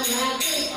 Hare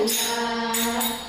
Nityananda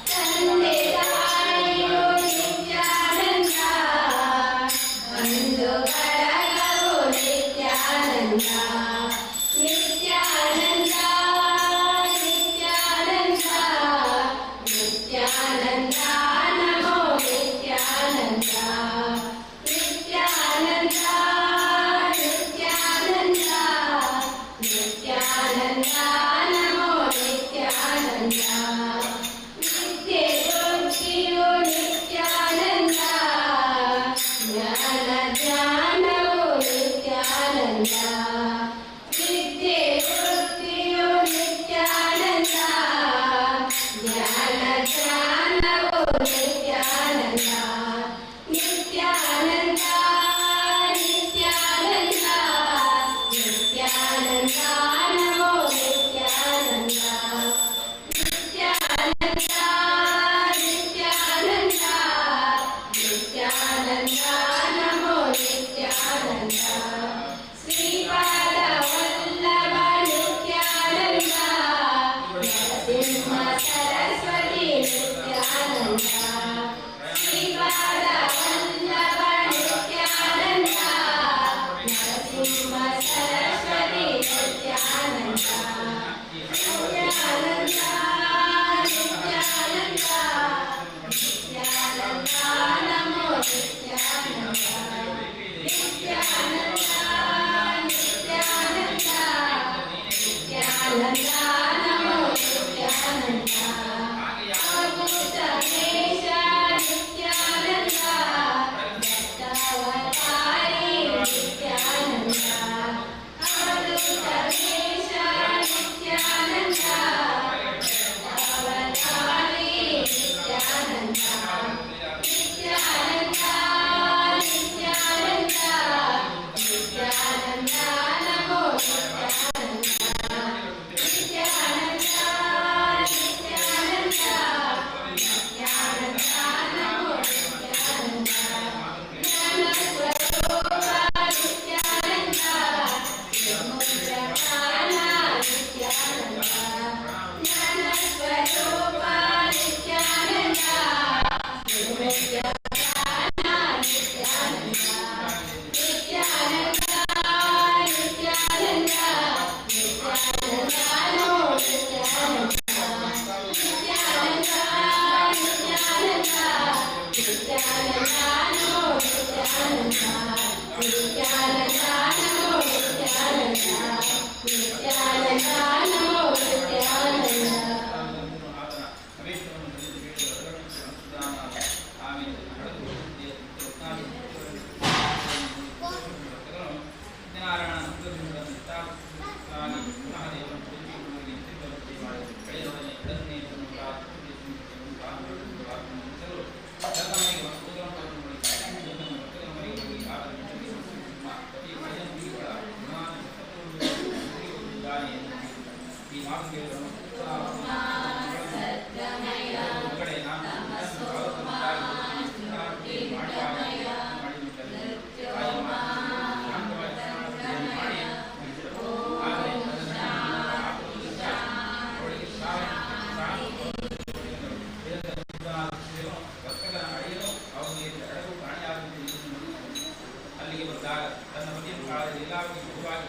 ಅಲ್ಲಿಗೆ ಬಂದಾಗ ತನ್ನ ಮನೆಯ ಕಾಲದಲ್ಲಿ ಎಲ್ಲರಿಗೂ ಗುರುವಾಗಿ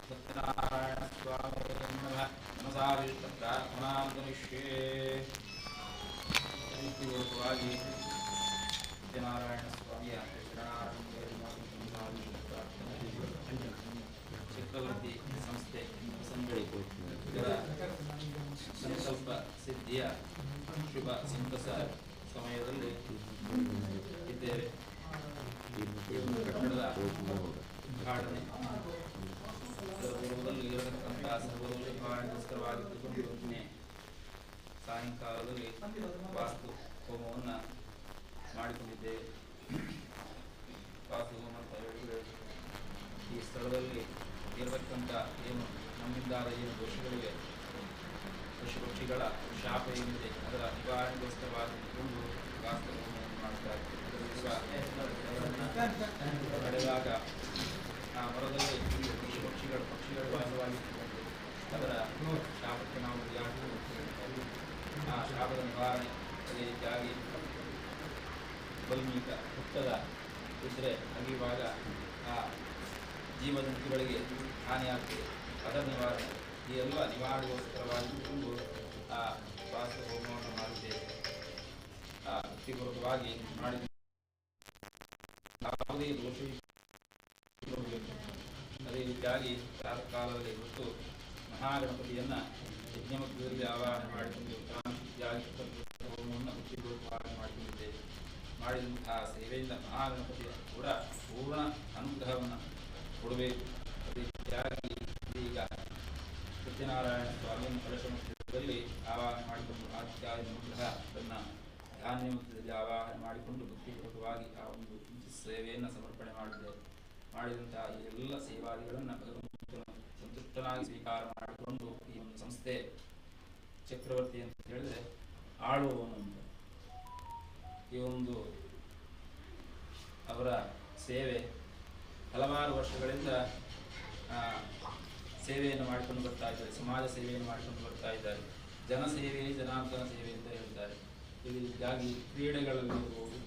ಸತ್ಯನಾರಾಯಣ ಸ್ವಾಮಿ ನಮಃ ನಮಸಾವಿಷ್ಟ ಪ್ರಾರ್ಥನಾಂತರಿಷ್ಯೇ ಪೂರ್ವಕವಾಗಿ ಸತ್ಯನಾರಾಯಣ ಸ್ವಾಮಿಯ ಚಕ್ರವರ್ತಿ ಸಂಸ್ಥೆ ಸಂಗಡಿ ಇದರ ಸಂಕಲ್ಪ ಸಿದ್ಧಿಯ ಶುಭ ಸಂತಸ ಸಮಯದಲ್ಲಿ ಇದ್ದೇವೆ. ಕಟ್ಟಡದ ಉದ್ಘಾಟನೆ ಪೂರ್ವದಲ್ಲಿ ಇರತಕ್ಕಂಥ ಸರ್ವೋಪಕಾರವಾಗಿದ್ದುಕೊಂಡು ನಿನ್ನೆ ಸಾಯಂಕಾಲದಲ್ಲಿ ವಾಸ್ತು ಹೋಮವನ್ನು ಮಾಡಿಕೊಂಡಿದ್ದೇವೆ. ವಾಸ್ತು ಹೋಮ ಅಂತ ಹೇಳಿದರೆ ಈ ಸ್ಥಳದಲ್ಲಿ ಇರತಕ್ಕಂಥ ಏನು ನಮ್ಮಿಂದಾದ ಏನು ದೋಷಗಳಿವೆ, ಪಶುಪಕ್ಷಿಗಳ ಶಾಪ ಏನಿದೆ ಅದರ ನಿವಾರಣೆಗೋಸ್ಕರವಾಗಿದ್ದುಕೊಂಡು ವಾಸ್ತು ಹೋಮವನ್ನು ಮಾಡ್ತಾ ಪಡೆದಾಗ ಆ ಮರದಲ್ಲಿ ಪಕ್ಷಿಗಳು ವಾಸವಾಗಿದ್ದುಕೊಂಡು ಅದರ ಶಾಪಕ್ಕೆ ನಾವು ಯಾಕೆ ಆ ಶಾಪದ ನಿವಾರಣೆ ಅದೇ ರೀತಿಯಾಗಿ ವಲ್ಮೀಕ ಹುಟ್ಟದ ಇದ್ದರೆ ಅಗಿವಾಗ ಆ ಜೀವಜಂತುಗಳಿಗೆ ಹಾನಿಯಾಗ್ತದೆ. ಅದರ ನಿವಾರಣೆ ಈ ಎಲ್ಲ ನಿವಾರಣೆಗೋಸ್ಕರವಾಗಿದ್ದುಕೊಂಡು ಆ ವಾಸ್ತು ಹೋಮವನ್ನು ಮಾಡಿದ್ದೇವೆ. ಭಕ್ತಿಪೂರ್ವಕವಾಗಿ ಮಾಡಿದ ಯಾವುದೇ ದೋಷ ಅದೇ ರೀತಿಯಾಗಿ ಕಾಲದಲ್ಲಿ ಹೊತ್ತು ಮಹಾಗಣಪತಿಯನ್ನ ಯಜ್ಞಮಧ್ಯದಲ್ಲಿ ಆವಾಹನೆ ಮಾಡಿಕೊಂಡು ಹೋಮವನ್ನು ಭಕ್ತಿಪೂರ್ವಕವಾಗಿ ಮಾಡಿಕೊಂಡಿದ್ದೇವೆ. ಮಾಡಿದಂತಹ ಸೇವೆಯಿಂದ ಮಹಾಗಣಪತಿಯ ಕೂಡ ಪೂರ್ಣ ಅನುಗ್ರಹವನ್ನು ಕೊಡಬೇಕು. ಅದೇ ರೀತಿಯಾಗಿ ಈಗ ಸತ್ಯನಾರಾಯಣ ಸ್ವಾಮಿಯನ್ನು ಕಲಶ ಮಧ್ಯದಲ್ಲಿ ಆವಾಹನೆ ಮಾಡಿಕೊಂಡು ಆದಿತ್ಯಾದಿ ಅನುಗ್ರಹ ತನ್ನ ಧಾನ್ಯ ಮಧ್ಯದಲ್ಲಿ ಆವಾಹನೆ ಮಾಡಿಕೊಂಡು ಭಕ್ತಿಪೂರ್ವಕವಾಗಿ ಆ ಒಂದು ಸೇವೆಯನ್ನು ಸಮರ್ಪಣೆ ಮಾಡಿದ್ದೇವೆ. ಮಾಡಿದಂತಹ ಈ ಎಲ್ಲ ಸೇವಾದಿಗಳನ್ನು ಭಗವಂತನು ಸಂತುಷ್ಟನಾಗಿ ಸ್ವೀಕಾರ ಮಾಡಿಕೊಂಡು ಈ ಒಂದು ಸಂಸ್ಥೆ ಚಕ್ರವರ್ತಿ ಅಂತ ಹೇಳಿದ್ರೆ ಆಳುವವನು ಅಂತ. ಈ ಒಂದು ಅವರ ಸೇವೆ ಹಲವಾರು ವರ್ಷಗಳಿಂದ ಸೇವೆಯನ್ನು ಮಾಡಿಕೊಂಡು ಬರ್ತಾ ಇದ್ದಾರೆ, ಸಮಾಜ ಸೇವೆಯನ್ನು ಮಾಡಿಕೊಂಡು ಬರ್ತಾ ಇದ್ದಾರೆ. ಜನಸೇವೆ ಜನಾರ್ದನ ಸೇವೆ ಅಂತ ಹೇಳ್ತಾರೆ. ಇದಕ್ಕಾಗಿ ಕ್ರೀಡೆಗಳಲ್ಲಿರ್ಬೋದು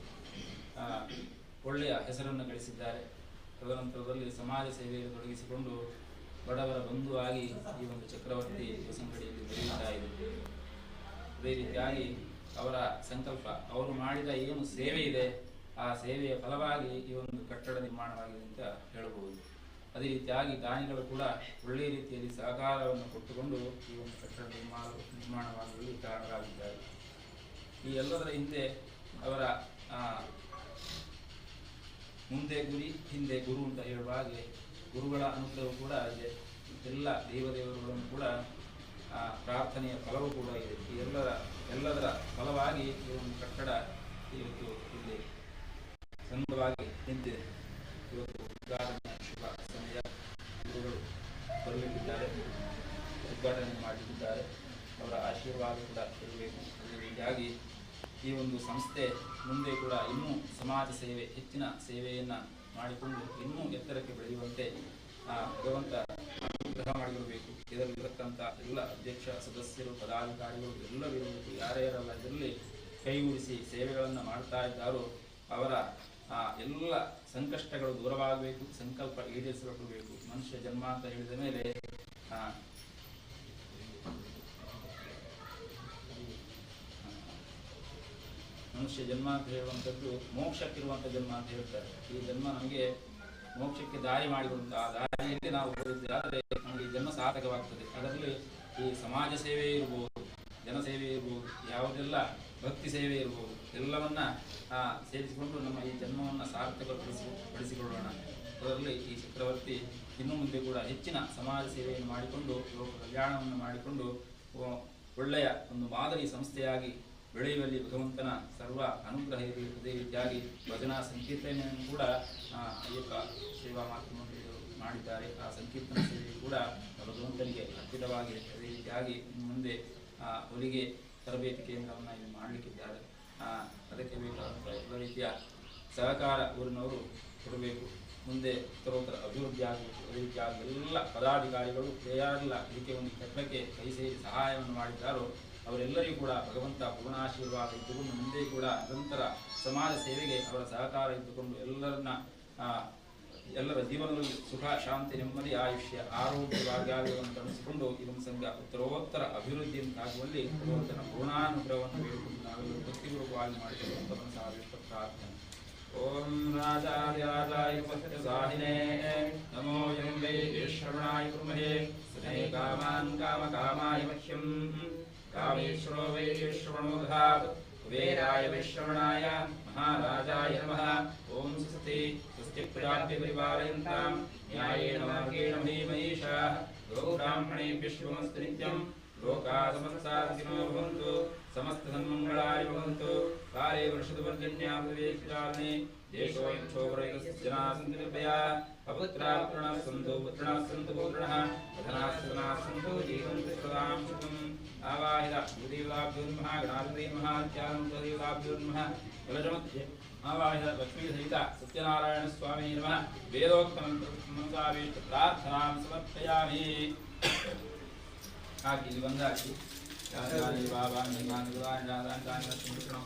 ಒಳ್ಳೆಯ ಹೆಸರನ್ನು ಗಳಿಸಿದ್ದಾರೆ. ತದನಂತರದಲ್ಲಿ ಸಮಾಜ ಸೇವೆಯನ್ನು ತೊಡಗಿಸಿಕೊಂಡು ಬಡವರ ಬಂಧುವಾಗಿ ಈ ಒಂದು ಚಕ್ರವರ್ತಿ ಯುವಸಂಘಟನೆಯಲ್ಲಿ ಬೆಳೆಯುತ್ತಾ ಇದೆ. ಅದೇ ರೀತಿಯಾಗಿ ಅವರ ಸಂಕಲ್ಪ, ಅವರು ಮಾಡಿದ ಏನು ಸೇವೆ ಇದೆ ಆ ಸೇವೆಯ ಫಲವಾಗಿ ಈ ಒಂದು ಕಟ್ಟಡ ನಿರ್ಮಾಣವಾಗಿದೆ ಅಂತ ಹೇಳಬಹುದು. ಅದೇ ರೀತಿಯಾಗಿ ದಾನಿಗಳು ಕೂಡ ಒಳ್ಳೆಯ ರೀತಿಯಲ್ಲಿ ಸಹಕಾರವನ್ನು ಕೊಟ್ಟುಕೊಂಡು ಈ ಒಂದು ಕಟ್ಟಡ ನಿರ್ಮಾಣವಾಗುವಲ್ಲಿ ಕಾರಣರಾಗಿದ್ದಾರೆ. ಈ ಎಲ್ಲದರ ಹಿಂದೆ ಅವರ ಮುಂದೆ ಗುರಿ ಹಿಂದೆ ಗುರು ಅಂತ ಹೇಳುವ ಹಾಗೆ ಗುರುಗಳ ಅನುಗ್ರಹವು ಕೂಡ ಇದೆ. ಎಲ್ಲ ದೇವದೇವರುಗಳನ್ನು ಕೂಡ ಪ್ರಾರ್ಥನೆಯ ಫಲವೂ ಕೂಡ ಇದೆ. ಈ ಎಲ್ಲದರ ಫಲವಾಗಿ ಈ ಒಂದು ಕಟ್ಟಡ ಇವತ್ತು ಇಲ್ಲಿ ಚಂದವಾಗಿ ನಿಂತಿದೆ. ಇವತ್ತು ಉದ್ಘಾಟನೆಯ ಶುಭ ಸಮಯ. ಗುರುಗಳು ಬರಲಿದ್ದಾರೆ, ಉದ್ಘಾಟನೆ ಮಾಡಲಿದ್ದಾರೆ. ಅವರ ಆಶೀರ್ವಾದ ಕೂಡ ಇರಬೇಕು. ಅದೇ ರೀತಿಯಾಗಿ ಈ ಒಂದು ಸಂಸ್ಥೆ ಮುಂದೆ ಕೂಡ ಇನ್ನೂ ಸಮಾಜ ಸೇವೆ, ಹೆಚ್ಚಿನ ಸೇವೆಯನ್ನು ಮಾಡಿಕೊಂಡು ಇನ್ನೂ ಎತ್ತರಕ್ಕೆ ಬೆಳೆಯುವಂತೆ ಭಗವಂತ ಅನುಗ್ರಹ ಮಾಡಿರಬೇಕು. ಇದರಲ್ಲಿರತಕ್ಕಂಥ ಎಲ್ಲ ಅಧ್ಯಕ್ಷ ಸದಸ್ಯರು ಪದಾಧಿಕಾರಿಗಳು ಎಲ್ಲವಿರಬೇಕು. ಯಾರ್ಯಾರೆಲ್ಲ ಇದರಲ್ಲಿ ಕೈಗೂಡಿಸಿ ಸೇವೆಗಳನ್ನು ಮಾಡ್ತಾ ಇದ್ದಾರೋ ಅವರ ಎಲ್ಲ ಸಂಕಷ್ಟಗಳು ದೂರವಾಗಬೇಕು, ಸಂಕಲ್ಪ ಈಡೇರಿಸಬೇಕು. ಮನುಷ್ಯ ಜನ್ಮ ಅಂತ ಹೇಳಿದ ಮೇಲೆ ಮನುಷ್ಯ ಜನ್ಮ ಅಂತ ಹೇಳುವಂಥದ್ದು ಮೋಕ್ಷಕ್ಕಿರುವಂಥ ಜನ್ಮ ಅಂತ ಹೇಳ್ತಾರೆ. ಈ ಜನ್ಮ ನಮಗೆ ಮೋಕ್ಷಕ್ಕೆ ದಾರಿ ಮಾಡಿಕೊಡುವಂಥ ಆ ದಾರಿಯಲ್ಲಿ ನಾವು ಹೋಗಿದ್ದೇವೆ. ಆದರೆ ನಮಗೆ ಜನ್ಮ ಸಾರ್ಥಕವಾಗ್ತದೆ. ಅದರಲ್ಲಿ ಈ ಸಮಾಜ ಸೇವೆ ಇರ್ಬೋದು, ಜನಸೇವೆ ಇರ್ಬೋದು, ಯಾವುದೆಲ್ಲ ಭಕ್ತಿ ಸೇವೆ ಇರ್ಬೋದು, ಎಲ್ಲವನ್ನ ಸೇರಿಸಿಕೊಂಡು ನಮ್ಮ ಈ ಜನ್ಮವನ್ನು ಸಾರ್ಥಕಪಡಿಸಿಕೊಳ್ಳೋಣ. ಅದರಲ್ಲಿ ಈ ಚಕ್ರವರ್ತಿ ಇನ್ನು ಮುಂದೆ ಕೂಡ ಹೆಚ್ಚಿನ ಸಮಾಜ ಸೇವೆಯನ್ನು ಮಾಡಿಕೊಂಡು ಲೋಕ ಕಲ್ಯಾಣವನ್ನು ಮಾಡಿಕೊಂಡು ಒಳ್ಳೆಯ ಒಂದು ಮಾದರಿ ಸಂಸ್ಥೆಯಾಗಿ ಬೆಳೆಯುವಲ್ಲಿ ಭಗವಂತನ ಸರ್ವ ಅನುಗ್ರಹ ಇರಲಿ. ಅದೇ ರೀತಿಯಾಗಿ ಭಜನಾ ಸಂಕೀರ್ತನೆಯನ್ನು ಕೂಡ ಅಯ್ಯಪ್ಪ ಸೇವಾ ಮಾತೃಮಂಡಳಿಯವರು ಮಾಡಿದ್ದಾರೆ. ಆ ಸಂಕೀರ್ತನ ಸೇವೆ ಕೂಡ ಭಗವಂತನಿಗೆ ಅರ್ಪಿತವಾಗಿದೆ. ಅದೇ ರೀತಿಯಾಗಿ ಮುಂದೆ ಹೊಲಿಗೆ ತರಬೇತಿ ಕೇಂದ್ರವನ್ನು ಇಲ್ಲಿ ಮಾಡಲಿಕ್ಕಿದ್ದಾರೆ. ಅದಕ್ಕೆ ಬೇಕಾದಂಥ ಎಲ್ಲ ರೀತಿಯ ಸಹಕಾರ ಊರಿನವರು ಕೊಡಬೇಕು. ಮುಂದೆ ಉತ್ತರೋತ್ತರ ಅಭಿವೃದ್ಧಿ ಆಗಬೇಕು. ಅದೇ ರೀತಿಯಾಗಿ ಎಲ್ಲ ಪದಾಧಿಕಾರಿಗಳು ಯಾರೆಲ್ಲ ಇದಕ್ಕೆ ಒಂದು ಕಟ್ಟಡಕ್ಕೆ ಕೈ ಸೇರಿ ಸಹಾಯವನ್ನು ಮಾಡಿದ್ದಾರೋ ಅವರೆಲ್ಲರಿಗೂ ಕೂಡ ಭಗವಂತ ಪೂರ್ಣಾಶೀರ್ವಾದ ಇದ್ದುಕೊಂಡು ಮುಂದೆ ಕೂಡ ನಿರಂತರ ಸಮಾಜ ಸೇವೆಗೆ ಅವರ ಸಹಕಾರ ಇದ್ದುಕೊಂಡು ಎಲ್ಲರ ಜೀವನದಲ್ಲಿ ಸುಖ, ಶಾಂತಿ, ನೆಮ್ಮದಿ, ಆಯುಷ್ಯ, ಆರೋಗ್ಯ ಭಾಗ್ಯಾದಿಗಳನ್ನು ಗಮನಿಸಿಕೊಂಡು ಇದೊಂದು ಸಂಘ ಉತ್ತರೋತ್ತರ ಅಭಿವೃದ್ಧಿಯಂತಾಗುವಲ್ಲಿ ಭಗವಂತನ ಪೂರ್ಣಾನುಗ್ರಹವನ್ನು ಬೇಡಿಕೊಂಡು ನಾವೆಲ್ಲರೂ ಭಕ್ತಿಪೂರ್ವಕವಾಗಿ ಮಾಡಿಕೊಳ್ಳುವಂಥ ಸಾವಿರ ಪ್ರಾರ್ಥನೆ. ಓಂ ರಾಜಾದಿರಾಜಾಯ ಸತ್ಯಸಾಧಿನೇ ನಮೋ ಯಂ ವೈಶ್ರವಣಾಯ ಕುರ್ಮಹೇ ಸನೇ ಕಾಮಾನ್ ಕಾಮಕಾಮಾಯ ಮಹ್ಯಂ ಕಾಮೇಶ್ವರೋ ವೈಶ್ರವಣೋ ದಧಾತ್ ಕುಬೇರಾಯ ವೈಶ್ರವಣಾಯ ಮಹಾರಾಜಾಯ ನಮಃ. ಓಂ ಸ್ವಸ್ತಿ ಸ್ವಸ್ತಿ ಪ್ರಜಾಭ್ಯಃ ಪರಿಪಾಲಯನ್ತಾಂ ನ್ಯಾಯೇನ ಮಾರ್ಗೇಣ ಮಹೀಮಹೀಷಾಃ ಗೋ ಬ್ರಾಹ್ಮಣೇಭ್ಯಃ ಶುಭಮಸ್ತು ನಿತ್ಯಂ ಲೋಕಾಃ ಸಮಸ್ತಾಃ ಸುಖಿನೋ ಭವಂತು ಸಮಸ್ತ ಸನ್ಮಂಗಳಾಯ ಭವಂತು. ಕಾಲೇ ವರ್ಷದುಪರ್ಜನ್ಯಾಂ ವಿವೇಕಚಾರಣೆ ದೇಶೋऽಯಂ ಕ್ಷೋಭರಹಿತः ಜನಾಃ ಸन्तु ನಿರ್ಭಯಾಃ ಅಪುತ್ರಾः पुत्राः सन्तु पुत्राः सन्तु पौत्रिणः धनाः सदनाः सन्तु जीवन्तु सदां सुखम्. आवाहित भूदेवताभ्यो नमः गणाधिपतये नमः देवताभ्यो नमः कलशमध्ये आवाहित लक्ष्मीसहित सत्यनारायण स्वामी नमः. वेदोक्तमन्त्रावेश प्रार्थनां समर्पयामि. ಹಾಕಿ ಇಲ್ಲಿ ಬಂದಾಕಿ ಬಾಬಾ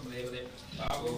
ದೇವತೆ ಬಾಬು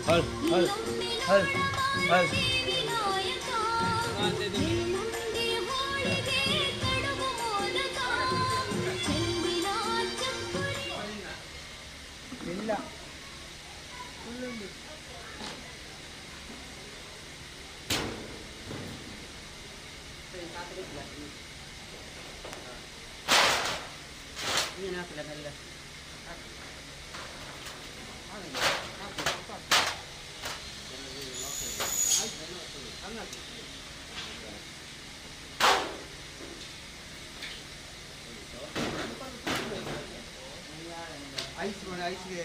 ಹಲ್ ಹಲ್ ಹಲ್ ಹಲ್ ಇಲ್ಲ ಐಸ್ ಮಾಡಿ ಐಸ್ಗೆ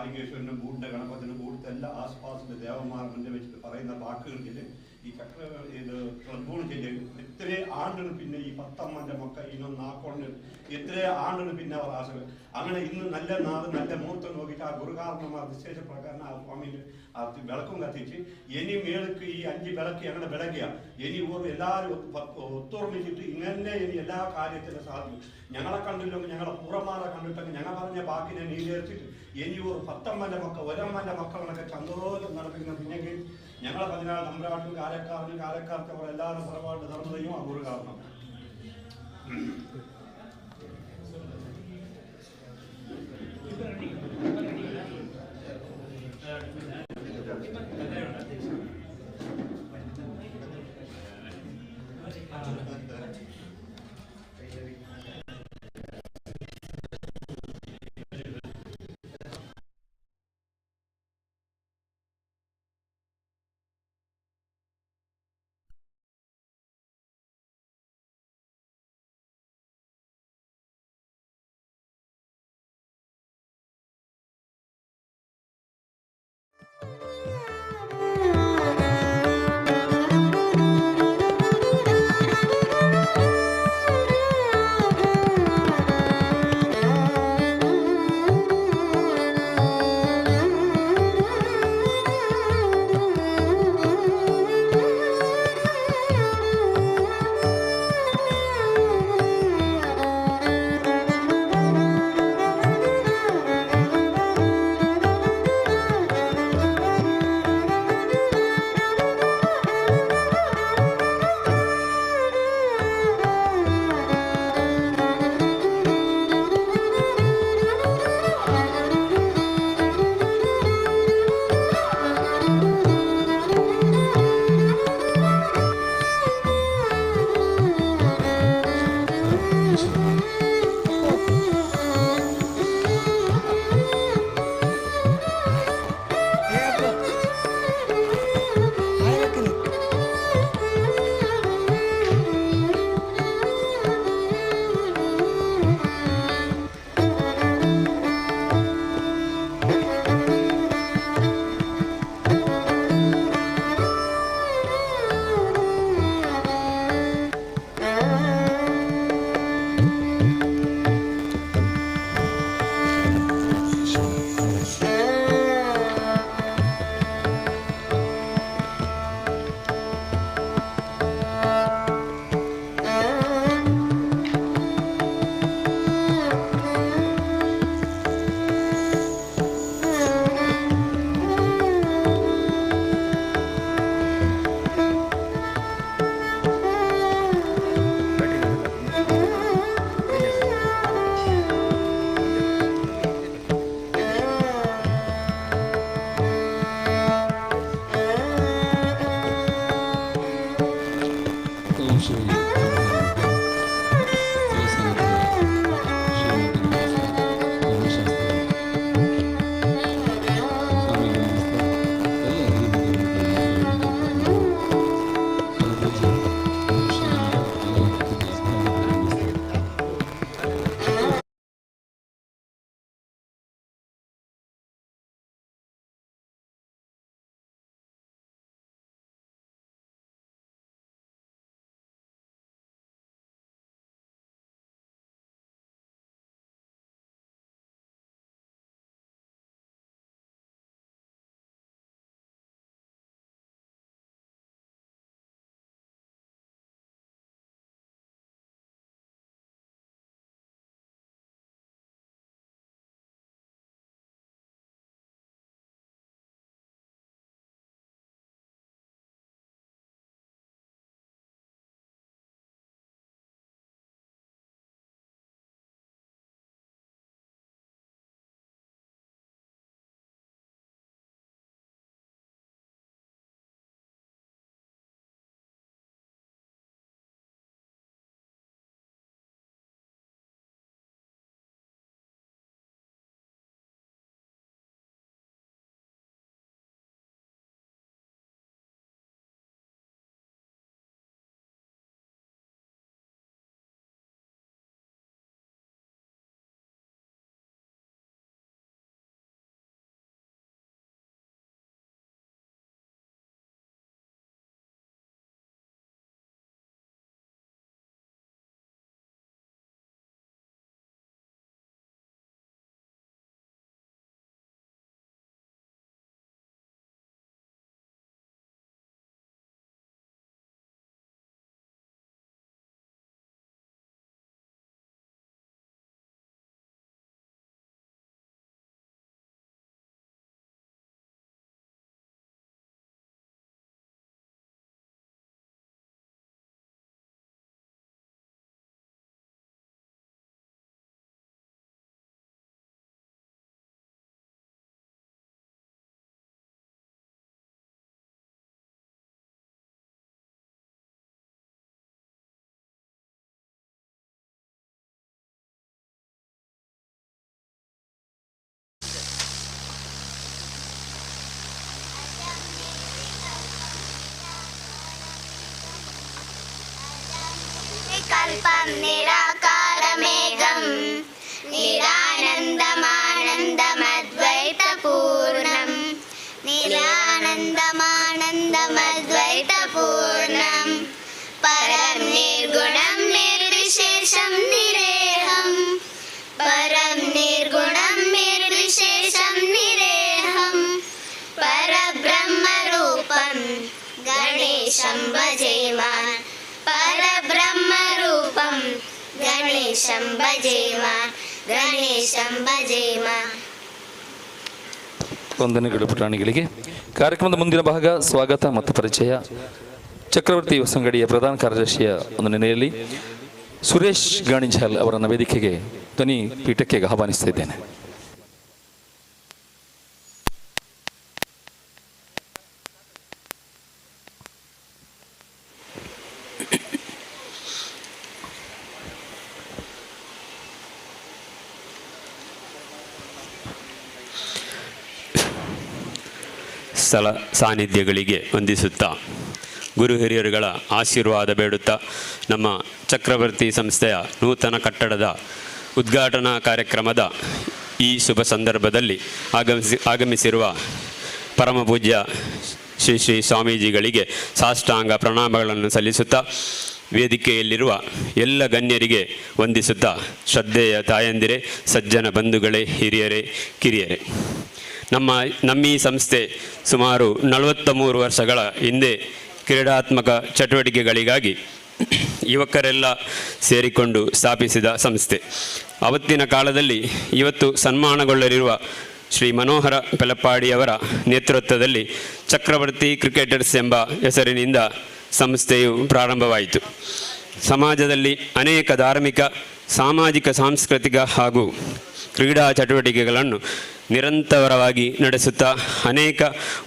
മാളികേശ്വരനും ബൂടിൻ്റെ ഗണപതിനും ബൂടത്തെ എല്ലാ ആസ്പാസിൻ്റെ ദേവന്മാർ മുന്നിൽ വെച്ചിട്ട് പറയുന്ന വാക്കുകൾക്കില്ല ഈ ഇത് ക്ലബൂൺ ജില്ലയിൽ എത്ര ആണ്ടിന് പിന്നെ ഈ പത്തമ്മൻ്റെ മക്ക ഇന്നൊന്ന് ആക്കോണ്ട് എത്ര ആണ്ടിന് പിന്നെ അവർ ആശകൾ അങ്ങനെ ഇന്ന് നല്ല നാട് നല്ല മുഹൂർത്തം നോക്കിയിട്ട് ആ ഗുരുകാരണന്മാർ നിശ്ചയിച്ചപ്രകാരം ആ സ്വാമിൻ്റെ ആ വിളക്കും കത്തിച്ച് ഇനി മേൾക്ക് ഈ 5 വിളക്ക് ഞങ്ങളുടെ വിളക്കുക ഇനി എല്ലാവരും ഒത്തൊർമ്മിച്ചിട്ട് ഇങ്ങനെ ഇനി എല്ലാ കാര്യത്തിനും സാധിക്കും ഞങ്ങളെ കണ്ടില്ലെങ്കിൽ ഞങ്ങളെ പൂർവ്വന്മാരെ കണ്ടിട്ടൊക്കെ ഞങ്ങൾ പറഞ്ഞ ബാക്കിനെ നീലേർച്ചിട്ട് ഇനി ഒരു 10 മക്കൾ ഒരമ്മൻ്റെ മക്കളൊക്കെ സന്തോഷം നടത്തുന്ന പിന്നെങ്കിൽ ഞങ്ങളെ 14 തമ്പ്രാട്ടും കാലക്കാർക്ക് അവർ എല്ലാവരും പുറപാട്ട് ധർമ്മതയും ആ ഒരു കാരണം निर्विकल्पं निराकारमेकं निरानन्दमानन्दमद्वैतपूर्णं निरानन्दमानन्दमद्वैतपूर्णं परं निर्गुणं निर्विशेषं निरेहं परं निर्गुणं निर्विशेषं निरेहं परब्रह्मरूपं गणेशं भजेमान् परब्रह्मरूपं गणेशं भजेमान् गणेशं भजेमान्. ವಂದನೆಗಳು ಪುಟಾಣಿಗಳಿಗೆ. ಕಾರ್ಯಕ್ರಮದ ಮುಂದಿನ ಭಾಗ ಸ್ವಾಗತ ಮತ್ತು ಪರಿಚಯ. ಚಕ್ರವರ್ತಿ ಹೊಸಂಗಡಿಯ ಪ್ರಧಾನ ಕಾರ್ಯದರ್ಶಿಯ ಒಂದು ನೆನೆಯಲ್ಲಿ ಸುರೇಶ್ ಗಾಣಿಜಾಲ್ ಅವರನ್ನು ವೇದಿಕೆಗೆ ಧ್ವನಿ ಪೀಠಕ್ಕೆ ಆಹ್ವಾನಿಸ್ತಾ ಇದ್ದೇನೆ. ಸ್ಥಳ ಸಾನ್ನಿಧ್ಯಗಳಿಗೆ ವಂದಿಸುತ್ತಾ ಗುರು ಹಿರಿಯರುಗಳ ಆಶೀರ್ವಾದ ಬೇಡುತ್ತಾ ನಮ್ಮ ಚಕ್ರವರ್ತಿ ಸಂಸ್ಥೆಯ ನೂತನ ಕಟ್ಟಡದ ಉದ್ಘಾಟನಾ ಕಾರ್ಯಕ್ರಮದ ಈ ಶುಭ ಸಂದರ್ಭದಲ್ಲಿ ಆಗಮಿಸಿರುವ ಪರಮ ಪೂಜ್ಯ ಶ್ರೀ ಶ್ರೀ ಸ್ವಾಮೀಜಿಗಳಿಗೆ ಸಾಷ್ಟಾಂಗ ಪ್ರಣಾಮಗಳನ್ನು ಸಲ್ಲಿಸುತ್ತಾ ವೇದಿಕೆಯಲ್ಲಿರುವ ಎಲ್ಲ ಗಣ್ಯರಿಗೆ ವಂದಿಸುತ್ತಾ ಶ್ರದ್ಧೆಯ ತಾಯಂದಿರೇ, ಸಜ್ಜನ ಬಂಧುಗಳೇ, ಹಿರಿಯರೇ, ಕಿರಿಯರೇ, ನಮ್ಮ ಈ ಸಂಸ್ಥೆ ಸುಮಾರು 43 ವರ್ಷಗಳ ಹಿಂದೆ ಕ್ರೀಡಾತ್ಮಕ ಚಟುವಟಿಕೆಗಳಿಗಾಗಿ ಯುವಕರೆಲ್ಲ ಸೇರಿಕೊಂಡು ಸ್ಥಾಪಿಸಿದ ಸಂಸ್ಥೆ. ಅವತ್ತಿನ ಕಾಲದಲ್ಲಿ ಇವತ್ತು ಸನ್ಮಾನಗೊಳ್ಳಲಿರುವ ಶ್ರೀ ಮನೋಹರ ಪೆಲಪ್ಪಾಡಿಯವರ ನೇತೃತ್ವದಲ್ಲಿ ಚಕ್ರವರ್ತಿ ಕ್ರಿಕೆಟರ್ಸ್ ಎಂಬ ಹೆಸರಿನಿಂದ ಸಂಸ್ಥೆಯು ಪ್ರಾರಂಭವಾಯಿತು. ಸಮಾಜದಲ್ಲಿ ಅನೇಕ ಧಾರ್ಮಿಕ, ಸಾಮಾಜಿಕ, ಸಾಂಸ್ಕೃತಿಕ ಹಾಗೂ ಕ್ರೀಡಾ ಚಟುವಟಿಕೆಗಳನ್ನು ನಿರಂತರವಾಗಿ ನಡೆಸುತ್ತಾ ಅನೇಕ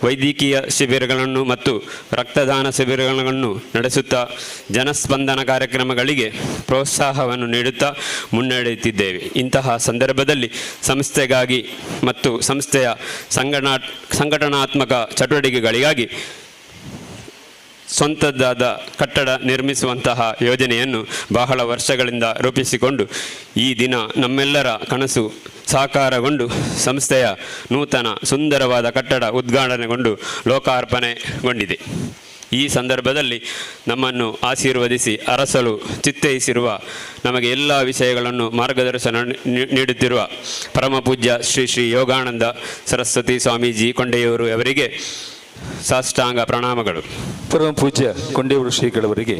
ವೈದ್ಯಕೀಯ ಶಿಬಿರಗಳನ್ನು ಮತ್ತು ರಕ್ತದಾನ ಶಿಬಿರಗಳನ್ನು ನಡೆಸುತ್ತಾ ಜನಸ್ಪಂದನ ಕಾರ್ಯಕ್ರಮಗಳಿಗೆ ಪ್ರೋತ್ಸಾಹವನ್ನು ನೀಡುತ್ತಾ ಮುನ್ನಡೆಯುತ್ತಿದ್ದೇವೆ. ಇಂತಹ ಸಂದರ್ಭದಲ್ಲಿ ಸಂಸ್ಥೆಗಾಗಿ ಮತ್ತು ಸಂಸ್ಥೆಯ ಸಂಘಟನಾತ್ಮಕ ಚಟುವಟಿಕೆಗಳಿಗಾಗಿ ಸ್ವಂತದ್ದಾದ ಕಟ್ಟಡ ನಿರ್ಮಿಸುವಂತಹ ಯೋಜನೆಯನ್ನು ಬಹಳ ವರ್ಷಗಳಿಂದ ರೂಪಿಸಿಕೊಂಡು ಈ ದಿನ ನಮ್ಮೆಲ್ಲರ ಕನಸು ಸಾಕಾರಗೊಂಡು ಸಂಸ್ಥೆಯ ನೂತನ ಸುಂದರವಾದ ಕಟ್ಟಡ ಉದ್ಘಾಟನೆಗೊಂಡು ಲೋಕಾರ್ಪಣೆಗೊಂಡಿದೆ. ಈ ಸಂದರ್ಭದಲ್ಲಿ ನಮ್ಮನ್ನು ಆಶೀರ್ವದಿಸಿ ಅರಸಲು ಚಿತ್ತೈಸಿರುವ, ನಮಗೆ ಎಲ್ಲ ವಿಷಯಗಳನ್ನು ಮಾರ್ಗದರ್ಶನ ನೀಡುತ್ತಿರುವ ಪರಮ ಪೂಜ್ಯ ಶ್ರೀ ಶ್ರೀ ಯೋಗಾನಂದ ಸರಸ್ವತಿ ಸ್ವಾಮೀಜಿ ಕೊಂಡೆಯೂರು ಅವರಿಗೆ ಸಾಷ್ಟಾಂಗ ಪ್ರಣಾಮಗಳು. ಪರಮ ಪೂಜ್ಯ ಕೊಂಡೆಯೂರು ಶ್ರೀಗಳವರಿಗೆ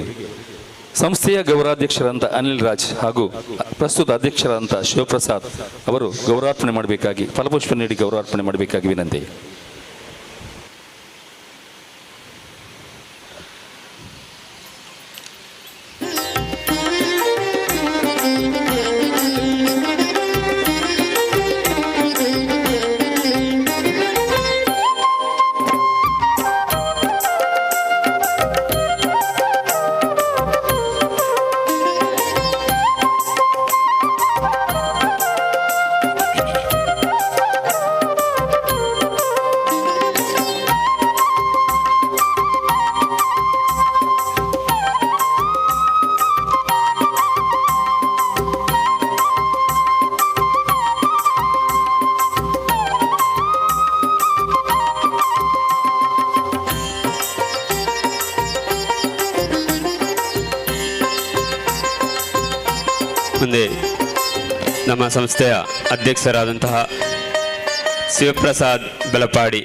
ಸಂಸ್ಥೆಯ ಗೌರವಾಧ್ಯಕ್ಷರಾದಂಥ ಅನಿಲ್ ರಾಜ್ ಹಾಗೂ ಪ್ರಸ್ತುತ ಅಧ್ಯಕ್ಷರಾದಂಥ ಶಿವಪ್ರಸಾದ್ ಅವರು ಗೌರವಾರ್ಪಣೆ ಮಾಡಬೇಕಾಗಿ, ಫಲಪುಷ್ಪ ನೀಡಿ ಗೌರವಾರ್ಪಣೆ ಮಾಡಬೇಕಾಗಿ ವಿನಂತಿ. ಮುಂದೆ ನಮ್ಮ ಸಂಸ್ಥೆಯ ಅಧ್ಯಕ್ಷರಾದಂತಹ ಶಿವಪ್ರಸಾದ್ ಬೆಲಪಾಡಿ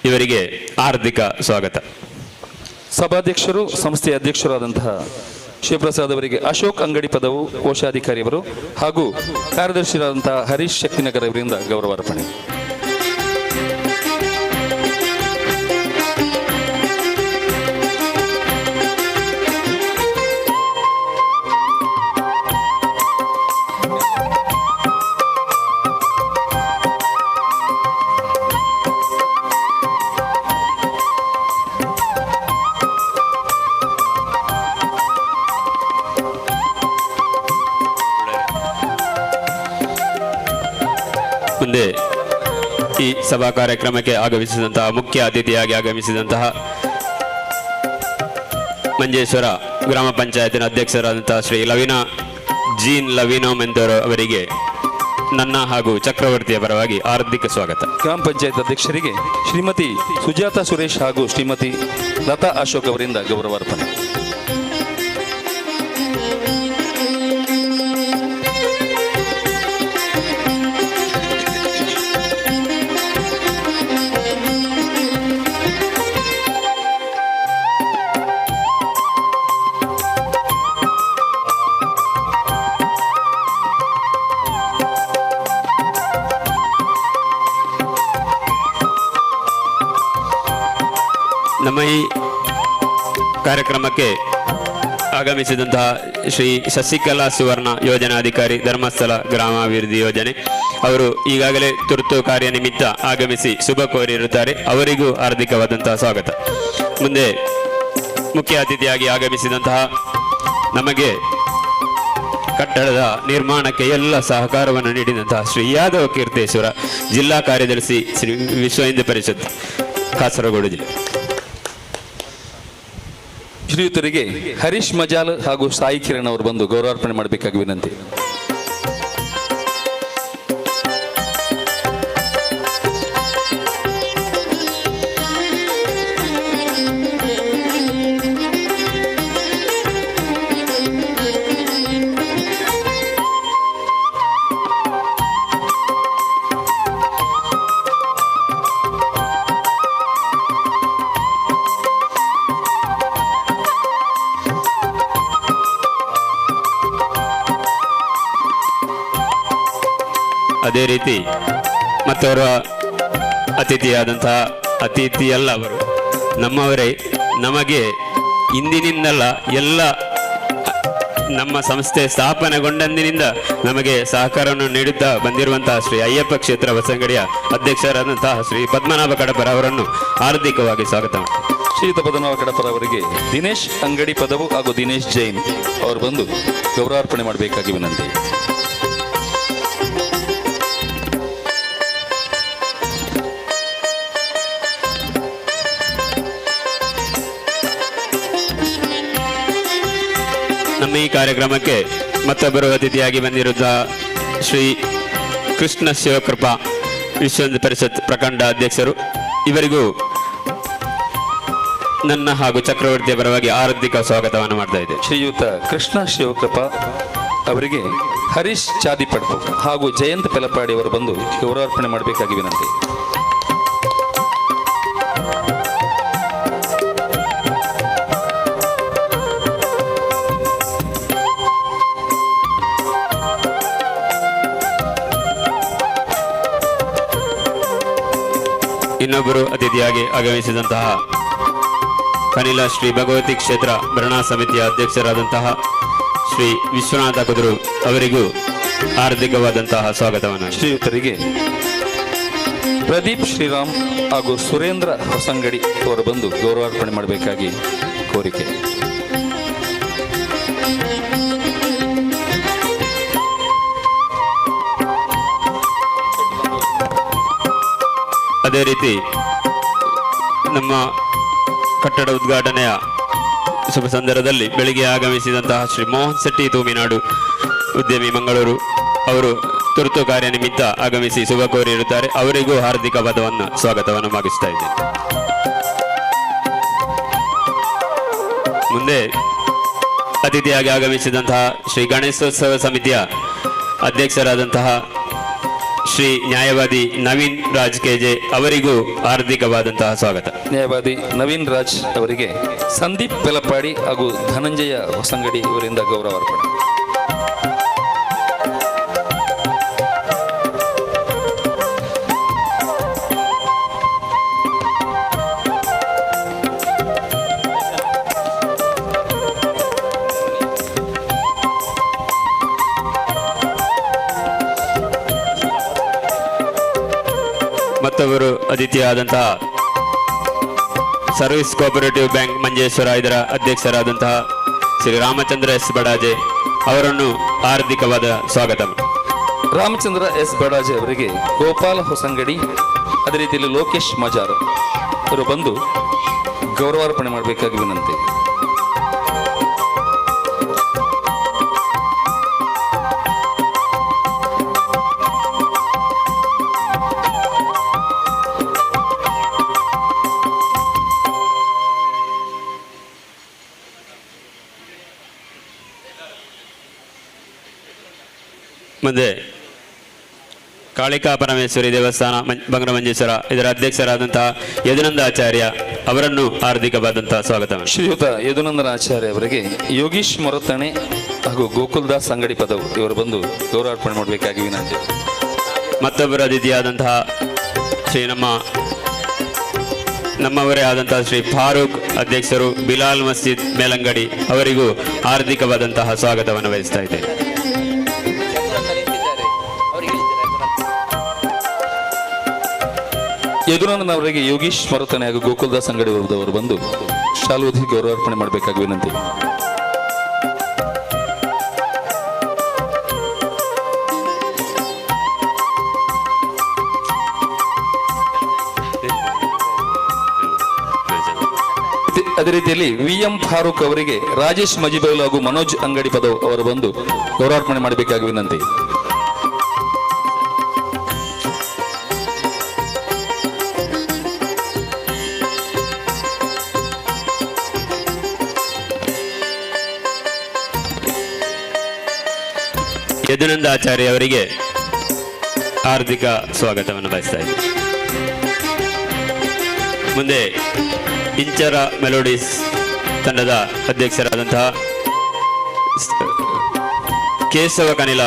ಇವರಿಗೆ ಹಾರ್ದಿಕ ಸ್ವಾಗತ. ಸಭಾಧ್ಯಕ್ಷರು ಸಂಸ್ಥೆಯ ಅಧ್ಯಕ್ಷರಾದಂತಹ ಶಿವಪ್ರಸಾದ್ ಅವರಿಗೆ ಅಶೋಕ್ ಅಂಗಡಿ ಪದವು ಕೋಶಾಧಿಕಾರಿಯವರು ಹಾಗೂ ಕಾರ್ಯದರ್ಶಿಯಾದಂತಹ ಹರೀಶ್ ಶಕ್ತಿನಗರ್ ಅವರಿಂದ ಗೌರವಾರ್ಪಣೆ. ಮುಂದೆ ಈ ಸಭಾ ಕಾರ್ಯಕ್ರಮಕ್ಕೆ ಆಗಮಿಸಿದಂತಹ ಮುಖ್ಯ ಅತಿಥಿಯಾಗಿ ಆಗಮಿಸಿದಂತಹ ಮಂಜೇಶ್ವರ ಗ್ರಾಮ ಪಂಚಾಯತಿನ ಅಧ್ಯಕ್ಷರಾದಂತಹ ಶ್ರೀ ಲವಿನೋಮ್ ಎಂದವರು ಅವರಿಗೆ ನನ್ನ ಹಾಗೂ ಚಕ್ರವರ್ತಿಯ ಪರವಾಗಿ ಹಾರ್ದಿಕ ಸ್ವಾಗತ. ಗ್ರಾಮ ಪಂಚಾಯತ್ ಅಧ್ಯಕ್ಷರಿಗೆ ಶ್ರೀಮತಿ ಸುಜಾತಾ ಸುರೇಶ್ ಹಾಗೂ ಶ್ರೀಮತಿ ಲತಾ ಅಶೋಕ್ ಅವರಿಂದ ಗೌರವಾರ್ಪಣೆ. ನಮ್ಮ ಈ ಕಾರ್ಯಕ್ರಮಕ್ಕೆ ಆಗಮಿಸಿದಂತಹ ಶ್ರೀ ಶಶಿಕಲಾ ಸುವರ್ಣ ಯೋಜನಾಧಿಕಾರಿ ಧರ್ಮಸ್ಥಳ ಗ್ರಾಮಾಭಿವೃದ್ಧಿ ಯೋಜನೆ ಅವರು ಈಗಾಗಲೇ ತುರ್ತು ಕಾರ್ಯ ನಿಮಿತ್ತ ಆಗಮಿಸಿ ಶುಭ ಕೋರಿರುತ್ತಾರೆ. ಅವರಿಗೂ ಹಾರ್ದಿಕವಾದಂತಹ ಸ್ವಾಗತ. ಮುಂದೆ ಮುಖ್ಯ ಅತಿಥಿಯಾಗಿ ಆಗಮಿಸಿದಂತಹ ನಮಗೆ ಕಟ್ಟಡದ ನಿರ್ಮಾಣಕ್ಕೆ ಎಲ್ಲ ಸಹಕಾರವನ್ನು ನೀಡಿದಂತಹ ಶ್ರೀ ಯಾದವ ಕೀರ್ತೇಶ್ವರ ಜಿಲ್ಲಾ ಕಾರ್ಯದರ್ಶಿ ಶ್ರೀ ವಿಶ್ವ ಹಿಂದೂ ಪರಿಷತ್ ಕಾಸರಗೋಡು ಜಿಲ್ಲೆ. ಶ್ರೀಯುತರಿಗೆ ಹರೀಶ್ ಮಜಾಲ್ ಹಾಗೂ ಸಾಯಿ ಕಿರಣ್ ಅವರು ಬಂದು ಗೌರವಾರ್ಪಣೆ ಮಾಡಬೇಕಾಗಿ ವಿನಂತಿ. ಅದೇ ರೀತಿ ಮತ್ತವರ ಅತಿಥಿಯಾದಂತಹ ಅತಿಥಿಯಲ್ಲ, ಅವರು ನಮ್ಮವರೇ. ನಮಗೆ ಇಂದಿನಿಂದಲ್ಲ, ಎಲ್ಲ ನಮ್ಮ ಸಂಸ್ಥೆ ಸ್ಥಾಪನೆಗೊಂಡಂದಿನಿಂದ ನಮಗೆ ಸಹಕಾರವನ್ನು ನೀಡುತ್ತಾ ಬಂದಿರುವಂತಹ ಶ್ರೀ ಅಯ್ಯಪ್ಪ ಕ್ಷೇತ್ರ ಹೊಸಂಗಡಿಯ ಅಧ್ಯಕ್ಷರಾದಂತಹ ಶ್ರೀ ಪದ್ಮನಾಭ ಕಡಪರ ಅವರನ್ನು ಹಾರ್ದಿಕವಾಗಿ ಸ್ವಾಗತ ಮಾಡ್ತಾರೆ. ಶ್ರೀಯುತ ಪದ್ಮನಾಭ ಕಡಪರ ಅವರಿಗೆ ದಿನೇಶ್ ಅಂಗಡಿ ಪದವು ಹಾಗೂ ದಿನೇಶ್ ಜೈನ್ ಅವರು ಬಂದು ಗೌರವಾರ್ಪಣೆ ಮಾಡಬೇಕಾಗಿ ವಿನಂತಿ. ನಮ್ಮ ಈ ಕಾರ್ಯಕ್ರಮಕ್ಕೆ ಮತ್ತೊಬ್ಬರು ಅತಿಥಿಯಾಗಿ ಬಂದಿರುವ ಶ್ರೀ ಕೃಷ್ಣ ಶಿವಕೃಪಾ ವಿಶ್ವ ಹಿಂದೂ ಪರಿಷತ್ ಪ್ರಖಂಡ ಅಧ್ಯಕ್ಷರು, ಇವರಿಗೂ ನನ್ನ ಹಾಗೂ ಚಕ್ರವರ್ತಿಯ ಪರವಾಗಿ ಹಾರ್ದಿಕ ಸ್ವಾಗತವನ್ನು ಮಾಡ್ತಾ ಇದೆ. ಶ್ರೀಯುತ ಕೃಷ್ಣ ಶಿವಕೃಪಾ ಅವರಿಗೆ ಹರೀಶ್ ಚಾದಿಪಡ್ಪು ಹಾಗೂ ಜಯಂತ್ ಪೆಲಪಾಡಿ ಅವರು ಬಂದು ಗೌರವಾರ್ಪಣೆ ಮಾಡಬೇಕಾಗಿ ವಿನಂತಿ. ಇನ್ನೊಬ್ಬರು ಅತಿಥಿಯಾಗಿ ಆಗಮಿಸಿದಂತಹ ಕನಿಲ ಶ್ರೀ ಭಗವತಿ ಕ್ಷೇತ್ರ ಭರಣಾ ಸಮಿತಿಯ ಅಧ್ಯಕ್ಷರಾದಂತಹ ಶ್ರೀ ವಿಶ್ವನಾಥ ಕುದುರು ಅವರಿಗೂ ಹಾರ್ದಿಕವಾದಂತಹ ಸ್ವಾಗತವನ್ನು. ಶ್ರೀಯುತರಿಗೆ ಪ್ರದೀಪ್ ಶ್ರೀರಾಮ್ ಹಾಗೂ ಸುರೇಂದ್ರ ಹೊಸಂಗಡಿ ಅವರು ಬಂದು ಗೌರವಾರ್ಪಣೆ ಮಾಡಬೇಕಾಗಿ ಕೋರಿಕೆ. ಅದೇ ರೀತಿ ನಮ್ಮ ಕಟ್ಟಡ ಉದ್ಘಾಟನೆಯ ಶುಭ ಸಂದರ್ಭದಲ್ಲಿ ಬೆಳಿಗ್ಗೆ ಆಗಮಿಸಿದಂತಹ ಶ್ರೀ ಮೋಹನ್ ಶೆಟ್ಟಿ ತೂಮಿನಾಡು ಉದ್ಯಮಿ ಮಂಗಳೂರು ಅವರು ತುರ್ತು ಕಾರ್ಯ ನಿಮಿತ್ತ ಆಗಮಿಸಿ ಶುಭ ಕೋರಿರುತ್ತಾರೆ. ಅವರಿಗೂ ಹಾರ್ದಿಕ ಪದವನ್ನು ಸ್ವಾಗತವನ್ನು ಮಾಗಿಸ್ತಾ ಇದ್ದೇನೆ. ಮುಂದೆ ಅತಿಥಿಯಾಗಿ ಆಗಮಿಸಿದಂತಹ ಶ್ರೀ ಗಣೇಶೋತ್ಸವ ಸಮಿತಿಯ ಅಧ್ಯಕ್ಷರಾದಂತಹ ಶ್ರೀ ನ್ಯಾಯವಾದಿ ನವೀನ್ ರಾಜ್ ಕೆಜೆ ಅವರಿಗೂ ಹಾರ್ದಿಕವಾದಂತಹ ಸ್ವಾಗತ. ನ್ಯಾಯವಾದಿ ನವೀನ್ ರಾಜ್ ಅವರಿಗೆ ಸಂದೀಪ್ ಪೆಲಪಾಡಿ ಹಾಗೂ ಧನಂಜಯ ಹೊಸಂಗಡಿ ಇವರಿಂದ ಗೌರವಾರ್ಪಣೆ. ಮತ್ತೊಬ್ಬರು ಅತಿಥಿಯಾದಂತಹ ಸರ್ವಿಸ್ ಕೋಆಪರೇಟಿವ್ ಬ್ಯಾಂಕ್ ಮಂಜೇಶ್ವರ ಇದರ ಅಧ್ಯಕ್ಷರಾದಂತಹ ಶ್ರೀ ರಾಮಚಂದ್ರ ಎಸ್ ಬಡಾಜೆ ಅವರನ್ನು ಹಾರ್ದಿಕವಾದ ಸ್ವಾಗತ. ರಾಮಚಂದ್ರ ಎಸ್ ಬಡಾಜೆ ಅವರಿಗೆ ಗೋಪಾಲ ಹೊಸಂಗಡಿ, ಅದೇ ರೀತಿಯಲ್ಲಿ ಲೋಕೇಶ್ ಮಜಾರ್ ಅವರು ಬಂದು ಗೌರವಾರ್ಪಣೆ ಮಾಡಬೇಕಾಗಿ ವಿನಂತಿ. ಮುಂದೆ ಕಾಳಿಕಾ ಪರಮೇಶ್ವರಿ ದೇವಸ್ಥಾನ ಬಂಗನಮಂಜೇಶ್ವರ ಇದರ ಅಧ್ಯಕ್ಷರಾದಂತಹ ಯದುನಂದಾಚಾರ್ಯ ಅವರನ್ನು ಹಾರ್ದಿಕವಾದಂತಹ ಸ್ವಾಗತ. ಶ್ರೀಯುತ ಯದುನಂದನ ಆಚಾರ್ಯ ಅವರಿಗೆ ಯೋಗೀಶ್ ಮೊರತಣೆ ಹಾಗೂ ಗೋಕುಲ್ದಾಸ್ ಅಂಗಡಿ ಪದವು ಇವರು ಬಂದು ಗೌರವಾರ್ಪಣೆ ಮಾಡಬೇಕಾಗಿ ವಿನಂತಿ. ಮತ್ತೊಬ್ಬರ ಅತಿಥಿಯಾದಂತಹ ಶ್ರೀ ನಮ್ಮವರೇ ಆದಂತಹ ಶ್ರೀ ಫಾರೂಕ್ ಅಧ್ಯಕ್ಷರು ಬಿಲಾಲ್ ಮಸ್ಜಿದ್ ಮೇಲಂಗಡಿ ಅವರಿಗೂ ಹಾರ್ದಿಕವಾದಂತಹ ಸ್ವಾಗತವನ್ನು ವಹಿಸ್ತಾ ಇದ್ದೇನೆ. ಯದುನಂದನವರಿಗೆ ಯೋಗೀಶ್ ಮೊರತನೆ ಹಾಗೂ ಗೋಕುಲ್ದಾಸ್ ಅಂಗಡಿ ಅವರು ಬಂದು ಶಾಲೋಧಿ ಗೌರವಾರ್ಪಣೆ ಮಾಡಬೇಕಾಗಿ ವಿನಂತಿ. ಅದೇ ರೀತಿಯಲ್ಲಿ VM ಫಾರೂಕ್ ಅವರಿಗೆ ರಾಜೇಶ್ ಮಜಿಬೌಲ್ ಹಾಗೂ ಮನೋಜ್ ಅಂಗಡಿ ಪದವ್ ಅವರು ಬಂದು ಗೌರವಾರ್ಪಣೆ ಮಾಡಬೇಕಾಗಿ ವಿನಂತಿ. ಯದುನಂದಾಚಾರ್ಯ ಅವರಿಗೆ ಹಾರ್ದಿಕ ಸ್ವಾಗತವನ್ನು ಬಯಸ್ತಾ ಇದ್ದೀನಿ. ಮುಂದೆ ಇಂಚರ ಮೆಲೋಡಿಸ್ ತಂಡದ ಅಧ್ಯಕ್ಷರಾದಂತಹ ಕೇಶವ ಕನಿಲ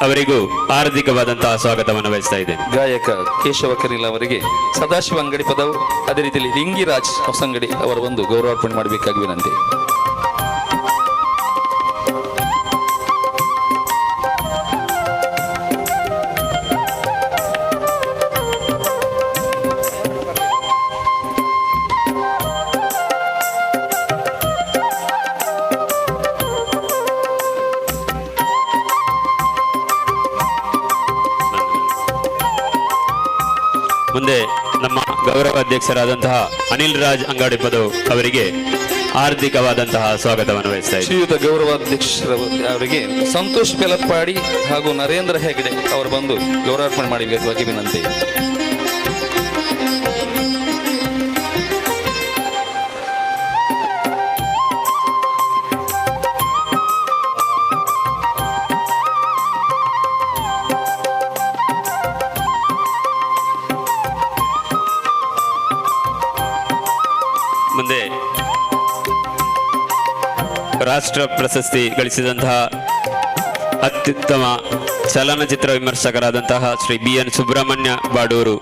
ಅವರಿಗೂ ಹಾರ್ದಿಕವಾದಂತಹ ಸ್ವಾಗತವನ್ನು ಬಯಸ್ತಾ ಇದ್ದೇನೆ. ಗಾಯಕ ಕೇಶವ ಕನಿಲ ಅವರಿಗೆ ಸದಾಶಿವ ಅಂಗಡಿ ಪದವು ಅದೇ ರೀತಿಯಲ್ಲಿ ಲಿಂಗಿರಾಜ್ ಹೊಸಂಗಡಿ ಅವರು ಬಂದು ಗೌರವಾರ್ಪಣೆ ಮಾಡಬೇಕಾಗಿ ವಿನಂತಿ. ಮುಂದೆ ನಮ್ಮ ಗೌರವ ಅಧ್ಯಕ್ಷರಾದಂತಹ ಅನಿಲ್ ರಾಜ್ ಅಂಗಡಿ ಪದವು ಅವರಿಗೆ ಹಾರ್ದಿಕವಾದಂತಹ ಸ್ವಾಗತವನ್ನು ವಹಿಸ್ತಾ ಇದ್ದಾರೆ. ಶ್ರೀಯುತ ಗೌರವಾಧ್ಯಕ್ಷರವರಿಗೆ ಸಂತೋಷ್ ಪೆಲಪ್ಪಾಡಿ ಹಾಗೂ ನರೇಂದ್ರ ಹೆಗಡೆ ಅವರು ಬಂದು ಗೌರವಾರ್ಪಣೆ ಮಾಡಬೇಕಾಗಿ ವಿನಂತಿ. ಮುಂದೆ ರಾಷ್ಟ್ರ ಪ್ರಶಸ್ತಿ ಗಳಿಸಿದಂತಹ ಅತ್ಯುತ್ತಮ ಚಲನಚಿತ್ರ ವಿಮರ್ಶಕರಾದಂತಹ ಶ್ರೀ BN ಸುಬ್ರಹ್ಮಣ್ಯ ಬಾಡೂರು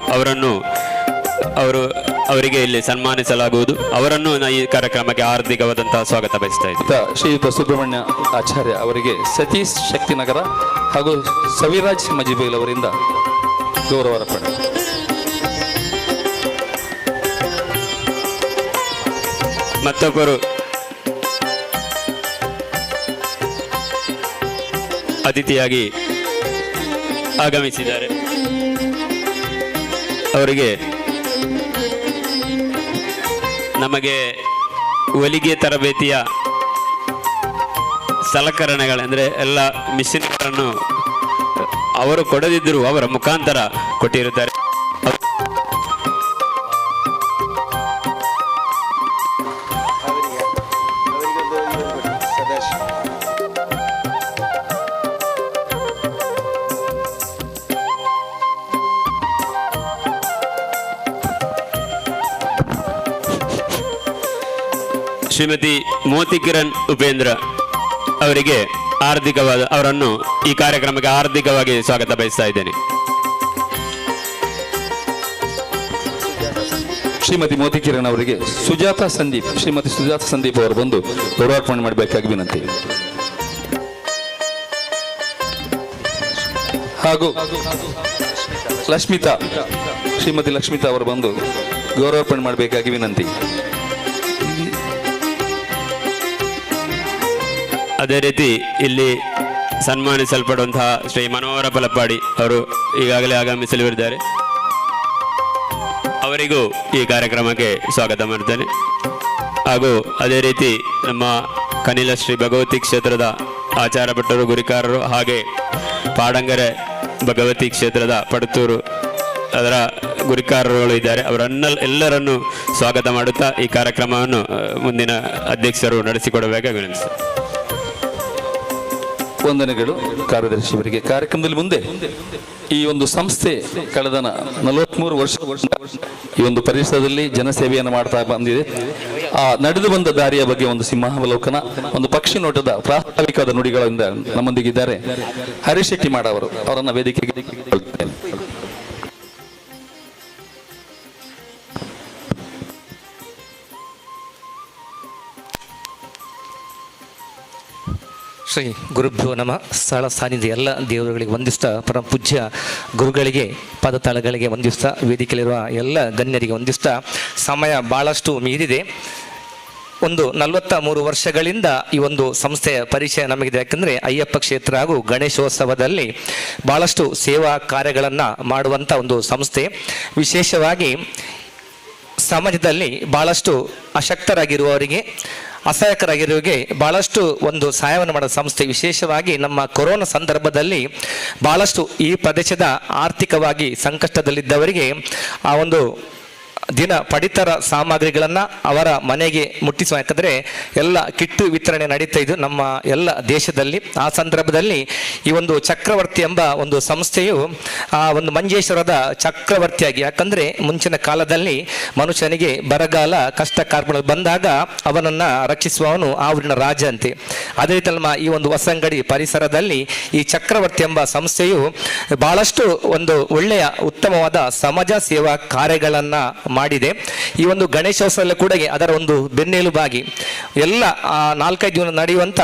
ಅವರಿಗೆ ಇಲ್ಲಿ ಸನ್ಮಾನಿಸಲಾಗುವುದು. ಅವರನ್ನು ಈ ಕಾರ್ಯಕ್ರಮಕ್ಕೆ ಹಾರ್ದಿಕವಾದಂತಹ ಸ್ವಾಗತ ಬಯಸ್ತಾ ಇದ್ದೀನಿ. ಶ್ರೀಯುತ ಸುಬ್ರಹ್ಮಣ್ಯ ಆಚಾರ್ಯ ಅವರಿಗೆ ಸತೀಶ್ ಶಕ್ತಿನಗರ ಹಾಗೂ ಸವಿರಾಜ್ ಮಜಿಬೈಲ್ ಅವರಿಂದ ಗೌರವಾರ್ಪಣೆ. ಮತ್ತೊಬ್ಬರು ಅತಿಥಿಯಾಗಿ ಆಗಮಿಸಿದ್ದಾರೆ. ಅವರಿಗೆ ನಮಗೆ ಹೊಲಿಗೆ ತರಬೇತಿಯ ಸಲಕರಣೆಗಳೆಂದರೆ ಎಲ್ಲ ಮಿಷಿನ್ಗಳನ್ನು ಅವರು ಕೊಡದಿದ್ದರೂ ಅವರ ಮುಖಾಂತರ ಕೊಟ್ಟಿರುತ್ತಾರೆ. ಶ್ರೀಮತಿ ಮೋತಿಕಿರಣ್ ಉಪೇಂದ್ರ ಅವರಿಗೆ ಅವರನ್ನು ಈ ಕಾರ್ಯಕ್ರಮಕ್ಕೆ ಹಾರ್ದಿಕವಾಗಿ ಸ್ವಾಗತ ಬಯಸ್ತಾ ಇದ್ದೇನೆ. ಶ್ರೀಮತಿ ಮೋತಿಕಿರಣ್ ಅವರಿಗೆ ಶ್ರೀಮತಿ ಸುಜಾತ ಸಂದೀಪ್ ಅವರು ಬಂದು ಗೌರವಾರ್ಪಣೆ ಮಾಡಬೇಕಾಗಿ ವಿನಂತಿ. ಹಾಗೂ ಶ್ರೀಮತಿ ಲಕ್ಷ್ಮಿತಾ ಅವರು ಬಂದು ಗೌರವಾರ್ಪಣೆ ಮಾಡಬೇಕಾಗಿ ವಿನಂತಿ. ಅದೇ ರೀತಿ ಇಲ್ಲಿ ಸನ್ಮಾನಿಸಲ್ಪಡುವಂತಹ ಶ್ರೀ ಮನೋಹರ ಪಲಪ್ಪಾಡಿ ಅವರು ಈಗಾಗಲೇ ಆಗಮಿಸಲಿದ್ದಾರೆ. ಅವರಿಗೂ ಈ ಕಾರ್ಯಕ್ರಮಕ್ಕೆ ಸ್ವಾಗತ ಮಾಡ್ತೇನೆ. ಹಾಗೂ ಅದೇ ರೀತಿ ನಮ್ಮ ಕನಿಲ ಶ್ರೀ ಭಗವತಿ ಕ್ಷೇತ್ರದ ಆಚಾರ ಭಟ್ಟರು ಗುರಿಕಾರರು ಹಾಗೆ ಪಾಡಂಗರೆ ಭಗವತಿ ಕ್ಷೇತ್ರದ ಪಡತೂರು ಅದರ ಗುರಿಕಾರರುಗಳು ಇದ್ದಾರೆ. ಎಲ್ಲರನ್ನು ಸ್ವಾಗತ ಮಾಡುತ್ತಾ ಈ ಕಾರ್ಯಕ್ರಮವನ್ನು ಮುಂದಿನ ಅಧ್ಯಕ್ಷರು ನಡೆಸಿಕೊಡಬೇಕಾಗಿ ವಿನಂತಿಸುತ್ತೇನೆ. ವಂದನೆಗಳು ಕಾರ್ಯದರ್ಶಿಯವರಿಗೆ. ಕಾರ್ಯಕ್ರಮದಲ್ಲಿ ಮುಂದೆ ಈ ಒಂದು ಸಂಸ್ಥೆ ಕಳೆದ 43 ವರ್ಷ ಈ ಒಂದು ಪರಿಸರದಲ್ಲಿ ಜನಸೇವೆಯನ್ನು ಮಾಡ್ತಾ ಬಂದಿದೆ. ಆ ನಡೆದು ಬಂದ ದಾರಿಯ ಬಗ್ಗೆ ಒಂದು ಸಿಂಹಾವಲೋಕನ, ಒಂದು ಪಕ್ಷಿ ನೋಟದ ಪ್ರಾಸ್ತಾವಿಕವಾದ ನುಡಿಗಳಿಂದ ನಮ್ಮೊಂದಿಗಿದ್ದಾರೆ ಹರೀಶ್ ಶೆಟ್ಟಿ ಮಾಡವರು. ಅವರನ್ನ ವೇದಿಕೆಗೆ ಕೇಳಿಕೊಳ್ಳುತ್ತೇನೆ. ಶ್ರೀ ಗುರುಭ್ಯೋ ನಮಃ. ಸ್ಥಳ ಸಾನ್ನಿಧ್ಯ ಎಲ್ಲ ದೇವರುಗಳಿಗೆ ವಂದಿಸ್ತಾ, ಪರಮ ಪೂಜ್ಯ ಗುರುಗಳಿಗೆ ಪದತಳಗಳಿಗೆ ವಂದಿಸ್ತಾ, ವೇದಿಕೆಯಲ್ಲಿರುವ ಎಲ್ಲ ಗಣ್ಯರಿಗೆ ವಂದಿಸ್ತಾ, ಸಮಯ ಭಾಳಷ್ಟು ಮೀರಿದೆ. ಒಂದು 43 ವರ್ಷಗಳಿಂದ ಈ ಒಂದು ಸಂಸ್ಥೆಯ ಪರಿಚಯ ನಮಗಿದೆ. ಯಾಕಂದರೆ ಅಯ್ಯಪ್ಪ ಕ್ಷೇತ್ರ ಹಾಗೂ ಗಣೇಶೋತ್ಸವದಲ್ಲಿ ಭಾಳಷ್ಟು ಸೇವಾ ಕಾರ್ಯಗಳನ್ನು ಮಾಡುವಂಥ ಒಂದು ಸಂಸ್ಥೆ. ವಿಶೇಷವಾಗಿ ಸಮಾಜದಲ್ಲಿ ಭಾಳಷ್ಟು ಅಶಕ್ತರಾಗಿರುವವರಿಗೆ, ಅಸಹಾಯಕರಾಗಿರುವವರಿಗೆ ಭಾಳಷ್ಟು ಒಂದು ಸಹಾಯವನ್ನು ಮಾಡೋ ಸಂಸ್ಥೆ. ವಿಶೇಷವಾಗಿ ನಮ್ಮ ಕೊರೋನಾ ಸಂದರ್ಭದಲ್ಲಿ ಭಾಳಷ್ಟು ಈ ಪ್ರದೇಶದ ಆರ್ಥಿಕವಾಗಿ ಸಂಕಷ್ಟದಲ್ಲಿದ್ದವರಿಗೆ ಆ ಒಂದು ದಿನ ಪಡಿತರ ಸಾಮಗ್ರಿಗಳನ್ನು ಅವರ ಮನೆಗೆ ಮುಟ್ಟಿಸುವ, ಯಾಕಂದರೆ ಎಲ್ಲ ಕಿಟ್ಟು ವಿತರಣೆ ನಡೀತಾ ಇದ್ದು ನಮ್ಮ ಎಲ್ಲ ದೇಶದಲ್ಲಿ. ಆ ಸಂದರ್ಭದಲ್ಲಿ ಈ ಒಂದು ಚಕ್ರವರ್ತಿ ಎಂಬ ಒಂದು ಸಂಸ್ಥೆಯು ಆ ಒಂದು ಮಂಜೇಶ್ವರದ ಚಕ್ರವರ್ತಿಯಾಗಿ, ಯಾಕಂದರೆ ಮುಂಚಿನ ಕಾಲದಲ್ಲಿ ಮನುಷ್ಯನಿಗೆ ಬರಗಾಲ ಕಷ್ಟ ಕಾರ್ಪಣ್ಯ ಬಂದಾಗ ಅವನನ್ನು ರಕ್ಷಿಸುವವನು ಆ ಊರಿನ ರಾಜ ಅಂತೆ. ಅದೇ ರೀತಿ ನಮ್ಮ ಈ ಒಂದು ಹೊಸಂಗಡಿ ಪರಿಸರದಲ್ಲಿ ಈ ಚಕ್ರವರ್ತಿ ಎಂಬ ಸಂಸ್ಥೆಯು ಬಹಳಷ್ಟು ಒಂದು ಒಳ್ಳೆಯ ಉತ್ತಮವಾದ ಸಮಾಜ ಸೇವಾ ಕಾರ್ಯಗಳನ್ನು ಮಾಡಿದೆ. ಈ ಒಂದು ಗಣೇಶೋತ್ಸವ ಕೂಡ ಅದರ ಒಂದು ಬೆನ್ನೆಲುಬಾಗಿ ಎಲ್ಲ 4-5 ದಿನ ನಡೆಯುವಂಥ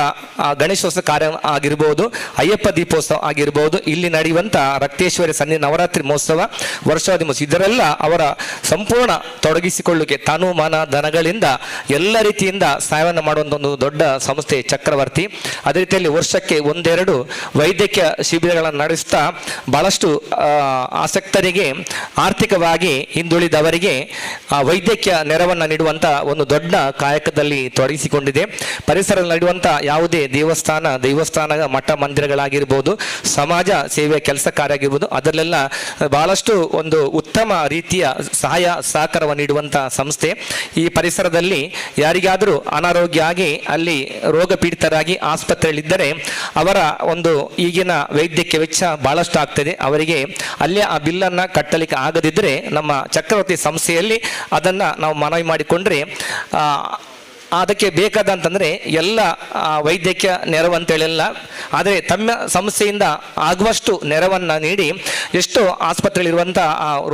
ಗಣೇಶೋತ್ಸವ ಕಾರ್ಯ ಆಗಿರ್ಬೋದು, ಅಯ್ಯಪ್ಪ ದೀಪೋತ್ಸವ ಆಗಿರ್ಬೋದು, ಇಲ್ಲಿ ನಡೆಯುವಂಥ ರಕ್ತೇಶ್ವರಿ ಸನ್ನಿ ನವರಾತ್ರಿ ಮಹೋತ್ಸವ, ವರ್ಷಾವಧಿ ಮಹೋತ್ಸವ, ಇದರೆಲ್ಲ ಅವರ ಸಂಪೂರ್ಣ ತೊಡಗಿಸಿಕೊಳ್ಳುವಿಕೆ ತನು ಮನ ಧನಗಳಿಂದ ಎಲ್ಲ ರೀತಿಯಿಂದ ಸಹಾಯವನ್ನು ಮಾಡುವಂಥ ಒಂದು ದೊಡ್ಡ ಸಂಸ್ಥೆ ಚಕ್ರವರ್ತಿ. ಅದೇ ರೀತಿಯಲ್ಲಿ ವರ್ಷಕ್ಕೆ 1-2 ವೈದ್ಯಕೀಯ ಶಿಬಿರಗಳನ್ನು ನಡೆಸ್ತಾ ಬಹಳಷ್ಟು ಆಸಕ್ತರಿಗೆ, ಆರ್ಥಿಕವಾಗಿ ಹಿಂದುಳಿದವರಿಗೆ ವೈದ್ಯಕೀಯ ನೆರವನ್ನು ನೀಡುವಂಥ ಒಂದು ದೊಡ್ಡ ಕಾಯಕದಲ್ಲಿ ತೊಡಗಿಸಿಕೊಂಡಿದೆ. ಪರಿಸರದಲ್ಲಿ ನಡೆಯುವಂಥ ಯಾವುದೇ ದೇವಸ್ಥಾನ ಮಠ ಮಂದಿರಗಳಾಗಿರ್ಬೋದು, ಸಮಾಜ ಸೇವೆಯ ಕೆಲಸ ಕಾರ್ಯ ಆಗಿರ್ಬೋದು, ಅದರಲ್ಲೆಲ್ಲ ಬಹಳಷ್ಟು ಒಂದು ಉತ್ತಮ ರೀತಿಯ ಸಹಾಯ ಸಹಕಾರವನ್ನು ನೀಡುವಂಥ ಸಂಸ್ಥೆ. ಈ ಪರಿಸರದಲ್ಲಿ ಯಾರಿಗಾದರೂ ಅನಾರೋಗ್ಯ ಆಗಿ ಅಲ್ಲಿ ರೋಗ ಪೀಡಿತರಾಗಿ ಆಸ್ಪತ್ರೆಯಲ್ಲಿದ್ದರೆ ಅವರ ಒಂದು ಈಗಿನ ವೈದ್ಯಕೀಯ ವೆಚ್ಚ ಬಹಳಷ್ಟು ಆಗ್ತದೆ. ಅವರಿಗೆ ಅಲ್ಲೇ ಆ ಬಿಲ್ಲನ್ನು ಕಟ್ಟಲಿಕ್ಕೆ ಆಗದಿದ್ದರೆ ನಮ್ಮ ಚಕ್ರವರ್ತಿ ಸಂಸ್ಥೆಯಲ್ಲಿ ಅದನ್ನು ನಾವು ಮನವಿ ಮಾಡಿಕೊಂಡ್ರೆ ಅದಕ್ಕೆ ಬೇಕಾದಂತಂದರೆ ಎಲ್ಲ ವೈದ್ಯಕೀಯ ನೆರವು ಅಂತೇಳಿಲ್ಲ, ಆದರೆ ತಮ್ಮ ಸಂಸ್ಥೆಯಿಂದ ಆಗುವಷ್ಟು ನೆರವನ್ನು ನೀಡಿ ಎಷ್ಟೋ ಆಸ್ಪತ್ರೆಯಲ್ಲಿರುವಂಥ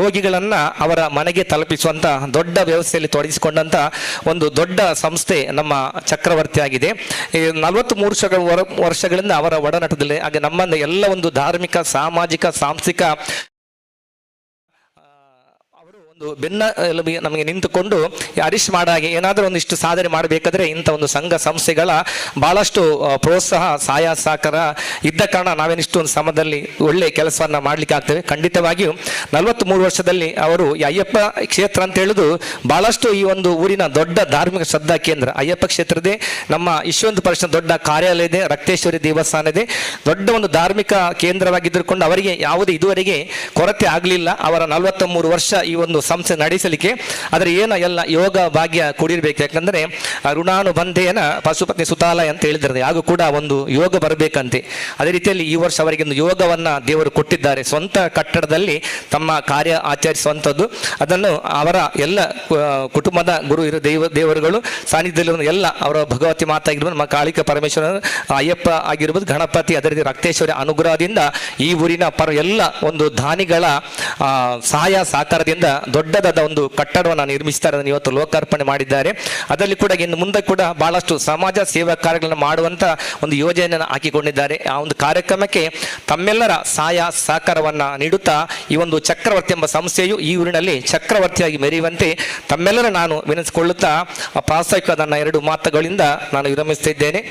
ರೋಗಿಗಳನ್ನು ಅವರ ಮನೆಗೆ ತಲುಪಿಸುವಂಥ ದೊಡ್ಡ ವ್ಯವಸ್ಥೆಯಲ್ಲಿ ತೊಡಗಿಸಿಕೊಂಡಂಥ ಒಂದು ದೊಡ್ಡ ಸಂಸ್ಥೆ ನಮ್ಮ ಚಕ್ರವರ್ತಿ ಆಗಿದೆ. ಈ 43 ವರ್ಷಗಳಿಂದ ಅವರ ಒಡನಾಟದಲ್ಲಿ ಹಾಗೆ ನಮ್ಮ ಎಲ್ಲ ಒಂದು ಧಾರ್ಮಿಕ, ಸಾಮಾಜಿಕ, ಸಾಂಸ್ಥಿಕ ಒಂದು ಬೆನ್ನ ನಮಗೆ ನಿಂತುಕೊಂಡು ಹರೀಶ್ ಮಾಡಾಗೆ ಏನಾದರೂ ಒಂದಿಷ್ಟು ಸಾಧನೆ ಮಾಡಬೇಕಾದ್ರೆ ಇಂಥ ಒಂದು ಸಂಘ ಸಂಸ್ಥೆಗಳ ಬಹಳಷ್ಟು ಪ್ರೋತ್ಸಾಹ, ಸಹಾಯ ಸಹಕಾರ ಇದ್ದ ಕಾರಣ ನಾವೇನಿಷ್ಟು ಒಂದು ಸಮಯದಲ್ಲಿ ಒಳ್ಳೆ ಕೆಲಸವನ್ನು ಮಾಡಲಿಕ್ಕೆ ಆಗ್ತೇವೆ. ಖಂಡಿತವಾಗಿಯೂ 43 ವರ್ಷದಲ್ಲಿ ಅವರು ಈ ಅಯ್ಯಪ್ಪ ಕ್ಷೇತ್ರ ಅಂತ ಹೇಳುದು ಬಹಳಷ್ಟು ಈ ಒಂದು ಊರಿನ ದೊಡ್ಡ ಧಾರ್ಮಿಕ ಶ್ರದ್ಧಾ ಕೇಂದ್ರ. ಅಯ್ಯಪ್ಪ ಕ್ಷೇತ್ರದೇ ನಮ್ಮ ವಿಶ್ವ ಪರಿಷತ್ ದೊಡ್ಡ ಕಾರ್ಯಾಲಯ ಇದೆ, ರಕ್ತೇಶ್ವರಿ ದೇವಸ್ಥಾನ ಇದೆ, ದೊಡ್ಡ ಒಂದು ಧಾರ್ಮಿಕ ಕೇಂದ್ರವಾಗಿದ್ದುಕೊಂಡು ಅವರಿಗೆ ಯಾವುದೇ ಇದುವರೆಗೆ ಕೊರತೆ ಆಗಲಿಲ್ಲ. ಅವರ 43 ವರ್ಷ ಈ ಒಂದು ಸಂಸ್ಥೆ ನಡೆಸಲಿಕ್ಕೆ ಅದರ ಏನು ಎಲ್ಲ ಯೋಗ ಭಾಗ್ಯ ಕೂಡಿರ್ಬೇಕು. ಯಾಕಂದ್ರೆ ಋಣಾನುಬಂಧೇನ ಪಶುಪತ್ನಿ ಸುತಾಲಯ ಅಂತ ಹೇಳಿದ್ರೆ ಹಾಗೂ ಕೂಡ ಒಂದು ಯೋಗ ಬರಬೇಕಂತೆ. ಅದೇ ರೀತಿಯಲ್ಲಿ ಈ ವರ್ಷ ಅವರಿಗೆ ಒಂದು ಯೋಗವನ್ನ ದೇವರು ಕೊಟ್ಟಿದ್ದಾರೆ. ಸ್ವಂತ ಕಟ್ಟಡದಲ್ಲಿ ತಮ್ಮ ಕಾರ್ಯ ಆಚರಿಸುವಂಥದ್ದು, ಅದನ್ನು ಅವರ ಎಲ್ಲ ಕುಟುಂಬದ ಗುರು ಇರೋ ದೇವರುಗಳು ಸಾನ್ನಿಧ್ಯದಲ್ಲಿ ಎಲ್ಲ ಅವರ ಭಗವತಿ ಮಾತಾ ಆಗಿರ್ಬೋದು, ನಮ್ಮ ಕಾಳಿಕ ಪರಮೇಶ್ವರ, ಅಯ್ಯಪ್ಪ ಆಗಿರ್ಬೋದು, ಗಣಪತಿ, ಅದೇ ರೀತಿ ರಕ್ತೇಶ್ವರಿ ಅನುಗ್ರಹದಿಂದ ಈ ಊರಿನ ಎಲ್ಲ ಒಂದು ದಾನಿಗಳ ಸಹಾಯ ಸಹಕಾರದಿಂದ ದೊಡ್ಡದಾದ ಒಂದು ಕಟ್ಟಡವನ್ನು ನಿರ್ಮಿಸ್ತಾರೆ. ಅದನ್ನು ಇವತ್ತು ಲೋಕಾರ್ಪಣೆ ಮಾಡಿದ್ದಾರೆ. ಅದರಲ್ಲಿ ಕೂಡ ಇನ್ನು ಮುಂದೆ ಕೂಡ ಬಹಳಷ್ಟು ಸಮಾಜ ಸೇವಾ ಕಾರ್ಯಗಳನ್ನು ಮಾಡುವಂತ ಒಂದು ಯೋಜನೆಯನ್ನು ಹಾಕಿಕೊಂಡಿದ್ದಾರೆ. ಆ ಒಂದು ಕಾರ್ಯಕ್ರಮಕ್ಕೆ ತಮ್ಮೆಲ್ಲರ ಸಹಾಯ ಸಹಕಾರವನ್ನು ನೀಡುತ್ತಾ ಈ ಒಂದು ಚಕ್ರವರ್ತಿ ಎಂಬ ಸಂಸ್ಥೆಯು ಈ ಊರಿನಲ್ಲಿ ಚಕ್ರವರ್ತಿಯಾಗಿ ಮೆರೆಯುವಂತೆ ತಮ್ಮೆಲ್ಲರ ನಾನು ವಿನಂತಿಸಿಕೊಳ್ಳುತ್ತಾ ಪ್ರಾಸ್ತಾವಿಕ ನನ್ನ 2 ಮಾತುಗಳಿಂದ ನಾನು ವಿರಮಿಸುತ್ತಿದ್ದೇನೆ.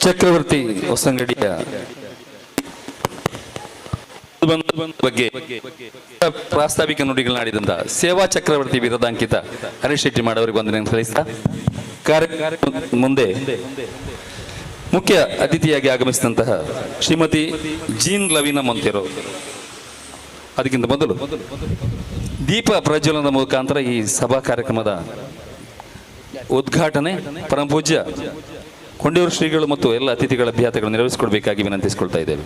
ಚಕ್ರವರ್ತಿ ಹೊಸಂಗಡಿಯ ಬಗ್ಗೆ ಪ್ರಾಸ್ತಾವಿಕ ನುಡಿಗಳನ್ನಾಡಿದಂತ ಸೇವಾ ಚಕ್ರವರ್ತಿ ಬಿರುದಾಂಕಿತ ಹರೀಶ್ ಶೆಟ್ಟಿ ಮಾಡವರಿಗೆ ವಂದನೆ ಸಲ್ಲಿಸಿದ ಕಾರ್ಯಕ್ರಮ ಮುಂದೆ ಮುಖ್ಯ ಅತಿಥಿಯಾಗಿ ಆಗಮಿಸಿದಂತಹ ಶ್ರೀಮತಿ ಜೀನ್ ಲವೀನಾ ಮೊಂತೆರೋ, ಅದಕ್ಕಿಂತ ಮೊದಲು ದೀಪ ಪ್ರಜ್ವಲನದ ಮುಖಾಂತರ ಈ ಸಭಾ ಕಾರ್ಯಕ್ರಮದ ಉದ್ಘಾಟನೆ ಪರಮಪೂಜ್ಯ ಕೊಂಡಿಯೂರು ಶ್ರೀಗಳು ಮತ್ತು ಎಲ್ಲ ಅತಿಥಿಗಳ ಅಭ್ಯಾಸಗಳನ್ನು ನೆರವೇರಿಸಿಕೊಡ್ಬೇಕಾಗಿ ವಿನಂತಿಸಿಕೊಳ್ತಾ ಇದ್ದೇವೆ.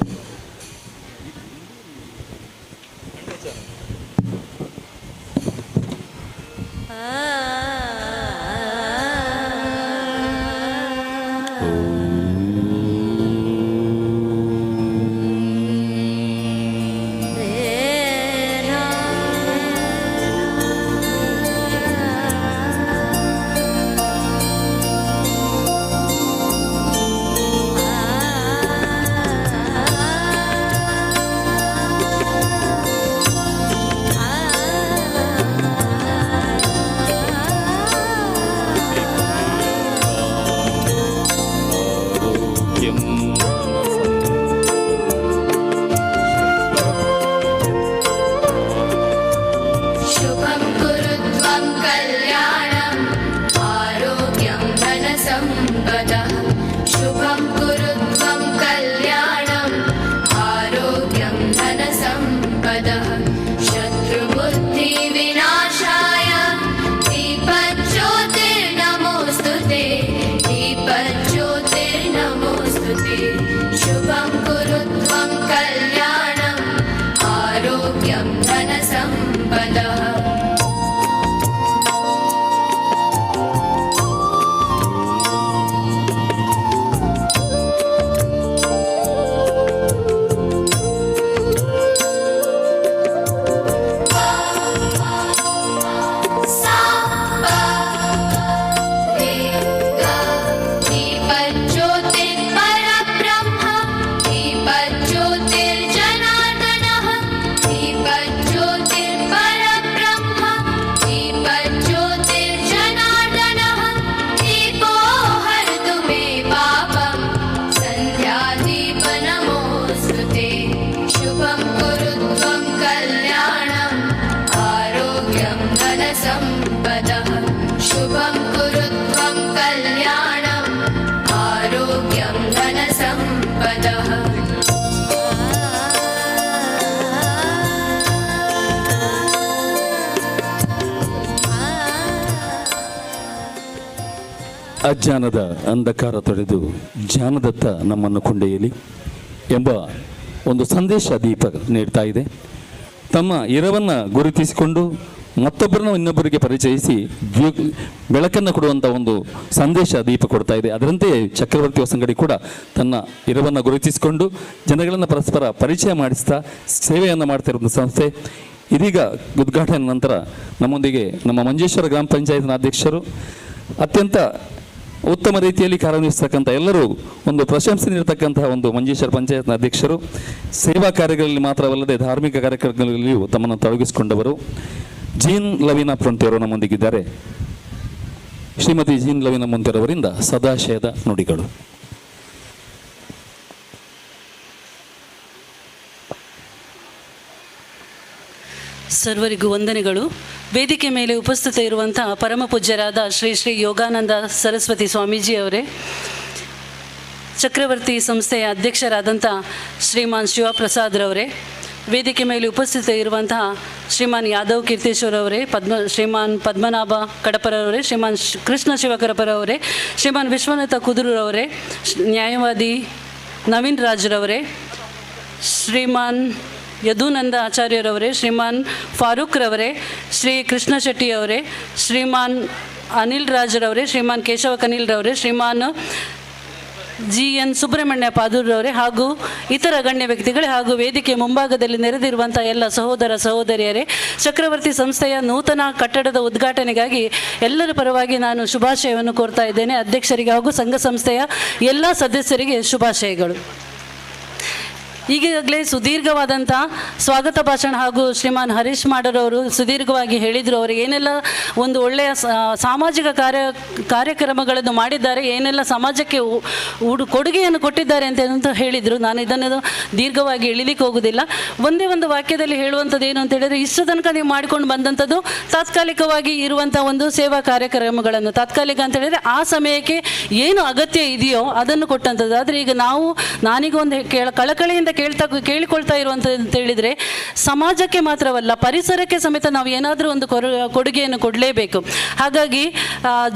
ಅಜ್ಞಾನದ ಅಂಧಕಾರ ತೊಳೆದು ಜ್ಞಾನದತ್ತ ನಮ್ಮನ್ನು ಕೊಂಡೊಯ್ಯಲಿ ಎಂಬ ಒಂದು ಸಂದೇಶ ದೀಪ ನೀಡ್ತಾ ಇದೆ. ತಮ್ಮ ಇರವನ್ನು ಗುರುತಿಸಿಕೊಂಡು ಮತ್ತೊಬ್ಬರನ್ನು ಇನ್ನೊಬ್ಬರಿಗೆ ಪರಿಚಯಿಸಿ ಬೆಳಕನ್ನು ಕೊಡುವಂಥ ಒಂದು ಸಂದೇಶ ದೀಪ ಕೊಡ್ತಾ ಇದೆ. ಅದರಂತೆ ಚಕ್ರವರ್ತಿ ಹೊಸಂಗಡಿ ಕೂಡ ತನ್ನ ಇರವನ್ನು ಗುರುತಿಸಿಕೊಂಡು ಜನಗಳನ್ನು ಪರಸ್ಪರ ಪರಿಚಯ ಮಾಡಿಸ್ತಾ ಸೇವೆಯನ್ನು ಮಾಡ್ತಾ ಇರೋ ಸಂಸ್ಥೆ. ಇದೀಗ ಉದ್ಘಾಟನೆ ನಂತರ ನಮ್ಮೊಂದಿಗೆ ನಮ್ಮ ಮಂಜೇಶ್ವರ ಗ್ರಾಮ ಪಂಚಾಯತ್ನ ಅಧ್ಯಕ್ಷರು, ಅತ್ಯಂತ ಉತ್ತಮ ರೀತಿಯಲ್ಲಿ ಕಾರ್ಯನಿರ್ವಹಿಸ್ತಕ್ಕಂಥ ಎಲ್ಲರೂ ಒಂದು ಪ್ರಶಂಸೆ ನೀಡತಕ್ಕಂತಹ ಒಂದು ಮಂಜೇಶ್ವರ ಪಂಚಾಯತ್ನ ಅಧ್ಯಕ್ಷರು, ಸೇವಾ ಕಾರ್ಯಗಳಲ್ಲಿ ಮಾತ್ರವಲ್ಲದೆ ಧಾರ್ಮಿಕ ಕಾರ್ಯಕ್ರಮಗಳಲ್ಲಿಯೂ ತಮ್ಮನ್ನು ತೊಡಗಿಸಿಕೊಂಡವರು ಜೀನ್ ಲವೀನಾ ಪ್ರೊಂಟೆಯವರು ನಮ್ಮೊಂದಿಗಿದ್ದಾರೆ. ಶ್ರೀಮತಿ ಜೀನ್ ಲವೀನಾ ಮೊಂತೆಯವರಿಂದ ಸದಾಶಯದ ನುಡಿಗಳು. ಸರ್ವರಿಗೂ ವಂದನೆಗಳು. ವೇದಿಕೆ ಮೇಲೆ ಉಪಸ್ಥಿತ ಇರುವಂತಹ ಪರಮ ಪೂಜ್ಯರಾದ ಶ್ರೀ ಶ್ರೀ ಯೋಗಾನಂದ ಸರಸ್ವತಿ ಸ್ವಾಮೀಜಿಯವರೇ, ಚಕ್ರವರ್ತಿ ಸಂಸ್ಥೆಯ ಅಧ್ಯಕ್ಷರಾದಂಥ ಶ್ರೀಮಾನ್ ಶಿವಪ್ರಸಾದ್ರವರೇ, ವೇದಿಕೆ ಮೇಲೆ ಉಪಸ್ಥಿತ ಇರುವಂತಹ ಶ್ರೀಮಾನ್ ಯಾದವ್ ಕೀರ್ತೇಶ್ವರವರೇ, ಶ್ರೀಮಾನ್ ಪದ್ಮನಾಭ ಕಡಪರವರೇ, ಶ್ರೀಮಾನ್ ಕೃಷ್ಣ ಶಿವಕರಪರವರೇ, ಶ್ರೀಮಾನ್ ವಿಶ್ವನಾಥ ಕುದುರವರೇ, ನ್ಯಾಯವಾದಿ ನವೀನ್ ರಾಜ್ರವರೇ, ಶ್ರೀಮಾನ್ ಯದುನಂದ ಆಚಾರ್ಯರವರೇ, ಶ್ರೀಮಾನ್ ಫಾರೂಕ್ ರವರೇ, ಶ್ರೀ ಕೃಷ್ಣ ಶೆಟ್ಟಿಯವರೇ, ಶ್ರೀಮಾನ್ ಅನಿಲ್ ರಾಜ್ರವರೇ, ಶ್ರೀಮಾನ್ ಕೇಶವ ಕನಿಲ್ರವರೇ, ಶ್ರೀಮಾನ್ GN ಸುಬ್ರಹ್ಮಣ್ಯ ಪಾದೂರವರೇ ಹಾಗೂ ಇತರ ಗಣ್ಯ ವ್ಯಕ್ತಿಗಳೇ ಹಾಗೂ ವೇದಿಕೆ ಮುಂಭಾಗದಲ್ಲಿ ನೆರೆದಿರುವಂಥ ಎಲ್ಲ ಸಹೋದರ ಸಹೋದರಿಯರೇ, ಚಕ್ರವರ್ತಿ ಸಂಸ್ಥೆಯ ನೂತನ ಕಟ್ಟಡದ ಉದ್ಘಾಟನೆಗಾಗಿ ಎಲ್ಲರ ಪರವಾಗಿ ನಾನು ಶುಭಾಶಯವನ್ನು ಕೋರ್ತಾ ಇದ್ದೇನೆ. ಅಧ್ಯಕ್ಷರಿಗೆ ಹಾಗೂ ಸಂಘ ಸಂಸ್ಥೆಯ ಎಲ್ಲ ಸದಸ್ಯರಿಗೆ ಶುಭಾಶಯಗಳು. ಈಗಾಗಲೇ ಸುದೀರ್ಘವಾದಂಥ ಸ್ವಾಗತ ಭಾಷಣ ಹಾಗೂ ಶ್ರೀಮಾನ್ ಹರೀಶ್ ಮಾಡರವರು ಸುದೀರ್ಘವಾಗಿ ಹೇಳಿದರು. ಅವರು ಏನೆಲ್ಲ ಒಂದು ಒಳ್ಳೆಯ ಸಾಮಾಜಿಕ ಕಾರ್ಯಕ್ರಮಗಳನ್ನು ಮಾಡಿದ್ದಾರೆ, ಏನೆಲ್ಲ ಸಮಾಜಕ್ಕೆ ಕೊಡುಗೆಯನ್ನು ಕೊಟ್ಟಿದ್ದಾರೆ ಅಂತ ಹೇಳಿದರು. ನಾನು ಇದನ್ನು ದೀರ್ಘವಾಗಿ ಎಳಿಲಿಕ್ಕೆ ಹೋಗೋದಿಲ್ಲ. ಒಂದೇ ಒಂದು ವಾಕ್ಯದಲ್ಲಿ ಹೇಳುವಂಥದ್ದು ಏನು ಅಂತ ಹೇಳಿದರೆ, ಇಷ್ಟು ತನಕ ನೀವು ಮಾಡಿಕೊಂಡು ಬಂದಂಥದ್ದು ತಾತ್ಕಾಲಿಕವಾಗಿ ಇರುವಂಥ ಒಂದು ಸೇವಾ ಕಾರ್ಯಕ್ರಮಗಳನ್ನು, ತಾತ್ಕಾಲಿಕ ಅಂತ ಹೇಳಿದರೆ ಆ ಸಮಯಕ್ಕೆ ಏನು ಅಗತ್ಯ ಇದೆಯೋ ಅದನ್ನು ಕೊಟ್ಟಂಥದ್ದು. ಆದರೆ ಈಗ ನಾನೀಗ ಒಂದು ಕಳಕಳಿಯಿಂದ ಕೇಳಿಕೊಳ್ತಾ ಇರುವಂಥದ್ದು ಅಂತ ಹೇಳಿದರೆ, ಸಮಾಜಕ್ಕೆ ಮಾತ್ರವಲ್ಲ ಪರಿಸರಕ್ಕೆ ಸಮೇತ ನಾವು ಏನಾದರೂ ಒಂದು ಕೊಡುಗೆಯನ್ನು ಕೊಡಲೇಬೇಕು. ಹಾಗಾಗಿ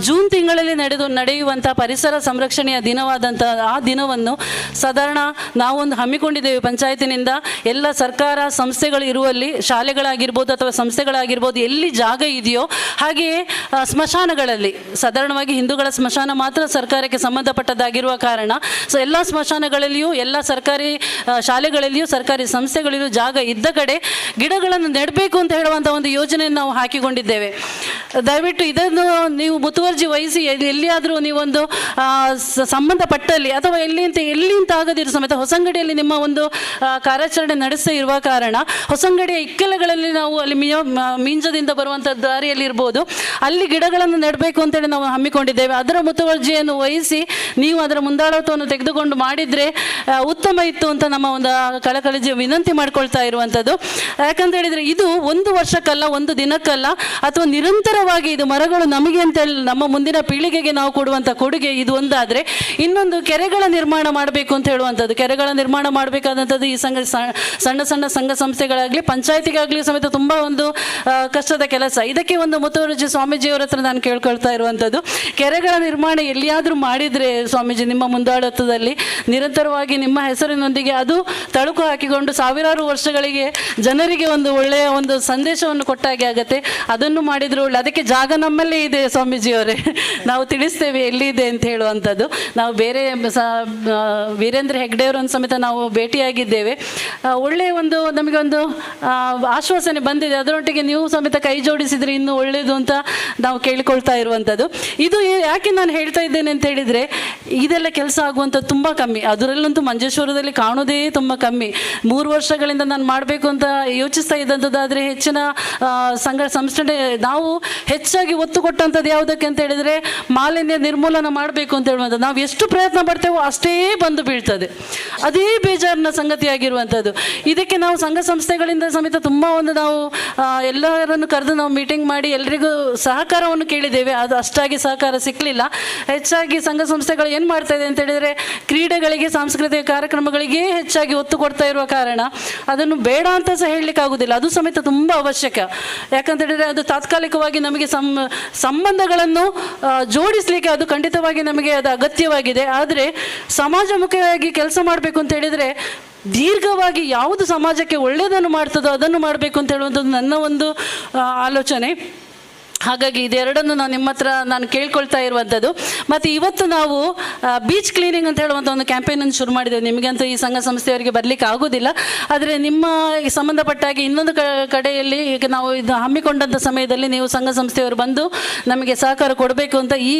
ಜೂನ್ ತಿಂಗಳಲ್ಲಿ ನಡೆಯುವಂಥ ಪರಿಸರ ಸಂರಕ್ಷಣೆಯ ದಿನವಾದಂಥ ಆ ದಿನವನ್ನು ಸಾಧಾರಣ ನಾವೊಂದು ಹಮ್ಮಿಕೊಂಡಿದ್ದೇವೆ ಪಂಚಾಯತಿನಿಂದ. ಎಲ್ಲ ಸರ್ಕಾರ ಸಂಸ್ಥೆಗಳು ಇರುವಲ್ಲಿ, ಶಾಲೆಗಳಾಗಿರ್ಬೋದು ಅಥವಾ ಸಂಸ್ಥೆಗಳಾಗಿರ್ಬೋದು, ಎಲ್ಲಿ ಜಾಗ ಇದೆಯೋ ಹಾಗೆಯೇ ಸ್ಮಶಾನಗಳಲ್ಲಿ, ಸಾಧಾರಣವಾಗಿ ಹಿಂದೂಗಳ ಸ್ಮಶಾನ ಮಾತ್ರ ಸರ್ಕಾರಕ್ಕೆ ಸಂಬಂಧಪಟ್ಟದ್ದಾಗಿರುವ ಕಾರಣ ಸೊ ಎಲ್ಲ ಸ್ಮಶಾನಗಳಲ್ಲಿಯೂ, ಎಲ್ಲ ಸರ್ಕಾರಿ ಶಾಲೆಗಳಲ್ಲಿಯೂ, ಸರ್ಕಾರಿ ಸಂಸ್ಥೆಗಳಲ್ಲಿಯೂ ಜಾಗ ಇದ್ದ ಕಡೆ ಗಿಡಗಳನ್ನು ನೆಡಬೇಕು ಅಂತ ಹೇಳುವಂಥ ಒಂದು ಯೋಜನೆಯನ್ನು ನಾವು ಹಾಕಿಕೊಂಡಿದ್ದೇವೆ. ದಯವಿಟ್ಟು ಇದನ್ನು ನೀವು ಮುತುವರ್ಜಿ ವಹಿಸಿ ಎಲ್ಲಿಯಾದರೂ ನೀವೊಂದು ಸಂಬಂಧಪಟ್ಟಲ್ಲಿ ಅಥವಾ ಎಲ್ಲಿಂತ ಆಗದಿರೋ ಸಮೇತ ಹೊಸಂಗಡಿಯಲ್ಲಿ ನಿಮ್ಮ ಒಂದು ಕಾರ್ಯಾಚರಣೆ ನಡೆಸ್ತಾ ಇರುವ ಕಾರಣ ಹೊಸಂಗಡಿಯ ಇಕ್ಕೆಲಗಳಲ್ಲಿ ನಾವು ಅಲ್ಲಿ ಮೀಂಜದಿಂದ ಬರುವಂಥ ದಾರಿಯಲ್ಲಿ ಇರ್ಬೋದು, ಅಲ್ಲಿ ಗಿಡಗಳನ್ನು ನೆಡಬೇಕು ಅಂತೇಳಿ ನಾವು ಹಮ್ಮಿಕೊಂಡಿದ್ದೇವೆ. ಅದರ ಮುತುವರ್ಜಿಯನ್ನು ವಹಿಸಿ ನೀವು ಅದರ ಮುಂದಾಳತ್ವವನ್ನು ತೆಗೆದುಕೊಂಡು ಮಾಡಿದರೆ ಉತ್ತಮ ಇತ್ತು ಅಂತ ನಮ್ಮ ಒಂದು ಕಳಕಳಿಯ ವಿನಂತಿ ಮಾಡ್ಕೊಳ್ತಾ ಇರುವಂಥದ್ದು. ಯಾಕಂತ ಹೇಳಿದರೆ ಇದು ಒಂದು ವರ್ಷಕ್ಕಲ್ಲ, ಒಂದು ದಿನಕ್ಕಲ್ಲ, ಅಥವಾ ನಿರಂತರವಾಗಿ ಇದು ಮರಗಳು ನಮಗೆ ಅಂತೇಳಿ ನಮ್ಮ ಮುಂದಿನ ಪೀಳಿಗೆಗೆ ನಾವು ಕೊಡುವಂಥ ಕೊಡುಗೆ ಇದು ಒಂದಾದರೆ, ಇನ್ನೊಂದು ಕೆರೆಗಳ ನಿರ್ಮಾಣ ಮಾಡಬೇಕು ಅಂತ ಹೇಳುವಂಥದ್ದು. ಕೆರೆಗಳ ನಿರ್ಮಾಣ ಮಾಡಬೇಕಾದಂಥದ್ದು ಈ ಸಣ್ಣ ಸಂಘ ಸಂಸ್ಥೆಗಳಾಗಲಿ ಪಂಚಾಯತಿಗಾಗಲಿ ಸಮೇತ ತುಂಬ ಒಂದು ಕಷ್ಟದ ಕೆಲಸ. ಇದಕ್ಕೆ ಒಂದು ಮುತುವರ್ಜಿ ಸ್ವಾಮೀಜಿಯವರ ಹತ್ರ ನಾನು ಕೇಳ್ಕೊಳ್ತಾ ಇರುವಂಥದ್ದು, ಕೆರೆಗಳ ನಿರ್ಮಾಣ ಎಲ್ಲಿಯಾದರೂ ಮಾಡಿದರೆ ಸ್ವಾಮೀಜಿ ನಿಮ್ಮ ಮುಂದಾಳತ್ವದಲ್ಲಿ ನಿರಂತರವಾಗಿ ನಿಮ್ಮ ಹೆಸರಿನೊಂದಿಗೆ ಅದು ತಳುಕು ಹಾಕಿಕೊಂಡು ಸಾವಿರಾರು ವರ್ಷಗಳಿಗೆ ಜನರಿಗೆ ಒಂದು ಒಳ್ಳೆಯ ಒಂದು ಸಂದೇಶವನ್ನು ಕೊಟ್ಟಾಗೆ ಆಗುತ್ತೆ. ಅದನ್ನು ಮಾಡಿದರೆ ಒಳ್ಳೆ, ಅದಕ್ಕೆ ಜಾಗ ನಮ್ಮಲ್ಲೇ ಇದೆ ಸ್ವಾಮೀಜಿಯವರೇ, ನಾವು ತಿಳಿಸ್ತೇವೆ ಎಲ್ಲಿದೆ ಅಂತ ಹೇಳುವಂಥದ್ದು. ನಾವು ಬೇರೆ ವೀರೇಂದ್ರ ಹೆಗ್ಡೆಯವರನ್ನು ಸಮೇತ ನಾವು ಭೇಟಿಯಾಗಿದ್ದೇವೆ. ಒಳ್ಳೆಯ ಒಂದು ನಮಗೆ ಒಂದು ಆಶ್ವಾಸನೆ ಬಂದಿದೆ, ಅದರೊಟ್ಟಿಗೆ ನೀವು ಸಮೇತ ಕೈ ಜೋಡಿಸಿದರೆ ಇನ್ನೂ ಒಳ್ಳೆಯದು ಅಂತ ನಾವು ಕೇಳಿಕೊಳ್ತಾ ಇರುವಂಥದ್ದು. ಇದು ಯಾಕೆ ನಾನು ಹೇಳ್ತಾ ಇದ್ದೇನೆ ಅಂತ ಹೇಳಿದರೆ, ಇದೆಲ್ಲ ಕೆಲಸ ಆಗುವಂಥದ್ದು ತುಂಬ ಕಮ್ಮಿ. ಅದರಲ್ಲಂತೂ ಮಂಜೇಶ್ವರದಲ್ಲಿ ಕಾಣೋದೇ ತುಂಬ ಕಮ್ಮಿ. 3 ವರ್ಷಗಳಿಂದ ನಾನು ಮಾಡಬೇಕು ಅಂತ ಯೋಚಿಸ್ತಾ ಇದ್ದಂಥದ್ದಾದರೆ ಹೆಚ್ಚಿನ ಸಂಸ್ಥೆ ನಾವು ಹೆಚ್ಚಾಗಿ ಒತ್ತು ಕೊಟ್ಟಂಥದ್ದು ಯಾವುದಕ್ಕೆ ಅಂತ ಹೇಳಿದರೆ ಮಾಲಿನ್ಯ ನಿರ್ಮೂಲನ ಮಾಡಬೇಕು ಅಂತ ಹೇಳುವಂಥದ್ದು. ನಾವು ಎಷ್ಟು ಪ್ರಯತ್ನ ಪಡ್ತೇವೋ ಅಷ್ಟೇ ಬಂದು ಬೀಳ್ತದೆ. ಅದೇ ಬೇಜಾರಿನ ಸಂಗತಿಯಾಗಿರುವಂಥದ್ದು. ಇದಕ್ಕೆ ನಾವು ಸಂಘ ಸಂಸ್ಥೆಗಳಿಂದ ಸಮೇತ ತುಂಬ ಒಂದು ನಾವು ಎಲ್ಲರನ್ನು ಕರೆದು ನಾವು ಮೀಟಿಂಗ್ ಮಾಡಿ ಎಲ್ಲರಿಗೂ ಸಹಕಾರವನ್ನು ಕೇಳಿದ್ದೇವೆ. ಅದು ಅಷ್ಟಾಗಿ ಸಹಕಾರ ಸಿಕ್ಕಲಿಲ್ಲ. ಹೆಚ್ಚಾಗಿ ಸಂಘ ಸಂಸ್ಥೆಗಳು ಏನು ಮಾಡ್ತಾ ಇದೆ ಅಂತ ಹೇಳಿದರೆ ಕ್ರೀಡೆಗಳಿಗೆ, ಸಾಂಸ್ಕೃತಿಕ ಕಾರ್ಯಕ್ರಮಗಳಿಗೆ ಹೆಚ್ಚಾಗಿ ಒತ್ತು ಕೊಡ್ತಾ ಇರುವ ಕಾರಣ ಅದನ್ನು ಬೇಡ ಅಂತ ಸಹ ಹೇಳಲಿಕ್ಕೆ ಆಗೋದಿಲ್ಲ. ಅದು ಸಮೇತ ತುಂಬ ಅವಶ್ಯಕ. ಯಾಕಂತ ಹೇಳಿದರೆ ಅದು ತಾತ್ಕಾಲಿಕವಾಗಿ ನಮಗೆ ಸಂಬಂಧಗಳನ್ನು ಜೋಡಿಸಲಿಕ್ಕೆ ಅದು ಖಂಡಿತವಾಗಿ ನಮಗೆ ಅದು ಅಗತ್ಯವಾಗಿದೆ. ಆದರೆ ಸಮಾಜಮುಖಿಯಾಗಿ ಕೆಲಸ ಮಾಡಬೇಕು ಅಂತ ಹೇಳಿದರೆ ದೀರ್ಘವಾಗಿ ಯಾವುದು ಸಮಾಜಕ್ಕೆ ಒಳ್ಳೆಯದನ್ನು ಮಾಡ್ತದೋ ಅದನ್ನು ಮಾಡಬೇಕು ಅಂತ ಹೇಳುವಂಥದ್ದು ನನ್ನ ಒಂದು ಆಲೋಚನೆ. ಹಾಗಾಗಿ ಇದೆರಡನ್ನು ನಿಮ್ಮ ಹತ್ರ ನಾನು ಕೇಳ್ಕೊಳ್ತಾ ಇರುವಂಥದ್ದು. ಮತ್ತು ಇವತ್ತು ನಾವು ಬೀಚ್ ಕ್ಲೀನಿಂಗ್ ಅಂತ ಹೇಳುವಂಥ ಒಂದು ಕ್ಯಾಂಪೇನನ್ನು ಶುರು ಮಾಡಿದ್ದೇವೆ. ನಿಮಗಂತೂ ಈ ಸಂಘ ಸಂಸ್ಥೆಯವರಿಗೆ ಬರಲಿಕ್ಕೆ ಆಗೋದಿಲ್ಲ, ಆದರೆ ನಿಮ್ಮ ಸಂಬಂಧಪಟ್ಟಾಗಿ ಇನ್ನೊಂದು ಕಡೆಯಲ್ಲಿ ಈಗ ನಾವು ಇದು ಹಮ್ಮಿಕೊಂಡಂಥ ಸಮಯದಲ್ಲಿ ನೀವು ಸಂಘ ಸಂಸ್ಥೆಯವರು ಬಂದು ನಮಗೆ ಸಹಕಾರ ಕೊಡಬೇಕು ಅಂತ ಈ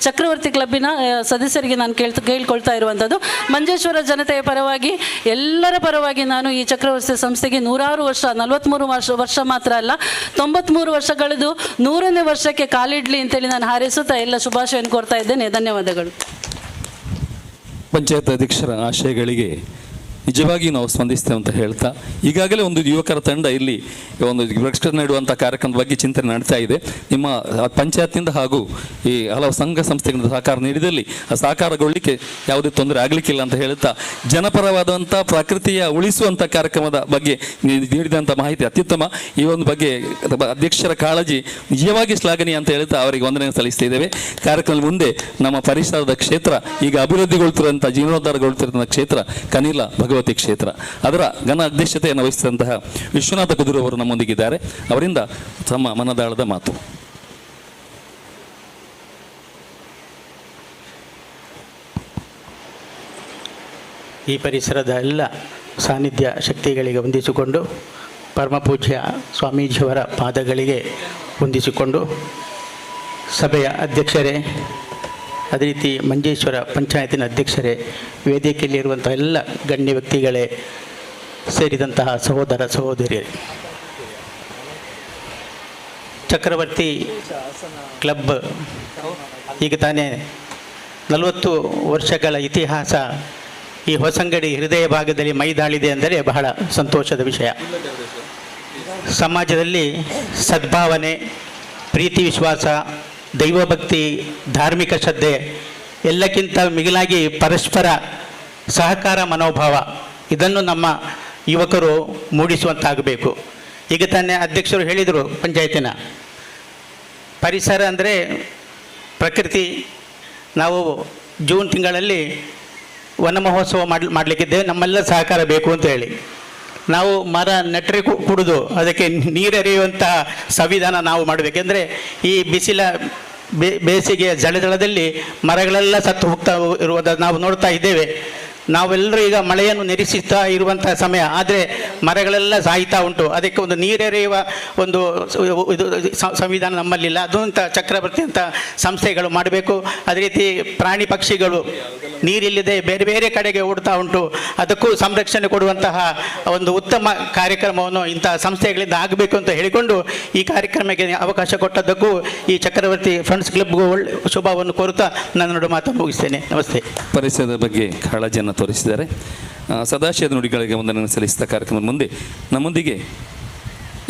ಚಕ್ರವರ್ತಿ ಕ್ಲಬ್ಬಿನ ಸದಸ್ಯರಿಗೆ ನಾನು ಕೇಳ್ಕೊಳ್ತಾ ಇರುವಂಥದ್ದು. ಮಂಜೇಶ್ವರ ಜನತೆಯ ಪರವಾಗಿ, ಎಲ್ಲರ ಪರವಾಗಿ ನಾನು ಈ ಚಕ್ರವರ್ತಿ ಸಂಸ್ಥೆಗೆ 100 ವರ್ಷ, 43 ವರ್ಷ ಮಾತ್ರ ಅಲ್ಲ 93 ವರ್ಷಗಳದು 100ನೇ ವರ್ಷಕ್ಕೆ ಕಾಲಿಡ್ಲಿ ಅಂತೇಳಿ ನಾನು ಹಾರೈಸುತ್ತಾ ಎಲ್ಲ ಶುಭಾಶಯವನ್ನು ಕೋರ್ತಾ ಇದ್ದೇನೆ. ಧನ್ಯವಾದಗಳು. ಪಂಚಾಯತ್ ಅಧ್ಯಕ್ಷರ ಆಶಯಗಳಿಗೆ ನಿಜವಾಗಿ ನಾವು ಸ್ಪಂದಿಸ್ತೇವೆ ಅಂತ ಹೇಳ್ತಾ, ಈಗಾಗಲೇ ಒಂದು ಯುವಕರ ತಂಡ ಇಲ್ಲಿ ಒಂದು ವೃಕ್ಷ ನೆಡುವಂಥ ಕಾರ್ಯಕ್ರಮದ ಬಗ್ಗೆ ಚಿಂತನೆ ನಡೀತಾ ಇದೆ. ನಿಮ್ಮ ಪಂಚಾಯತ್ನಿಂದ ಹಾಗೂ ಈ ಹಲವು ಸಂಘ ಸಂಸ್ಥೆಗಳಿಂದ ಸಹಕಾರ ನೀಡಿದಲ್ಲಿ ಆ ಸಹಕಾರಗೊಳ್ಳಲಿಕ್ಕೆ ಯಾವುದೇ ತೊಂದರೆ ಆಗಲಿಕ್ಕಿಲ್ಲ ಅಂತ ಹೇಳ್ತಾ, ಜನಪರವಾದಂಥ ಪ್ರಕೃತಿಯ ಉಳಿಸುವಂಥ ಕಾರ್ಯಕ್ರಮದ ಬಗ್ಗೆ ನೀಡಿದಂಥ ಮಾಹಿತಿ ಅತ್ಯುತ್ತಮ. ಈ ಒಂದು ಬಗ್ಗೆ ಅಧ್ಯಕ್ಷರ ಕಾಳಜಿ ನಿಜವಾಗಿ ಶ್ಲಾಘನೀಯ ಅಂತ ಹೇಳ್ತಾ ಅವರಿಗೆ ವಂದನೆ ಸಲ್ಲಿಸ್ತಾ ಇದ್ದೇವೆ. ಕಾರ್ಯಕ್ರಮದ ಮುಂದೆ ನಮ್ಮ ಪರಿಸರದ ಕ್ಷೇತ್ರ, ಈಗ ಅಭಿವೃದ್ಧಿಗೊಳ್ತಿರುವಂಥ, ಜೀರ್ಣೋದ್ಧಾರಗೊಳ್ತಿರುವಂಥ ಕ್ಷೇತ್ರ ಕನಿಲ ಭಗವತಿ ಕ್ಷೇತ್ರ, ಅದರ ಘನ ಅಧ್ಯಕ್ಷತೆಯನ್ನು ವಹಿಸಿದಂತಹ ವಿಶ್ವನಾಥ ಕುದುರು ಅವರು ನಮ್ಮೊಂದಿಗಿದ್ದಾರೆ. ಅವರಿಂದ ತಮ್ಮ ಮನದಾಳದ ಮಾತು. ಈ ಪರಿಸರದ ಎಲ್ಲ ಸಾನ್ನಿಧ್ಯ ಶಕ್ತಿಗಳಿಗೆ ವಂದಿಸಿಕೊಂಡು, ಪರಮಪೂಜ್ಯ ಸ್ವಾಮೀಜಿಯವರ ಪಾದಗಳಿಗೆ ವಂದಿಸಿಕೊಂಡು, ಸಭೆಯ ಅಧ್ಯಕ್ಷರೇ, ಅದೇ ರೀತಿ ಮಂಜೇಶ್ವರ ಪಂಚಾಯತಿನ ಅಧ್ಯಕ್ಷರೇ, ವೇದಿಕೆಯಲ್ಲಿರುವಂಥ ಎಲ್ಲ ಗಣ್ಯ ವ್ಯಕ್ತಿಗಳೇ, ಸೇರಿದಂತಹ ಸಹೋದರ ಸಹೋದರಿಯರೇ, ಚಕ್ರವರ್ತಿ ಕ್ಲಬ್ ಈಗ ತಾನೇ 40 ವರ್ಷಗಳ ಇತಿಹಾಸ ಈ ಹೊಸಂಗಡಿ ಹೃದಯ ಭಾಗದಲ್ಲಿ ಮೈದಾಳಿದೆ ಅಂದರೆ ಬಹಳ ಸಂತೋಷದ ವಿಷಯ. ಸಮಾಜದಲ್ಲಿ ಸದ್ಭಾವನೆ, ಪ್ರೀತಿ, ವಿಶ್ವಾಸ, ದೈವಭಕ್ತಿ, ಧಾರ್ಮಿಕ ಶ್ರದ್ಧೆ ಎಲ್ಲಕ್ಕಿಂತ ಮಿಗಿಲಾಗಿ ಪರಸ್ಪರ ಸಹಕಾರ ಮನೋಭಾವ ಇದನ್ನು ನಮ್ಮ ಯುವಕರು ಮೂಡಿಸುವಂತಾಗಬೇಕು. ಈಗ ತಾನೇ ಅಧ್ಯಕ್ಷರು ಹೇಳಿದರು, ಪಂಚಾಯತಿನ ಪರಿಸರ ಅಂದರೆ ಪ್ರಕೃತಿ. ನಾವು ಜೂನ್ ತಿಂಗಳಲ್ಲಿ ವನ ಮಹೋತ್ಸವ ಮಾಡಲಿಕ್ಕಿದ್ದೇವೆ, ನಮ್ಮೆಲ್ಲ ಸಹಕಾರ ಬೇಕು ಅಂತ ಹೇಳಿ. ನಾವು ಮರ ನೆಟ್ಟರೆ ಕುಡಿದು ಅದಕ್ಕೆ ನೀರೆರೆಯುವಂತಹ ಸಂವಿಧಾನ ನಾವು ಮಾಡಬೇಕೆಂದರೆ ಈ ಬಿಸಿಲ ಬೇಸಿಗೆಯ ಜಳಜಳದಲ್ಲಿ ಮರಗಳೆಲ್ಲ ಸತ್ತು ಹೋಗ್ತಾ ಇರುವುದನ್ನು ನಾವು ನೋಡ್ತಾ ಇದ್ದೇವೆ. ನಾವೆಲ್ಲರೂ ಈಗ ಮಳೆಯನ್ನು ನಿರೀಕ್ಷಿಸ್ತಾ ಇರುವಂಥ ಸಮಯ, ಆದರೆ ಮರಗಳೆಲ್ಲ ಸಾಯ್ತಾ ಉಂಟು. ಅದಕ್ಕೆ ಒಂದು ನೀರೆರೆಯುವ ಒಂದು ಇದು ಸಂವಿಧಾನ ನಮ್ಮಲ್ಲಿಲ್ಲ. ಅದಂಥ ಚಕ್ರವರ್ತಿ ಅಂತ ಸಂಸ್ಥೆಗಳು ಮಾಡಬೇಕು. ಅದೇ ರೀತಿ ಪ್ರಾಣಿ ಪಕ್ಷಿಗಳು ನೀರಿಲ್ಲದೆ ಬೇರೆ ಬೇರೆ ಕಡೆಗೆ ಓಡ್ತಾ ಉಂಟು, ಅದಕ್ಕೂ ಸಂರಕ್ಷಣೆ ಕೊಡುವಂತಹ ಒಂದು ಉತ್ತಮ ಕಾರ್ಯಕ್ರಮವನ್ನು ಇಂತಹ ಸಂಸ್ಥೆಗಳಿಂದ ಆಗಬೇಕು ಅಂತ ಹೇಳಿಕೊಂಡು ಈ ಕಾರ್ಯಕ್ರಮಕ್ಕೆ ಅವಕಾಶ ಕೊಟ್ಟದ್ದಕ್ಕೂ ಈ ಚಕ್ರವರ್ತಿ ಫ್ರೆಂಡ್ಸ್ ಕ್ಲಬ್ಗೂ ಒಳ್ಳೆ ಶುಭವನ್ನು ಕೋರುತ್ತಾ ನನ್ನ ಮಾತನ್ನು ಮುಗಿಸ್ತೇನೆ. ನಮಸ್ತೆ. ಪರಿಸರದ ಬಗ್ಗೆ ಕಾಳಜಿಯನ್ನು ತೋರಿಸಿದ್ದಾರೆ. ಸದಾಶಯದ ನುಡಿಗಳಿಗೆ ವಂದನೆ ಸಲ್ಲಿಸಿದ ಕಾರ್ಯಕ್ರಮದ ಮುಂದೆ ನಮ್ಮೊಂದಿಗೆ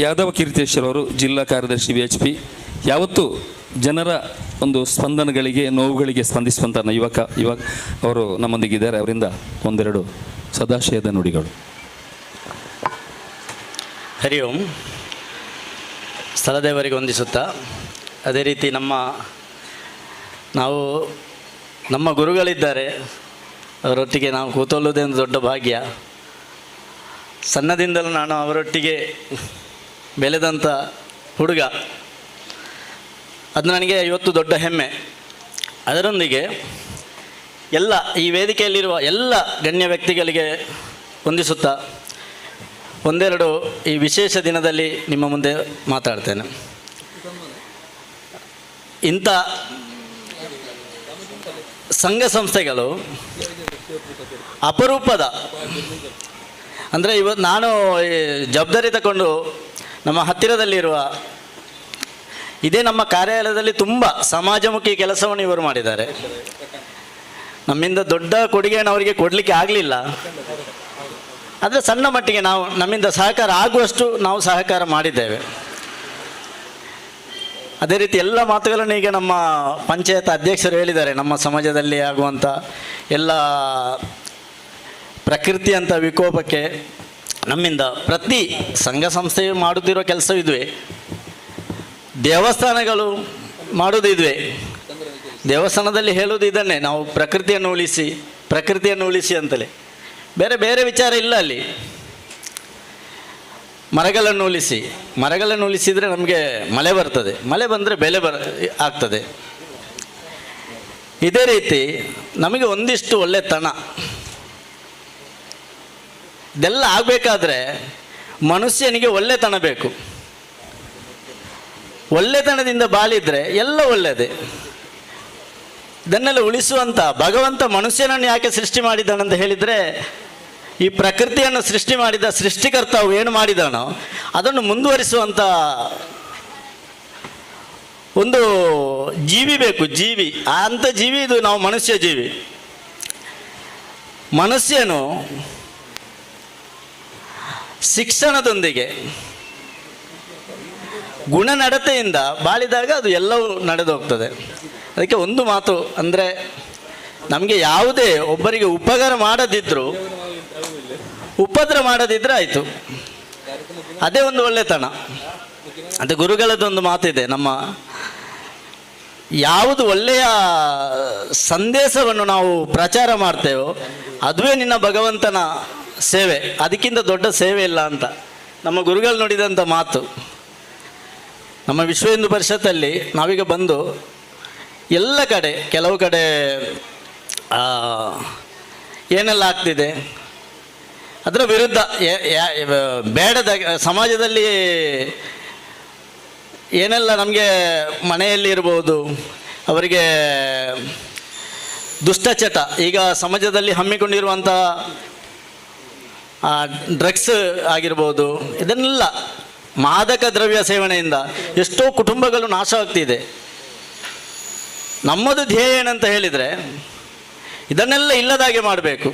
ಯಾದವ ಕೀರ್ತಿಶೇಷರ್ ಅವರು, ಜಿಲ್ಲಾ ಕಾರ್ಯದರ್ಶಿ VHP, ಯಾವತ್ತೂ ಜನರ ಒಂದು ಸ್ಪಂದನಗಳಿಗೆ, ನೋವುಗಳಿಗೆ ಸ್ಪಂದಿಸುವಂಥ ಯುವಕ ಅವರು ನಮ್ಮೊಂದಿಗಿದ್ದಾರೆ. ಅವರಿಂದ ಒಂದೆರಡು ಸದಾಶಯದ ನುಡಿಗಳು. ಹರಿ ಓಂ. ಸ್ಥಳದೇವರಿಗೆ ವಂದಿಸುತ್ತಾ, ಅದೇ ರೀತಿ ನಮ್ಮ ಗುರುಗಳಿದ್ದಾರೆ, ಅವರೊಟ್ಟಿಗೆ ನಾವು ಕೂತೊಳ್ಳುವುದೇ ಒಂದು ದೊಡ್ಡ ಭಾಗ್ಯ. ಸಣ್ಣದಿಂದಲೂ ನಾನು ಅವರೊಟ್ಟಿಗೆ ಬೆಳೆದಂಥ ಹುಡುಗ, ಅದು ನನಗೆ ಇವತ್ತು ದೊಡ್ಡ ಹೆಮ್ಮೆ. ಅದರೊಂದಿಗೆ ಈ ವೇದಿಕೆಯಲ್ಲಿರುವ ಎಲ್ಲ ಗಣ್ಯ ವ್ಯಕ್ತಿಗಳಿಗೆ ವಂದಿಸುತ್ತಾ ಒಂದೆರಡು ಈ ವಿಶೇಷ ದಿನದಲ್ಲಿ ನಿಮ್ಮ ಮುಂದೆ ಮಾತಾಡ್ತೇನೆ. ಇಂಥ ಸಂಘ ಸಂಸ್ಥೆಗಳು ಅಪರೂಪದ, ಅಂದರೆ ಇವತ್ತು ನಾನು ಜವಾಬ್ದಾರಿ ತಗೊಂಡು ನಮ್ಮ ಹತ್ತಿರದಲ್ಲಿರುವ ಇದೇ ನಮ್ಮ ಕಾರ್ಯಾಲಯದಲ್ಲಿ ತುಂಬ ಸಮಾಜಮುಖಿ ಕೆಲಸವನ್ನು ಇವರು ಮಾಡಿದ್ದಾರೆ. ನಮ್ಮಿಂದ ದೊಡ್ಡ ಕೊಡುಗೆಯನ್ನು ಅವರಿಗೆ ಕೊಡಲಿಕ್ಕೆ ಆಗಲಿಲ್ಲ, ಆದರೆ ಸಣ್ಣ ಮಟ್ಟಿಗೆ ನಮ್ಮಿಂದ ಸಹಕಾರ ಆಗುವಷ್ಟು ನಾವು ಸಹಕಾರ ಮಾಡಿದ್ದೇವೆ. ಅದೇ ರೀತಿ ಎಲ್ಲ ಮಾತುಗಳನ್ನು ಈಗ ನಮ್ಮ ಪಂಚಾಯತ್ ಅಧ್ಯಕ್ಷರು ಹೇಳಿದ್ದಾರೆ. ನಮ್ಮ ಸಮಾಜದಲ್ಲಿ ಆಗುವಂಥ ಎಲ್ಲ ಪ್ರಕೃತಿಯಂಥ ವಿಕೋಪಕ್ಕೆ ನಮ್ಮಿಂದ ಪ್ರತಿ ಸಂಘ ಸಂಸ್ಥೆಯು ಮಾಡುತ್ತಿರೋ ಕೆಲಸವಿದ್ವೆ, ದೇವಸ್ಥಾನಗಳು ಮಾಡೋದು ಇದ್ವೆ. ದೇವಸ್ಥಾನದಲ್ಲಿ ಹೇಳೋದು ಇದನ್ನೇ, ನಾವು ಪ್ರಕೃತಿಯನ್ನು ಉಳಿಸಿ ಅಂತಲೇ. ಬೇರೆ ಬೇರೆ ವಿಚಾರ ಇಲ್ಲ ಅಲ್ಲಿ. ಮರಗಳನ್ನು ಉಳಿಸಿದರೆ ನಮಗೆ ಮಳೆ ಬರ್ತದೆ, ಮಳೆ ಬಂದರೆ ಬೆಲೆ ಆಗ್ತದೆ. ಇದೇ ರೀತಿ ನಮಗೆ ಒಂದಿಷ್ಟು ಒಳ್ಳೆತನ, ಇದೆಲ್ಲ ಆಗಬೇಕಾದ್ರೆ ಮನುಷ್ಯನಿಗೆ ಒಳ್ಳೆತನ ಬೇಕು. ಒಳ್ಳೆತನದಿಂದ ಬಾಳಿದರೆ ಎಲ್ಲ ಒಳ್ಳೆಯದೇ. ಇದನ್ನೆಲ್ಲ ಉಳಿಸುವಂಥ ಭಗವಂತ ಮನುಷ್ಯನನ್ನು ಯಾಕೆ ಸೃಷ್ಟಿ ಮಾಡಿದ್ದಾನಂತ ಹೇಳಿದರೆ, ಈ ಪ್ರಕೃತಿಯನ್ನು ಸೃಷ್ಟಿ ಮಾಡಿದ ಸೃಷ್ಟಿಕರ್ತಾವು ಏನು ಮಾಡಿದಾನೋ ಅದನ್ನು ಮುಂದುವರಿಸುವಂಥ ಒಂದು ಜೀವಿ ಬೇಕು. ಅಂಥ ಜೀವಿ ಇದು ನಾವು ಮನುಷ್ಯ ಜೀವಿ. ಮನುಷ್ಯನು ಶಿಕ್ಷಣದೊಂದಿಗೆ ಗುಣನಡತೆಯಿಂದ ಬಾಳಿದಾಗ ಅದು ಎಲ್ಲವೂ ನಡೆದು ಹೋಗ್ತದೆ. ಅದಕ್ಕೆ ಒಂದು ಮಾತು ಅಂದರೆ, ನಮಗೆ ಯಾವುದೇ ಒಬ್ಬರಿಗೆ ಉಪಕಾರ ಮಾಡದಿದ್ದರೂ ಉಪದ್ರ ಮಾಡದಿದ್ದರೆ ಆಯಿತು, ಅದೇ ಒಂದು ಒಳ್ಳೆತನ. ಅದು ಗುರುಗಳದ್ದೊಂದು ಮಾತಿದೆ, ಯಾವುದು ಒಳ್ಳೆಯ ಸಂದೇಶವನ್ನು ನಾವು ಪ್ರಚಾರ ಮಾಡ್ತೇವೋ ಅದುವೇ ನಿನ್ನ ಭಗವಂತನ ಸೇವೆ, ಅದಕ್ಕಿಂತ ದೊಡ್ಡ ಸೇವೆ ಇಲ್ಲ ಅಂತ ನಮ್ಮ ಗುರುಗಳು ನುಡಿದಂಥ ಮಾತು. ನಮ್ಮ ವಿಶ್ವ ಹಿಂದೂ ಪರಿಷತ್ತಲ್ಲಿ ನಾವೀಗ ಬಂದು ಎಲ್ಲ ಕಡೆ, ಕೆಲವು ಕಡೆ ಏನೆಲ್ಲ ಆಗ್ತಿದೆ ಅದರ ವಿರುದ್ಧ, ಬೇಡದ ಸಮಾಜದಲ್ಲಿ ಏನೆಲ್ಲ ನಮಗೆ ಮನೆಯಲ್ಲಿ ಇರ್ಬೋದು, ಅವರಿಗೆ ದುಷ್ಟಚಟ, ಈಗ ಸಮಾಜದಲ್ಲಿ ಹಮ್ಮಿಕೊಂಡಿರುವಂಥ ಡ್ರಗ್ಸ್ ಆಗಿರ್ಬೋದು, ಇದನ್ನೆಲ್ಲ ಮಾದಕ ದ್ರವ್ಯ ಸೇವನೆಯಿಂದ ಎಷ್ಟೋ ಕುಟುಂಬಗಳು ನಾಶವಾಗ್ತಿದೆ. ನಮ್ಮದು ಧ್ಯೇಯ ಏನಂತ ಹೇಳಿದರೆ, ಇದನ್ನೆಲ್ಲ ಇಲ್ಲದಾಗೆ ಮಾಡಬೇಕು.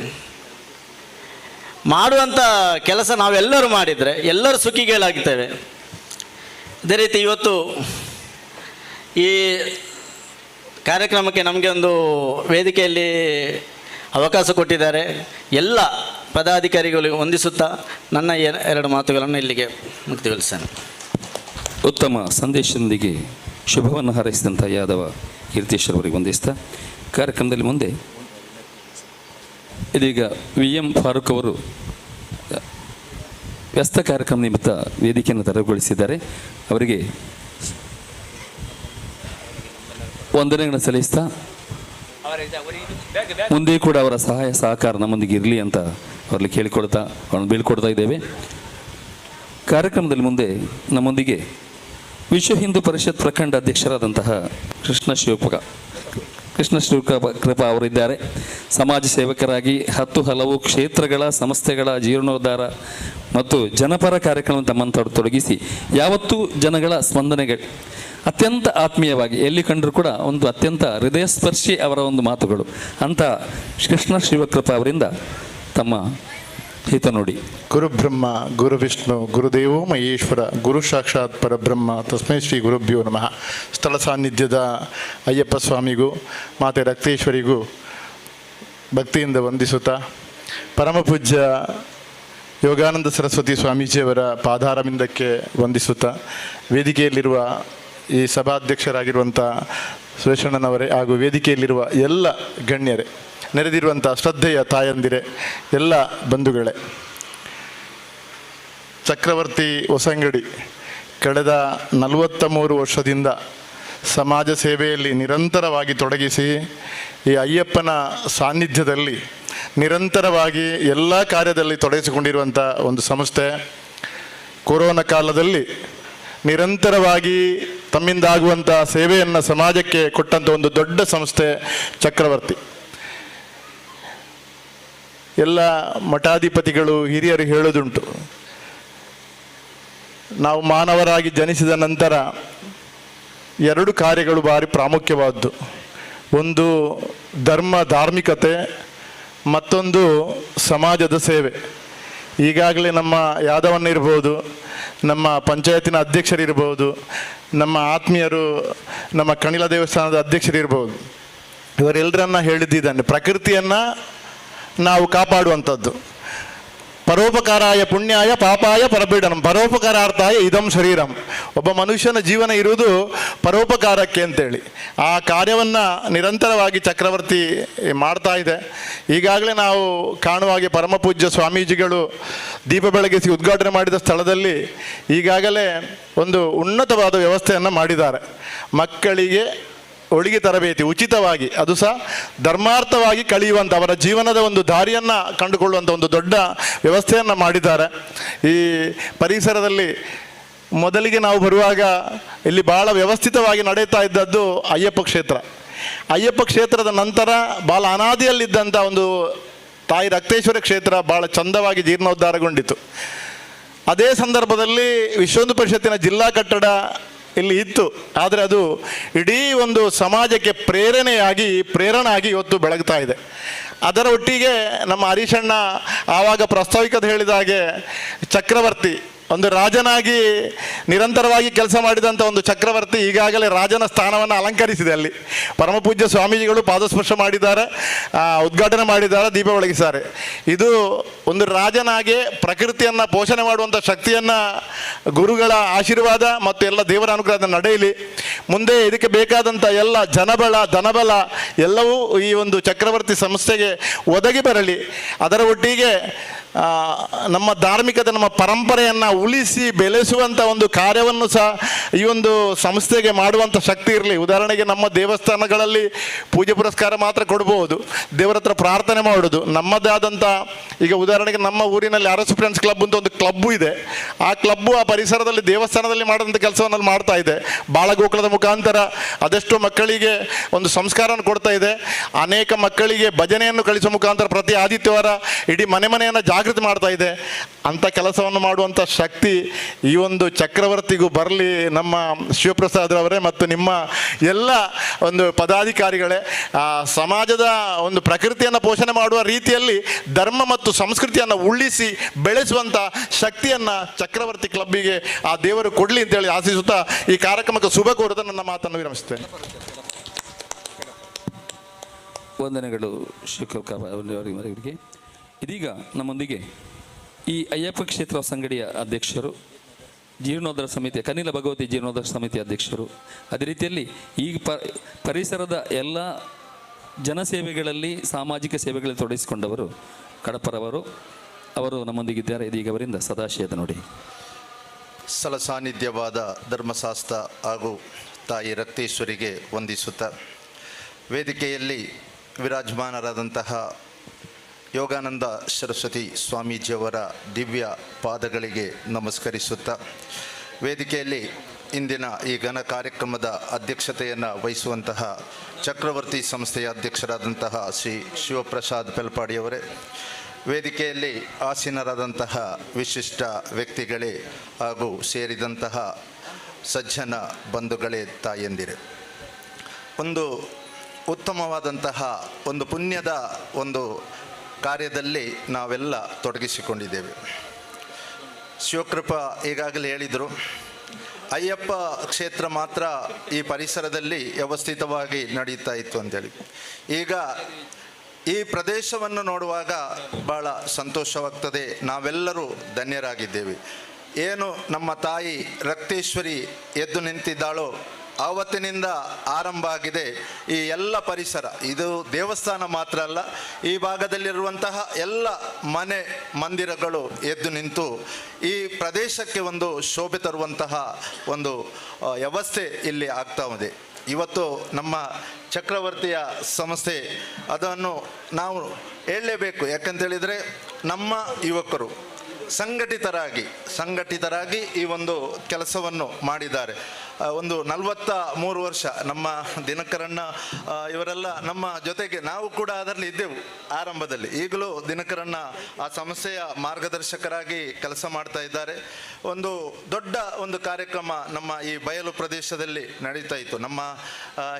ಮಾಡುವಂಥ ಕೆಲಸ ನಾವೆಲ್ಲರೂ ಮಾಡಿದರೆ ಎಲ್ಲರೂ ಸುಖಿಗಳಾಗ್ತೇವೆ. ಅದೇ ರೀತಿ ಇವತ್ತು ಈ ಕಾರ್ಯಕ್ರಮಕ್ಕೆ ನಮಗೆ ಒಂದು ವೇದಿಕೆಯಲ್ಲಿ ಅವಕಾಶ ಕೊಟ್ಟಿದ್ದಾರೆ. ಎಲ್ಲ ಪದಾಧಿಕಾರಿಗಳಿಗೆ ವಂದಿಸುತ್ತಾ ನನ್ನ ಎರಡು ಮಾತುಗಳನ್ನು ಇಲ್ಲಿಗೆ ಮುಕ್ತಿಗೊಳಿಸ್ತೇನೆ. ಉತ್ತಮ ಸಂದೇಶದೊಂದಿಗೆ ಶುಭವನ್ನು ಹಾರೈಸಿದಂಥ ಯಾದವ ಕೀರ್ತೀಶ್ವರ ಅವರಿಗೆ ವಂದಿಸ್ತಾ ಕಾರ್ಯಕ್ರಮದಲ್ಲಿ ಮುಂದೆ ಇದೀಗ VM ಫಾರೂಕ್ ಅವರು ವ್ಯಸ್ತ ಕಾರ್ಯಕ್ರಮ ನಿಮಿತ್ತ ವೇದಿಕೆಯನ್ನು ತೆರವುಗೊಳಿಸಿದ್ದಾರೆ. ಅವರಿಗೆ ವಂದನೆಗಳನ್ನು ಸಲ್ಲಿಸ್ತಾ ಮುಂದೆ ಕೂಡ ಅವರ ಸಹಾಯ ಸಹಕಾರ ನಮ್ಮೊಂದಿಗೆ ಇರಲಿ ಅಂತ ಅವರಲ್ಲಿ ಕೇಳಿಕೊಡ್ತಾ ಅವ್ರನ್ನ ಬೀಳ್ಕೊಡ್ತಾ ಇದ್ದೇವೆ. ಕಾರ್ಯಕ್ರಮದಲ್ಲಿ ಮುಂದೆ ನಮ್ಮೊಂದಿಗೆ ವಿಶ್ವ ಹಿಂದೂ ಪರಿಷತ್ ಪ್ರಖಂಡ ಅಧ್ಯಕ್ಷರಾದಂತಹ ಕೃಷ್ಣ ಶಿವಕೃಪಾ ಅವರಿದ್ದಾರೆ. ಸಮಾಜ ಸೇವಕರಾಗಿ 10 ಹಲವು ಕ್ಷೇತ್ರಗಳ ಸಂಸ್ಥೆಗಳ ಜೀರ್ಣೋದ್ಧಾರ ಮತ್ತು ಜನಪರ ಕಾರ್ಯಕ್ರಮ ತಮ್ಮನ್ನು ತೊಡಗಿಸಿ ಯಾವತ್ತೂ ಜನಗಳ ಸ್ಪಂದನೆಗಳು ಅತ್ಯಂತ ಆತ್ಮೀಯವಾಗಿ ಎಲ್ಲಿ ಕಂಡರೂ ಕೂಡ ಒಂದು ಅತ್ಯಂತ ಹೃದಯಸ್ಪರ್ಶಿ ಅವರ ಒಂದು ಮಾತುಗಳು ಅಂತ ಕೃಷ್ಣ ಶಿವಕೃಪಾ ಅವರಿಂದ ತಮ್ಮ ಹಿತ ನೋಡಿ. ಗುರುಬ್ರಹ್ಮ ಗುರು ವಿಷ್ಣು ಗುರುದೇವೋ ಮಹೇಶ್ವರ ಗುರು ಸಾಕ್ಷಾತ್ ಪರಬ್ರಹ್ಮ ತಸ್ಮೈ ಶ್ರೀ ಗುರುಭ್ಯೋ ನಮಃ. ಸ್ಥಳ ಸಾನ್ನಿಧ್ಯದ ಅಯ್ಯಪ್ಪ ಸ್ವಾಮಿಗೂ ಮಾತೆ ರಕ್ತೇಶ್ವರಿಗೂ ಭಕ್ತಿಯಿಂದ ವಂದಿಸುತ್ತಾ ಪರಮಪೂಜ್ಯ ಯೋಗಾನಂದ ಸರಸ್ವತಿ ಸ್ವಾಮೀಜಿಯವರ ಪಾದಾರವಿಂದಕ್ಕೆ ವಂದಿಸುತ್ತಾ ವೇದಿಕೆಯಲ್ಲಿರುವ ಈ ಸಭಾಧ್ಯಕ್ಷರಾಗಿರುವಂಥ ಸುರೇಶಣ್ಣನವರೇ ಹಾಗೂ ವೇದಿಕೆಯಲ್ಲಿರುವ ಎಲ್ಲ ಗಣ್ಯರೇ, ನೆರೆದಿರುವಂಥ ಶ್ರದ್ಧೆಯ ತಾಯಂದಿರೇ, ಎಲ್ಲ ಬಂಧುಗಳೇ, ಚಕ್ರವರ್ತಿ ಹೊಸಂಗಡಿ ಕಳೆದ 43 ವರ್ಷದಿಂದ ಸಮಾಜ ಸೇವೆಯಲ್ಲಿ ನಿರಂತರವಾಗಿ ತೊಡಗಿಸಿ ಈ ಅಯ್ಯಪ್ಪನ ಸಾನ್ನಿಧ್ಯದಲ್ಲಿ ನಿರಂತರವಾಗಿ ಎಲ್ಲ ಕಾರ್ಯದಲ್ಲಿ ತೊಡಗಿಸಿಕೊಂಡಿರುವಂಥ ಒಂದು ಸಂಸ್ಥೆ. ಕೊರೋನಾ ಕಾಲದಲ್ಲಿ ನಿರಂತರವಾಗಿ ತಮ್ಮಿಂದಾಗುವಂಥ ಸೇವೆಯನ್ನು ಸಮಾಜಕ್ಕೆ ಕೊಟ್ಟಂಥ ಒಂದು ದೊಡ್ಡ ಸಂಸ್ಥೆ ಚಕ್ರವರ್ತಿ. ಎಲ್ಲ ಮಠಾಧಿಪತಿಗಳು ಹಿರಿಯರು ಹೇಳೋದುಂಟು, ನಾವು ಮಾನವರಾಗಿ ಜನಿಸಿದ ನಂತರ 2 ಕಾರ್ಯಗಳು ಭಾರಿ ಪ್ರಾಮುಖ್ಯವಾದ್ದು. ಒಂದು ಧಾರ್ಮಿಕತೆ, ಮತ್ತೊಂದು ಸಮಾಜದ ಸೇವೆ. ಈಗಾಗಲೇ ನಮ್ಮ ಯಾದವನ್ನಿರ್ಬೋದು, ನಮ್ಮ ಪಂಚಾಯತಿನ ಅಧ್ಯಕ್ಷರಿರ್ಬೋದು, ನಮ್ಮ ಆತ್ಮೀಯರು, ನಮ್ಮ ಕಣಿಲ ದೇವಸ್ಥಾನದ ಅಧ್ಯಕ್ಷರಿರ್ಬೋದು, ಇವರೆಲ್ಲರನ್ನ ಹೇಳಿದ್ದಾನೆ, ಪ್ರಕೃತಿಯನ್ನು ನಾವು ಕಾಪಾಡುವಂಥದ್ದು. ಪರೋಪಕಾರಾಯ ಪುಣ್ಯಾಯ ಪಾಪಾಯ ಪರಪೀಡನಂ ಪರೋಪಕಾರಾರ್ಥಾಯ ಇದಂ ಶರೀರಂ. ಒಬ್ಬ ಮನುಷ್ಯನ ಜೀವನ ಇರುವುದು ಪರೋಪಕಾರಕ್ಕೆ ಅಂತೇಳಿ ಆ ಕಾರ್ಯವನ್ನು ನಿರಂತರವಾಗಿ ಚಕ್ರವರ್ತಿ ಮಾಡ್ತಾ ಇದೆ. ಈಗಾಗಲೇ ನಾವು ಕಾಣುವ ಹಾಗೆ ಪರಮಪೂಜ್ಯ ಸ್ವಾಮೀಜಿಗಳು ದೀಪ ಬೆಳಗಿಸಿ ಉದ್ಘಾಟನೆ ಮಾಡಿದ ಸ್ಥಳದಲ್ಲಿ ಈಗಾಗಲೇ ಒಂದು ಉನ್ನತವಾದ ವ್ಯವಸ್ಥೆಯನ್ನು ಮಾಡಿದ್ದಾರೆ. ಮಕ್ಕಳಿಗೆ ಒಳಿಗೆ ತರಬೇತಿ ಉಚಿತವಾಗಿ, ಅದು ಸಹ ಧರ್ಮಾರ್ಥವಾಗಿ ಕಳೆಯುವಂಥ ಅವರ ಜೀವನದ ಒಂದು ದಾರಿಯನ್ನು ಕಂಡುಕೊಳ್ಳುವಂಥ ಒಂದು ದೊಡ್ಡ ವ್ಯವಸ್ಥೆಯನ್ನು ಮಾಡಿದ್ದಾರೆ. ಈ ಪರಿಸರದಲ್ಲಿ ಮೊದಲಿಗೆ ನಾವು ಬರುವಾಗ ಇಲ್ಲಿ ಭಾಳ ವ್ಯವಸ್ಥಿತವಾಗಿ ನಡೆಯುತ್ತಾ ಇದ್ದದ್ದು ಅಯ್ಯಪ್ಪ ಕ್ಷೇತ್ರ. ಅಯ್ಯಪ್ಪ ಕ್ಷೇತ್ರದ ನಂತರ ಭಾಳ ಅನಾದಿಯಲ್ಲಿದ್ದಂಥ ಒಂದು ತಾಯಿ ರಕ್ತೇಶ್ವರ ಕ್ಷೇತ್ರ ಭಾಳ ಚಂದವಾಗಿ ಜೀರ್ಣೋದ್ಧಾರಗೊಂಡಿತು. ಅದೇ ಸಂದರ್ಭದಲ್ಲಿ ವಿಶ್ವ ಹಿಂದೂ ಪರಿಷತ್ತಿನ ಜಿಲ್ಲಾ ಕಟ್ಟಡ ಇಲ್ಲಿ ಇತ್ತು. ಆದರೆ ಅದು ಇಡೀ ಒಂದು ಸಮಾಜಕ್ಕೆ ಪ್ರೇರಣೆಯಾಗಿ ಇವತ್ತು ಬೆಳಗ್ತಾ ಇದೆ. ಅದರ ಒಟ್ಟಿಗೆ ನಮ್ಮ ಹರೀಶಣ್ಣ ಆವಾಗ ಪ್ರಾಸ್ತಾವಿಕತೆ ಹೇಳಿದ ಹಾಗೆ ಚಕ್ರವರ್ತಿ ಒಂದು ರಾಜನಾಗಿ ನಿರಂತರವಾಗಿ ಕೆಲಸ ಮಾಡಿದಂಥ ಒಂದು ಚಕ್ರವರ್ತಿ ಈಗಾಗಲೇ ರಾಜನ ಸ್ಥಾನವನ್ನು ಅಲಂಕರಿಸಿದೆ. ಅಲ್ಲಿ ಪರಮಪೂಜ್ಯ ಸ್ವಾಮೀಜಿಗಳು ಪಾದಸ್ಪರ್ಶ ಮಾಡಿದ್ದಾರೆ, ಉದ್ಘಾಟನೆ ಮಾಡಿದ್ದಾರೆ, ದೀಪ ಬೆಳಗಿದ್ದಾರೆ. ಇದು ಒಂದು ರಾಜನಾಗೆ ಪ್ರಕೃತಿಯನ್ನು ಪೋಷಣೆ ಮಾಡುವಂಥ ಶಕ್ತಿಯನ್ನು ಗುರುಗಳ ಆಶೀರ್ವಾದ ಮತ್ತು ಎಲ್ಲ ದೇವರ ಅನುಗ್ರಹದ ನಡೆಯಲಿ. ಮುಂದೆ ಇದಕ್ಕೆ ಬೇಕಾದಂಥ ಎಲ್ಲ ಜನಬಲ ಧನಬಲ ಎಲ್ಲವೂ ಈ ಒಂದು ಚಕ್ರವರ್ತಿ ಸಂಸ್ಥೆಗೆ ಒದಗಿ ಬರಲಿ. ಅದರ ಒಟ್ಟಿಗೆ ನಮ್ಮ ಧಾರ್ಮಿಕತೆ, ನಮ್ಮ ಪರಂಪರೆಯನ್ನು ಉಳಿಸಿ ಬೆಳೆಸುವಂಥ ಒಂದು ಕಾರ್ಯವನ್ನು ಸಹ ಈ ಒಂದು ಸಂಸ್ಥೆಗೆ ಮಾಡುವಂಥ ಶಕ್ತಿ ಇರಲಿ. ಉದಾಹರಣೆಗೆ ನಮ್ಮ ದೇವಸ್ಥಾನಗಳಲ್ಲಿ ಪೂಜೆ ಪುರಸ್ಕಾರ ಮಾತ್ರ ಕೊಡ್ಬೋದು, ದೇವರ ಹತ್ರ ಪ್ರಾರ್ಥನೆ ಮಾಡೋದು. ನಮ್ಮದೇ ಆದಂಥ, ಈಗ ಉದಾಹರಣೆಗೆ ನಮ್ಮ ಊರಿನಲ್ಲಿ ಅರಸು ಫ್ರೆಂಡ್ಸ್ ಕ್ಲಬ್ ಅಂತ ಒಂದು ಕ್ಲಬ್ಬು ಇದೆ. ಆ ಕ್ಲಬ್ಬು ಆ ಪರಿಸರದಲ್ಲಿ ದೇವಸ್ಥಾನದಲ್ಲಿ ಮಾಡೋಂಥ ಕೆಲಸವನ್ನು ಮಾಡ್ತಾ ಇದೆ. ಬಾಳಗೋಕುಲದ ಮುಖಾಂತರ ಅದೆಷ್ಟೋ ಮಕ್ಕಳಿಗೆ ಒಂದು ಸಂಸ್ಕಾರವನ್ನು ಕೊಡ್ತಾ ಇದೆ. ಅನೇಕ ಮಕ್ಕಳಿಗೆ ಭಜನೆಯನ್ನು ಕಳಿಸುವ ಮುಖಾಂತರ ಪ್ರತಿ ಆದಿತ್ಯವಾರ ಇಡೀ ಮನೆಯನ್ನು ಜಾಗೃತಿ ಮಾಡ್ತಾ ಇದೆ. ಅಂಥ ಕೆಲಸವನ್ನು ಮಾಡುವಂಥ ಶಕ್ತಿ ಈ ಒಂದು ಚಕ್ರವರ್ತಿಗೂ ಬರಲಿ. ನಮ್ಮ ಶಿವಪ್ರಸಾದ್ರವರೇ ಮತ್ತು ನಿಮ್ಮ ಎಲ್ಲ ಒಂದು ಪದಾಧಿಕಾರಿಗಳೇ, ಸಮಾಜದ ಒಂದು ಪ್ರಕೃತಿಯನ್ನು ಪೋಷಣೆ ಮಾಡುವ ರೀತಿಯಲ್ಲಿ ಧರ್ಮ ಮತ್ತು ಸಂಸ್ಕೃತಿಯನ್ನು ಉಳಿಸಿ ಬೆಳೆಸುವಂಥ ಶಕ್ತಿಯನ್ನು ಚಕ್ರವರ್ತಿ ಕ್ಲಬ್ಬಿಗೆ ಆ ದೇವರು ಕೊಡಲಿ ಅಂತೇಳಿ ಆಶಿಸುತ್ತಾ ಈ ಕಾರ್ಯಕ್ರಮಕ್ಕೆ ಶುಭ ಕೋರುತ್ತಾ ನನ್ನ ಮಾತನ್ನು ವಿರಮಿಸುತ್ತೇನೆ. ವಂದನೆಗಳು ಶಿವಕೃಪಾ ಅವರಿಗೆ. ಇದೀಗ ನಮ್ಮೊಂದಿಗೆ ಈ ಅಯ್ಯಪ್ಪ ಕ್ಷೇತ್ರ ಹೊಸಂಗಡಿಯ ಅಧ್ಯಕ್ಷರು, ಜೀರ್ಣೋದ್ಧಾರ ಸಮಿತಿಯ ಕನಿಲ ಭಗವತಿ ಜೀರ್ಣೋದ್ಧಾರ ಸಮಿತಿಯ ಅಧ್ಯಕ್ಷರು, ಅದೇ ರೀತಿಯಲ್ಲಿ ಈ ಪರಿಸರದ ಎಲ್ಲ ಜನಸೇವೆಗಳಲ್ಲಿ ಸಾಮಾಜಿಕ ಸೇವೆಗಳಲ್ಲಿ ತೊಡಗಿಸಿಕೊಂಡವರು ಕಡಪರವರು. ಅವರು ನಮ್ಮೊಂದಿಗಿದ್ದಾರೆ. ಇದೀಗ ಅವರಿಂದ ಸದಾಶಯದ ನುಡಿ. ಸ್ಥಳ ಸಾನ್ನಿಧ್ಯವಾದ ಧರ್ಮಶಾಸ್ತ್ರ ಹಾಗೂ ತಾಯಿ ರಕ್ತೇಶ್ವರಿಗೆ ವಂದಿಸುತ್ತಾ, ವೇದಿಕೆಯಲ್ಲಿ ವಿರಾಜಮಾನರಾದಂತಹ ಯೋಗಾನಂದ ಸರಸ್ವತಿ ಸ್ವಾಮೀಜಿಯವರ ದಿವ್ಯ ಪಾದಗಳಿಗೆ ನಮಸ್ಕರಿಸುತ್ತಾ, ವೇದಿಕೆಯಲ್ಲಿ ಇಂದಿನ ಈ ಘನ ಕಾರ್ಯಕ್ರಮದ ಅಧ್ಯಕ್ಷತೆಯನ್ನು ವಹಿಸುವಂತಹ ಚಕ್ರವರ್ತಿ ಸಂಸ್ಥೆಯ ಅಧ್ಯಕ್ಷರಾದಂತಹ ಶ್ರೀ ಶಿವಪ್ರಸಾದ್ ಪೆಲ್ಪಾಡಿಯವರೇ, ವೇದಿಕೆಯಲ್ಲಿ ಆಸೀನರಾದಂತಹ ವಿಶಿಷ್ಟ ವ್ಯಕ್ತಿಗಳೇ ಹಾಗೂ ಸೇರಿದಂತಹ ಸಜ್ಜನ ಬಂಧುಗಳೇ, ತಾಯಂದಿರೇ, ಒಂದು ಉತ್ತಮವಾದಂತಹ ಒಂದು ಪುಣ್ಯದ ಒಂದು ಕಾರ್ಯದಲ್ಲಿ ನಾವೆಲ್ಲ ತೊಡಗಿಸಿಕೊಂಡಿದ್ದೇವೆ. ಶಿವಕೃಪಾ ಈಗಾಗಲೇ ಹೇಳಿದರು, ಅಯ್ಯಪ್ಪ ಕ್ಷೇತ್ರ ಮಾತ್ರ ಈ ಪರಿಸರದಲ್ಲಿ ವ್ಯವಸ್ಥಿತವಾಗಿ ನಡೀತಾ ಇತ್ತು ಅಂತೇಳಿ. ಈಗ ಈ ಪ್ರದೇಶವನ್ನು ನೋಡುವಾಗ ಭಾಳ ಸಂತೋಷವಾಗ್ತದೆ. ನಾವೆಲ್ಲರೂ ಧನ್ಯರಾಗಿದ್ದೇವೆ. ಏನು ನಮ್ಮ ತಾಯಿ ರಕ್ತೇಶ್ವರಿ ಎದ್ದು ನಿಂತಿದ್ದಾಳೋ ಆವತ್ತಿನಿಂದ ಆರಂಭ ಆಗಿದೆ ಈ ಎಲ್ಲ ಪರಿಸರ. ಇದು ದೇವಸ್ಥಾನ ಮಾತ್ರ ಅಲ್ಲ, ಈ ಭಾಗದಲ್ಲಿರುವಂತಹ ಎಲ್ಲ ಮನೆ ಮಂದಿರಗಳು ಎದ್ದು ನಿಂತು ಈ ಪ್ರದೇಶಕ್ಕೆ ಒಂದು ಶೋಭೆ ತರುವಂತಹ ಒಂದು ವ್ಯವಸ್ಥೆ ಇಲ್ಲಿ ಆಗ್ತಾ ಇದೆ. ಇವತ್ತು ನಮ್ಮ ಚಕ್ರವರ್ತಿಯ ಸಂಸ್ಥೆ ಅದನ್ನು ನಾವು ಹೇಳಲೇಬೇಕು. ಯಾಕಂತೇಳಿದರೆ ನಮ್ಮ ಯುವಕರು ಸಂಘಟಿತರಾಗಿ ಈ ಒಂದು ಕೆಲಸವನ್ನು ಮಾಡಿದ್ದಾರೆ. ಒಂದು 43 ವರ್ಷ ನಮ್ಮ ದಿನಕರಣ್ಣ ಇವರೆಲ್ಲ ನಮ್ಮ ಜೊತೆಗೆ, ನಾವು ಕೂಡ ಅದರಲ್ಲಿ ಇದ್ದೆವು ಆರಂಭದಲ್ಲಿ. ಈಗಲೂ ದಿನಕರಣ್ಣ ಆ ಸಂಸ್ಥೆಯ ಮಾರ್ಗದರ್ಶಕರಾಗಿ ಕೆಲಸ ಮಾಡ್ತಾ ಇದ್ದಾರೆ. ಒಂದು ದೊಡ್ಡ ಒಂದು ಕಾರ್ಯಕ್ರಮ ನಮ್ಮ ಈ ಬಯಲು ಪ್ರದೇಶದಲ್ಲಿ ನಡೀತಾ ಇತ್ತು. ನಮ್ಮ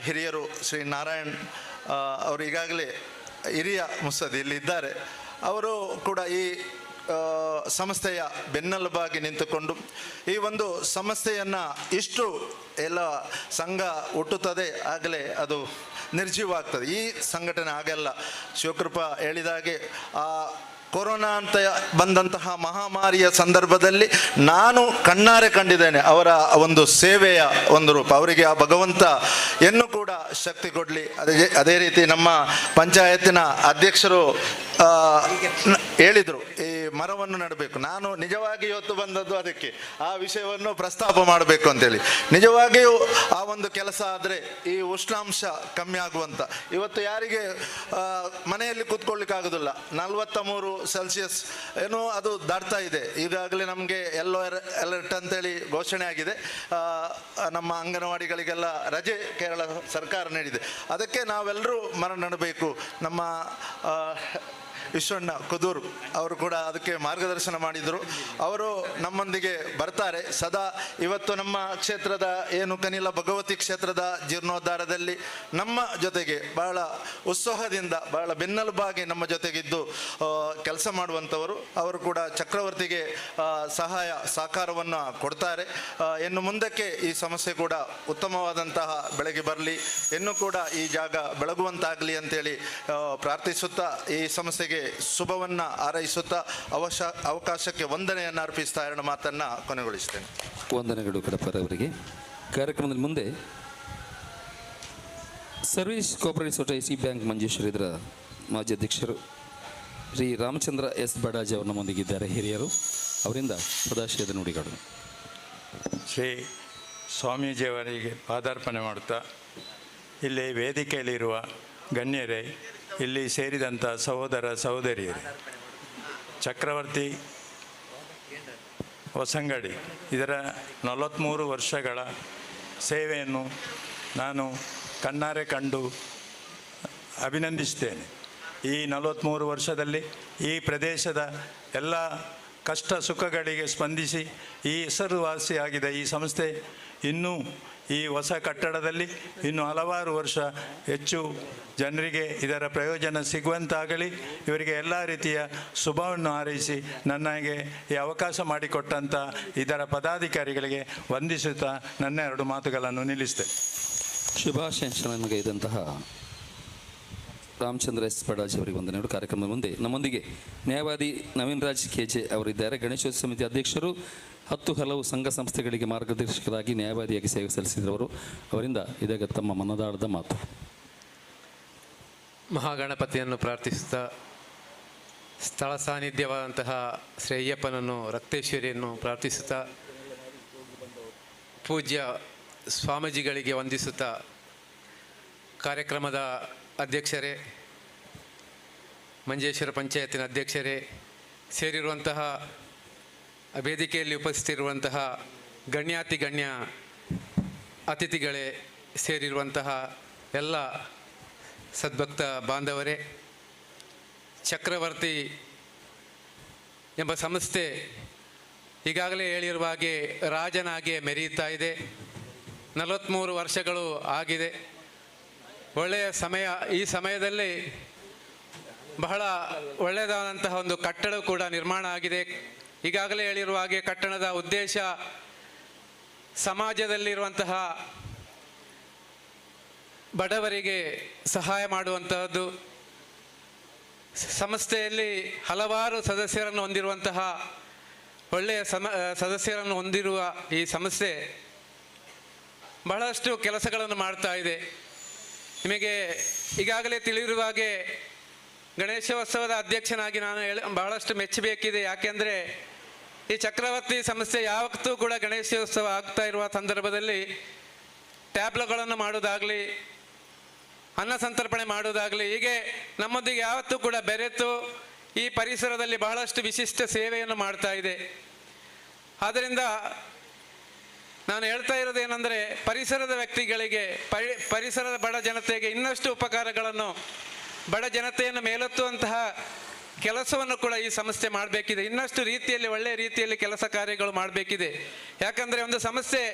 ಹಿರಿಯರು ಶ್ರೀ ನಾರಾಯಣ್ ಅವರು ಈಗಾಗಲೇ ಹಿರಿಯ ಮುತ್ಸದ್ದಿ ಇಲ್ಲಿ ಇದ್ದಾರೆ. ಅವರು ಕೂಡ ಈ ಸಂಸ್ಥೆಯ ಬೆನ್ನೆಲುಬಾಗಿ ನಿಂತುಕೊಂಡು ಈ ಒಂದು ಸಂಸ್ಥೆಯನ್ನು ಇಷ್ಟು ಎಲ್ಲ ಸಂಘ ಹುಟ್ಟುತ್ತದೆ ಆಗಲೇ ಅದು ನಿರ್ಜೀವ ಆಗ್ತದೆ. ಈ ಸಂಘಟನೆ ಆಗಲ್ಲ. ಶಿವಕೃಪಾ ಹೇಳಿದಾಗೆ ಆ ಕೊರೋನಾ ಅಂತ ಬಂದಂತಹ ಮಹಾಮಾರಿಯ ಸಂದರ್ಭದಲ್ಲಿ ನಾನು ಕಣ್ಣಾರೆ ಕಂಡಿದ್ದೇನೆ ಅವರ ಒಂದು ಸೇವೆಯ ಒಂದು ರೂಪ. ಅವರಿಗೆ ಆ ಭಗವಂತ ಇನ್ನೂ ಕೂಡ ಶಕ್ತಿ ಕೊಡಲಿ. ಅದೇ ರೀತಿ ನಮ್ಮ ಪಂಚಾಯತಿನ ಅಧ್ಯಕ್ಷರು ಹೇಳಿದರು, ಈ ಮರವನ್ನು ನೆಡಬೇಕು. ನಾನು ನಿಜವಾಗಿ ಇವತ್ತು ಬಂದದ್ದು ಅದಕ್ಕೆ, ಆ ವಿಷಯವನ್ನು ಪ್ರಸ್ತಾಪ ಮಾಡಬೇಕು ಅಂತೇಳಿ. ನಿಜವಾಗಿಯೂ ಆ ಒಂದು ಕೆಲಸ ಆದರೆ ಈ ಉಷ್ಣಾಂಶ ಕಮ್ಮಿ ಆಗುವಂಥ, ಇವತ್ತು ಯಾರಿಗೆ ಮನೆಯಲ್ಲಿ ಕೂತ್ಕೊಳ್ಳಿಕ್ಕಾಗೋದಿಲ್ಲ, 43 ಸೆಲ್ಸಿಯಸ್ ಏನೋ ಅದು ದಾಟ್ತಾ ಇದೆ. ಈಗಾಗಲೇ ನಮಗೆ ಯೆಲ್ಲೋ ಅಲರ್ಟ್ ಅಂತೇಳಿ ಘೋಷಣೆ ಆಗಿದೆ. ನಮ್ಮ ಅಂಗನವಾಡಿಗಳಿಗೆಲ್ಲ ರಜೆ ಕೇರಳ ಸರ್ಕಾರ ನೀಡಿದೆ. ಅದಕ್ಕೆ ನಾವೆಲ್ಲರೂ ಮರ ನೆಡಬೇಕು. ನಮ್ಮ ವಿಶ್ವಣ್ಣ ಕುದೂರು ಅವರು ಕೂಡ ಅದಕ್ಕೆ ಮಾರ್ಗದರ್ಶನ ಮಾಡಿದರು. ಅವರು ನಮ್ಮೊಂದಿಗೆ ಬರ್ತಾರೆ ಸದಾ. ಇವತ್ತು ನಮ್ಮ ಕ್ಷೇತ್ರದ ಏನು ಕನಿಲ ಭಗವತಿ ಕ್ಷೇತ್ರದ ಜೀರ್ಣೋದ್ಧಾರದಲ್ಲಿ ನಮ್ಮ ಜೊತೆಗೆ ಬಹಳ ಉತ್ಸಾಹದಿಂದ ಬಹಳ ಬೆನ್ನೆಲುಬಾಗಿ ನಮ್ಮ ಜೊತೆಗಿದ್ದು ಕೆಲಸ ಮಾಡುವಂಥವರು. ಅವರು ಕೂಡ ಚಕ್ರವರ್ತಿಗೆ ಸಹಾಯ ಸಹಕಾರವನ್ನು ಕೊಡ್ತಾರೆ. ಇನ್ನು ಮುಂದಕ್ಕೆ ಈ ಸಮಸ್ಯೆ ಕೂಡ ಉತ್ತಮವಾದಂತಹ ಬೆಳಗ್ಗೆ ಬರಲಿ, ಇನ್ನೂ ಕೂಡ ಈ ಜಾಗ ಬೆಳಗುವಂತಾಗಲಿ ಅಂತೇಳಿ ಪ್ರಾರ್ಥಿಸುತ್ತಾ ಈ ಸಮಸ್ಯೆಗೆ ಶುಭವನ್ನು ಹಾರೈಸುತ್ತಾ ಅವಕಾಶಕ್ಕೆ ವಂದನೆಯನ್ನು ಅರ್ಪಿಸ್ತಾ ಎರಡು ಮಾತನ್ನು ಕೊನೆಗೊಳಿಸ್ತೇನೆ. ವಂದನೆಗಳು ಕಡಪರವರಿಗೆ. ಕಾರ್ಯಕ್ರಮದ ಮುಂದೆ service cooperative society bank Manjeshwari ಇದರ ಮಾಜಿ ಅಧ್ಯಕ್ಷರು ಶ್ರೀ ರಾಮಚಂದ್ರ ಎಸ್ ಬಡಾಜಿ ಅವರು ನಮ್ಮೊಂದಿಗಿದ್ದಾರೆ, ಹಿರಿಯರು. ಅವರಿಂದ ಸದಾಶಯದ ನುಡಿಗಳು. ಶ್ರೀ ಸ್ವಾಮೀಜಿಯವರಿಗೆ ಪಾದಾರ್ಪಣೆ ಮಾಡುತ್ತಾ, ಇಲ್ಲಿ ವೇದಿಕೆಯಲ್ಲಿರುವ ಗಣ್ಯರೇ, ಇಲ್ಲಿ ಸೇರಿದಂಥ ಸಹೋದರ ಸಹೋದರಿಯರೇ, ಚಕ್ರವರ್ತಿ ಹೊಸಂಗಡಿ ಇದರ 43 ವರ್ಷಗಳ ಸೇವೆಯನ್ನು ನಾನು ಕಣ್ಣಾರೆ ಕಂಡು ಅಭಿನಂದಿಸ್ತೇನೆ. ಈ 43 ವರ್ಷದಲ್ಲಿ ಈ ಪ್ರದೇಶದ ಎಲ್ಲ ಕಷ್ಟ ಸುಖಗಳಿಗೆ ಸ್ಪಂದಿಸಿ ಈ ಹೆಸರುವಾಸಿಯಾಗಿದೆ ಈ ಸಂಸ್ಥೆ ಇನ್ನೂ ಈ ಹೊಸ ಕಟ್ಟಡದಲ್ಲಿ ಇನ್ನು ಹಲವಾರು ವರ್ಷ ಹೆಚ್ಚು ಜನರಿಗೆ ಇದರ ಪ್ರಯೋಜನ ಸಿಗುವಂತಾಗಲಿ, ಇವರಿಗೆ ಎಲ್ಲ ರೀತಿಯ ಶುಭವನ್ನು ಹಾರೈಸಿ ನನಗೆ ಈ ಅವಕಾಶ ಮಾಡಿಕೊಟ್ಟಂಥ ಇದರ ಪದಾಧಿಕಾರಿಗಳಿಗೆ ವಂದಿಸುತ್ತಾ ನನ್ನ 2 ಮಾತುಗಳನ್ನು ನಿಲ್ಲಿಸಿದೆ. ಶುಭಾಶಯ ನಮಗೆ ಇದ್ದಂತಹ ರಾಮಚಂದ್ರ ಎಸ್ ಬಡಾಜಿ ಅವರಿಗೆ ವಂದನೆಗಳು. ಕಾರ್ಯಕ್ರಮದ ಮುಂದೆ ನಮ್ಮೊಂದಿಗೆ ನ್ಯಾಯವಾದಿ ನವೀನ್ ರಾಜ್ ಕೆಜೆ ಅವರಿದ್ದಾರೆ. ಗಣೇಶೋತ್ಸವ ಸಮಿತಿ ಅಧ್ಯಕ್ಷರು, 10 ಹಲವು ಸಂಘ ಸಂಸ್ಥೆಗಳಿಗೆ ಮಾರ್ಗದರ್ಶಕರಾಗಿ ನ್ಯಾಯವಾದಿಯಾಗಿ ಸೇವೆ ಸಲ್ಲಿಸಿದವರು. ಅವರಿಂದ ಇದೀಗ ತಮ್ಮ ಮನದಾಳದ ಮಾತು. ಮಹಾಗಣಪತಿಯನ್ನು ಪ್ರಾರ್ಥಿಸುತ್ತಾ ಸ್ಥಳ ಸಾನ್ನಿಧ್ಯವಾದಂತಹ ಶ್ರೀ ಅಯ್ಯಪ್ಪನನ್ನು, ರಕ್ತೇಶ್ವರಿಯನ್ನು ಪ್ರಾರ್ಥಿಸುತ್ತಾ ಪೂಜ್ಯ ಸ್ವಾಮೀಜಿಗಳಿಗೆ ವಂದಿಸುತ್ತಾ ಕಾರ್ಯಕ್ರಮದ ಅಧ್ಯಕ್ಷರೇ, ಮಂಜೇಶ್ವರ ಪಂಚಾಯತಿನ ಅಧ್ಯಕ್ಷರೇ, ಸೇರಿರುವಂತಹ ವೇದಿಕೆಯಲ್ಲಿ ಉಪಸ್ಥಿತಿರುವಂತಹ ಗಣ್ಯ ಅತಿಥಿಗಳೇ, ಸೇರಿರುವಂತಹ ಎಲ್ಲ ಸದ್ಭಕ್ತ ಬಾಂಧವರೇ, ಚಕ್ರವರ್ತಿ ಎಂಬ ಸಂಸ್ಥೆ ಈಗಾಗಲೇ ಹೇಳಿರುವ ಹಾಗೆ ರಾಜನಾಗೆ ಮೆರೆಯುತ್ತಾ ಇದೆ. 43 ವರ್ಷಗಳು ಆಗಿದೆ. ಒಳ್ಳೆಯ ಸಮಯ. ಈ ಸಮಯದಲ್ಲಿ ಬಹಳ ಒಳ್ಳೆಯದಾದಂತಹ ಒಂದು ಕಟ್ಟಡ ಕೂಡ ನಿರ್ಮಾಣ ಆಗಿದೆ. ಈಗಾಗಲೇ ಹೇಳಿರುವ ಹಾಗೆ ಕಟ್ಟಡದ ಉದ್ದೇಶ ಸಮಾಜದಲ್ಲಿರುವಂತಹ ಬಡವರಿಗೆ ಸಹಾಯ ಮಾಡುವಂತಹದ್ದು. ಸಂಸ್ಥೆಯಲ್ಲಿ ಹಲವಾರು ಸದಸ್ಯರನ್ನು ಹೊಂದಿರುವಂತಹ ಒಳ್ಳೆಯ ಸದಸ್ಯರನ್ನು ಹೊಂದಿರುವ ಈ ಸಂಸ್ಥೆ ಬಹಳಷ್ಟು ಕೆಲಸಗಳನ್ನು ಮಾಡ್ತಾ ಇದೆ. ನಿಮಗೆ ಈಗಾಗಲೇ ತಿಳಿದಿರುವ ಹಾಗೆ ಗಣೇಶೋತ್ಸವದ ಅಧ್ಯಕ್ಷನಾಗಿ ನಾನು ಬಹಳಷ್ಟು ಮೆಚ್ಚಬೇಕಿದೆ. ಯಾಕೆಂದರೆ ಈ ಚಕ್ರವರ್ತಿ ಸಂಸ್ಥೆ ಯಾವತ್ತೂ ಕೂಡ ಗಣೇಶೋತ್ಸವ ಆಗ್ತಾ ಇರುವ ಸಂದರ್ಭದಲ್ಲಿ ಟ್ಯಾಬ್ಲೋಗಳನ್ನು ಮಾಡೋದಾಗಲಿ, ಅನ್ನ ಸಂತರ್ಪಣೆ ಮಾಡೋದಾಗಲಿ, ಹೀಗೆ ನಮ್ಮೊಂದಿಗೆ ಯಾವತ್ತೂ ಕೂಡ ಬೆರೆತು ಈ ಪರಿಸರದಲ್ಲಿ ಬಹಳಷ್ಟು ವಿಶಿಷ್ಟ ಸೇವೆಯನ್ನು ಮಾಡ್ತಾ ಇದೆ. ಆದ್ದರಿಂದ ನಾನು ಹೇಳ್ತಾ ಇರೋದೇನೆಂದರೆ, ಪರಿಸರದ ವ್ಯಕ್ತಿಗಳಿಗೆ, ಪರಿಸರದ ಬಡ ಜನತೆಗೆ ಇನ್ನಷ್ಟು ಉಪಕಾರಗಳನ್ನು, ಬಡ ಜನತೆಯನ್ನು ಮೇಲೆತ್ತುವಂತಹ ಕೆಲಸವನ್ನು ಕೂಡ ಈ ಸಂಸ್ಥೆ ಮಾಡಬೇಕಿದೆ. ಇನ್ನಷ್ಟು ರೀತಿಯಲ್ಲಿ, ಒಳ್ಳೆಯ ರೀತಿಯಲ್ಲಿ ಕೆಲಸ ಕಾರ್ಯಗಳು ಮಾಡಬೇಕಿದೆ. ಯಾಕಂದರೆ ಒಂದು ಸಂಸ್ಥೆ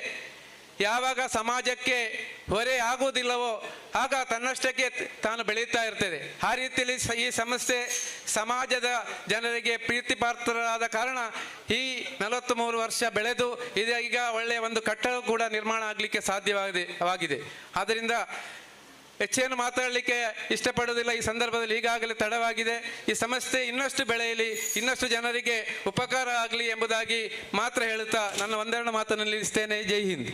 ಯಾವಾಗ ಸಮಾಜಕ್ಕೆ ಹೊರೆ ಆಗುವುದಿಲ್ಲವೋ ಆಗ ತನ್ನಷ್ಟಕ್ಕೆ ತಾನು ಬೆಳೀತಾ ಇರ್ತದೆ. ಆ ರೀತಿಯಲ್ಲಿ ಈ ಸಂಸ್ಥೆ ಸಮಾಜದ ಜನರಿಗೆ ಪ್ರೀತಿಪಾತ್ರರಾದ ಕಾರಣ ಈ 43 ವರ್ಷ ಬೆಳೆದು ಇದೀಗ ಒಳ್ಳೆಯ ಒಂದು ಕಟ್ಟಡ ಕೂಡ ನಿರ್ಮಾಣ ಆಗಲಿಕ್ಕೆ ಸಾಧ್ಯವಾಗಿದೆ. ಆದ್ದರಿಂದ ಹೆಚ್ಚೇನು ಮಾತಾಡಲಿಕ್ಕೆ ಇಷ್ಟಪಡೋದಿಲ್ಲ ಈ ಸಂದರ್ಭದಲ್ಲಿ. ಈಗಾಗಲೇ ತಡವಾಗಿದೆ. ಈ ಸಂಸ್ಥೆ ಇನ್ನಷ್ಟು ಬೆಳೆಯಲಿ, ಇನ್ನಷ್ಟು ಜನರಿಗೆ ಉಪಕಾರ ಆಗಲಿ ಎಂಬುದಾಗಿ ಮಾತ್ರ ಹೇಳುತ್ತಾ ನನ್ನ ಒಂದೆರಡು ಮಾತನ್ನು ನಿಲ್ಲಿಸ್ತೇನೆ. ಜೈ ಹಿಂದ್.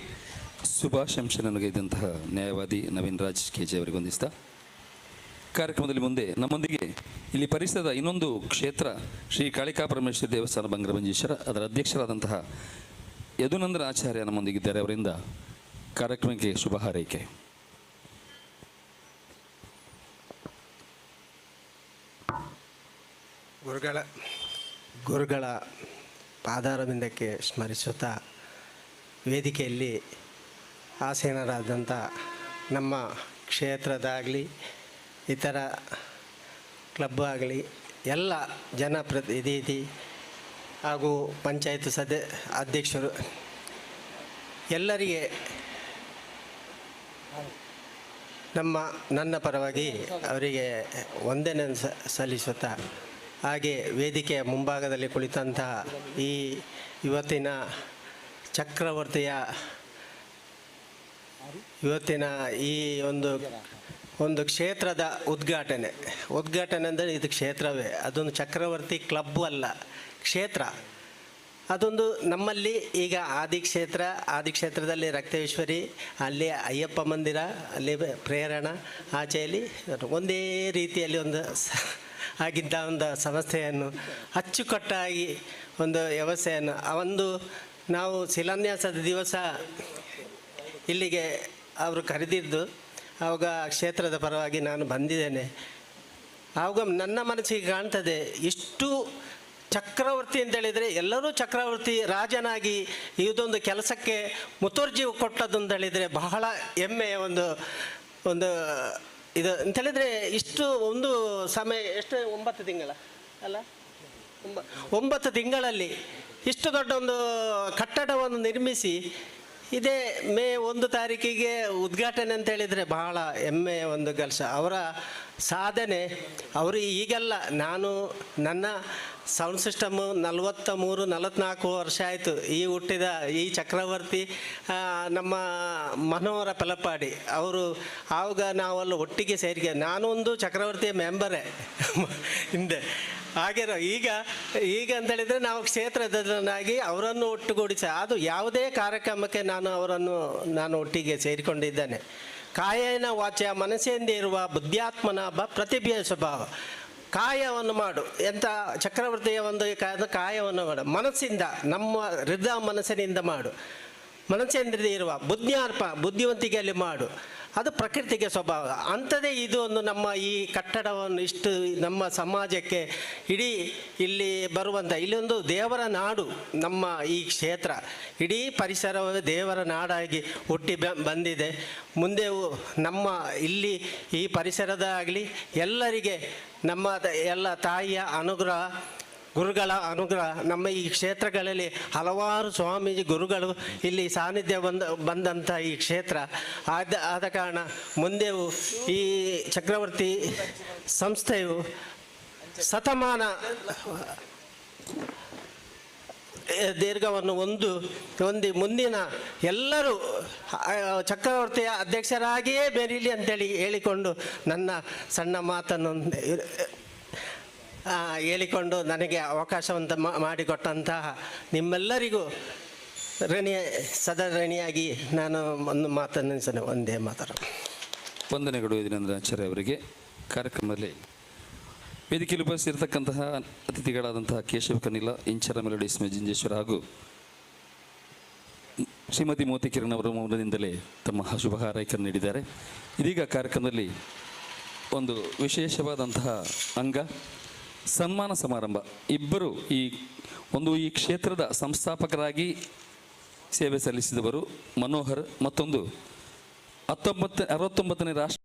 ಶುಭಾಶಂಸೆನೊಂದಿಗಿದ್ದಂತಹ ನ್ಯಾಯವಾದಿ ನವೀನ್ ರಾಜ್ ಕೆಜೆ ಅವರಿಗೆ ವಂದಿಸ್ತಾ ಕಾರ್ಯಕ್ರಮದಲ್ಲಿ ಮುಂದೆ ನಮ್ಮೊಂದಿಗೆ ಇಲ್ಲಿ ಪರಿಸರದ ಇನ್ನೊಂದು ಕ್ಷೇತ್ರ ಶ್ರೀ ಕಾಳಿಕಾ ಪರಮೇಶ್ವರಿ ದೇವಸ್ಥಾನ ಬಂಗ್ರಮಂಜೇಶ್ವರ, ಅದರ ಅಧ್ಯಕ್ಷರಾದಂತಹ ಯದುನಂದನ ಆಚಾರ್ಯ ನಮ್ಮೊಂದಿಗಿದ್ದಾರೆ. ಅವರಿಂದ ಕಾರ್ಯಕ್ರಮಕ್ಕೆ ಶುಭ ಹಾರೈಕೆ. ಗುರುಗಳ ಪಾದಾರವಿಂದಕ್ಕೆ ಸ್ಮರಿಸುತ್ತಾ ವೇದಿಕೆಯಲ್ಲಿ ಆಸೀನರಾದಂಥ ನಮ್ಮ ಕ್ಷೇತ್ರದಾಗಲಿ ಇತರ ಕ್ಲಬ್ ಆಗಲಿ ಎಲ್ಲ ಜನಪ್ರತಿನಿಧಿ ಹಾಗೂ ಪಂಚಾಯತ್ ಅಧ್ಯಕ್ಷರು ಎಲ್ಲರಿಗೆ ನನ್ನ ಪರವಾಗಿ ಅವರಿಗೆ ವಂದನೆ ಸಲ್ಲಿಸುತ್ತಾ, ಹಾಗೆ ವೇದಿಕೆಯ ಮುಂಭಾಗದಲ್ಲಿ ಕುಳಿತಂತಹ ಈ ಇವತ್ತಿನ ಚಕ್ರವರ್ತಿಯ ಈ ಒಂದು ಕ್ಷೇತ್ರದ ಉದ್ಘಾಟನೆ ಅಂದರೆ ಇದು ಕ್ಷೇತ್ರವೇ, ಅದೊಂದು ಚಕ್ರವರ್ತಿ ಕ್ಲಬ್ಬು ಅಲ್ಲ, ಕ್ಷೇತ್ರ. ಅದೊಂದು ನಮ್ಮಲ್ಲಿ ಈಗ ಆದಿಕ್ಷೇತ್ರದಲ್ಲಿ ರಕ್ತೇಶ್ವರಿ, ಅಲ್ಲಿ ಅಯ್ಯಪ್ಪ ಮಂದಿರ, ಅಲ್ಲಿ ಪ್ರೇರಣಾ, ಆಚೆಯಲ್ಲಿ ಒಂದೇ ರೀತಿಯಲ್ಲಿ ಆಗಿದ್ದ ಒಂದು ಸಂಸ್ಥೆಯನ್ನು ಅಚ್ಚುಕಟ್ಟಾಗಿ ಒಂದು ವ್ಯವಸ್ಥೆಯನ್ನು ನಾವು ಶಿಲಾನ್ಯಾಸದ ದಿವಸ ಇಲ್ಲಿಗೆ ಅವರು ಕರೆದಿದ್ದು, ಆವಾಗ ಕ್ಷೇತ್ರದ ಪರವಾಗಿ ನಾನು ಬಂದಿದ್ದೇನೆ. ಆವಾಗ ನನ್ನ ಮನಸ್ಸಿಗೆ ಕಾಣ್ತದೆ, ಇಷ್ಟು ಚಕ್ರವರ್ತಿ ಅಂತೇಳಿದರೆ ಎಲ್ಲರೂ ಚಕ್ರವರ್ತಿ ರಾಜನಾಗಿ ಇದೊಂದು ಕೆಲಸಕ್ಕೆ ಮುತುರ್ಜಿ ಕೊಟ್ಟದ್ದು ಅಂತೇಳಿದರೆ ಬಹಳ ಹೆಮ್ಮೆಯ ಒಂದು ಇದು ಅಂತೇಳಿದರೆ ಇಷ್ಟು ಒಂದು ಸಮಯ ಎಷ್ಟು 9 ತಿಂಗಳ ಅಲ್ಲ 9 ತಿಂಗಳಲ್ಲಿ ಇಷ್ಟು ದೊಡ್ಡ ಒಂದು ಕಟ್ಟಡವನ್ನು ನಿರ್ಮಿಸಿ ಇದೇ ಮೇ 1 ತಾರೀಕಿಗೆ ಉದ್ಘಾಟನೆ ಅಂತ ಹೇಳಿದರೆ ಬಹಳ ಹೆಮ್ಮೆಯ ಒಂದು ಕೆಲಸ. ಅವರ ಸಾಧನೆ, ಅವರು ಈಗೆಲ್ಲ ನನ್ನ ಸೌಂಡ್ ಸಿಸ್ಟಮ್ಮು 43-44 ವರ್ಷ ಆಯಿತು ಈ ಹುಟ್ಟಿದ ಈ ಚಕ್ರವರ್ತಿ ನಮ್ಮ ಮನೋಹರ ಪಲಪಾಡಿ ಅವರು ಆವಾಗ ನಾವೆಲ್ಲ ಒಟ್ಟಿಗೆ ಸೇರಿಕೆ, ನಾನೊಂದು ಚಕ್ರವರ್ತಿಯ ಮೆಂಬರೇ ಹಿಂದೆ ಆಗಿರೋ. ಈಗ ಅಂತ ಹೇಳಿದರೆ ನಾವು ಕ್ಷೇತ್ರದನ್ನಾಗಿ ಅವರನ್ನು ಒಟ್ಟುಗೂಡಿಸಿ ಅದು ಯಾವುದೇ ಕಾರ್ಯಕ್ರಮಕ್ಕೆ ನಾನು ಒಟ್ಟಿಗೆ ಸೇರಿಕೊಂಡಿದ್ದೇನೆ. ಕಾಯೇನ ವಾಚ ಮನಸ್ಸಿಂದ ಇರುವ ಬುದ್ಧಾತ್ಮನ ಪ್ರತಿಭೆಯ ಸ್ವಭಾವ. ಕಾಯವನ್ನು ಮಾಡು ಎಂಥ ಚಕ್ರವರ್ತಿಯ ಒಂದು ಕಾಯವನ್ನು ಮಾಡು, ಮನಸ್ಸಿಂದ ನಮ್ಮ ಹೃದಯ ಮನಸ್ಸಿನಿಂದ ಮಾಡು, ಮನಸ್ಸಿಂದ ಇರುವ ಬುದ್ಧಿವಂತಿಕೆಯಲ್ಲಿ ಮಾಡು, ಅದು ಪ್ರಕೃತಿಗೆ ಸ್ವಭಾವ. ಅಂಥದ್ದೇ ಇದು ಒಂದು ನಮ್ಮ ಈ ಕಟ್ಟಡವನ್ನು ಇಷ್ಟು ನಮ್ಮ ಸಮಾಜಕ್ಕೆ ಇಡೀ ಇಲ್ಲಿ ಬರುವಂಥ ಇಲ್ಲೊಂದು ದೇವರ ನಾಡು ನಮ್ಮ ಈ ಕ್ಷೇತ್ರ, ಇಡೀ ಪರಿಸರವೇ ದೇವರ ನಾಡಾಗಿ ಹುಟ್ಟಿ ಬಂದಿದೆ. ಮುಂದೆ ನಮ್ಮ ಇಲ್ಲಿ ಈ ಪರಿಸರದ ಆಗಲಿ ಎಲ್ಲರಿಗೆ ನಮ್ಮ ಎಲ್ಲ ತಾಯಿಯ ಅನುಗ್ರಹ, ಗುರುಗಳ ಅನುಗ್ರಹ, ನಮ್ಮ ಈ ಕ್ಷೇತ್ರಗಳಲ್ಲಿ ಹಲವಾರು ಸ್ವಾಮೀಜಿ ಗುರುಗಳು ಇಲ್ಲಿ ಸಾನ್ನಿಧ್ಯ ಬಂದಂಥ ಈ ಕ್ಷೇತ್ರ ಆದ ಕಾರಣ ಮುಂದೆಯೂ ಈ ಚಕ್ರವರ್ತಿ ಸಂಸ್ಥೆಯು ಶತಮಾನ ದೀರ್ಘವನ್ನು ಹೊಂದಿ ಮುಂದಿನ ಎಲ್ಲರೂ ಚಕ್ರವರ್ತಿಯ ಅಧ್ಯಕ್ಷರಾಗಿಯೇ ಬೆರೀಲಿ ಅಂತೇಳಿ ಹೇಳಿಕೊಂಡು ನನ್ನ ಸಣ್ಣ ಮಾತನ್ನು ಹೇಳಿಕೊಂಡು ನನಗೆ ಅವಕಾಶವಂತ ಮಾಡಿಕೊಟ್ಟಂತಹ ನಿಮ್ಮೆಲ್ಲರಿಗೂ ಋಣಿಯಾಗಿ ನಾನು ಒಂದು ಮಾತನ್ನು ಒಂದೇ ವಂದನೆಗಳು ದಿನೇಂದ್ರ ಆಚಾರ್ಯ ಅವರಿಗೆ. ಕಾರ್ಯಕ್ರಮದಲ್ಲಿ ವೇದಿಕೆಯಲ್ಲಿ ಉಪಸ್ಥಿತಿರತಕ್ಕಂತಹ ಅತಿಥಿಗಳಾದಂತಹ ಕೇಶವ ಕನಿಲ, ಇಂಚರ ಮೆಲೋಡಿಸ್ ಮೆಜಿಂಜೇಶ್ವರ ಹಾಗೂ ಶ್ರೀಮತಿ ಮೋತಿ ಕಿರಣ್ ಅವರ ಮೌನದಿಂದಲೇ ತಮ್ಮ ಶುಭ ಹಾರೈಕೆಯನ್ನು ನೀಡಿದ್ದಾರೆ. ಇದೀಗ ಕಾರ್ಯಕ್ರಮದಲ್ಲಿ ಒಂದು ವಿಶೇಷವಾದಂತಹ ಅಂಗ ಸನ್ಮಾನ ಸಮಾರಂಭ. ಇಬ್ಬರು ಈ ಕ್ಷೇತ್ರದ ಸಂಸ್ಥಾಪಕರಾಗಿ ಸೇವೆ ಸಲ್ಲಿಸಿದವರು ಮನೋಹರ್, ಮತ್ತೊಂದು 1969ನೇ ರಾಷ್ಟ್ರ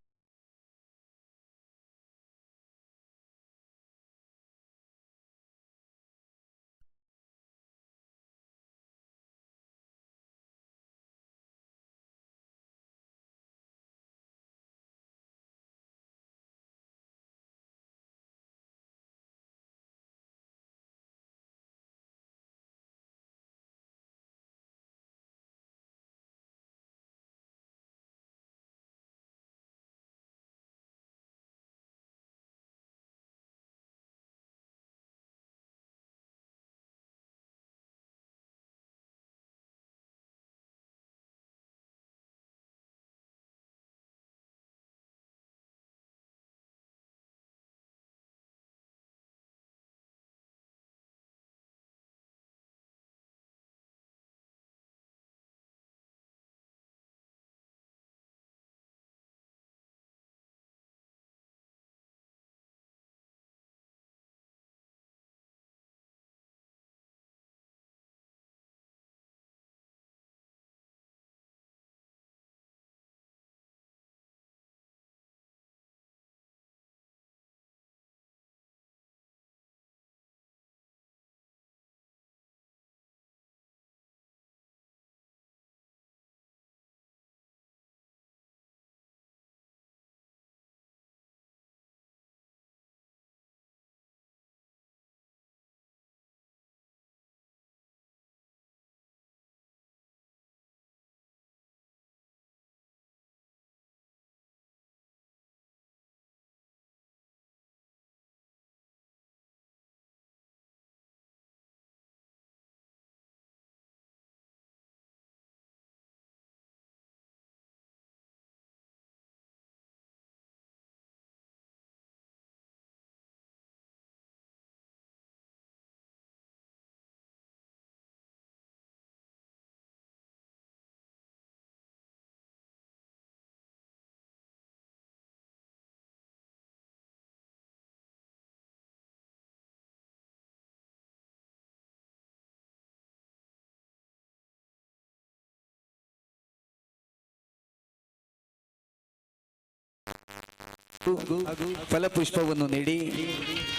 ಫಲಪುಷ್ಪವನ್ನು ನೀಡಿ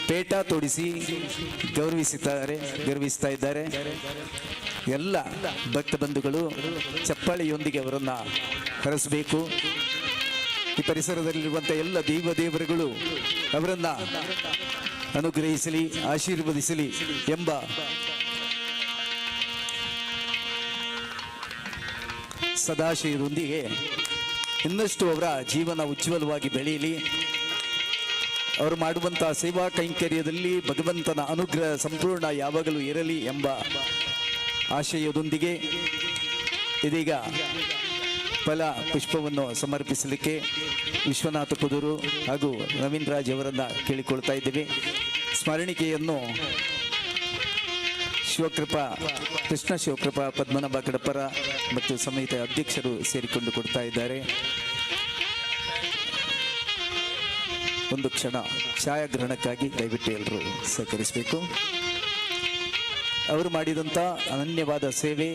ಪೇಟ ತೊಡಿಸಿ ಗೌರವಿಸ್ತಾ ಇದ್ದಾರೆ. ಎಲ್ಲ ಭಕ್ತ ಬಂಧುಗಳು ಚಪ್ಪಾಳೆಯೊಂದಿಗೆ ಅವರನ್ನು ಹರಸಬೇಕು. ಈ ಪರಿಸರದಲ್ಲಿರುವಂಥ ಎಲ್ಲ ದೇವರುಗಳು ಅವರನ್ನು ಅನುಗ್ರಹಿಸಲಿ, ಆಶೀರ್ವದಿಸಲಿ ಎಂಬ ಸದಾಶಯದೊಂದಿಗೆ ಇನ್ನಷ್ಟು ಅವರ ಜೀವನ ಉಜ್ವಲವಾಗಿ ಬೆಳೆಯಲಿ. ಅವರು ಮಾಡುವಂಥ ಸೇವಾ ಕೈಂಕರ್ಯದಲ್ಲಿ ಭಗವಂತನ ಅನುಗ್ರಹ ಸಂಪೂರ್ಣ ಯಾವಾಗಲೂ ಇರಲಿ ಎಂಬ ಆಶಯದೊಂದಿಗೆ ಇದೀಗ ಫಲ ಪುಷ್ಪವನ್ನು ಸಮರ್ಪಿಸಲಿಕ್ಕೆ ವಿಶ್ವನಾಥ ಕುದೂರು ಹಾಗೂ ನವೀನ್ ರಾಜ್ ಅವರನ್ನು ಕೇಳಿಕೊಳ್ತಾ ಇದ್ದೇವೆ. ಸ್ಮರಣಿಕೆಯನ್ನು ಶಿವಕೃಪಾ ಕೃಷ್ಣ ಶಿವಕೃಪಾ ಪದ್ಮನಾಭ ಕಡಪರ ಮತ್ತು ಸಮಿತಿ ಅಧ್ಯಕ್ಷರು ಸೇರಿಕೊಂಡು ಕೊಡ್ತಾ ಇದ್ದಾರೆ. ಒಂದು ಕ್ಷಣ ಛಾಯಾಗ್ರಹಣಕ್ಕಾಗಿ ದಯವಿಟ್ಟು ಎಲ್ಲರೂ ಸಹಕರಿಸಬೇಕು. ಅವರು ಮಾಡಿದಂಥ ಅನನ್ಯವಾದ ಸೇವೆ,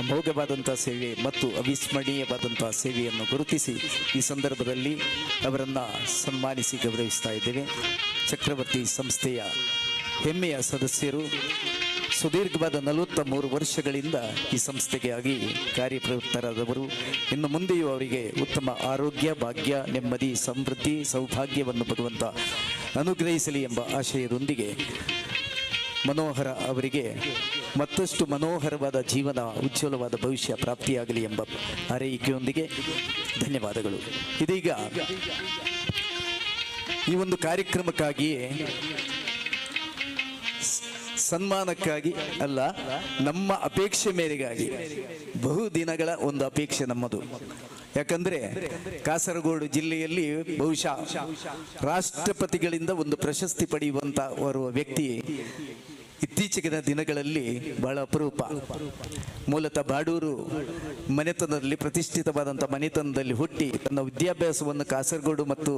ಅಮೋಘವಾದಂಥ ಸೇವೆ ಮತ್ತು ಅವಿಸ್ಮರಣೀಯವಾದಂಥ ಸೇವೆಯನ್ನು ಗುರುತಿಸಿ ಈ ಸಂದರ್ಭದಲ್ಲಿ ಅವರನ್ನು ಸನ್ಮಾನಿಸಿ ಗೌರವಿಸ್ತಾ ಇದ್ದೇವೆ. ಚಕ್ರವರ್ತಿ ಸಂಸ್ಥೆಯ ಹೆಮ್ಮೆಯ ಸದಸ್ಯರು, ಸುದೀರ್ಘವಾದ 43 ವರ್ಷಗಳಿಂದ ಈ ಸಂಸ್ಥೆಗೆ ಆಗಿ ಕಾರ್ಯಪ್ರವೃತ್ತರಾದವರು. ಇನ್ನು ಮುಂದೆಯೂ ಅವರಿಗೆ ಉತ್ತಮ ಆರೋಗ್ಯ, ಭಾಗ್ಯ, ನೆಮ್ಮದಿ, ಸಮೃದ್ಧಿ, ಸೌಭಾಗ್ಯವನ್ನು ಭಗವಂತ ಅನುಗ್ರಹಿಸಲಿ ಎಂಬ ಆಶಯದೊಂದಿಗೆ ಮನೋಹರ ಅವರಿಗೆ ಮತ್ತಷ್ಟು ಮನೋಹರವಾದ ಜೀವನ, ಉಜ್ವಲವಾದ ಭವಿಷ್ಯ ಪ್ರಾಪ್ತಿಯಾಗಲಿ ಎಂಬ ಹಾರೈಕೆಯೊಂದಿಗೆ ಧನ್ಯವಾದಗಳು. ಇದೀಗ ಈ ಒಂದು ಕಾರ್ಯಕ್ರಮಕ್ಕಾಗಿಯೇ, ಸನ್ಮಾನಕ್ಕಾಗಿ ಅಲ್ಲ, ನಮ್ಮ ಅಪೇಕ್ಷೆ ಮೇರೆಗಾಗಿ ಬಹು ದಿನಗಳ ಒಂದು ಅಪೇಕ್ಷೆ ನಮ್ಮದು. ಯಾಕಂದರೆ ಕಾಸರಗೋಡು ಜಿಲ್ಲೆಯಲ್ಲಿ ಬಹುಶಃ ರಾಷ್ಟ್ರಪತಿಗಳಿಂದ ಒಂದು ಪ್ರಶಸ್ತಿ ಪಡೆಯುವಂಥ ಓರ್ವ ವ್ಯಕ್ತಿ ಇತ್ತೀಚೆಗಿನ ದಿನಗಳಲ್ಲಿ ಬಹಳ ಅಪರೂಪ. ಮೂಲತಃ ಬಾಡೂರು ಮನೆತನದಲ್ಲಿ, ಪ್ರತಿಷ್ಠಿತವಾದಂಥ ಮನೆತನದಲ್ಲಿ ಹುಟ್ಟಿ ತನ್ನ ವಿದ್ಯಾಭ್ಯಾಸವನ್ನು ಕಾಸರಗೋಡು ಮತ್ತು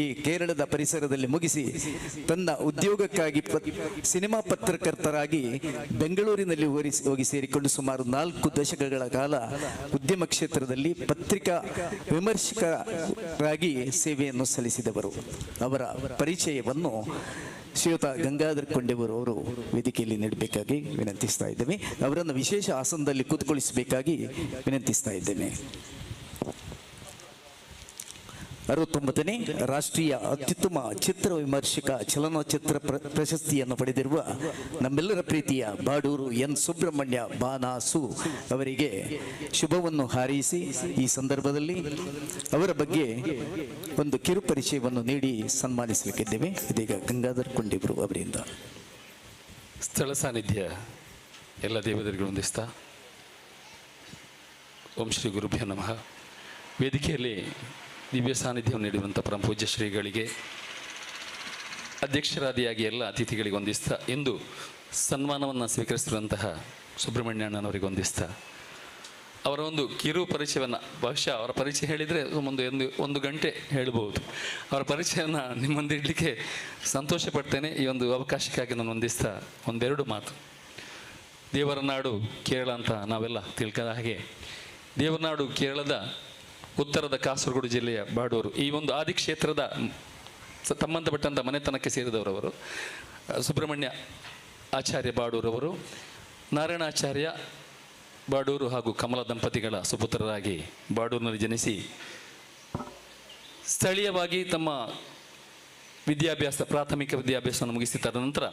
ಈ ಕೇರಳದ ಪರಿಸರದಲ್ಲಿ ಮುಗಿಸಿ ತನ್ನ ಉದ್ಯೋಗಕ್ಕಾಗಿ ಸಿನಿಮಾ ಪತ್ರಕರ್ತರಾಗಿ ಬೆಂಗಳೂರಿನಲ್ಲಿ ಹೋಗಿ ಸೇರಿಕೊಂಡು ಸುಮಾರು 4 ದಶಕಗಳ ಕಾಲ ಉದ್ಯಮ ಕ್ಷೇತ್ರದಲ್ಲಿ ಪತ್ರಿಕಾ ವಿಮರ್ಶಕರಾಗಿ ಸೇವೆಯನ್ನು ಸಲ್ಲಿಸಿದವರು. ಅವರ ಪರಿಚಯವನ್ನು ಶ್ರೀಯುತ ಗಂಗಾಧರ್ ಕೊಂಡೆವರು ಅವರು ವೇದಿಕೆಯಲ್ಲಿ ನೀಡಬೇಕಾಗಿ ವಿನಂತಿಸ್ತಾ ಇದ್ದೇವೆ. ಅವರನ್ನು ವಿಶೇಷ ಆಸನದಲ್ಲಿ ಕೂತ್ಕೊಳ್ಳಿಸಬೇಕಾಗಿ ವಿನಂತಿಸ್ತಾ ಇದ್ದೇನೆ. 69ನೇ ರಾಷ್ಟ್ರೀಯ ಅತ್ಯುತ್ತಮ ಚಿತ್ರ ವಿಮರ್ಶಕ ಚಲನಚಿತ್ರ ಪ್ರಶಸ್ತಿಯನ್ನು ಪಡೆದಿರುವ ನಮ್ಮೆಲ್ಲರ ಪ್ರೀತಿಯ ಬಾಡೂರು ಎನ್ ಸುಬ್ರಹ್ಮಣ್ಯ ಬಾನಾಸು ಅವರಿಗೆ ಶುಭವನ್ನು ಹಾರೈಸಿ ಈ ಸಂದರ್ಭದಲ್ಲಿ ಅವರ ಬಗ್ಗೆ ಒಂದು ಕಿರು ಪರಿಚಯವನ್ನು ನೀಡಿ ಸನ್ಮಾನಿಸಲಿಕ್ಕಿದ್ದೇವೆ. ಇದೀಗ ಗಂಗಾಧರ್ ಕೊಂಡಿಬ್ರು ಅವರಿಂದ ಸ್ಥಳ ಸಾನ್ನಿಧ್ಯ ಎಲ್ಲ ದೇವತೆಗಳು ಹೊಂದಿಸ್ತಾ ಓಂ ಶ್ರೀ ಗುರುಭ್ಯೋ ನಮಃ. ವೇದಿಕೆಯಲ್ಲಿ ದಿವ್ಯ ಸಾನ್ನಿಧ್ಯವನ್ನು ನೀಡುವಂಥ ಪರಮ ಪೂಜ್ಯ ಶ್ರೀಗಳಿಗೆ, ಅಧ್ಯಕ್ಷರಾದಿಯಾಗಿ ಎಲ್ಲ ಅತಿಥಿಗಳಿಗೆ ಹೊಂದಿಸ್ತಾ ಎಂದು ಸನ್ಮಾನವನ್ನು ಸ್ವೀಕರಿಸಿರುವಂತಹ ಸುಬ್ರಹ್ಮಣ್ಯಣ್ಣನವರಿಗೆ ಹೊಂದಿಸ್ತಾ ಅವರ ಒಂದು ಕಿರು ಪರಿಚಯವನ್ನು, ಬಹುಶಃ ಅವರ ಪರಿಚಯ ಹೇಳಿದರೆ ಒಂದು ಗಂಟೆ ಹೇಳ್ಬೋದು. ಅವರ ಪರಿಚಯವನ್ನು ನಿಮ್ಮ ಮುಂದೆ ಇಡಲಿಕ್ಕೆ ಸಂತೋಷ ಪಡ್ತೇನೆ. ಈ ಒಂದು ಅವಕಾಶಕ್ಕಾಗಿ ನಾನು ಹೊಂದಿಸ್ತಾ ಒಂದೆರಡು ಮಾತು. ದೇವರ ನಾಡು ಕೇರಳ ಅಂತ ನಾವೆಲ್ಲ ತಿಳ್ಕೊಂಡ ಹಾಗೆ, ದೇವರ ನಾಡು ಕೇರಳದ ಉತ್ತರದ ಕಾಸರಗೋಡು ಜಿಲ್ಲೆಯ ಬಾಡೂರು, ಈ ಒಂದು ಆದಿಕ್ಷೇತ್ರದ ಸಂಬಂಧಪಟ್ಟಂಥ ಮನೆತನಕ್ಕೆ ಸೇರಿದವರವರು. ಸುಬ್ರಹ್ಮಣ್ಯ ಆಚಾರ್ಯ ಬಾಡೂರವರು ನಾರಾಯಣಾಚಾರ್ಯ ಬಾಡೂರು ಹಾಗೂ ಕಮಲ ದಂಪತಿಗಳ ಸುಪುತ್ರರಾಗಿ ಬಾಡೂರಿನಲ್ಲಿ ಜನಿಸಿ ಸ್ಥಳೀಯವಾಗಿ ತಮ್ಮ ಪ್ರಾಥಮಿಕ ವಿದ್ಯಾಭ್ಯಾಸವನ್ನು ಮುಗಿಸಿ ತದನಂತರ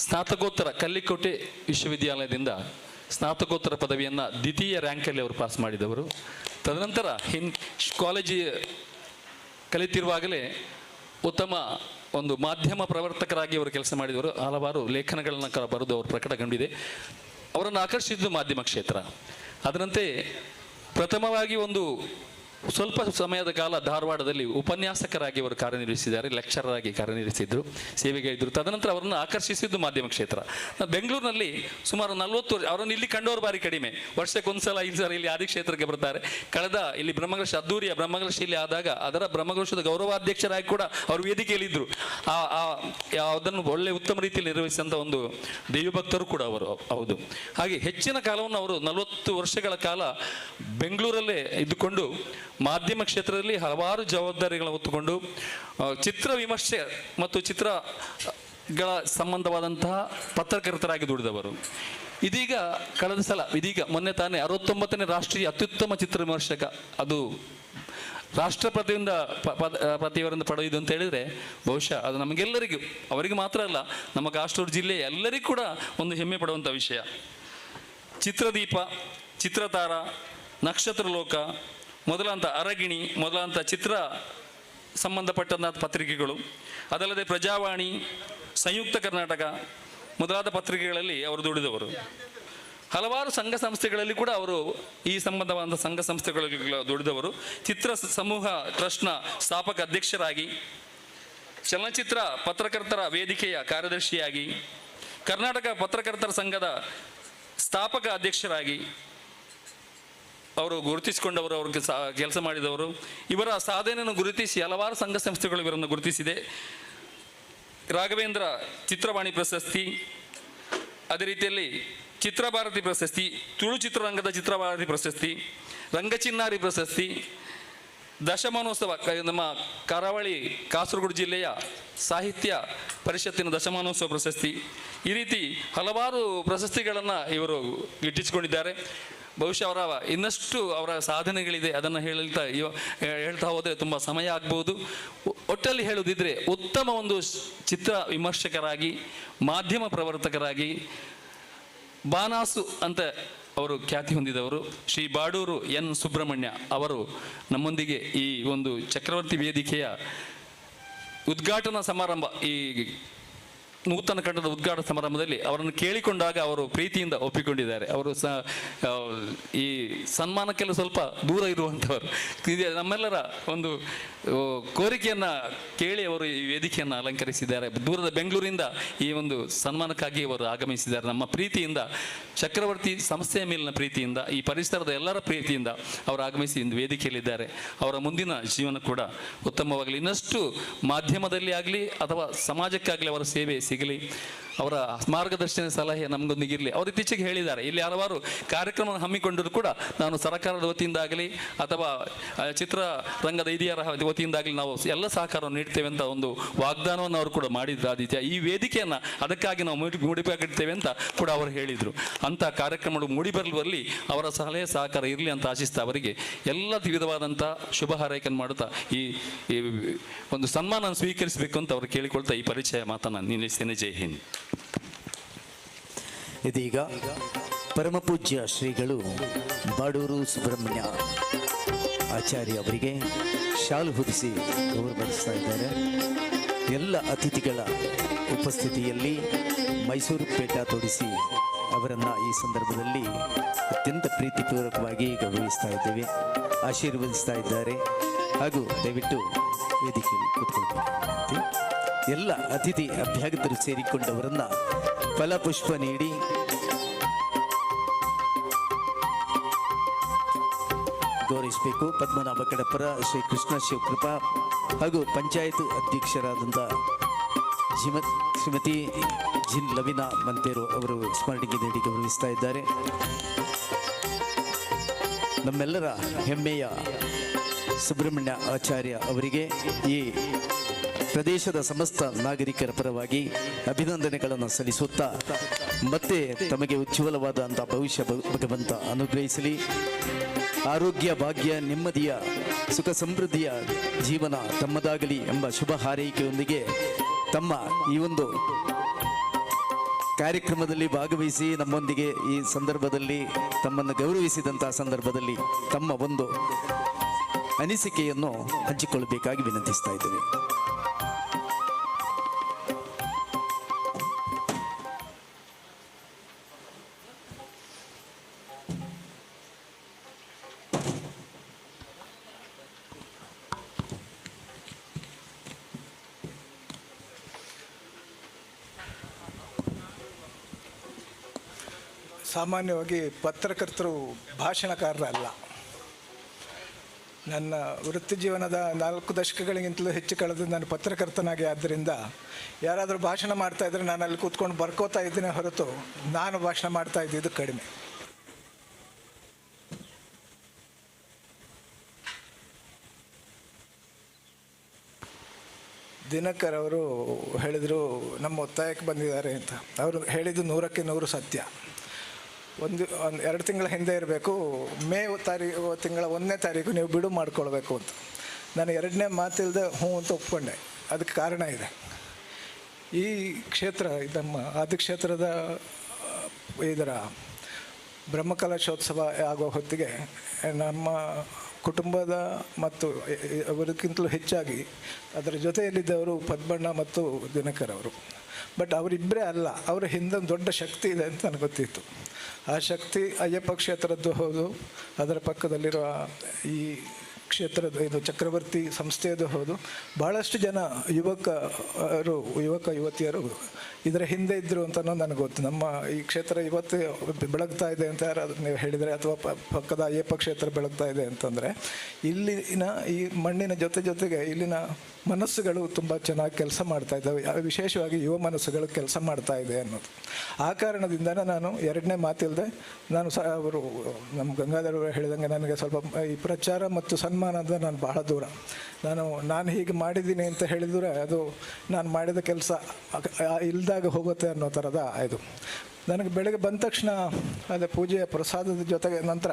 ಸ್ನಾತಕೋತ್ತರ ಕಲ್ಲಿಕೋಟೆ ವಿಶ್ವವಿದ್ಯಾಲಯದಿಂದ ಸ್ನಾತಕೋತ್ತರ ಪದವಿಯನ್ನು ದ್ವಿತೀಯ ರ್ಯಾಂಕಲ್ಲಿ ಅವರು ಪಾಸ್ ಮಾಡಿದವರು. ತದನಂತರ ಕಾಲೇಜಿ ಕಲಿತಿರುವಾಗಲೇ ಉತ್ತಮ ಒಂದು ಮಾಧ್ಯಮ ಪ್ರವರ್ತಕರಾಗಿ ಅವರು ಕೆಲಸ ಮಾಡಿದವರು. ಹಲವಾರು ಲೇಖನಗಳನ್ನು ಬರೆದು ಅವರು ಪ್ರಕಟಗೊಂಡಿದೆ. ಅವರನ್ನು ಆಕರ್ಷಿಸಿದ್ದು ಮಾಧ್ಯಮ ಕ್ಷೇತ್ರ. ಅದರಂತೆ ಪ್ರಥಮವಾಗಿ ಒಂದು ಸ್ವಲ್ಪ ಸಮಯದ ಕಾಲ ಧಾರವಾಡದಲ್ಲಿ ಉಪನ್ಯಾಸಕರಾಗಿ ಅವರು ಕಾರ್ಯನಿರ್ವಹಿಸಿದ್ದಾರೆ, ಲೆಕ್ಚರರ್ ಆಗಿ ಕಾರ್ಯನಿರ್ವಹಿಸಿದ್ರು, ಸೇವೆಗೆ ಇದ್ದರು. ತದನಂತರ ಅವರನ್ನು ಆಕರ್ಷಿಸಿದ್ದು ಮಾಧ್ಯಮ ಕ್ಷೇತ್ರ. ಬೆಂಗಳೂರಿನಲ್ಲಿ ಸುಮಾರು 40 ವರ್ಷ ಅವರನ್ನು ಇಲ್ಲಿ ಕಂಡವರು ಬಾರಿ ಕಡಿಮೆ. ವರ್ಷಕ್ಕೊಂದ್ಸಲ ಇಲ್ಲಿ ಆದಿಕ್ಷೇತ್ರಕ್ಕೆ ಬರ್ತಾರೆ. ಕಳೆದ ಇಲ್ಲಿ ಬ್ರಹ್ಮಕಲಶ ಅದ್ದೂರಿಯ ಬ್ರಹ್ಮಕಲಶ ಆದಾಗ ಅದರ ಬ್ರಹ್ಮಕಲಶದ ಗೌರವಾಧ್ಯಕ್ಷರಾಗಿ ಕೂಡ ಅವರು ವೇದಿಕೆಯಲ್ಲಿದ್ದರು. ಅದನ್ನು ಒಳ್ಳೆ ಉತ್ತಮ ರೀತಿಯಲ್ಲಿ ನಿರ್ವಹಿಸಿದಂಥ ಒಂದು ದೈವಭಕ್ತರು ಕೂಡ ಅವರು. ಹೌದು, ಹಾಗೆ ಹೆಚ್ಚಿನ ಕಾಲವನ್ನು ಅವರು 40 ವರ್ಷಗಳ ಕಾಲ ಬೆಂಗಳೂರಲ್ಲೇ ಇದ್ದುಕೊಂಡು ಮಾಧ್ಯಮ ಕ್ಷೇತ್ರದಲ್ಲಿ ಹಲವಾರು ಜವಾಬ್ದಾರಿಗಳನ್ನು ಹೊತ್ತುಕೊಂಡು ಚಿತ್ರ ವಿಮರ್ಶೆ ಮತ್ತು ಚಿತ್ರಗಳ ಸಂಬಂಧವಾದಂತಹ ಪತ್ರಕರ್ತರಾಗಿ ದುಡಿದವರು. ಇದೀಗ ಮೊನ್ನೆ ತಾನೇ 69ನೇ ರಾಷ್ಟ್ರೀಯ ಅತ್ಯುತ್ತಮ ಚಿತ್ರ ವಿಮರ್ಶಕ, ಅದು ರಾಷ್ಟ್ರಪತಿಯಿಂದ ಪ್ರತಿಯವರಿಂದ ಪಡೆಯುವುದು ಅಂತ ಹೇಳಿದರೆ ಬಹುಶಃ ಅದು ನಮಗೆಲ್ಲರಿಗೂ, ಅವರಿಗೆ ಮಾತ್ರ ಅಲ್ಲ, ನಮ್ಮ ಕಾಸರಗೋಡು ಜಿಲ್ಲೆಯ ಎಲ್ಲರಿಗೂ ಕೂಡ ಒಂದು ಹೆಮ್ಮೆ ಪಡುವಂಥ ವಿಷಯ. ಚಿತ್ರದೀಪ, ಚಿತ್ರತಾರ, ನಕ್ಷತ್ರ ಲೋಕ ಮೊದಲಾದಂಥ ಅರಗಿಣಿ ಮೊದಲಾದಂಥ ಚಿತ್ರ ಸಂಬಂಧಪಟ್ಟಂಥ ಪತ್ರಿಕೆಗಳು, ಅದಲ್ಲದೆ ಪ್ರಜಾವಾಣಿ, ಸಂಯುಕ್ತ ಕರ್ನಾಟಕ ಮೊದಲಾದ ಪತ್ರಿಕೆಗಳಲ್ಲಿ ಅವರು ದುಡಿದವರು. ಹಲವಾರು ಸಂಘ ಸಂಸ್ಥೆಗಳಲ್ಲಿ ಕೂಡ ಅವರು ಈ ಸಂಬಂಧವಾದ ಸಂಘ ಸಂಸ್ಥೆಗಳಲ್ಲಿ ದುಡಿದವರು. ಚಿತ್ರ ಸಮೂಹ ಟ್ರಸ್ಟ್ನ ಸ್ಥಾಪಕ ಅಧ್ಯಕ್ಷರಾಗಿ, ಚಲನಚಿತ್ರ ಪತ್ರಕರ್ತರ ವೇದಿಕೆಯ ಕಾರ್ಯದರ್ಶಿಯಾಗಿ, ಕರ್ನಾಟಕ ಪತ್ರಕರ್ತರ ಸಂಘದ ಸ್ಥಾಪಕ ಅಧ್ಯಕ್ಷರಾಗಿ ಅವರು ಗುರುತಿಸಿಕೊಂಡವರು, ಅವ್ರಿಗೆ ಕೆಲಸ ಮಾಡಿದವರು. ಇವರ ಸಾಧನೆಯನ್ನು ಗುರುತಿಸಿ ಹಲವಾರು ಸಂಘ ಸಂಸ್ಥೆಗಳು ಇವರನ್ನು ಗುರುತಿಸಿದೆ. ರಾಘವೇಂದ್ರ ಚಿತ್ರವಾಣಿ ಪ್ರಶಸ್ತಿ, ಅದೇ ರೀತಿಯಲ್ಲಿ ಚಿತ್ರಭಾರತಿ ಪ್ರಶಸ್ತಿ, ತುಳು ಚಿತ್ರರಂಗದ ಚಿತ್ರಭಾರತಿ ಪ್ರಶಸ್ತಿ, ರಂಗಚಿನ್ನಾರಿ ಪ್ರಶಸ್ತಿ, ದಶಮಾನೋತ್ಸವ, ನಮ್ಮ ಕರಾವಳಿ ಕಾಸರಗೋಡು ಜಿಲ್ಲೆಯ ಸಾಹಿತ್ಯ ಪರಿಷತ್ತಿನ ದಶಮಾನೋತ್ಸವ ಪ್ರಶಸ್ತಿ, ಈ ರೀತಿ ಹಲವಾರು ಪ್ರಶಸ್ತಿಗಳನ್ನು ಇವರು ಗಿಟ್ಟಿಸಿಕೊಂಡಿದ್ದಾರೆ. ಬಹುಶಃ ಇನ್ನಷ್ಟು ಅವರ ಸಾಧನೆಗಳಿದೆ, ಅದನ್ನು ಹೇಳ್ತಾ ಹೋದರೆ ತುಂಬ ಸಮಯ ಆಗ್ಬೋದು. ಒಟ್ಟಲ್ಲಿ ಹೇಳುವುದಿದ್ರೆ ಉತ್ತಮ ಒಂದು ಚಿತ್ರ ವಿಮರ್ಶಕರಾಗಿ, ಮಾಧ್ಯಮ ಪ್ರವರ್ತಕರಾಗಿ, ಬಾನಾಸು ಅಂತ ಅವರು ಖ್ಯಾತಿ ಹೊಂದಿದವರು. ಶ್ರೀ ಬಾಡೂರು ಎನ್ ಸುಬ್ರಹ್ಮಣ್ಯ ಅವರು ನಮ್ಮೊಂದಿಗೆ ಈ ಒಂದು ಚಕ್ರವರ್ತಿ ವೇದಿಕೆಯ ಉದ್ಘಾಟನಾ ಸಮಾರಂಭ, ಈ ನೂತನ ಕಟ್ಟಡದ ಉದ್ಘಾಟನಾ ಸಮಾರಂಭದಲ್ಲಿ ಅವರನ್ನು ಕೇಳಿಕೊಂಡಾಗ ಅವರು ಪ್ರೀತಿಯಿಂದ ಒಪ್ಪಿಕೊಂಡಿದ್ದಾರೆ. ಅವರು ಈ ಸನ್ಮಾನಕ್ಕೆಲ್ಲ ಸ್ವಲ್ಪ ದೂರ ಇರುವಂಥವರು. ನಮ್ಮೆಲ್ಲರ ಒಂದು ಕೋರಿಕೆಯನ್ನು ಕೇಳಿ ಅವರು ಈ ವೇದಿಕೆಯನ್ನು ಅಲಂಕರಿಸಿದ್ದಾರೆ. ದೂರದ ಬೆಂಗಳೂರಿಂದ ಈ ಒಂದು ಸನ್ಮಾನಕ್ಕಾಗಿ ಅವರು ಆಗಮಿಸಿದ್ದಾರೆ. ನಮ್ಮ ಪ್ರೀತಿಯಿಂದ, ಚಕ್ರವರ್ತಿ ಸಂಸ್ಥೆಯ ಮೇಲಿನ ಪ್ರೀತಿಯಿಂದ, ಈ ಪರಿಸರದ ಎಲ್ಲರ ಪ್ರೀತಿಯಿಂದ ಅವರು ಆಗಮಿಸಿ ಇಂದು ವೇದಿಕೆಯಲ್ಲಿದ್ದಾರೆ. ಅವರ ಮುಂದಿನ ಜೀವನ ಕೂಡ ಉತ್ತಮವಾಗಲಿ. ಇನ್ನಷ್ಟು ಮಾಧ್ಯಮದಲ್ಲಿ ಆಗಲಿ ಅಥವಾ ಸಮಾಜಕ್ಕಾಗಲಿ ಅವರ ಸೇವೆ ಸಿಗಲಿ, ಅವರ ಮಾರ್ಗದರ್ಶನ ಸಲಹೆ ನಮಗೊಂದಿಗಿರಲಿ. ಅವರು ಇತ್ತೀಚೆಗೆ ಹೇಳಿದ್ದಾರೆ, ಇಲ್ಲಿ ಹಲವಾರು ಕಾರ್ಯಕ್ರಮವನ್ನು ಹಮ್ಮಿಕೊಂಡರೂ ಕೂಡ ನಾನು ಸರ್ಕಾರದ ವತಿಯಿಂದಾಗಲಿ ಅಥವಾ ಚಿತ್ರರಂಗದ ಹಿರಿಯರ ವತಿಯಿಂದಾಗಲಿ ನಾವು ಎಲ್ಲ ಸಹಕಾರವನ್ನು ನೀಡ್ತೇವೆ ಅಂತ ಒಂದು ವಾಗ್ದಾನವನ್ನು ಅವರು ಕೂಡ ಮಾಡಿದ್ರು. ಆದಿತ್ಯ, ಈ ವೇದಿಕೆಯನ್ನು ಅದಕ್ಕಾಗಿ ನಾವು ಮೂಡಿಬೇಕಾಗಿರ್ತೇವೆ ಅಂತ ಕೂಡ ಅವರು ಹೇಳಿದರು. ಅಂಥ ಕಾರ್ಯಕ್ರಮಗಳು ಮೂಡಿಬರಲಿ ಅವರ ಸಲಹೆ ಸಹಕಾರ ಇರಲಿ ಅಂತ ಆಶಿಸ್ತಾ ಅವರಿಗೆ ಎಲ್ಲ ವಿಧವಾದಂಥ ಶುಭ ಹಾರೈಕೆಯನ್ನು ಮಾಡುತ್ತಾ ಈ ಒಂದು ಸನ್ಮಾನ ಸ್ವೀಕರಿಸಬೇಕು ಅಂತ ಅವರು ಕೇಳಿಕೊಳ್ತಾ ಈ ಪರಿಚಯ ಮಾತನ್ನು ನಿಲ್ಲಿಸ್ತೇನೆ. ಜೈ ಹಿಂದ್. ಇದೀಗ ಪರಮಪೂಜ್ಯ ಶ್ರೀಗಳು ಬಾಡೂರು ಸುಬ್ರಹ್ಮಣ್ಯ ಆಚಾರ್ಯ ಅವರಿಗೆ ಶಾಲು ಹೊದಿಸಿ ಗೌರವಿಸ್ತಾ ಇದ್ದಾರೆ. ಎಲ್ಲ ಅತಿಥಿಗಳ ಉಪಸ್ಥಿತಿಯಲ್ಲಿ ಮೈಸೂರು ಪೇಟ ತೊಡಿಸಿ ಅವರನ್ನು ಈ ಸಂದರ್ಭದಲ್ಲಿ ಅತ್ಯಂತ ಪ್ರೀತಿಪೂರ್ವಕವಾಗಿ ಗೌರವಿಸ್ತಾ ಇದ್ದೇವೆ, ಆಶೀರ್ವದಿಸ್ತಾ ಇದ್ದಾರೆ. ಹಾಗೂ ದಯವಿಟ್ಟು ವೇದಿಕೆಯಲ್ಲಿ ಕೂತ್ಕೊಳ್ಬೇಕು. ಎಲ್ಲ ಅತಿಥಿ ಅಭ್ಯಾಗತರು ಸೇರಿಕೊಂಡವರನ್ನು ಫಲಪುಷ್ಪ ನೀಡಿ ಗೌರವಿಸಬೇಕು. ಪದ್ಮನಾಭ ಕಡಪರ, ಶ್ರೀ ಕೃಷ್ಣ ಶಿವಕೃಪಾ ಹಾಗೂ ಪಂಚಾಯತ್ ಅಧ್ಯಕ್ಷರಾದಂಥ ಶ್ರೀಮತಿ ಜಿನ್ ಲವಿನಾ ಮಂತೇರು ಅವರು ಸ್ಮರಣೆಗೆ ನೀಡಿ ಗೌರವಿಸ್ತಾ ಇದ್ದಾರೆ. ನಮ್ಮೆಲ್ಲರ ಹೆಮ್ಮೆಯ ಸುಬ್ರಹ್ಮಣ್ಯ ಆಚಾರ್ಯ ಅವರಿಗೆ ಈ ಪ್ರದೇಶದ ಸಮಸ್ತ ನಾಗರಿಕರ ಪರವಾಗಿ ಅಭಿನಂದನೆಗಳನ್ನು ಸಲ್ಲಿಸುತ್ತಾ ಮತ್ತೆ ತಮಗೆ ಉಜ್ವಲವಾದಂಥ ಭವಿಷ್ಯ ಭಗವಂತ ಅನುಗ್ರಹಿಸಲಿ. ಆರೋಗ್ಯ, ಭಾಗ್ಯ, ನೆಮ್ಮದಿಯ, ಸುಖ ಸಮೃದ್ಧಿಯ ಜೀವನ ತಮ್ಮದಾಗಲಿ ಎಂಬ ಶುಭ ಹಾರೈಕೆಯೊಂದಿಗೆ ತಮ್ಮ ಈ ಒಂದು ಕಾರ್ಯಕ್ರಮದಲ್ಲಿ ಭಾಗವಹಿಸಿ ನಮ್ಮೊಂದಿಗೆ ಈ ಸಂದರ್ಭದಲ್ಲಿ ತಮ್ಮನ್ನು ಗೌರವಿಸಿದಂಥ ಸಂದರ್ಭದಲ್ಲಿ ತಮ್ಮ ಒಂದು ಅನಿಸಿಕೆಯನ್ನು ಹಂಚಿಕೊಳ್ಳಬೇಕಾಗಿ ವಿನಂತಿಸ್ತಾ ಇದ್ದೇವೆ. ಸಾಮಾನ್ಯವಾಗಿ ಪತ್ರಕರ್ತರು ಭಾಷಣಕಾರರಲ್ಲ. ನನ್ನ ವೃತ್ತಿ ಜೀವನದ 4 ದಶಕಗಳಿಗಿಂತಲೂ ಹೆಚ್ಚು ಕಳೆದು ನಾನು ಪತ್ರಕರ್ತನಾಗಿ, ಆದ್ದರಿಂದ ಯಾರಾದರೂ ಭಾಷಣ ಮಾಡ್ತಾಯಿದ್ರೆ ನಾನು ಅಲ್ಲಿ ಕೂತ್ಕೊಂಡು ಬರ್ಕೋತಾ ಇದ್ದೀನಿ ಹೊರತು ನಾನು ಭಾಷಣ ಮಾಡ್ತಾ ಇದ್ದಿದ್ದು ಕಡಿಮೆ. ದಿನಕರ್ ಅವರು ಹೇಳಿದರು ನಮ್ಮ ಒತ್ತಾಯಕ್ಕೆ ಬಂದಿದ್ದಾರೆ ಅಂತ. ಅವರು ಹೇಳಿದ್ದು 100ಕ್ಕೆ 100 ಸತ್ಯ. 2 ತಿಂಗಳ ಹಿಂದೆ ಇರಬೇಕು, ಮೇ ತಿಂಗಳ 1ನೇ ತಾರೀಕು ನೀವು ಬಿಡು ಮಾಡಿಕೊಳ್ಬೇಕು ಅಂತ. ನಾನು 2ನೇ ಮಾತಿಲ್ಲದೆ ಹ್ಞೂ ಅಂತ ಒಪ್ಕೊಂಡೆ. ಅದಕ್ಕೆ ಕಾರಣ ಇದೆ. ಈ ಕ್ಷೇತ್ರ ನಮ್ಮ ಆದಿ ಕ್ಷೇತ್ರದ ಇದರ ಬ್ರಹ್ಮಕಲಶೋತ್ಸವ ಆಗೋ ಹೊತ್ತಿಗೆ ನಮ್ಮ ಕುಟುಂಬದ ಮತ್ತು ಅವರಿಗಿಂತಲೂ ಹೆಚ್ಚಾಗಿ ಅದರ ಜೊತೆಯಲ್ಲಿದ್ದವರು ಪದ್ಮಣ್ಣ ಮತ್ತು ದಿನಕರ್ ಅವರು. ಬಟ್ ಅವರಿಬ್ಬರೇ ಅಲ್ಲ, ಅವರ ಹಿಂದೊಂದು ದೊಡ್ಡ ಶಕ್ತಿ ಇದೆ ಅಂತ ನನಗೆ ಗೊತ್ತಿತ್ತು. ಆ ಶಕ್ತಿ ಅಯ್ಯಪ್ಪ ಕ್ಷೇತ್ರದ್ದು ಹೌದು, ಅದರ ಪಕ್ಕದಲ್ಲಿರುವ ಈ ಕ್ಷೇತ್ರದ ಇದು ಚಕ್ರವರ್ತಿ ಸಂಸ್ಥೆಯದು ಹೌದು. ಭಾಳಷ್ಟು ಜನ ಯುವಕ ಯುವತಿಯರು ಇದರ ಹಿಂದೆ ಇದ್ದರು ಅಂತ ನನಗೆ ಗೊತ್ತು. ನಮ್ಮ ಈ ಕ್ಷೇತ್ರ ಇವತ್ತು ಬೆಳಗ್ತಾ ಇದೆ ಅಂತ ಯಾರಾದರೂ ನೀವು ಹೇಳಿದರೆ, ಅಥವಾ ಪಕ್ಕದ ಅಯ್ಯಪ್ಪ ಕ್ಷೇತ್ರ ಬೆಳಗ್ತಾ ಇದೆ ಅಂತಂದರೆ ಇಲ್ಲಿನ ಈ ಮಣ್ಣಿನ ಜೊತೆಗೆ ಇಲ್ಲಿನ ಮನಸ್ಸುಗಳು ತುಂಬ ಚೆನ್ನಾಗಿ ಕೆಲಸ ಮಾಡ್ತಾ ಇದ್ದಾವೆ, ವಿಶೇಷವಾಗಿ ಯುವ ಮನಸ್ಸುಗಳು ಕೆಲಸ ಮಾಡ್ತಾ ಇದೆ ಅನ್ನೋದು. ಆ ಕಾರಣದಿಂದನೇ ನಾನು ಎರಡನೇ ಮಾತಿಲ್ಲದೆ ನಾನು ಅವರು ನಮ್ಮ ಗಂಗಾಧರ್ ಹೇಳಿದಂಗೆ ನನಗೆ ಸ್ವಲ್ಪ ಈ ಪ್ರಚಾರ ಮತ್ತು ಸನ್ಮಾನ ಅಂದರೆ ನಾನು ಬಹಳ ದೂರ. ನಾನು ಹೀಗೆ ಮಾಡಿದ್ದೀನಿ ಅಂತ ಹೇಳಿದರೆ ಅದು ನಾನು ಮಾಡಿದ ಕೆಲಸ ಇಲ್ದಾಗ ಹೋಗುತ್ತೆ ಅನ್ನೋ ಥರದ ಇದು. ನನಗೆ ಬೆಳಗ್ಗೆ ಬಂದ ತಕ್ಷಣ ಅದೇ ಪೂಜೆಯ ಪ್ರಸಾದದ ಜೊತೆಗೆ ನಂತರ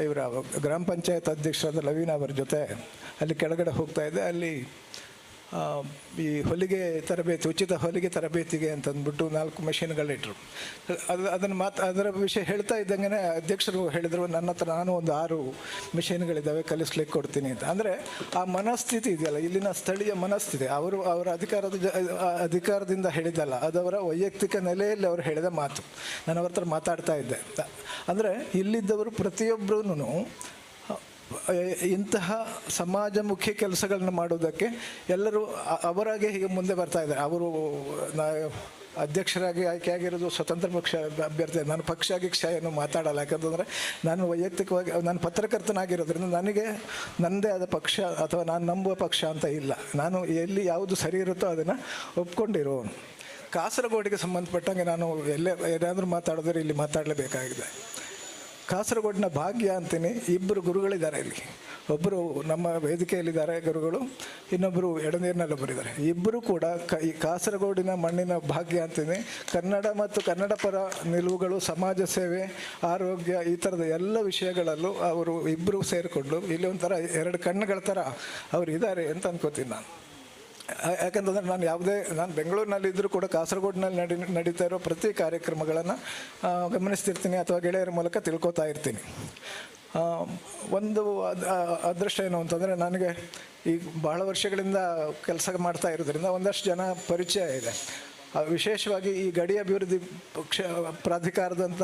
ಇವರ ಗ್ರಾಮ ಪಂಚಾಯತ್ ಅಧ್ಯಕ್ಷರಾದ ಲವೀನಾ ಅವರ ಜೊತೆ ಅಲ್ಲಿ ಕೆಳಗಡೆ ಹೋಗ್ತಾಯಿದ್ದೆ. ಅಲ್ಲಿ ಈ ಹೊಲಿಗೆ ತರಬೇತಿ, ಉಚಿತ ಹೊಲಿಗೆ ತರಬೇತಿಗೆ ಅಂತಂದ್ಬಿಟ್ಟು 4 ಮೆಷಿನ್ಗಳಿಟ್ರು. ಅದರ ವಿಷಯ ಹೇಳ್ತಾ ಇದ್ದಂಗೆ ಅಧ್ಯಕ್ಷರು ಹೇಳಿದರು, ನನ್ನ ಹತ್ರ ನಾನು ಒಂದು 6 ಮೆಷಿನ್ಗಳಿದ್ದಾವೆ, ಕಲಿಸ್ಲಿಕ್ಕೆ ಕೊಡ್ತೀನಿ ಅಂತ. ಅಂದರೆ ಆ ಮನಸ್ಥಿತಿ ಇದೆಯಲ್ಲ, ಇಲ್ಲಿನ ಸ್ಥಳೀಯ ಮನಸ್ಥಿತಿ, ಅವರ ಅಧಿಕಾರದಿಂದ ಹೇಳಿದ್ದಲ್ಲ, ಅದು ಅವರ ವೈಯಕ್ತಿಕ ನೆಲೆಯಲ್ಲಿ ಅವರು ಹೇಳಿದ ಮಾತು. ನಾನು ಅವ್ರ ಹತ್ರ ಮಾತಾಡ್ತಾ ಇದ್ದೆ. ಅಂದರೆ ಇಲ್ಲಿದ್ದವರು ಪ್ರತಿಯೊಬ್ಬರೂ ಇಂತಹ ಸಮಾಜಮುಖಿ ಕೆಲಸಗಳನ್ನ ಮಾಡೋದಕ್ಕೆ ಎಲ್ಲರೂ ಅವರಾಗೆ ಹೀಗೆ ಮುಂದೆ ಬರ್ತಾ ಇದ್ದಾರೆ. ಅವರು ಅಧ್ಯಕ್ಷರಾಗಿ ಆಯ್ಕೆಯಾಗಿರೋದು ಸ್ವತಂತ್ರ ಪಕ್ಷ ಅಭ್ಯರ್ಥಿ. ನಾನು ಪಕ್ಷಾಗಿಕ್ಷ ಏನು ಮಾತಾಡಲ್ಲ, ಯಾಕಂತಂದರೆ ನಾನು ವೈಯಕ್ತಿಕವಾಗಿ ನಾನು ಪತ್ರಕರ್ತನಾಗಿರೋದ್ರಿಂದ ನನಗೆ ನನ್ನದೇ ಆದ ಪಕ್ಷ ಅಥವಾ ನಾನು ನಂಬುವ ಪಕ್ಷ ಅಂತ ಇಲ್ಲ. ನಾನು ಎಲ್ಲಿ ಯಾವುದು ಸರಿ ಇರುತ್ತೋ ಅದನ್ನು ಒಪ್ಕೊಂಡಿರೋನು. ಕಾಸರಗೋಡಿಗೆ ಸಂಬಂಧಪಟ್ಟಂಗೆ ನಾನು ಏನಾದರೂ ಮಾತಾಡಿದ್ರೆ ಇಲ್ಲಿ ಮಾತಾಡಲೇಬೇಕಾಗಿದೆ. ಕಾಸರಗೋಡಿನ ಭಾಗ್ಯ ಅಂತೀನಿ. 2 ಗುರುಗಳಿದ್ದಾರೆ ಇಲ್ಲಿ. ಒಬ್ಬರು ನಮ್ಮ ವೇದಿಕೆಯಲ್ಲಿದ್ದಾರೆ ಗುರುಗಳು, ಇನ್ನೊಬ್ಬರು ಎಡನೀರಿನಲ್ಲೊಬ್ಬರಿದ್ದಾರೆ. ಇಬ್ಬರು ಕೂಡ ಈ ಕಾಸರಗೋಡಿನ ಮಣ್ಣಿನ ಭಾಗ್ಯ ಅಂತೀನಿ. ಕನ್ನಡ ಮತ್ತು ಕನ್ನಡ ಪರ ನಿಲುವುಗಳು, ಸಮಾಜ ಸೇವೆ, ಆರೋಗ್ಯ, ಈ ಥರದ ಎಲ್ಲ ವಿಷಯಗಳಲ್ಲೂ ಅವರು ಇಬ್ಬರು ಸೇರಿಕೊಂಡು ಇಲ್ಲಿ ಒಂಥರ 2 ಕಣ್ಣುಗಳ ಥರ ಅವರು ಇದ್ದಾರೆ ಅಂತ ಅನ್ಕೋತೀನಿ ನಾನು. ಯಾಕಂತಂದರೆ ನಾನು ಬೆಂಗಳೂರಿನಲ್ಲಿದ್ದರೂ ಕೂಡ ಕಾಸರಗೋಡಿನಲ್ಲಿ ನಡೀತಾ ಇರೋ ಪ್ರತಿ ಕಾರ್ಯಕ್ರಮಗಳನ್ನು ಗಮನಿಸ್ತಿರ್ತೀನಿ ಅಥವಾ ಗೆಳೆಯರ ಮೂಲಕ ತಿಳ್ಕೊತಾ ಇರ್ತೀನಿ. ಒಂದು ಅದೃಷ್ಟ ಏನು ಅಂತಂದರೆ ನನಗೆ ಈಗ ಭಾಳ ವರ್ಷಗಳಿಂದ ಕೆಲಸ ಮಾಡ್ತಾ ಇರೋದ್ರಿಂದ ಒಂದಷ್ಟು ಜನ ಪರಿಚಯ ಇದೆ. ವಿಶೇಷವಾಗಿ ಈ ಗಡಿ ಅಭಿವೃದ್ಧಿ ಪ್ರಾಧಿಕಾರದಂಥ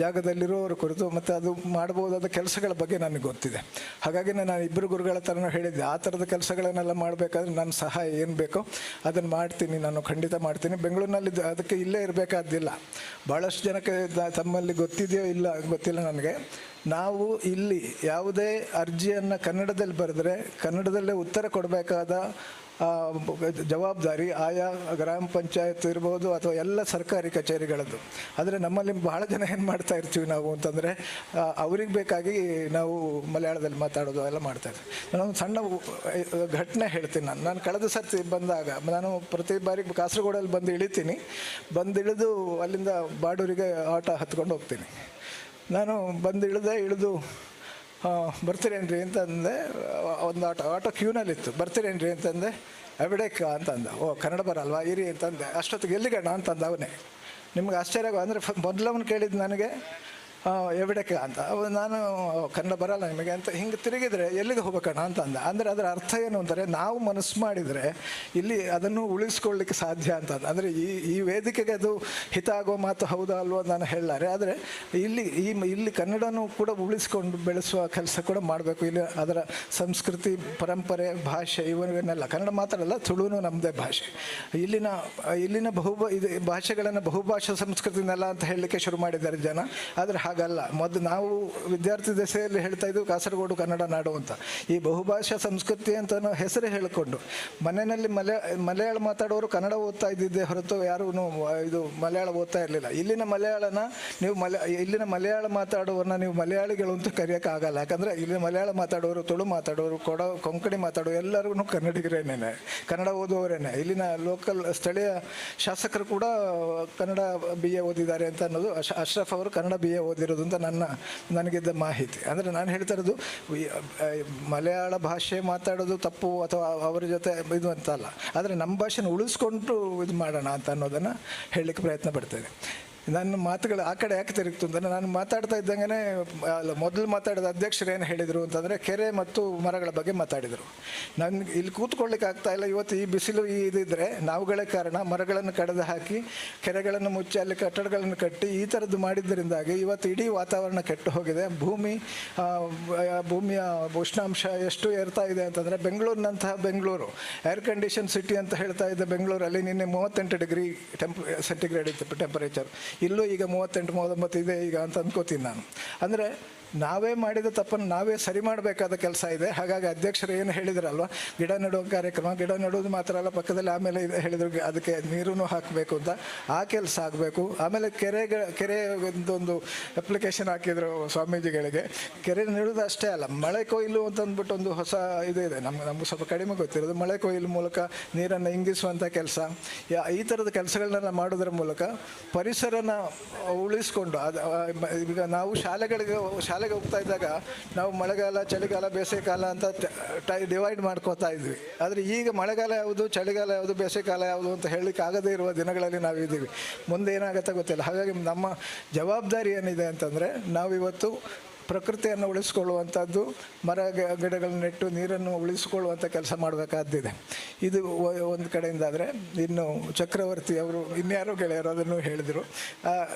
ಜಾಗದಲ್ಲಿರೋರ ಕುರಿತು ಮತ್ತು ಅದು ಮಾಡ್ಬೋದಾದ ಕೆಲಸಗಳ ಬಗ್ಗೆ ನನಗೆ ಗೊತ್ತಿದೆ. ಹಾಗಾಗಿ ನಾನು 2 ಗುರುಗಳ ಥರನೂ ಹೇಳಿದ್ದೆ, ಆ ಥರದ ಕೆಲಸಗಳನ್ನೆಲ್ಲ ಮಾಡಬೇಕಾದ್ರೆ ನನ್ನ ಸಹಾಯ ಏನು ಬೇಕೋ ಅದನ್ನು ಮಾಡ್ತೀನಿ, ನಾನು ಖಂಡಿತ ಮಾಡ್ತೀನಿ. ಬೆಂಗಳೂರಿನಲ್ಲಿ ಅದಕ್ಕೆ ಇಲ್ಲೇ ಇರಬೇಕಾದ್ದಿಲ್ಲ. ಭಾಳಷ್ಟು ಜನಕ್ಕೆ ತಮ್ಮಲ್ಲಿ ಗೊತ್ತಿದೆಯೋ ಇಲ್ಲ ಗೊತ್ತಿಲ್ಲ ನನಗೆ. ನಾವು ಇಲ್ಲಿ ಯಾವುದೇ ಅರ್ಜಿಯನ್ನು ಕನ್ನಡದಲ್ಲಿ ಬರೆದ್ರೆ ಕನ್ನಡದಲ್ಲೇ ಉತ್ತರ ಕೊಡಬೇಕಾದ ಜವಾಬ್ದಾರಿ ಆಯಾ ಗ್ರಾಮ ಪಂಚಾಯತ್ ಇರ್ಬೋದು ಅಥವಾ ಎಲ್ಲ ಸರ್ಕಾರಿ ಕಚೇರಿಗಳದ್ದು. ಆದರೆ ನಮ್ಮಲ್ಲಿ ಬಹಳ ಜನ ಏನು ಮಾಡ್ತಾ ಇರ್ತೀವಿ ನಾವು ಅಂತಂದರೆ ಅವ್ರಿಗೆ ಬೇಕಾಗಿ ನಾವು ಮಲಯಾಳದಲ್ಲಿ ಮಾತಾಡೋದು ಎಲ್ಲ ಮಾಡ್ತಾಯಿದ್ವಿ. ನಾನೊಂದು ಸಣ್ಣ ಘಟನೆ ಹೇಳ್ತೀನಿ. ನಾನು ಕಳೆದ ಸರ್ತಿ ಬಂದಾಗ ನಾನು ಪ್ರತಿ ಬಾರಿ ಕಾಸರಗೋಡಲ್ಲಿ ಬಂದು ಇಳಿತೀನಿ. ಬಂದಿಳಿದು ಅಲ್ಲಿಂದ ಬಾಡೂರಿಗೆ ಆಟೋ ಹತ್ಕೊಂಡು ಹೋಗ್ತೀನಿ. ನಾನು ಇಳಿದು ಬರ್ತೀರೇನ್ರಿ ಅಂತಂದೆ. ಒಂದು ಆಟೋ ಕ್ಯೂನಲ್ಲಿತ್ತು. ಬರ್ತೀರೇನ್ರಿ ಅಂತಂದೆ. ಎವಿಡೇಕ ಅಂತಂದ. ಕನ್ನಡ ಬರಲ್ವಾ ಇರಿ ಅಂತಂದೆ. ಅಷ್ಟೊತ್ತಿಗೆ ಎಲ್ಲಿಗಣ್ಣ ಅಂತಂದ ಅವನೇ. ನಿಮ್ಗೆ ಆಶ್ಚರ್ಯ ಅಂದರೆ ಮೊದಲವನು ಕೇಳಿದ್ದು ನನಗೆ ಎವಿಡೇಕ ಅಂತ. ನಾನು ಕನ್ನಡ ಬರಲ್ಲ ನಿಮಗೆ ಅಂತ ಹಿಂಗೆ ತಿರುಗಿದರೆ ಎಲ್ಲಿಗೆ ಹೋಗ್ಬೇಕಣ್ಣ ಅಂತಂದ. ಅಂದರೆ ಅದರ ಅರ್ಥ ಏನು ಅಂದರೆ ನಾವು ಮನಸ್ಸು ಮಾಡಿದರೆ ಇಲ್ಲಿ ಅದನ್ನು ಉಳಿಸ್ಕೊಳ್ಳಿಕ್ಕೆ ಸಾಧ್ಯ ಅಂತಂದು. ಅಂದರೆ ಈ ವೇದಿಕೆಗೆ ಅದು ಹಿತ ಆಗೋ ಮಾತು ಹೌದಾ ಅಲ್ವೋ ನಾನು ಹೇಳಲಾರೆ. ಆದರೆ ಇಲ್ಲಿ ಕನ್ನಡನೂ ಕೂಡ ಉಳಿಸ್ಕೊಂಡು ಬೆಳೆಸುವ ಕೆಲಸ ಕೂಡ ಮಾಡಬೇಕು. ಇಲ್ಲಿ ಅದರ ಸಂಸ್ಕೃತಿ, ಪರಂಪರೆ, ಭಾಷೆ ಇವನ್ನೆಲ್ಲ ಕನ್ನಡ ಮಾತಾಡಲ್ಲ, ತುಳುನು ನಮ್ಮದೇ ಭಾಷೆ. ಇಲ್ಲಿನ ಭಾಷೆಗಳನ್ನು ಬಹುಭಾಷಾ ಸಂಸ್ಕೃತಿನೆಲ್ಲ ಅಂತ ಹೇಳಲಿಕ್ಕೆ ಶುರು ಮಾಡಿದ್ದಾರೆ ಜನ. ಆದರೆ ಹಾಗಲ್ಲ. ಮೊದಲು ನಾವು ವಿದ್ಯಾರ್ಥಿ ದಶೆಯಲ್ಲಿ ಹೇಳ್ತಾ ಇದ್ವಿ ಕಾಸರಗೋಡು ಕನ್ನಡ ನಾಡು ಅಂತ. ಈ ಬಹುಭಾಷಾ ಸಂಸ್ಕೃತಿ ಅಂತ ಹೆಸರೇ ಹೇಳಿಕೊಂಡು ಮನೆಯಲ್ಲಿ ಮಲಯಾಳ ಮಾತಾಡೋರು ಕನ್ನಡ ಓದ್ತಾ ಇದ್ದಿದ್ದೆ ಹೊರತು ಯಾರೂ ಇದು ಮಲಯಾಳ ಓದ್ತಾ ಇರಲಿಲ್ಲ. ಇಲ್ಲಿನ ಮಲಯಾಳ ಮಾತಾಡೋರನ್ನ ನೀವು ಮಲಯಾಳಿಗಳು ಅಂತ ಕರೆಯೋಕ್ಕಾಗಲ್ಲ. ಯಾಕಂದರೆ ಇಲ್ಲಿನ ಮಲಯಾಳ ಮಾತಾಡೋರು, ತುಳು ಮಾತಾಡೋರು, ಕೊಂಕಣಿ ಮಾತಾಡೋರು ಎಲ್ಲರಿಗೂ ಕನ್ನಡಿಗರೇನೆ, ಕನ್ನಡ ಓದುವವರೇನೆ. ಇಲ್ಲಿನ ಲೋಕಲ್ ಸ್ಥಳೀಯ ಶಾಸಕರು ಕೂಡ ಕನ್ನಡ BA ಓದಿದ್ದಾರೆ ಅಂತ ಅನ್ನೋದು. ಅಶ್ರಫ್ ಅವರು ಕನ್ನಡ BA ಓದಿರೋದು ಅಂತ ನನಗಿದ್ದ ಮಾಹಿತಿ. ಅಂದರೆ ನಾನು ಹೇಳ್ತಾ ಇರೋದು ಮಲಯಾಳ ಭಾಷೆ ಮಾತಾಡೋದು ತಪ್ಪು ಅಥವಾ ಅವರ ಜೊತೆ ಇದು ಅಂತಲ್ಲ. ಆದರೆ ನಮ್ಮ ಭಾಷೆನ ಉಳಿಸ್ಕೊಂಡು ಇದು ಮಾಡೋಣ ಅಂತ ಅನ್ನೋದನ್ನು ಹೇಳಲಿಕ್ಕೆ ಪ್ರಯತ್ನ ಪಡ್ತೇನೆ. ನನ್ನ ಮಾತುಗಳು ಆ ಕಡೆ ಯಾಕೆ ತಿರುಗ್ತು ಅಂತಂದರೆ, ನಾನು ಮಾತಾಡ್ತಾ ಇದ್ದಂಗೆ ಮೊದಲು ಮಾತಾಡಿದ ಅಧ್ಯಕ್ಷರು ಏನು ಹೇಳಿದರು ಅಂತಂದರೆ ಕೆರೆ ಮತ್ತು ಮರಗಳ ಬಗ್ಗೆ ಮಾತಾಡಿದರು. ನನಗೆ ಇಲ್ಲಿ ಕೂತ್ಕೊಳ್ಳಿಕ್ಕೆ ಆಗ್ತಾ ಇಲ್ಲ. ಇವತ್ತು ಈ ಬಿಸಿಲು ಇದಿದ್ದರೆ ನಾವುಗಳೇ ಕಾರಣ. ಮರಗಳನ್ನು ಕಡಿದು ಹಾಕಿ ಕೆರೆಗಳನ್ನು ಮುಚ್ಚಿ ಅಲ್ಲಿ ಕಟ್ಟಡಗಳನ್ನು ಕಟ್ಟಿ ಈ ಥರದ್ದು ಮಾಡಿದ್ದರಿಂದಾಗಿ ಇವತ್ತು ಇಡೀ ವಾತಾವರಣ ಕೆಟ್ಟು ಹೋಗಿದೆ. ಭೂಮಿಯ ಉಷ್ಣಾಂಶ ಎಷ್ಟು ಏರ್ತಾ ಇದೆ ಅಂತಂದರೆ, ಬೆಂಗಳೂರಿನಂತಹ ಬೆಂಗಳೂರು ಏರ್ ಕಂಡೀಷನ್ ಸಿಟಿ ಅಂತ ಹೇಳ್ತಾ ಇದ್ದ ಬೆಂಗಳೂರಲ್ಲಿ ನಿನ್ನೆ 38 ಡಿಗ್ರಿ ಸೆಂಟಿಗ್ರೇಡ್ ಇತ್ತು ಟೆಂಪರೇಚರ್. ಇಲ್ಲೂ ಈಗ 38-39 ಇದೆ ಈಗ ಅಂತ ಅಂದ್ಕೋತೀನಿ ನಾನು. ಅಂದರೆ ನಾವೇ ಮಾಡಿದ ತಪ್ಪನ್ನು ನಾವೇ ಸರಿ ಮಾಡಬೇಕಾದ ಕೆಲಸ ಇದೆ. ಹಾಗಾಗಿ ಅಧ್ಯಕ್ಷರು ಏನು ಹೇಳಿದ್ರಲ್ವ, ಗಿಡ ನೆಡುವ ಕಾರ್ಯಕ್ರಮ, ಗಿಡ ನೆಡೋದು ಮಾತ್ರ ಅಲ್ಲ, ಪಕ್ಕದಲ್ಲಿ ಆಮೇಲೆ ಹೇಳಿದ್ರು ಅದಕ್ಕೆ ನೀರೂ ಹಾಕಬೇಕು ಅಂತ. ಆ ಕೆಲಸ ಆಗಬೇಕು. ಆಮೇಲೆ ಕೆರೆ ಒಂದು ಅಪ್ಲಿಕೇಶನ್ ಹಾಕಿದ್ರು ಸ್ವಾಮೀಜಿಗಳಿಗೆ. ಕೆರೆ ನೆಡೋದು ಅಷ್ಟೇ ಅಲ್ಲ, ಮಳೆ ಕೊಯ್ಲು ಅಂತ ಅಂದ್ಬಿಟ್ಟು ಒಂದು ಹೊಸ ಇದು ಇದೆ. ನಮ್ಗೆ ಸ್ವಲ್ಪ ಕಡಿಮೆ ಗೊತ್ತಿರೋದು. ಮಳೆ ಕೊಯ್ಲು ಮೂಲಕ ನೀರನ್ನು ಇಂಗಿಸುವಂಥ ಕೆಲಸ, ಈ ಥರದ ಕೆಲಸಗಳನ್ನೆಲ್ಲ ಮಾಡೋದ್ರ ಮೂಲಕ ಪರಿಸರನ ಉಳಿಸ್ಕೊಂಡು ಈಗ ನಾವು ಶಾಲೆಗೆ ಹೋಗ್ತಾ ಇದ್ದಾಗ ನಾವು ಮಳೆಗಾಲ, ಚಳಿಗಾಲ, ಬೇಸಿಗೆಕಾಲ ಅಂತ ಡಿವೈಡ್ ಮಾಡ್ಕೋತಾ ಇದ್ವಿ. ಆದರೆ ಈಗ ಮಳೆಗಾಲ ಯಾವುದು, ಚಳಿಗಾಲ ಯಾವುದು, ಬೇಸಿಗೆಕಾಲ ಯಾವುದು ಅಂತ ಹೇಳಲಿಕ್ಕೆ ಆಗದೇ ಇರುವ ದಿನಗಳಲ್ಲಿ ನಾವು ಇದ್ದೀವಿ. ಮುಂದೆ ಏನಾಗುತ್ತೆ ಗೊತ್ತಿಲ್ಲ. ಹಾಗಾಗಿ ನಮ್ಮ ಜವಾಬ್ದಾರಿ ಏನಿದೆ ಅಂತಂದರೆ, ನಾವಿವತ್ತು ಪ್ರಕೃತಿಯನ್ನು ಉಳಿಸ್ಕೊಳ್ಳುವಂಥದ್ದು, ಮರ ಗಿಡಗಳನ್ನು ನೆಟ್ಟು ನೀರನ್ನು ಉಳಿಸ್ಕೊಳ್ಳುವಂಥ ಕೆಲಸ ಮಾಡಬೇಕಾದ್ದಿದೆ. ಇದು ಒಂದು ಕಡೆಯಿಂದಾದರೆ, ಇನ್ನು ಚಕ್ರವರ್ತಿ ಅವರು ಇನ್ಯಾರೋ ಗೆಳೆಯರು ಅದನ್ನು ಹೇಳಿದರು.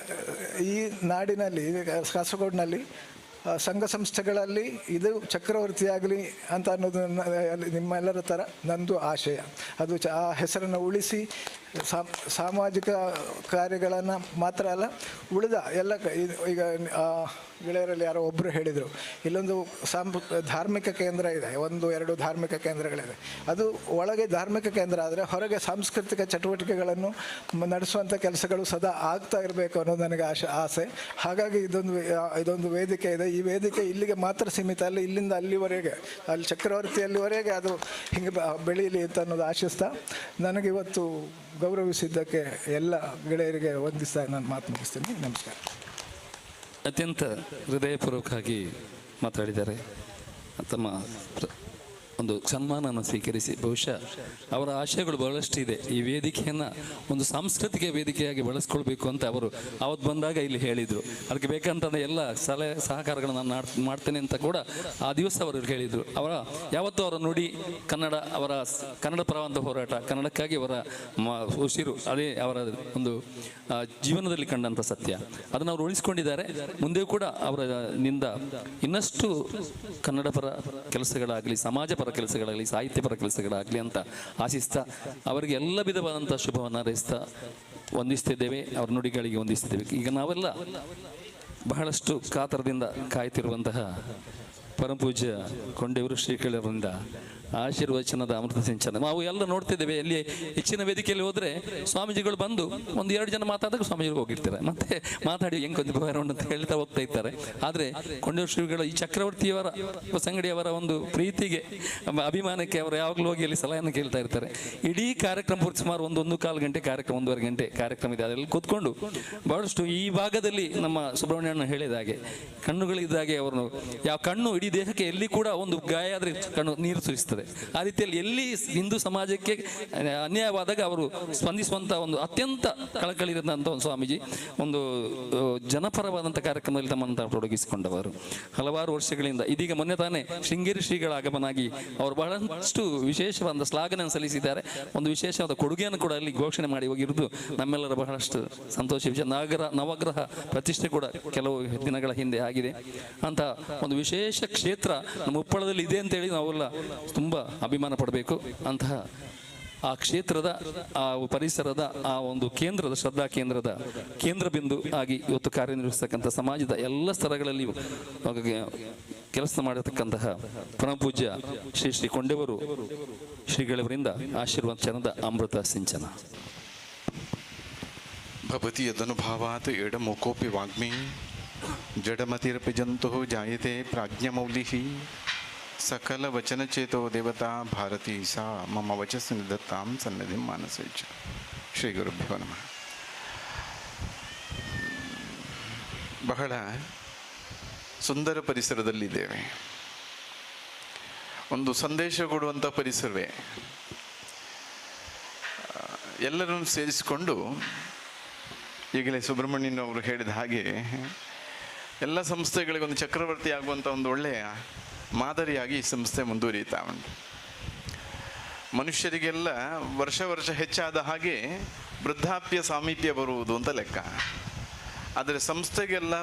ಈ ನಾಡಿನಲ್ಲಿ ಕಾಸರಗೋಡಿನಲ್ಲಿ ಸಂಘ ಸಂಸ್ಥೆಗಳಲ್ಲಿ ಇದು ಚಕ್ರವರ್ತಿಯಾಗಲಿ ಅಂತ ಅನ್ನೋದು ನಿಮ್ಮೆಲ್ಲರ ಥರ ನಂದು ಆಶಯ. ಅದು ಆ ಹೆಸರನ್ನು ಉಳಿಸಿ ಸಾಮಾಜಿಕ ಕಾರ್ಯಗಳನ್ನು ಮಾತ್ರ ಅಲ್ಲ, ಉಳಿದ ಎಲ್ಲ ಈಗ ಗೆಳೆಯರಲ್ಲಿ ಯಾರೋ ಒಬ್ಬರು ಹೇಳಿದರು, ಇಲ್ಲೊಂದು ಧಾರ್ಮಿಕ ಕೇಂದ್ರ ಇದೆ, 1-2 ಧಾರ್ಮಿಕ ಕೇಂದ್ರಗಳಿದೆ. ಅದು ಒಳಗೆ ಧಾರ್ಮಿಕ ಕೇಂದ್ರ ಆದರೆ ಹೊರಗೆ ಸಾಂಸ್ಕೃತಿಕ ಚಟುವಟಿಕೆಗಳನ್ನು ನಡೆಸುವಂಥ ಕೆಲಸಗಳು ಸದಾ ಆಗ್ತಾ ಇರಬೇಕು ಅನ್ನೋದು ನನಗೆ ಆಸೆ. ಹಾಗಾಗಿ ಇದೊಂದು ವೇದಿಕೆ ಇದೆ. ಈ ವೇದಿಕೆ ಇಲ್ಲಿಗೆ ಮಾತ್ರ ಸೀಮಿತ ಅಲ್ಲ, ಇಲ್ಲಿಂದ ಅಲ್ಲಿವರೆಗೆ, ಅಲ್ಲಿ ಚಕ್ರವರ್ತಿಯಲ್ಲಿವರೆಗೆ ಅದು ಹಿಂಗೆ ಬೆಳೀಲಿ ಅಂತ ಅನ್ನೋದು ಆಶಿಸ್ತಾ, ನನಗಿವತ್ತು ಗೌರವಿಸಿದ್ದಕ್ಕೆ ಎಲ್ಲ ಗೆಳೆಯರಿಗೆ ವಂದಿಸ್ತಾ ನಾನು ಮಾತು ಮುಗಿಸ್ತೀನಿ. ನಮಸ್ಕಾರ. ಅತ್ಯಂತ ಹೃದಯಪೂರ್ವಕವಾಗಿ ಮಾತಾಡಿದ್ದಾರೆ. ತಮ್ಮ ಒಂದು ಸನ್ಮಾನವನ್ನು ಸ್ವೀಕರಿಸಿ, ಬಹುಶಃ ಅವರ ಆಶಯಗಳು ಬಹಳಷ್ಟು ಇದೆ. ಈ ವೇದಿಕೆಯನ್ನು ಒಂದು ಸಾಂಸ್ಕೃತಿಕ ವೇದಿಕೆಯಾಗಿ ಬಳಸ್ಕೊಳ್ಬೇಕು ಅಂತ ಅವರು ಅವತ್ತು ಬಂದಾಗ ಇಲ್ಲಿ ಹೇಳಿದರು. ಅದಕ್ಕೆ ಬೇಕಂತಂದರೆ ಎಲ್ಲ ಸಲಹೆ ಸಹಕಾರಗಳನ್ನು ನಾನು ಮಾಡ್ತೇನೆ ಅಂತ ಕೂಡ ಆ ದಿವಸ ಅವರು ಹೇಳಿದರು. ಯಾವತ್ತೂ ಅವರ ನುಡಿ ಕನ್ನಡ, ಅವರ ಕನ್ನಡ ಪರವಾದ ಹೋರಾಟ, ಕನ್ನಡಕ್ಕಾಗಿ ಅವರ ಉಸಿರು, ಅದೇ ಅವರ ಒಂದು ಜೀವನದಲ್ಲಿ ಕಂಡಂಥ ಸತ್ಯ. ಅದನ್ನು ಅವರು ಉಳಿಸ್ಕೊಂಡಿದ್ದಾರೆ. ಮುಂದೆಯೂ ಕೂಡ ಅವರಿಂದ ಇನ್ನಷ್ಟು ಕನ್ನಡ ಪರ ಕೆಲಸಗಳಾಗಲಿ, ಸಮಾಜ ಪರ ಕೆಲಸಗಳಾಗಲಿ, ಸಾಹಿತ್ಯ ಪರ ಕೆಲಸಗಳಾಗಲಿ ಅಂತ ಆಶಿಸ್ತಾ, ಅವರಿಗೆ ಎಲ್ಲ ವಿಧವಾದಂಥ ಶುಭವನ್ನು ಹಾರೈಸ್ತಾ ವಂದಿಸ್ತಿದ್ದೇವೆ. ಅವರ ನುಡಿಗಳಿಗೆ ವಂದಿಸ್ತಿದ್ದೇವೆ. ಈಗ ನಾವೆಲ್ಲ ಬಹಳಷ್ಟು ಕಾತರದಿಂದ ಕಾಯ್ತಿರುವಂತಹ ಪರಮಪೂಜ್ಯ ಕೊಂಡೇವರು ಶ್ರೀಗಳವರಿಂದ ಆಶೀರ್ವಚನದ ಅಮೃತ ಸಿಂಚನ ನಾವು ಎಲ್ಲ ನೋಡ್ತಿದ್ದೇವೆ. ಎಲ್ಲಿ ಹೆಚ್ಚಿನ ವೇದಿಕೆಯಲ್ಲಿ ಹೋದರೆ ಸ್ವಾಮೀಜಿಗಳು ಬಂದು 1-2 ಜನ ಮಾತಾದಾಗ ಸ್ವಾಮೀಜಿಗಳು ಹೋಗಿರ್ತಾರೆ, ಮತ್ತೆ ಮಾತಾಡಿ ಹೆಂಗೆ ಬರೋಣ ಅಂತ ಹೇಳ್ತಾ ಹೋಗ್ತಾ ಇರ್ತಾರೆ. ಆದರೆ ಕೊಂಡೇವರು ಶ್ರೀಗಳ ಈ ಚಕ್ರವರ್ತಿಯವರ ಸಂಗಡಿಯವರ ಒಂದು ಪ್ರೀತಿಗೆ, ಅಭಿಮಾನಕ್ಕೆ ಅವರು ಯಾವಾಗಲೂ ಹೋಗಿ ಅಲ್ಲಿ ಸಲಹೆಯನ್ನು ಕೇಳ್ತಾ ಇರ್ತಾರೆ. ಇಡೀ ಕಾರ್ಯಕ್ರಮ ಪೂರ್ತಿ ಸುಮಾರು 1-1/4 ಗಂಟೆ ಕಾರ್ಯಕ್ರಮ, 1.5 ಗಂಟೆ ಕಾರ್ಯಕ್ರಮ ಇದೆ. ಅದರಲ್ಲಿ ಕೂತ್ಕೊಂಡು ಬಹಳಷ್ಟು ಈ ಭಾಗದಲ್ಲಿ ನಮ್ಮ ಸುಬ್ರಹ್ಮಣ್ಯನ ಹೇಳಿದ ಹಾಗೆ ಕಣ್ಣುಗಳಿದ್ದಾಗೆ ಅವರು ಯಾವ ಕಣ್ಣು ಇಡೀ ದೇಹಕ್ಕೆ ಎಲ್ಲಿ ಕೂಡ ಒಂದು ಗಾಯ ಆದರೆ ಕಣ್ಣು ನೀರು ಸುರಿಸ್ತದೆ. ಆ ರೀತಿಯಲ್ಲಿ ಎಲ್ಲಿ ಹಿಂದೂ ಸಮಾಜಕ್ಕೆ ಅನ್ಯಾಯವಾದಾಗ ಅವರು ಸ್ಪಂದಿಸುವಂಥ ಒಂದು ಅತ್ಯಂತ ಕಳಕಳಿರಂಥ ಒಂದು ಸ್ವಾಮೀಜಿ, ಒಂದು ಜನಪರವಾದಂಥ ಕಾರ್ಯಕ್ರಮದಲ್ಲಿ ತಮ್ಮನ್ನು ತೊಡಗಿಸಿಕೊಂಡವರು ಹಲವಾರು ವರ್ಷಗಳಿಂದ. ಇದೀಗ ಮೊನ್ನೆ ತಾನೇ ಶೃಂಗೇರಿ ಶ್ರೀಗಳ ಆಗಮನಾಗಿ ಅವರು ಬಹಳಷ್ಟು ವಿಶೇಷವಾದ ಶ್ಲಾಘನೆಯನ್ನು ಸಲ್ಲಿಸಿದ್ದಾರೆ. ಒಂದು ವಿಶೇಷವಾದ ಕೊಡುಗೆಯನ್ನು ಕೂಡ ಅಲ್ಲಿ ಘೋಷಣೆ ಮಾಡಿ ಹೋಗಿರುವುದು ನಮ್ಮೆಲ್ಲರ ಬಹಳಷ್ಟು ಸಂತೋಷ ವಿಷಯ. ನವಗ್ರಹ ಪ್ರತಿಷ್ಠೆ ಕೂಡ ಕೆಲವು ದಿನಗಳ ಹಿಂದೆ ಆಗಿದೆ. ಅಂತ ಒಂದು ವಿಶೇಷ ಕ್ಷೇತ್ರ ನಮ್ಮ ಉಪ್ಪಳದಲ್ಲಿ ಇದೆ ಅಂತೇಳಿ ನಾವೆಲ್ಲ ತುಂಬ ಅಭಿಮಾನ ಪಡಬೇಕು. ಅಂತಹ ಆ ಕ್ಷೇತ್ರದ, ಆ ಪರಿಸರದ, ಆ ಒಂದು ಕೇಂದ್ರದ, ಶ್ರದ್ಧಾ ಕೇಂದ್ರದ ಕೇಂದ್ರ ಬಿಂದು ಆಗಿ ಇವತ್ತು ಕಾರ್ಯನಿರ್ವಹಿಸ್ತಕ್ಕಂಥ ಸಮಾಜದ ಎಲ್ಲ ಸ್ತರಗಳಲ್ಲಿ ಕೆಲಸ ಮಾಡತಕ್ಕಂತಹ ಪರಮಪೂಜ್ಯ ಶ್ರೀ ಕೊಂಡೇವರು ಶ್ರೀಗಳವರಿಂದ ಆಶೀರ್ವಚನದ ಅಮೃತ ಸಿಂಚನ. ಭವತಿ ಯದನುಭಾವಾತ್ ಎಡಮುಕೋಪಿ ವಾಗ್ಮಿ ಜಡಮತಿರಪಿ ಜಂತು ಜಾಯತೆ ಪ್ರಾಜ್ಞಮೌಲಿಃ ಸಕಲ ವಚನಚೇತೋ ದೇವತಾ ಭಾರತೀ ಸಾ ಮಮ ವಚಸ್ಸು ನಿಧತ್ತಾಂ ಸನ್ನಧಿಂ ಮಾನಸೇ ಚ. ಶ್ರೀ ಗುರುಭ್ಯೋ ನಮಃ. ಬಹಳ ಸುಂದರ ಪರಿಸರದಲ್ಲಿದ್ದೇವೆ. ಒಂದು ಸಂದೇಶ ಕೊಡುವಂಥ ಪರಿಸರವೇ. ಎಲ್ಲರನ್ನು ಸೇರಿಸಿಕೊಂಡು ಈಗಲೇ ಸುಬ್ರಹ್ಮಣ್ಯನ್ ಅವರು ಹೇಳಿದ ಹಾಗೆ ಎಲ್ಲ ಸಂಸ್ಥೆಗಳಿಗೊಂದು ಚಕ್ರವರ್ತಿ ಆಗುವಂಥ ಒಂದು ಒಳ್ಳೆಯ ಮಾದರಿಯಾಗಿ ಈ ಸಂಸ್ಥೆ ಮುಂದುವರಿಯುತ್ತಾ ಉಂಟು. ಮನುಷ್ಯರಿಗೆಲ್ಲ ವರ್ಷ ಹೆಚ್ಚಾದ ಹಾಗೆ ವೃದ್ಧಾಪ್ಯ ಸಾಮೀಪ್ಯ ಬರುವುದು ಅಂತ ಲೆಕ್ಕ. ಆದರೆ ಸಂಸ್ಥೆಗೆಲ್ಲ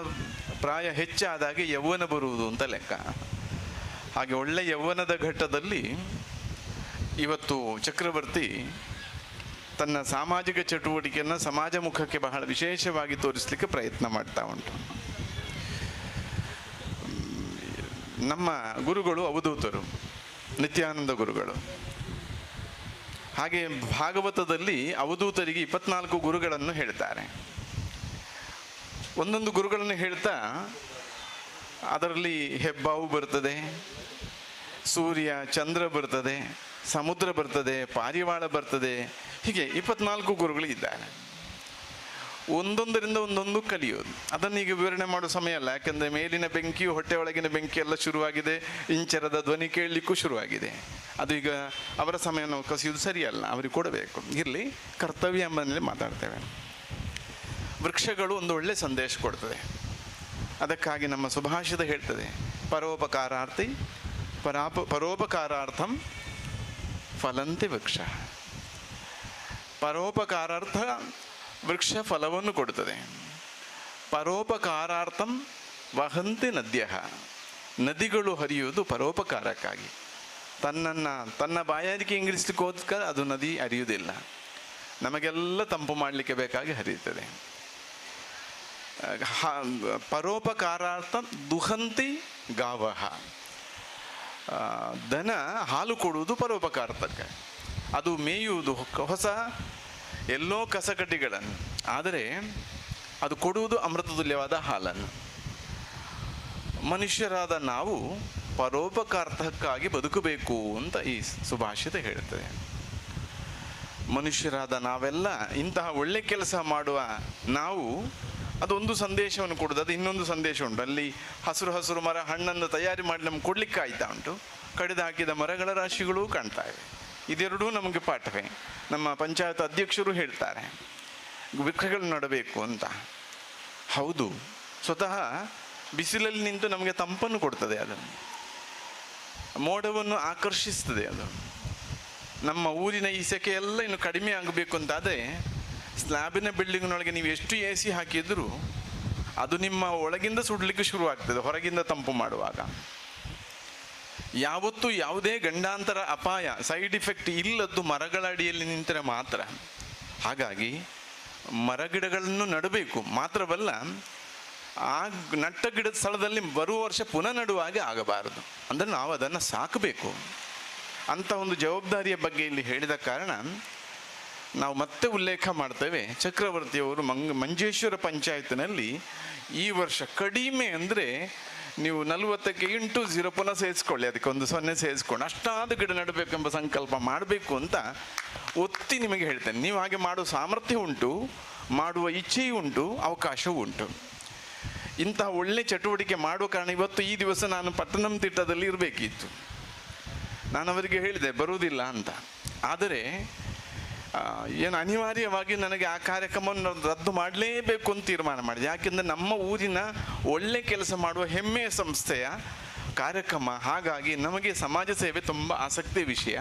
ಪ್ರಾಯ ಹೆಚ್ಚಾದಾಗೆ ಯೌವನ ಬರುವುದು ಅಂತ ಲೆಕ್ಕ. ಹಾಗೆ ಒಳ್ಳೆ ಯೌವನದ ಘಟ್ಟದಲ್ಲಿ ಇವತ್ತು ಚಕ್ರವರ್ತಿ ತನ್ನ ಸಾಮಾಜಿಕ ಚಟುವಟಿಕೆಯನ್ನು ಸಮಾಜಮುಖಕ್ಕೆ ಬಹಳ ವಿಶೇಷವಾಗಿ ತೋರಿಸಲಿಕ್ಕೆ ಪ್ರಯತ್ನ ಮಾಡ್ತಾ ಉಂಟು. ನಮ್ಮ ಗುರುಗಳು ಅವಧೂತರು, ನಿತ್ಯಾನಂದ ಗುರುಗಳು. ಹಾಗೆ ಭಾಗವತದಲ್ಲಿ ಅವಧೂತರಿಗೆ 24 ಗುರುಗಳನ್ನು ಹೇಳ್ತಾರೆ. ಒಂದೊಂದು ಗುರುಗಳನ್ನು ಹೇಳ್ತಾ ಅದರಲ್ಲಿ ಹೆಬ್ಬಾವು ಬರ್ತದೆ, ಸೂರ್ಯ ಚಂದ್ರ ಬರ್ತದೆ, ಸಮುದ್ರ ಬರ್ತದೆ, ಪಾರಿವಾಳ ಬರ್ತದೆ, ಹೀಗೆ 24 ಗುರುಗಳು ಇದ್ದಾರೆ. ಒಂದೊಂದರಿಂದ ಒಂದೊಂದು ಕಲಿಯೋದು. ಅದನ್ನೀಗ ವಿವರಣೆ ಮಾಡೋ ಸಮಯ ಅಲ್ಲ, ಯಾಕೆಂದರೆ ಮೇಲಿನ ಬೆಂಕಿಯು ಹೊಟ್ಟೆ ಒಳಗಿನ ಬೆಂಕಿ ಎಲ್ಲ ಶುರುವಾಗಿದೆ, ಇಂಚರದ ಧ್ವನಿ ಕೇಳಲಿಕ್ಕೂ ಶುರುವಾಗಿದೆ. ಅದು ಈಗ ಅವರ ಸಮಯ ನಾವು ಕಸಿಯೋದು ಸರಿಯಲ್ಲ, ಅವರಿಗೆ ಕೊಡಬೇಕು. ಇರಲಿ, ಕರ್ತವ್ಯ ಎಂಬಲ್ಲಿ ಮಾತಾಡ್ತೇವೆ. ವೃಕ್ಷಗಳು ಒಂದು ಒಳ್ಳೆ ಸಂದೇಶ ಕೊಡ್ತದೆ. ಅದಕ್ಕಾಗಿ ನಮ್ಮ ಸುಭಾಷಿತ ಹೇಳ್ತದೆ, ಪರೋಪಕಾರಾರ್ಥಂ ಫಲಂತಿ ವೃಕ್ಷ. ಪರೋಪಕಾರಾರ್ಥ ವೃಕ್ಷ ಫಲವನ್ನು ಕೊಡುತ್ತದೆ. ಪರೋಪಕಾರಾರ್ಥಂ ವಹಂತಿ ನದ್ಯ. ನದಿಗಳು ಹರಿಯುವುದು ಪರೋಪಕಾರಕ್ಕಾಗಿ. ತನ್ನ ಬಾಯಾರಿಕೆ ಇಂಗಿರಿಸಲಿಕ್ಕೋಸ್ಕರ ಅದು ನದಿ ಹರಿಯುವುದಿಲ್ಲ, ನಮಗೆಲ್ಲ ತಂಪು ಮಾಡಲಿಕ್ಕೆ ಬೇಕಾಗಿ ಹರಿಯುತ್ತದೆ. ಪರೋಪಕಾರಾರ್ಥ ದುಹಂತಿ ಗಾವಹ. ದನ ಹಾಲು ಕೊಡುವುದು ಪರೋಪಕಾರಾರ್ಥಕ್ಕೆ. ಅದು ಮೇಯುವುದು ಹೊಸ ಎಲ್ಲೋ ಕಸಕಡ್ಡಿಗಳನ್ನು, ಆದರೆ ಅದು ಕೊಡುವುದು ಅಮೃತತುಲ್ಯವಾದ ಹಾಲನ್ನು. ಮನುಷ್ಯರಾದ ನಾವು ಪರೋಪಕಾರಾರ್ಥಕ್ಕಾಗಿ ಬದುಕಬೇಕು ಅಂತ ಈ ಸುಭಾಷಿತ ಹೇಳುತ್ತದೆ. ಮನುಷ್ಯರಾದ ನಾವೆಲ್ಲ ಇಂತಹ ಒಳ್ಳೆ ಕೆಲಸ ಮಾಡುವ ನಾವು ಅದೊಂದು ಸಂದೇಶವನ್ನು ಕೊಡೋದು. ಅದು ಇನ್ನೊಂದು ಸಂದೇಶ ಉಂಟು. ಅಲ್ಲಿ ಹಸಿರು ಮರ ಹಣ್ಣನ್ನು ತಯಾರಿ ಮಾಡಿ ನಮ್ಗೆ ಕೊಡಲಿಕ್ಕೆ ಆಯ್ತಾ ಉಂಟು. ಕಡಿದು ಹಾಕಿದ ಮರಗಳ ರಾಶಿಗಳೂ ಕಾಣ್ತಾ ಇವೆ. ಇದೆರಡೂ ನಮಗೆ ಪಾಠವೇ. ನಮ್ಮ ಪಂಚಾಯತ್ ಅಧ್ಯಕ್ಷರು ಹೇಳ್ತಾರೆ ವೃಕ್ಷಗಳು ನಡಬೇಕು ಅಂತ. ಹೌದು, ಸ್ವತಃ ಬಿಸಿಲಲ್ಲಿ ನಿಂತು ನಮಗೆ ತಂಪನ್ನು ಕೊಡ್ತದೆ, ಅದು ಮೋಡವನ್ನು ಆಕರ್ಷಿಸ್ತದೆ. ಅದು ನಮ್ಮ ಊರಿನ ಈ ಸೆಕೆ ಎಲ್ಲ ಇನ್ನು ಕಡಿಮೆ ಆಗಬೇಕು ಅಂತಾದರೆ ಸ್ಲ್ಯಾಬಿನ ಬಿಲ್ಡಿಂಗ್ನೊಳಗೆ ನೀವು ಎಷ್ಟು AC ಹಾಕಿದರೂ ಅದು ನಿಮ್ಮ ಒಳಗಿಂದ ಸುಡಲಿಕ್ಕೆ ಶುರುವಾಗ್ತದೆ, ಹೊರಗಿಂದ ತಂಪು ಮಾಡುವಾಗ. ಯಾವತ್ತೂ ಯಾವುದೇ ಗಂಡಾಂತರ ಅಪಾಯ ಸೈಡ್ ಇಫೆಕ್ಟ್ ಇಲ್ಲದ್ದು ಮರಗಳ ಅಡಿಯಲ್ಲಿ ನಿಂತರೆ ಮಾತ್ರ. ಹಾಗಾಗಿ ಮರಗಿಡಗಳನ್ನು ನಡಬೇಕು. ಮಾತ್ರವಲ್ಲ, ಆ ನಟ್ಟ ಗಿಡದ ಸ್ಥಳದಲ್ಲಿ ಬರುವ ವರ್ಷ ಪುನಃ ನಡುವಾಗೆ ಆಗಬಾರದು. ಅಂದರೆ ನಾವು ಅದನ್ನು ಸಾಕಬೇಕು ಅಂತ ಒಂದು ಜವಾಬ್ದಾರಿಯ ಬಗ್ಗೆ ಇಲ್ಲಿ ಹೇಳಿದ ಕಾರಣ ನಾವು ಮತ್ತೆ ಉಲ್ಲೇಖ ಮಾಡ್ತೇವೆ. ಚಕ್ರವರ್ತಿಯವರು ಮಂಜೇಶ್ವರ ಪಂಚಾಯತ್ನಲ್ಲಿ ಈ ವರ್ಷ ಕಡಿಮೆ ಅಂದರೆ ನೀವು 40ಕ್ಕೆ ಇಂಟು 0 ಪುನಃ ಸೇರಿಸ್ಕೊಳ್ಳಿ, ಅದಕ್ಕೆ ಒಂದು 0 ಸೇರಿಸ್ಕೊಂಡು ಅಷ್ಟಾದ ಗಿಡ ನೆಡಬೇಕೆಂಬ ಸಂಕಲ್ಪ ಮಾಡಬೇಕು ಅಂತ ಒತ್ತಿ ನಿಮಗೆ ಹೇಳ್ತೇನೆ. ನೀವು ಹಾಗೆ ಮಾಡುವ ಸಾಮರ್ಥ್ಯ ಉಂಟು, ಮಾಡುವ ಇಚ್ಛೆಯೂ ಉಂಟು, ಅವಕಾಶವೂ ಉಂಟು. ಇಂತಹ ಒಳ್ಳೆ ಚಟುವಟಿಕೆ ಮಾಡುವ ಕಾರಣ ಇವತ್ತು ಈ ದಿವಸ ನಾನು ಪಟ್ಟಣಂತಿಟ್ಟದಲ್ಲಿ ಇರಬೇಕಿತ್ತು. ನಾನು ಅವರಿಗೆ ಹೇಳಿದೆ ಬರುವುದಿಲ್ಲ ಅಂತ. ಆದರೆ ಏನು ಅನಿವಾರ್ಯವಾಗಿ ನನಗೆ ಆ ಕಾರ್ಯಕ್ರಮವನ್ನು ರದ್ದು ಮಾಡಲೇಬೇಕು ಅಂತ ತೀರ್ಮಾನ ಮಾಡಿದೆ. ಯಾಕೆಂದರೆ ನಮ್ಮ ಊರಿನ ಒಳ್ಳೆ ಕೆಲಸ ಮಾಡುವ ಹೆಮ್ಮೆಯ ಸಂಸ್ಥೆಯ ಕಾರ್ಯಕ್ರಮ. ಹಾಗಾಗಿ ನಮಗೆ ಸಮಾಜ ಸೇವೆ ತುಂಬ ಆಸಕ್ತಿಯ ವಿಷಯ.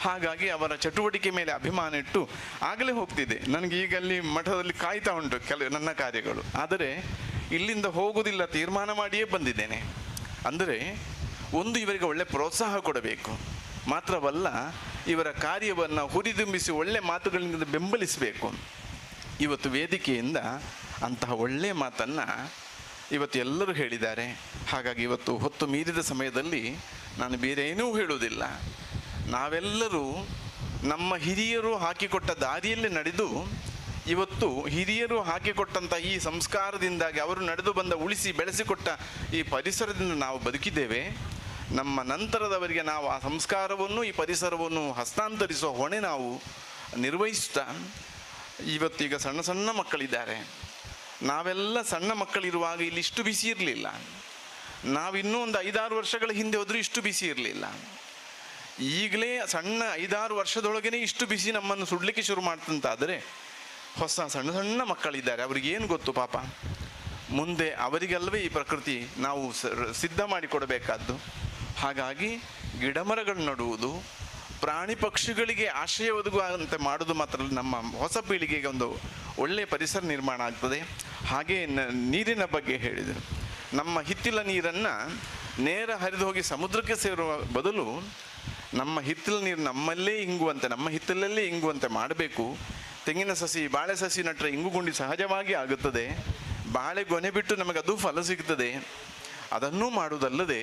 ಹಾಗಾಗಿ ಅವರ ಚಟುವಟಿಕೆ ಮೇಲೆ ಅಭಿಮಾನ ಇಟ್ಟು ಆಗಲೇ ಹೋಗ್ತಿದ್ದೆ. ನನಗೆ ಈಗ ಅಲ್ಲಿ ಮಠದಲ್ಲಿ ಕಾಯ್ತಾ ಉಂಟು ನನ್ನ ಕಾರ್ಯಗಳು. ಆದರೆ ಇಲ್ಲಿಂದ ಹೋಗುವುದಿಲ್ಲ ತೀರ್ಮಾನ ಮಾಡಿಯೇ ಬಂದಿದ್ದೇನೆ. ಅಂದರೆ ಒಂದು, ಇವರಿಗೆ ಒಳ್ಳೆ ಪ್ರೋತ್ಸಾಹ ಕೊಡಬೇಕು. ಮಾತ್ರವಲ್ಲ, ಇವರ ಕಾರ್ಯವನ್ನು ಹುರಿದುಂಬಿಸಿ ಒಳ್ಳೆ ಮಾತುಗಳಿಂದ ಬೆಂಬಲಿಸಬೇಕು. ಇವತ್ತು ವೇದಿಕೆಯಿಂದ ಅಂತಹ ಒಳ್ಳೆಯ ಮಾತನ್ನು ಇವತ್ತು ಎಲ್ಲರೂ ಹೇಳಿದ್ದಾರೆ. ಹಾಗಾಗಿ ಇವತ್ತು ಹೊತ್ತು ಮೀರಿದ ಸಮಯದಲ್ಲಿ ನಾನು ಬೇರೆ ಏನೂ ಹೇಳುವುದಿಲ್ಲ. ನಾವೆಲ್ಲರೂ ನಮ್ಮ ಹಿರಿಯರು ಹಾಕಿಕೊಟ್ಟ ದಾರಿಯಲ್ಲಿ ನಡೆದು ಇವತ್ತು ಹಿರಿಯರು ಹಾಕಿಕೊಟ್ಟಂಥ ಈ ಸಂಸ್ಕಾರದಿಂದಾಗಿ ಅವರು ನಡೆದು ಬಂದ ಉಳಿಸಿ ಬೆಳೆಸಿಕೊಟ್ಟ ಈ ಪರಿಸರದಿಂದ ನಾವು ಬದುಕಿದ್ದೇವೆ. ನಮ್ಮ ನಂತರದವರಿಗೆ ನಾವು ಆ ಸಂಸ್ಕಾರವನ್ನು ಈ ಪರಿಸರವನ್ನು ಹಸ್ತಾಂತರಿಸುವ ಹೊಣೆ ನಾವು ನಿರ್ವಹಿಸ್ತಾ ಇವತ್ತೀಗ ಸಣ್ಣ ಸಣ್ಣ ಮಕ್ಕಳಿದ್ದಾರೆ. ನಾವೆಲ್ಲ ಸಣ್ಣ ಮಕ್ಕಳಿರುವಾಗ ಇಲ್ಲಿ ಇಷ್ಟು ಬಿಸಿ ಇರಲಿಲ್ಲ. ನಾವಿನ್ನೂ ಒಂದು 5-6 ವರ್ಷಗಳ ಹಿಂದೆ ಹೋದರೂ ಇಷ್ಟು ಬಿಸಿ ಇರಲಿಲ್ಲ. ಈಗಲೇ ಸಣ್ಣ 5-6 ವರ್ಷದೊಳಗೇ ಇಷ್ಟು ಬಿಸಿ ನಮ್ಮನ್ನು ಸುಡಲಿಕ್ಕೆ ಶುರು ಮಾಡ್ತಂತಾದರೆ ಹೊಸ ಸಣ್ಣ ಸಣ್ಣ ಮಕ್ಕಳಿದ್ದಾರೆ, ಅವ್ರಿಗೇನು ಗೊತ್ತು ಪಾಪ. ಮುಂದೆ ಅವರಿಗಲ್ವೇ ಈ ಪ್ರಕೃತಿ ನಾವು ಸಿದ್ಧ ಮಾಡಿಕೊಡಬೇಕಾದ್ದು. ಹಾಗಾಗಿ ಗಿಡಮರಗಳು ನಡುವುದು, ಪ್ರಾಣಿ ಪಕ್ಷಿಗಳಿಗೆ ಆಶ್ರಯ ಒದಗುವಂತೆ ಮಾಡೋದು ಮಾತ್ರ ನಮ್ಮ ಹೊಸ ಪೀಳಿಗೆಗೆ ಒಂದು ಒಳ್ಳೆಯ ಪರಿಸರ ನಿರ್ಮಾಣ ಆಗ್ತದೆ. ಹಾಗೆ ನೀರಿನ ಬಗ್ಗೆ ಹೇಳಿದರು. ನಮ್ಮ ಹಿತ್ತಿಲ ನೀರನ್ನು ನೇರ ಹರಿದು ಹೋಗಿ ಸಮುದ್ರಕ್ಕೆ ಸೇರುವ ಬದಲು ನಮ್ಮ ಹಿತ್ತಿಲ ನೀರು ನಮ್ಮಲ್ಲೇ ಇಂಗುವಂತೆ, ನಮ್ಮ ಹಿತ್ತಲಲ್ಲೇ ಇಂಗುವಂತೆ ಮಾಡಬೇಕು. ತೆಂಗಿನ ಸಸಿ, ಬಾಳೆ ಸಸಿ ನಟ್ಟರೆ ಇಂಗುಗುಂಡಿ ಸಹಜವಾಗಿ ಆಗುತ್ತದೆ. ಬಾಳೆ ಗೊನೆ ಬಿಟ್ಟು ನಮಗೆ ಅದು ಫಲ ಸಿಗ್ತದೆ. ಅದನ್ನೂ ಮಾಡುವುದಲ್ಲದೆ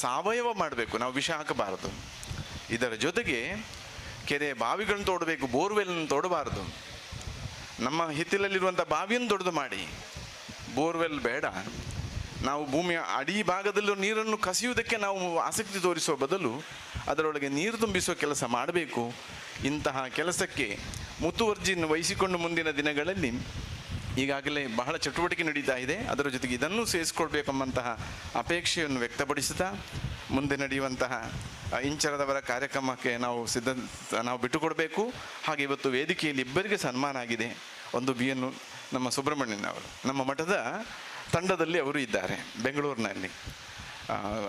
ಸಾವಯವ ಮಾಡಬೇಕು, ನಾವು ವಿಷ ಹಾಕಬಾರದು. ಇದರ ಜೊತೆಗೆ ಕೆರೆ ಬಾವಿಗಳನ್ನು ತೋಡಬೇಕು, ಬೋರ್ವೆಲ್ನ ತೋಡಬಾರದು. ನಮ್ಮ ಹಿತ್ತಿಲಲ್ಲಿರುವಂಥ ಬಾವಿಯನ್ನು ದೊಡ್ಡದು ಮಾಡಿ, ಬೋರ್ವೆಲ್ ಬೇಡ. ನಾವು ಭೂಮಿಯ ಅಡಿ ಭಾಗದಲ್ಲೂ ನೀರನ್ನು ಕಸಿಯುವುದಕ್ಕೆ ನಾವು ಆಸಕ್ತಿ ತೋರಿಸುವ ಬದಲು ಅದರೊಳಗೆ ನೀರು ತುಂಬಿಸುವ ಕೆಲಸ ಮಾಡಬೇಕು. ಇಂತಹ ಕೆಲಸಕ್ಕೆ ಮುತುವರ್ಜಿಯನ್ನು ವಹಿಸಿಕೊಂಡು ಮುಂದಿನ ದಿನಗಳಲ್ಲಿ ಈಗಾಗಲೇ ಬಹಳ ಚಟುವಟಿಕೆ ನಡೀತಾ ಇದೆ. ಅದರ ಜೊತೆಗೆ ಇದನ್ನು ಸೇರಿಸ್ಕೊಳ್ಬೇಕೆಂಬಂತಹ ಅಪೇಕ್ಷೆಯನ್ನು ವ್ಯಕ್ತಪಡಿಸುತ್ತಾ ಮುಂದೆ ನಡೆಯುವಂತಹ ಇಂಚರದವರ ಕಾರ್ಯಕ್ರಮಕ್ಕೆ ನಾವು ಬಿಟ್ಟುಕೊಡಬೇಕು. ಹಾಗೆ ಇವತ್ತು ವೇದಿಕೆಯಲ್ಲಿ ಇಬ್ಬರಿಗೆ ಸನ್ಮಾನ ಆಗಿದೆ. ಒಂದು ಬಿಯನ್ನು ನಮ್ಮ ಸುಬ್ರಹ್ಮಣ್ಯನ್ ಅವರು, ನಮ್ಮ ಮಠದ ತಂಡದಲ್ಲಿ ಅವರು ಇದ್ದಾರೆ ಬೆಂಗಳೂರಿನಲ್ಲಿ.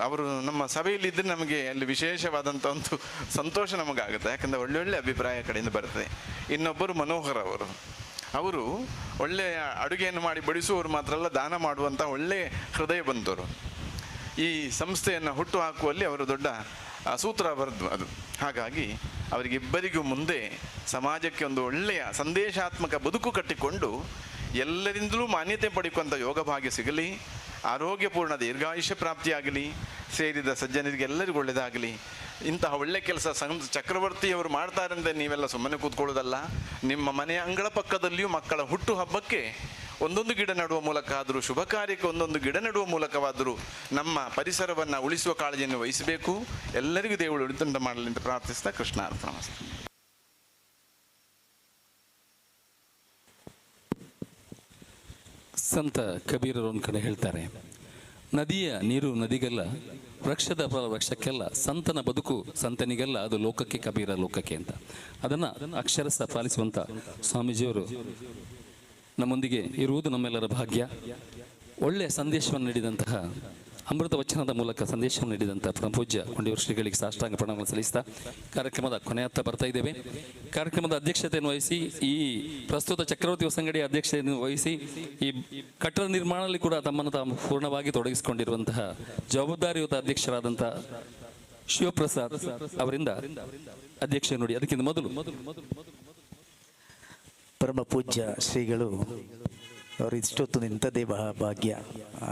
ಅವರು ನಮ್ಮ ಸಭೆಯಲ್ಲಿದ್ದರೆ ನಮಗೆ ಅಲ್ಲಿ ವಿಶೇಷವಾದಂಥ ಒಂದು ಸಂತೋಷ ನಮಗಾಗುತ್ತೆ, ಯಾಕಂದರೆ ಒಳ್ಳೊಳ್ಳೆ ಅಭಿಪ್ರಾಯ ಕಡೆಯಿಂದ ಬರ್ತದೆ. ಇನ್ನೊಬ್ಬರು ಮನೋಹರ್ ಅವರು ಒಳ್ಳೆಯ ಅಡುಗೆಯನ್ನು ಮಾಡಿ ಬಡಿಸುವವರು ಮಾತ್ರ ಅಲ್ಲ, ದಾನ ಮಾಡುವಂಥ ಒಳ್ಳೆಯ ಹೃದಯ ಬಂದವರು. ಈ ಸಂಸ್ಥೆಯನ್ನು ಹುಟ್ಟು ಹಾಕುವಲ್ಲಿ ಅವರು ದೊಡ್ಡ ಸೂತ್ರ ಬರೆದು ಅದು. ಹಾಗಾಗಿ ಅವರಿಗಿಬ್ಬರಿಗೂ ಮುಂದೆ ಸಮಾಜಕ್ಕೆ ಒಂದು ಒಳ್ಳೆಯ ಸಂದೇಶಾತ್ಮಕ ಬದುಕು ಕಟ್ಟಿಕೊಂಡು ಎಲ್ಲರಿಂದಲೂ ಮಾನ್ಯತೆ ಪಡೆಯುವಂಥ ಯೋಗ ಭಾಗ್ಯ ಸಿಗಲಿ, ಆರೋಗ್ಯಪೂರ್ಣ ದೀರ್ಘಾಯುಷ್ಯ ಪ್ರಾಪ್ತಿಯಾಗಲಿ, ಸೇರಿದ ಸಜ್ಜನರಿಗೆ ಎಲ್ಲರಿಗೂ ಒಳ್ಳೆಯದಾಗಲಿ. ಇಂತಹ ಒಳ್ಳೆ ಕೆಲಸ ಚಕ್ರವರ್ತಿಯವರು ಮಾಡ್ತಾರಂತೆ ನೀವೆಲ್ಲ ಸುಮ್ಮನೆ ಕೂತ್ಕೊಳ್ಳೋದಲ್ಲ. ನಿಮ್ಮ ಮನೆಯ ಅಂಗಳ ಪಕ್ಕದಲ್ಲಿಯೂ ಮಕ್ಕಳ ಹುಟ್ಟು ಹಬ್ಬಕ್ಕೆ ಒಂದೊಂದು ಗಿಡ ನೆಡುವ ಮೂಲಕ ಆದರೂ, ಶುಭ ಕಾರ್ಯಕ್ಕೆ ಒಂದೊಂದು ಗಿಡ ನೆಡುವ ಮೂಲಕವಾದರೂ ನಮ್ಮ ಪರಿಸರವನ್ನು ಉಳಿಸುವ ಕಾಳಜಿಯನ್ನು ವಹಿಸಬೇಕು. ಎಲ್ಲರಿಗೂ ದೇವರು ಉಳಿತುಂಟ ಮಾಡಲಿ ಅಂತ ಪ್ರಾರ್ಥಿಸ್ತಾ ಕೃಷ್ಣಾರ್ಪಣ. ಸಂತ ಕಬೀರರು ಒಂದು ಕಡೆ ಹೇಳ್ತಾರೆ, ನದಿಯ ನೀರು ನದಿಗೆಲ್ಲ, ವೃಕ್ಷದ ಫಲ ವೃಕ್ಷಕ್ಕೆಲ್ಲ, ಸಂತನ ಬದುಕು ಸಂತನಿಗೆಲ್ಲ, ಅದು ಲೋಕಕ್ಕೆ ಕಬೀರ ಲೋಕಕ್ಕೆ ಅಂತ. ಅದನ್ನು ಅಕ್ಷರಸ್ಥ ಪಾಲಿಸುವಂಥ ಸ್ವಾಮೀಜಿಯವರು ನಮ್ಮೊಂದಿಗೆ ಇರುವುದು ನಮ್ಮೆಲ್ಲರ ಭಾಗ್ಯ. ಒಳ್ಳೆಯ ಸಂದೇಶವನ್ನು ನೀಡಿದಂತಹ, ಅಮೃತ ವಚನದ ಮೂಲಕ ಸಂದೇಶವನ್ನು ನೀಡಿದಂಥ ಪೂಜ್ಯ ಕೊಂಡೇವರು ಶ್ರೀಗಳಿಗೆ ಸಾಷ್ಟಾಂಗ ಪ್ರಣಾಮಗಳನ್ನು ಸಲ್ಲಿಸ್ತಾ ಕಾರ್ಯಕ್ರಮದ ಕೊನೆಯತ್ತ ಬರ್ತಾ ಇದ್ದೇವೆ. ಕಾರ್ಯಕ್ರಮದ ಅಧ್ಯಕ್ಷತೆಯನ್ನು ವಹಿಸಿ, ಈ ಪ್ರಸ್ತುತ ಚಕ್ರವರ್ತಿ ಹೊಸಂಗಡಿಯ ಅಧ್ಯಕ್ಷತೆಯನ್ನು ವಹಿಸಿ, ಈ ಕಟ್ಟಡ ನಿರ್ಮಾಣದಲ್ಲಿ ಕೂಡ ತಮ್ಮನ್ನು ತಾವು ಪೂರ್ಣವಾಗಿ ತೊಡಗಿಸಿಕೊಂಡಿರುವಂತಹ ಜವಾಬ್ದಾರಿಯುತ ಅಧ್ಯಕ್ಷರಾದಂಥ ಶಿವಪ್ರಸಾದ್ ಅವರಿಂದ ಅಧ್ಯಕ್ಷತೆ ನೋಡಿ. ಅದಕ್ಕಿಂತ ಮೊದಲು ಪರಮ ಪೂಜ್ಯ ಶ್ರೀಗಳು ಅವರು ಇಷ್ಟೊತ್ತು ನಿಂತದೇ ಭಾಗ್ಯ,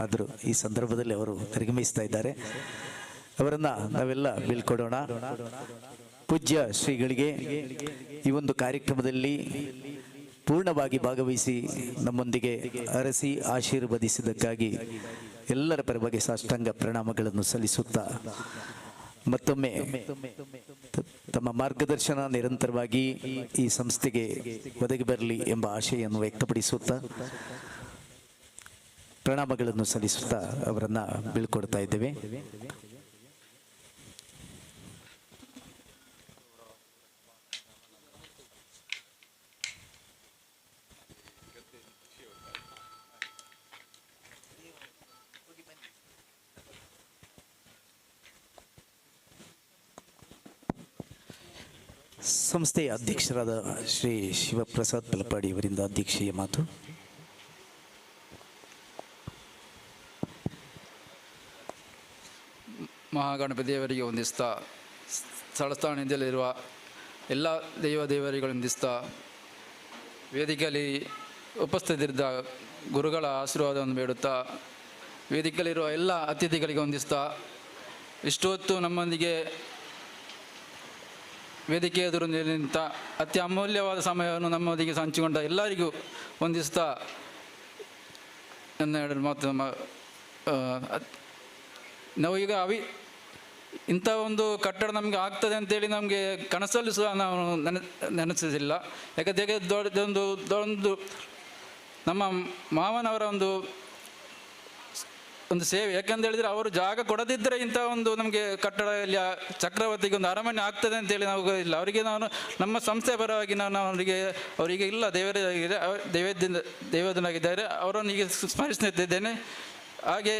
ಆದರೂ ಈ ಸಂದರ್ಭದಲ್ಲಿ ಅವರು ನಿರ್ಗಮಿಸ್ತಾ ಇದ್ದಾರೆ. ಅವರನ್ನು ನಾವೆಲ್ಲ ಬೀಳ್ಕೊಡೋಣ. ಪೂಜ್ಯ ಶ್ರೀಗಳಿಗೆ ಈ ಒಂದು ಕಾರ್ಯಕ್ರಮದಲ್ಲಿ ಪೂರ್ಣವಾಗಿ ಭಾಗವಹಿಸಿ ನಮ್ಮೊಂದಿಗೆ ಅರಸಿ ಆಶೀರ್ವದಿಸಿದ್ದಕ್ಕಾಗಿ ಎಲ್ಲರ ಪರವಾಗಿ ಸಾಷ್ಟಾಂಗ ಪ್ರಣಾಮಗಳನ್ನು ಸಲ್ಲಿಸುತ್ತಾ ಮತ್ತೊಮ್ಮೆ ತಮ್ಮ ಮಾರ್ಗದರ್ಶನ ನಿರಂತರವಾಗಿ ಈ ಸಂಸ್ಥೆಗೆ ಒದಗಿ ಬರಲಿ ಎಂಬ ಆಶೆಯನ್ನು ವ್ಯಕ್ತಪಡಿಸುತ್ತಾ ಪ್ರಣಾಮಗಳನ್ನು ಸಲ್ಲಿಸುತ್ತಾ ಅವರನ್ನು ಬೀಳ್ಕೊಡ್ತಾ ಇದ್ದೇವೆ. ಸಂಸ್ಥೆಯ ಅಧ್ಯಕ್ಷರಾದ ಶ್ರೀ ಶಿವಪ್ರಸಾದ್ ಬಲಪಾಡಿ ಅವರಿಂದ ಅಧ್ಯಕ್ಷೀಯ ಮಾತು. ಮಹಾಗಣಪತಿಯವರಿಗೆ ವಂದಿಸ್ತಾ, ಸ್ಥಳಸ್ಥಾನದಲ್ಲಿರುವ ಎಲ್ಲ ದೇವರಿಗೆ ವಂದಿಸ್ತಾ, ವೇದಿಕೆಯಲ್ಲಿ ಉಪಸ್ಥಿತರಿದ್ದ ಗುರುಗಳ ಆಶೀರ್ವಾದವನ್ನು ಬೇಡುತ್ತಾ, ವೇದಿಕೆಯಲ್ಲಿರುವ ಎಲ್ಲ ಅತಿಥಿಗಳಿಗೆ ವಂದಿಸ್ತಾ, ಇಷ್ಟೊತ್ತು ನಮ್ಮೊಂದಿಗೆ ವೇದಿಕೆ ಎದುರು ನಿಂತ ಅತಿ ಅಮೂಲ್ಯವಾದ ಸಮಯವನ್ನು ನಮ್ಮೊಂದಿಗೆ ಹಂಚಿಕೊಂಡ ಎಲ್ಲರಿಗೂ ವಂದಿಸ್ತಾ, ನನ್ನ ಎರಡು ಮಾತು ನಾವು ಈಗ ಇಂಥ ಒಂದು ಕಟ್ಟಡ ನಮಗೆ ಆಗ್ತದೆ ಅಂತೇಳಿ ನಮಗೆ ಕನಸಲ್ಲೂ ಸಹ ನಾವು ನೆನೆಸಿಲ್ಲ. ಯಾಕಂದರೆ ದೊಡ್ಡದೊಂದು ನಮ್ಮ ಮಾವನವರ ಒಂದು ಒಂದು ಸೇವೆ. ಯಾಕಂತ ಹೇಳಿದ್ರೆ ಅವರು ಜಾಗ ಕೊಡದಿದ್ದರೆ ಇಂಥ ಒಂದು ನಮಗೆ ಕಟ್ಟಡ ಇಲ್ಲಿ ಚಕ್ರವರ್ತಿಗೆ ಒಂದು ಅರಮನೆ ಆಗ್ತದೆ ಅಂತೇಳಿ ನಾವು ಇಲ್ಲ. ಅವರಿಗೆ ನಾನು ನಮ್ಮ ಸಂಸ್ಥೆ ಪರವಾಗಿ ನಾನು ಅವರಿಗೆ ಇಲ್ಲ ದೇವದನಾಗಿದ್ದಾರೆ, ಅವರನ್ನು ಈಗ ಸ್ಮರಿಸುತ್ತಿದ್ದೇನೆ. ಹಾಗೆ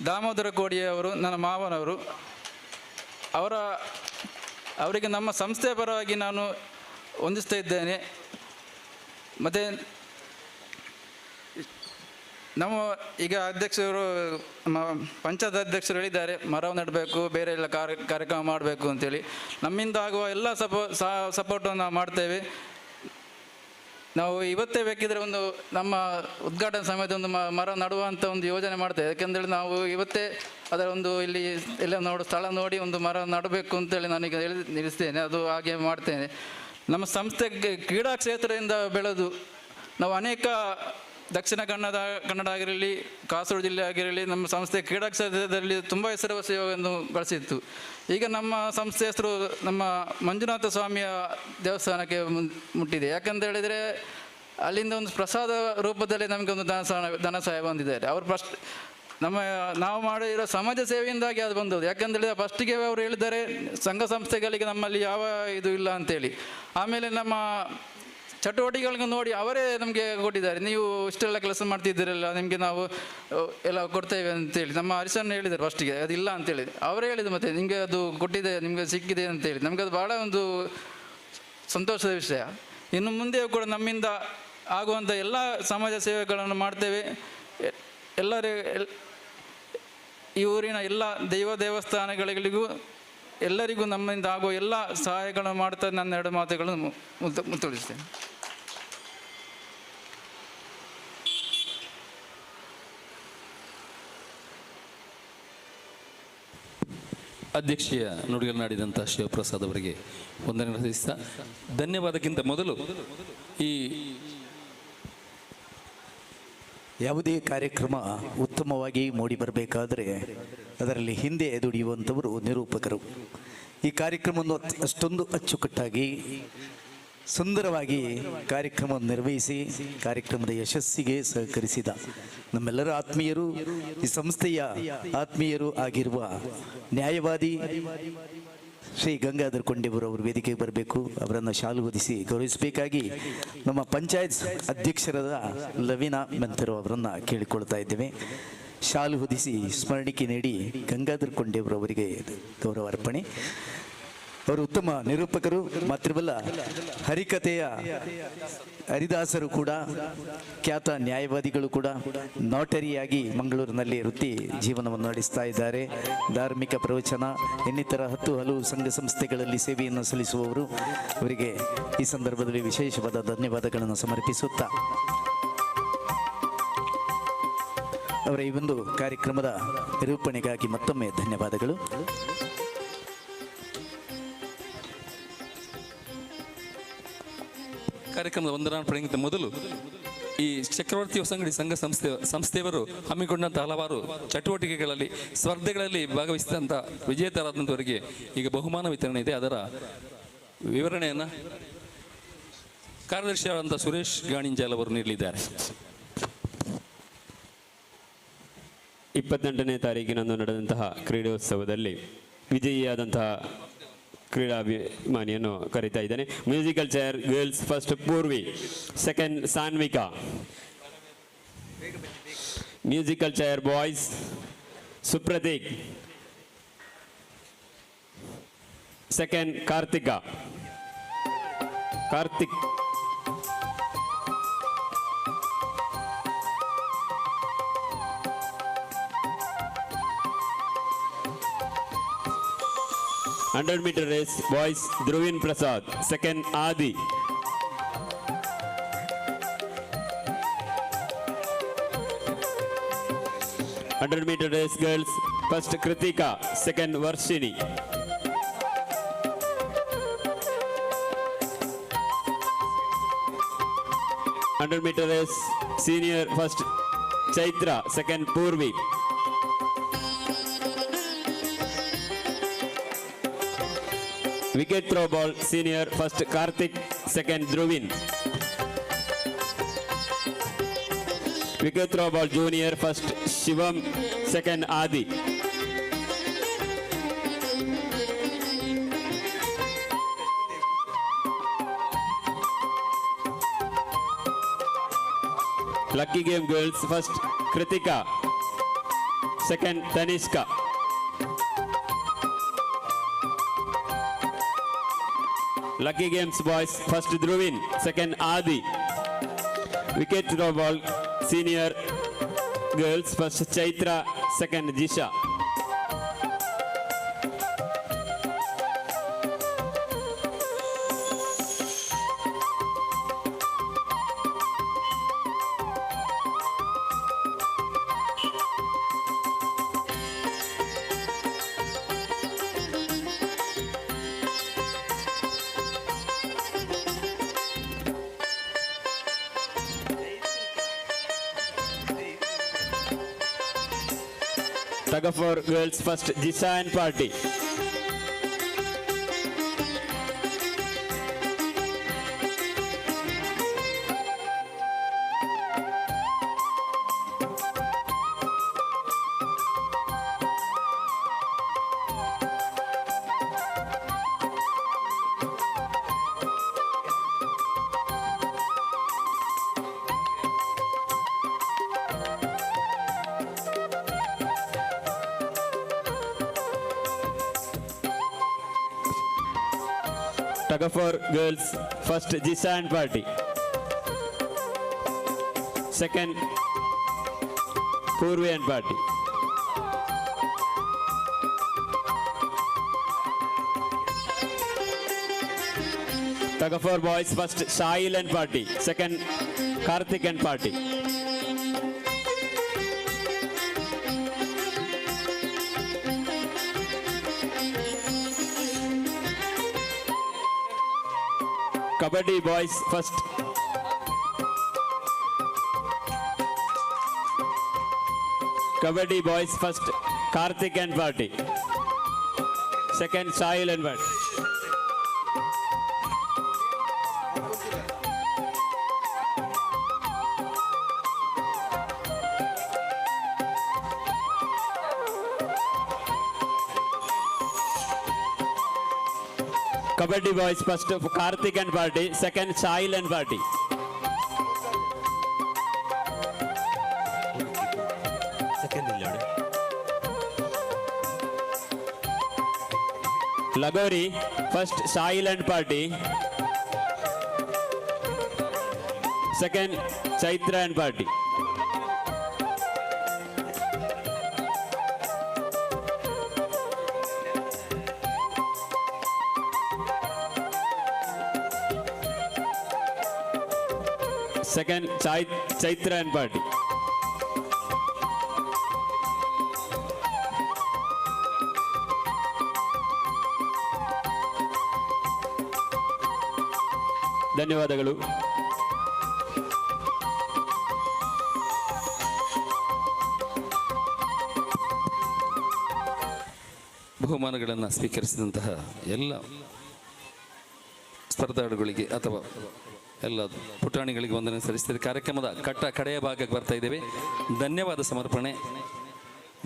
ದಾಮೋದರ ಕೋಡಿಯವರು ನನ್ನ ಮಾವನವರು, ಅವರಿಗೆ ನಮ್ಮ ಸಂಸ್ಥೆಯ ಪರವಾಗಿ ನಾನು ಹೊಂದಿಸ್ತಾ ಇದ್ದೇನೆ. ಮತ್ತು ನಮ್ಮ ಈಗ ಅಧ್ಯಕ್ಷರು ನಮ್ಮ ಪಂಚಾಯತ್ ಅಧ್ಯಕ್ಷರು ಹೇಳಿದ್ದಾರೆ ಮರ ನೆಡಬೇಕು, ಬೇರೆ ಎಲ್ಲ ಕಾರ್ಯಕ್ರಮ ಮಾಡಬೇಕು ಅಂತೇಳಿ. ನಮ್ಮಿಂದ ಆಗುವ ಎಲ್ಲ ಸಪೋರ್ಟನ್ನು ನಾವು ಮಾಡ್ತೇವೆ. ನಾವು ಇವತ್ತೇ ಬೇಕಿದ್ರೆ ಒಂದು ನಮ್ಮ ಉದ್ಘಾಟನೆ ಸಮಯದ ಒಂದು ಮರ ನಡುವಂಥ ಒಂದು ಯೋಜನೆ ಮಾಡ್ತೇವೆ. ಯಾಕೆಂದೇಳಿ ನಾವು ಇವತ್ತೇ ಅದರ ಒಂದು ಇಲ್ಲಿ ಎಲ್ಲ ಸ್ಥಳ ನೋಡಿ ಒಂದು ಮರ ನಡಬೇಕು ಅಂತೇಳಿ ನಾನೀಗ ನಿಲ್ಲಿಸ್ತೇನೆ. ಅದು ಹಾಗೆ ಮಾಡ್ತೇನೆ. ನಮ್ಮ ಸಂಸ್ಥೆ ಕ್ರೀಡಾ ಕ್ಷೇತ್ರದಿಂದ ಬೆಳೆದು ನಾವು ಅನೇಕ ದಕ್ಷಿಣ ಕನ್ನಡ ಆಗಿರಲಿ, ಕಾಸರಗೋಡು ಜಿಲ್ಲೆ ಆಗಿರಲಿ, ನಮ್ಮ ಸಂಸ್ಥೆ ಕ್ರೀಡಾ ಕ್ಷೇತ್ರದಲ್ಲಿ ತುಂಬ ಹೆಸರುವಾಸಿಯನ್ನು ಗಳಿಸಿತ್ತು. ಈಗ ನಮ್ಮ ಸಂಸ್ಥೆ ಹೆಸರು ನಮ್ಮ ಮಂಜುನಾಥ ಸ್ವಾಮಿಯ ದೇವಸ್ಥಾನಕ್ಕೆ ಮುಟ್ಟಿದೆ. ಯಾಕಂತ ಹೇಳಿದರೆ ಅಲ್ಲಿಂದ ಒಂದು ಪ್ರಸಾದ ರೂಪದಲ್ಲಿ ನಮಗೆ ಒಂದು ಧನ ಸಹಾಯ ಬಂದಿದ್ದಾರೆ. ಅವರು ನಾವು ಮಾಡಿರೋ ಸಮಾಜ ಸೇವೆಯಿಂದಾಗಿ ಅದು ಬಂದದ್ದು. ಯಾಕಂತೇಳಿದ್ರೆ ಫಸ್ಟಿಗೆ ಅವರು ಹೇಳಿದ್ದಾರೆ ಸಂಘ ಸಂಸ್ಥೆಗಳಿಗೆ ನಮ್ಮಲ್ಲಿ ಯಾವ ಇದು ಇಲ್ಲ ಅಂತೇಳಿ. ಆಮೇಲೆ ನಮ್ಮ ಚಟುವಟಿಕೆಗಳನ್ನು ನೋಡಿ ಅವರೇ ನಮಗೆ ಕೊಟ್ಟಿದ್ದಾರೆ. ನೀವು ಇಷ್ಟೆಲ್ಲ ಕೆಲಸ ಮಾಡ್ತಿದ್ದೀರಲ್ಲ, ನಿಮಗೆ ನಾವು ಎಲ್ಲ ಕೊಡ್ತೇವೆ ಅಂತೇಳಿ ನಮ್ಮ ಹರಿಸನ್ನು ಹೇಳಿದ್ದಾರೆ ಫಸ್ಟಿಗೆ. ಅದಿಲ್ಲ ಅಂತೇಳಿ ಅವರೇ ಹೇಳಿದ್ರು. ಮತ್ತು ನಿಮಗೆ ಅದು ಕೊಟ್ಟಿದೆ, ನಿಮಗೆ ಸಿಕ್ಕಿದೆ ಅಂತೇಳಿ ನಮಗೆ ಅದು ಭಾಳ ಒಂದು ಸಂತೋಷದ ವಿಷಯ. ಇನ್ನು ಮುಂದೆಯೂ ಕೂಡ ನಮ್ಮಿಂದ ಆಗುವಂಥ ಎಲ್ಲ ಸಮಾಜ ಸೇವೆಗಳನ್ನು ಮಾಡ್ತೇವೆ. ಈ ಊರಿನ ಎಲ್ಲ ದೇವಸ್ಥಾನಗಳಿಗೂ ಎಲ್ಲರಿಗೂ ನಮ್ಮಿಂದ ಆಗುವ ಎಲ್ಲ ಸಹಾಯಗಳನ್ನು ಮಾಡ್ತಾ ನನ್ನ ಎರಡು ಮಾತುಗಳನ್ನು ಮುತ್ತುಳಿಸ್ತೇನೆ. ಅಧ್ಯಕ್ಷೀಯ ನುಡಿಗಳನ್ನಾಡಿದಂಥ ಶಿವಪ್ರಸಾದ್ ಅವರಿಗೆ ವಂದನೆ ಸಲ್ಲಿಸ್ತಾ, ಧನ್ಯವಾದಕ್ಕಿಂತ ಮೊದಲು ಈ ಯಾವುದೇ ಕಾರ್ಯಕ್ರಮ ಉತ್ತಮವಾಗಿ ಮೂಡಿ ಬರಬೇಕಾದರೆ ಅದರಲ್ಲಿ ಹಿಂದೆ ದುಡಿಯುವಂಥವರು ನಿರೂಪಕರು. ಈ ಕಾರ್ಯಕ್ರಮವನ್ನು ಅಷ್ಟೊಂದು ಅಚ್ಚುಕಟ್ಟಾಗಿ ಸುಂದರವಾಗಿ ಕಾರ್ಯಕ್ರಮವನ್ನು ನಿರ್ವಹಿಸಿ ಕಾರ್ಯಕ್ರಮದ ಯಶಸ್ಸಿಗೆ ಸಹಕರಿಸಿದ ನಮ್ಮೆಲ್ಲರ ಆತ್ಮೀಯರು, ಈ ಸಂಸ್ಥೆಯ ಆತ್ಮೀಯರು ಆಗಿರುವ ನ್ಯಾಯವಾದಿ ಶ್ರೀ ಗಂಗಾಧರ್ ಕೊಂಡೇಬರು ಅವರು ವೇದಿಕೆಗೆ ಬರಬೇಕು. ಅವರನ್ನು ಶಾಲು ಹೊದಿಸಿ ಗೌರವಿಸಬೇಕಾಗಿ ನಮ್ಮ ಪಂಚಾಯತ್ ಅಧ್ಯಕ್ಷರಾದ ಲವೀನಾ ಮೆಂತರು ಅವರನ್ನು ಕೇಳಿಕೊಳ್ತಾ ಇದ್ದೇವೆ. ಶಾಲು ಹೊದಿಸಿ ಸ್ಮರಣಿಕೆ ನೀಡಿ ಗಂಗಾಧರ್ ಕೊಂಡೇಬರು ಅವರಿಗೆ ಗೌರವ ಅರ್ಪಣೆ. ಅವರು ಉತ್ತಮ ನಿರೂಪಕರು, ಮಾತ್ರವಲ್ಲ ಹರಿಕಥೆಯ ಹರಿದಾಸರು ಕೂಡ, ಖ್ಯಾತ ನ್ಯಾಯವಾದಿಗಳು ಕೂಡ, ನೋಟರಿಯಾಗಿ ಮಂಗಳೂರಿನಲ್ಲಿ ವೃತ್ತಿ ಜೀವನವನ್ನು ನಡೆಸ್ತಾ ಇದ್ದಾರೆ. ಧಾರ್ಮಿಕ ಪ್ರವಚನ ಇನ್ನಿತರ ಹಲವು ಸಂಘ ಸಂಸ್ಥೆಗಳಲ್ಲಿ ಸೇವೆಯನ್ನು ಸಲ್ಲಿಸುವವರು. ಅವರಿಗೆ ಈ ಸಂದರ್ಭದಲ್ಲಿ ವಿಶೇಷವಾದ ಧನ್ಯವಾದಗಳನ್ನು ಸಮರ್ಪಿಸುತ್ತಾ ಅವರ ಈ ಒಂದು ಕಾರ್ಯಕ್ರಮದ ನಿರೂಪಣೆಗಾಗಿ ಮತ್ತೊಮ್ಮೆ ಧನ್ಯವಾದಗಳು. ಕಾರ್ಯಕ್ರಮದ ವಂದನಾರ್ಪಣೆಗಿಂತ ಮೊದಲು ಈ ಚಕ್ರವರ್ತಿ ಹೊಸಂಗಡಿ ಸಂಘ ಸಂಸ್ಥೆಯವರು ಹಮ್ಮಿಕೊಂಡಂಥ ಹಲವಾರು ಚಟುವಟಿಕೆಗಳಲ್ಲಿ ಸ್ಪರ್ಧೆಗಳಲ್ಲಿ ಭಾಗವಹಿಸಿದಂಥ ವಿಜೇತರಾದಂಥವರಿಗೆ ಈಗ ಬಹುಮಾನ ವಿತರಣೆ ಇದೆ. ಅದರ ವಿವರಣೆಯನ್ನು ಕಾರ್ಯದರ್ಶಿಯಾದಂಥ ಸುರೇಶ್ ಗಾಣಿಂಜಾಲ್ ಅವರು ನೀಡಲಿದ್ದಾರೆ. 28ನೇ ತಾರೀಕಿನಂದು ನಡೆದಂತಹ ಕ್ರೀಡೋತ್ಸವದಲ್ಲಿ ವಿಜಯಿಯಾದಂತಹ ಕ್ರೀಡಾಭಿಮಾನಿಯನ್ನು ಕರೀತಾ ಇದ್ದೇನೆ. Musical chair girls first Purvi, second Sanvika. Musical chair boys Supratik, second Karthik. 100-meter race boys Dhruvin Prasad, second Adi. 100-meter race girls, first Kritika, second Varshini. 100-meter race senior, first Chaitra, second Purvi. Wicket throw ball senior, first Karthik, second Dhruvin. Wicket throw ball junior, first Shivam, second Adi. Lucky game girls, first Kritika, second Tanishka. Lucky games boys, first Dhruvin, second Adi. Wicket throw ball senior girls, first Chaitra, second Jisha. Tug of war girls, first Jisha and Party. Tug of war girls, first Jisha and Party. Second Purvi and Party. Tug of war boys, first Sahil and Party. Second Karthik and Party. Kabaddi boys, first Kabaddi boys, first Karthik and Party. Second Sahil and Party. Kabaddi boys, first Karthik and Party, second Sahil and Party. Lagori, first Sahil and Party, second Chaitra and Party. Second Chaitra and Party. ಧನ್ಯವಾದಗಳು. ಬಹುಮಾನಗಳನ್ನು ಸ್ವೀಕರಿಸಿದಂತಹ ಎಲ್ಲ ಸ್ಪರ್ಧಾಳುಗಳಿಗೆ ಅಥವಾ ಎಲ್ಲ ಪುಟಾಣಿಗಳಿಗೆ ವಂದನೆ ಸಲ್ಲಿಸಿದರೆ ಕಾರ್ಯಕ್ರಮದ ಕಡೆಯ ಭಾಗಕ್ಕೆ ಬರ್ತಾ ಇದ್ದೇವೆ. ಧನ್ಯವಾದ ಸಮರ್ಪಣೆ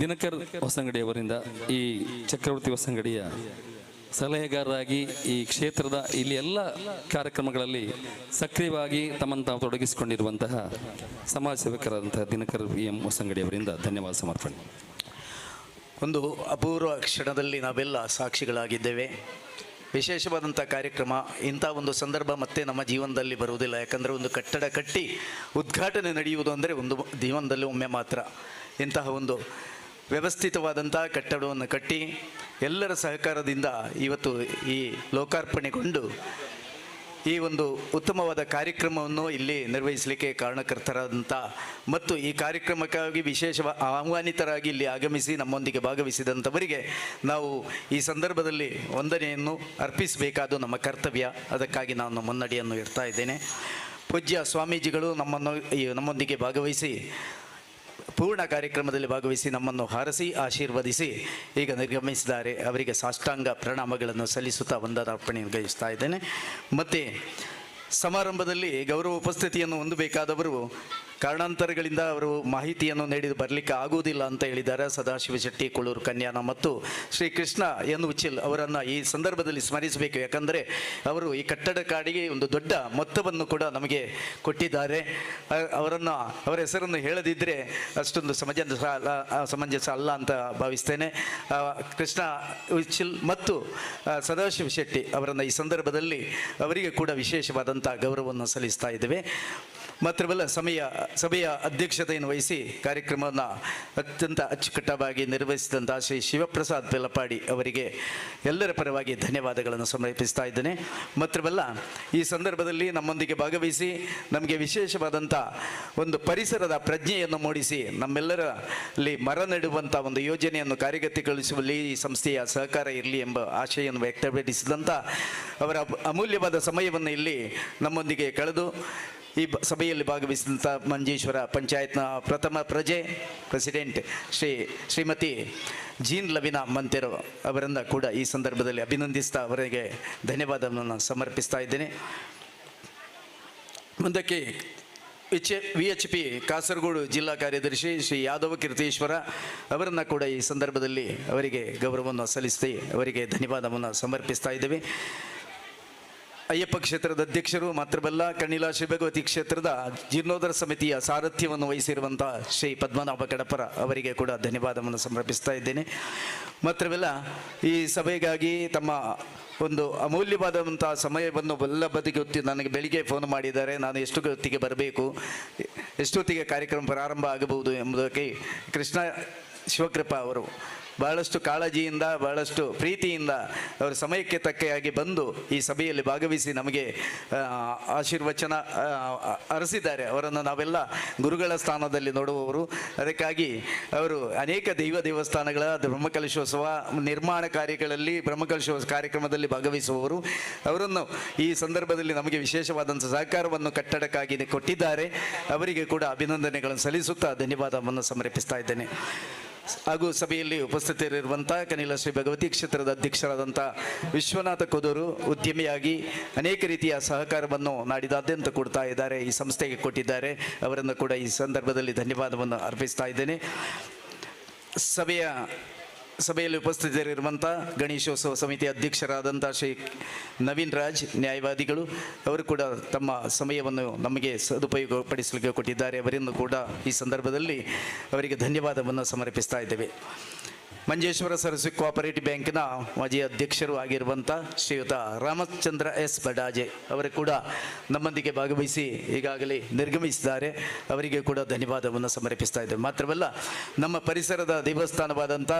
ದಿನಕರ್ ಹೊಸಂಗಡಿಯವರಿಂದ. ಈ ಚಕ್ರವರ್ತಿ ಹೊಸಂಗಡಿಯ ಸಲಹೆಗಾರರಾಗಿ ಈ ಕ್ಷೇತ್ರದ ಇಲ್ಲಿ ಎಲ್ಲ ಕಾರ್ಯಕ್ರಮಗಳಲ್ಲಿ ಸಕ್ರಿಯವಾಗಿ ತಮ್ಮನ್ನು ತಾವು ತೊಡಗಿಸಿಕೊಂಡಿರುವಂತಹ ಸಮಾಜ ಸೇವಕರಾದಂತಹ ದಿನಕರ್ ಎಂ ಹೊಸಂಗಡಿಯವರಿಂದ ಧನ್ಯವಾದ ಸಮರ್ಪಣೆ. ಒಂದು ಅಪೂರ್ವ ಕ್ಷಣದಲ್ಲಿ ನಾವೆಲ್ಲ ಸಾಕ್ಷಿಗಳಾಗಿದ್ದೇವೆ. ವಿಶೇಷವಾದಂಥ ಕಾರ್ಯಕ್ರಮ. ಇಂಥ ಒಂದು ಸಂದರ್ಭ ಮತ್ತೆ ನಮ್ಮ ಜೀವನದಲ್ಲಿ ಬರುವುದಿಲ್ಲ. ಯಾಕಂದರೆ ಒಂದು ಕಟ್ಟಡ ಕಟ್ಟಿ ಉದ್ಘಾಟನೆ ನಡೆಯುವುದು ಅಂದರೆ ಒಂದು ಜೀವನದಲ್ಲಿ ಒಮ್ಮೆ ಮಾತ್ರ. ಇಂತಹ ಒಂದು ವ್ಯವಸ್ಥಿತವಾದಂಥ ಕಟ್ಟಡವನ್ನು ಕಟ್ಟಿ ಎಲ್ಲರ ಸಹಕಾರದಿಂದ ಇವತ್ತು ಈ ಲೋಕಾರ್ಪಣೆಗೊಂಡು ಈ ಒಂದು ಉತ್ತಮವಾದ ಕಾರ್ಯಕ್ರಮವನ್ನು ಇಲ್ಲಿ ನಿರ್ವಹಿಸಲಿಕ್ಕೆ ಕಾರಣಕರ್ತರಾದಂಥ ಮತ್ತು ಈ ಕಾರ್ಯಕ್ರಮಕ್ಕಾಗಿ ವಿಶೇಷ ಆಹ್ವಾನಿತರಾಗಿ ಇಲ್ಲಿ ಆಗಮಿಸಿ ನಮ್ಮೊಂದಿಗೆ ಭಾಗವಹಿಸಿದಂಥವರಿಗೆ ನಾವು ಈ ಸಂದರ್ಭದಲ್ಲಿ ವಂದನೆಯನ್ನು ಅರ್ಪಿಸಬೇಕಾದ ನಮ್ಮ ಕರ್ತವ್ಯ. ಅದಕ್ಕಾಗಿ ನಾನು ಮುನ್ನಡೆಯನ್ನು ಇಡ್ತಾ ಇದ್ದೇನೆ. ಪೂಜ್ಯ ಸ್ವಾಮೀಜಿಗಳು ನಮ್ಮೊಂದಿಗೆ ಭಾಗವಹಿಸಿ ಪೂರ್ಣ ಕಾರ್ಯಕ್ರಮದಲ್ಲಿ ಭಾಗವಹಿಸಿ ನಮ್ಮನ್ನು ಹಾರಸಿ ಆಶೀರ್ವದಿಸಿ ಈಗ ನಿರ್ಗಮಿಸಿದ್ದಾರೆ. ಅವರಿಗೆ ಸಾಷ್ಟಾಂಗ ಪ್ರಣಾಮಗಳನ್ನು ಸಲ್ಲಿಸುತ್ತಾ ವಂದನಾರ್ಪಣೆಯನ್ನು ಗೈಸ್ತಾ ಇದ್ದೇನೆ. ಮತ್ತು ಸಮಾರಂಭದಲ್ಲಿ ಗೌರವ ಉಪಸ್ಥಿತಿಯನ್ನು ಹೊಂದಬೇಕಾದವರು ಕಾರಣಾಂತರಗಳಿಂದ ಅವರು ಮಾಹಿತಿಯನ್ನು ನೀಡಿದು ಬರಲಿಕ್ಕೆ ಆಗುವುದಿಲ್ಲ ಅಂತ ಹೇಳಿದ್ದಾರೆ. ಸದಾಶಿವ ಶೆಟ್ಟಿ ಕುಳೂರು ಕನ್ಯಾನ ಮತ್ತು ಶ್ರೀ ಕೃಷ್ಣ ಎನ್ ಉಚಿಲ್ ಅವರನ್ನು ಈ ಸಂದರ್ಭದಲ್ಲಿ ಸ್ಮರಿಸಬೇಕು. ಯಾಕಂದರೆ ಅವರು ಈ ಕಟ್ಟಡ ಕಾಡಿಗೆ ಒಂದು ದೊಡ್ಡ ಮೊತ್ತವನ್ನು ಕೂಡ ನಮಗೆ ಕೊಟ್ಟಿದ್ದಾರೆ. ಅವರ ಹೆಸರನ್ನು ಹೇಳದಿದ್ದರೆ ಅಷ್ಟೊಂದು ಸಮಂಜಸ ಅಲ್ಲ ಅಂತ ಭಾವಿಸ್ತೇನೆ. ಕೃಷ್ಣ ಉಚಿಲ್ ಮತ್ತು ಸದಾಶಿವ ಶೆಟ್ಟಿ ಅವರನ್ನು ಈ ಸಂದರ್ಭದಲ್ಲಿ ಅವರಿಗೆ ಕೂಡ ವಿಶೇಷವಾದಂಥ ಗೌರವವನ್ನು ಸಲ್ಲಿಸ್ತಾ ಇದ್ದೇವೆ. ಮಾತ್ರವಲ್ಲ ಸಭೆಯ ಅಧ್ಯಕ್ಷತೆಯನ್ನು ವಹಿಸಿ ಕಾರ್ಯಕ್ರಮವನ್ನು ಅತ್ಯಂತ ಅಚ್ಚುಕಟ್ಟಾಗಿ ನಿರ್ವಹಿಸಿದಂಥ ಶ್ರೀ ಶಿವಪ್ರಸಾದ್ ಬೆಲ್ಲಪಾಡಿ ಅವರಿಗೆ ಎಲ್ಲರ ಪರವಾಗಿ ಧನ್ಯವಾದಗಳನ್ನು ಸಮರ್ಪಿಸ್ತಾ ಇದ್ದೇನೆ. ಮಾತ್ರವಲ್ಲ ಈ ಸಂದರ್ಭದಲ್ಲಿ ನಮ್ಮೊಂದಿಗೆ ಭಾಗವಹಿಸಿ ನಮಗೆ ವಿಶೇಷವಾದಂಥ ಒಂದು ಪರಿಸರದ ಪ್ರಜ್ಞೆಯನ್ನು ಮೂಡಿಸಿ ನಮ್ಮೆಲ್ಲರಲ್ಲಿ ಮರ ನೆಡುವಂಥ ಒಂದು ಯೋಜನೆಯನ್ನು ಕಾರ್ಯಗತಗೊಳಿಸುವಲ್ಲಿ ಈ ಸಂಸ್ಥೆಯ ಸಹಕಾರ ಇರಲಿ ಎಂಬ ಆಶೆಯನ್ನು ವ್ಯಕ್ತಪಡಿಸಿದಂಥ ಅವರ ಅಮೂಲ್ಯವಾದ ಸಮಯವನ್ನು ಇಲ್ಲಿ ನಮ್ಮೊಂದಿಗೆ ಕಳೆದು ಈ ಸಭೆಯಲ್ಲಿ ಭಾಗವಹಿಸಿದಂಥ ಮಂಜೇಶ್ವರ ಪಂಚಾಯತ್ನ ಪ್ರಥಮ ಪ್ರೆಸಿಡೆಂಟ್ ಶ್ರೀಮತಿ ಜೀನ್ ಲವಿನಾ ಮಂತೆರೋ ಅವರನ್ನು ಕೂಡ ಈ ಸಂದರ್ಭದಲ್ಲಿ ಅಭಿನಂದಿಸ್ತಾ ಅವರಿಗೆ ಧನ್ಯವಾದವನ್ನು ಸಮರ್ಪಿಸ್ತಾ ಇದ್ದೇನೆ. ಮುಂದಕ್ಕೆ VHP ಕಾಸರಗೋಡು ಜಿಲ್ಲಾ ಕಾರ್ಯದರ್ಶಿ ಶ್ರೀ ಯಾದವ ಕೀರ್ತೇಶ್ವರ ಅವರನ್ನು ಕೂಡ ಈ ಸಂದರ್ಭದಲ್ಲಿ ಅವರಿಗೆ ಗೌರವವನ್ನು ಸಲ್ಲಿಸಿ ಅವರಿಗೆ ಧನ್ಯವಾದವನ್ನು ಸಮರ್ಪಿಸ್ತಾ ಇದ್ದೇವೆ. ಅಯ್ಯಪ್ಪ ಕ್ಷೇತ್ರದ ಅಧ್ಯಕ್ಷರು ಮಾತ್ರವಲ್ಲ ಕಣಿಲಾ ಶ್ರೀ ಭಗವತಿ ಕ್ಷೇತ್ರದ ಜೀರ್ಣೋದ್ಧಾರ ಸಮಿತಿಯ ಸಾರಥ್ಯವನ್ನು ವಹಿಸಿರುವಂಥ ಶ್ರೀ ಪದ್ಮನಾಭ ಕಡಪರ ಅವರಿಗೆ ಕೂಡ ಧನ್ಯವಾದವನ್ನು ಸಮರ್ಪಿಸ್ತಾ ಇದ್ದೇನೆ. ಮಾತ್ರವಲ್ಲ ಈ ಸಭೆಗಾಗಿ ತಮ್ಮ ಒಂದು ಅಮೂಲ್ಯವಾದಂಥ ಸಮಯವನ್ನು ಎಲ್ಲ ಬದಿಗೆ ನನಗೆ ಬೆಳಿಗ್ಗೆ ಫೋನ್ ಮಾಡಿದ್ದಾರೆ. ನಾನು ಎಷ್ಟೊತ್ತಿಗೆ ಬರಬೇಕು, ಎಷ್ಟೊತ್ತಿಗೆ ಕಾರ್ಯಕ್ರಮ ಪ್ರಾರಂಭ ಆಗಬಹುದು ಎಂಬುದಕ್ಕೆ ಕೃಷ್ಣ ಶಿವಕೃಪಾ ಅವರು ಬಹಳಷ್ಟು ಕಾಳಜಿಯಿಂದ ಬಹಳಷ್ಟು ಪ್ರೀತಿಯಿಂದ ಅವರು ಸಮಯಕ್ಕೆ ತಕ್ಕೆಯಾಗಿ ಬಂದು ಈ ಸಭೆಯಲ್ಲಿ ಭಾಗವಹಿಸಿ ನಮಗೆ ಆಶೀರ್ವಚನ ಅರಸಿದ್ದಾರೆ. ಅವರನ್ನು ನಾವೆಲ್ಲ ಗುರುಗಳ ಸ್ಥಾನದಲ್ಲಿ ನೋಡುವವರು. ಅದಕ್ಕಾಗಿ ಅವರು ಅನೇಕ ದೇವಸ್ಥಾನಗಳ ಬ್ರಹ್ಮಕಲಶೋತ್ಸವ ನಿರ್ಮಾಣ ಕಾರ್ಯಗಳಲ್ಲಿ ಬ್ರಹ್ಮಕಲಶೋತ್ಸವ ಕಾರ್ಯಕ್ರಮದಲ್ಲಿ ಭಾಗವಹಿಸುವವರು. ಅವರನ್ನು ಈ ಸಂದರ್ಭದಲ್ಲಿ ನಮಗೆ ವಿಶೇಷವಾದಂಥ ಸಹಕಾರವನ್ನು ಕಟ್ಟಡಕ್ಕಾಗಿ ಕೊಟ್ಟಿದ್ದಾರೆ. ಅವರಿಗೆ ಕೂಡ ಅಭಿನಂದನೆಗಳನ್ನು ಸಲ್ಲಿಸುತ್ತಾ ಧನ್ಯವಾದವನ್ನು ಸಮರ್ಪಿಸ್ತಾ ಇದ್ದೇನೆ. ಹಾಗೂ ಸಭೆಯಲ್ಲಿ ಉಪಸ್ಥಿತರಿರುವಂಥ ಕಣಿಲಾ ಶ್ರೀ ಭಗವತಿ ಕ್ಷೇತ್ರದ ಅಧ್ಯಕ್ಷರಾದಂಥ ವಿಶ್ವನಾಥ ಕುದೂರು ಉದ್ಯಮಿಯಾಗಿ ಅನೇಕ ರೀತಿಯ ಸಹಕಾರವನ್ನು ನಾಡಿದಾದ್ಯಂತ ಕೊಡ್ತಾ ಇದ್ದಾರೆ, ಈ ಸಂಸ್ಥೆಗೆ ಕೊಟ್ಟಿದ್ದಾರೆ. ಅವರನ್ನು ಕೂಡ ಈ ಸಂದರ್ಭದಲ್ಲಿ ಧನ್ಯವಾದವನ್ನು ಅರ್ಪಿಸ್ತಾ ಇದ್ದೇನೆ. ಸಭೆಯಲ್ಲಿ ಉಪಸ್ಥಿತರಿರುವಂಥ ಗಣೇಶೋತ್ಸವ ಸಮಿತಿ ಅಧ್ಯಕ್ಷರಾದಂಥ ಶ್ರೀ ನವೀನ್ ರಾಜ್ ನ್ಯಾಯವಾದಿಗಳು ಅವರು ಕೂಡ ತಮ್ಮ ಸಮಯವನ್ನು ನಮಗೆ ಸದುಪಯೋಗಪಡಿಸಲಿಕ್ಕೆ ಕೊಟ್ಟಿದ್ದಾರೆ. ಅವರನ್ನು ಕೂಡ ಈ ಸಂದರ್ಭದಲ್ಲಿ ಅವರಿಗೆ ಧನ್ಯವಾದವನ್ನು ಸಮರ್ಪಿಸ್ತಾ ಇದ್ದೇವೆ. ಮಂಜೇಶ್ವರ ಸರಸ್ವತಿ ಕೋಆಪರೇಟಿವ್ ಬ್ಯಾಂಕಿನ ಮಾಜಿ ಅಧ್ಯಕ್ಷರು ಆಗಿರುವಂಥ ಶ್ರೀಯುತ ರಾಮಚಂದ್ರ ಎಸ್ ಬಡಾಜೆ ಅವರು ಕೂಡ ನಮ್ಮೊಂದಿಗೆ ಭಾಗವಹಿಸಿ ಈಗಾಗಲೇ ನಿರ್ಗಮಿಸಿದ್ದಾರೆ. ಅವರಿಗೆ ಕೂಡ ಧನ್ಯವಾದವನ್ನು ಸಮರ್ಪಿಸ್ತಾ ಇದ್ದೇವೆ. ಮಾತ್ರವಲ್ಲ ನಮ್ಮ ಪರಿಸರದ ದೇವಸ್ಥಾನವಾದಂಥ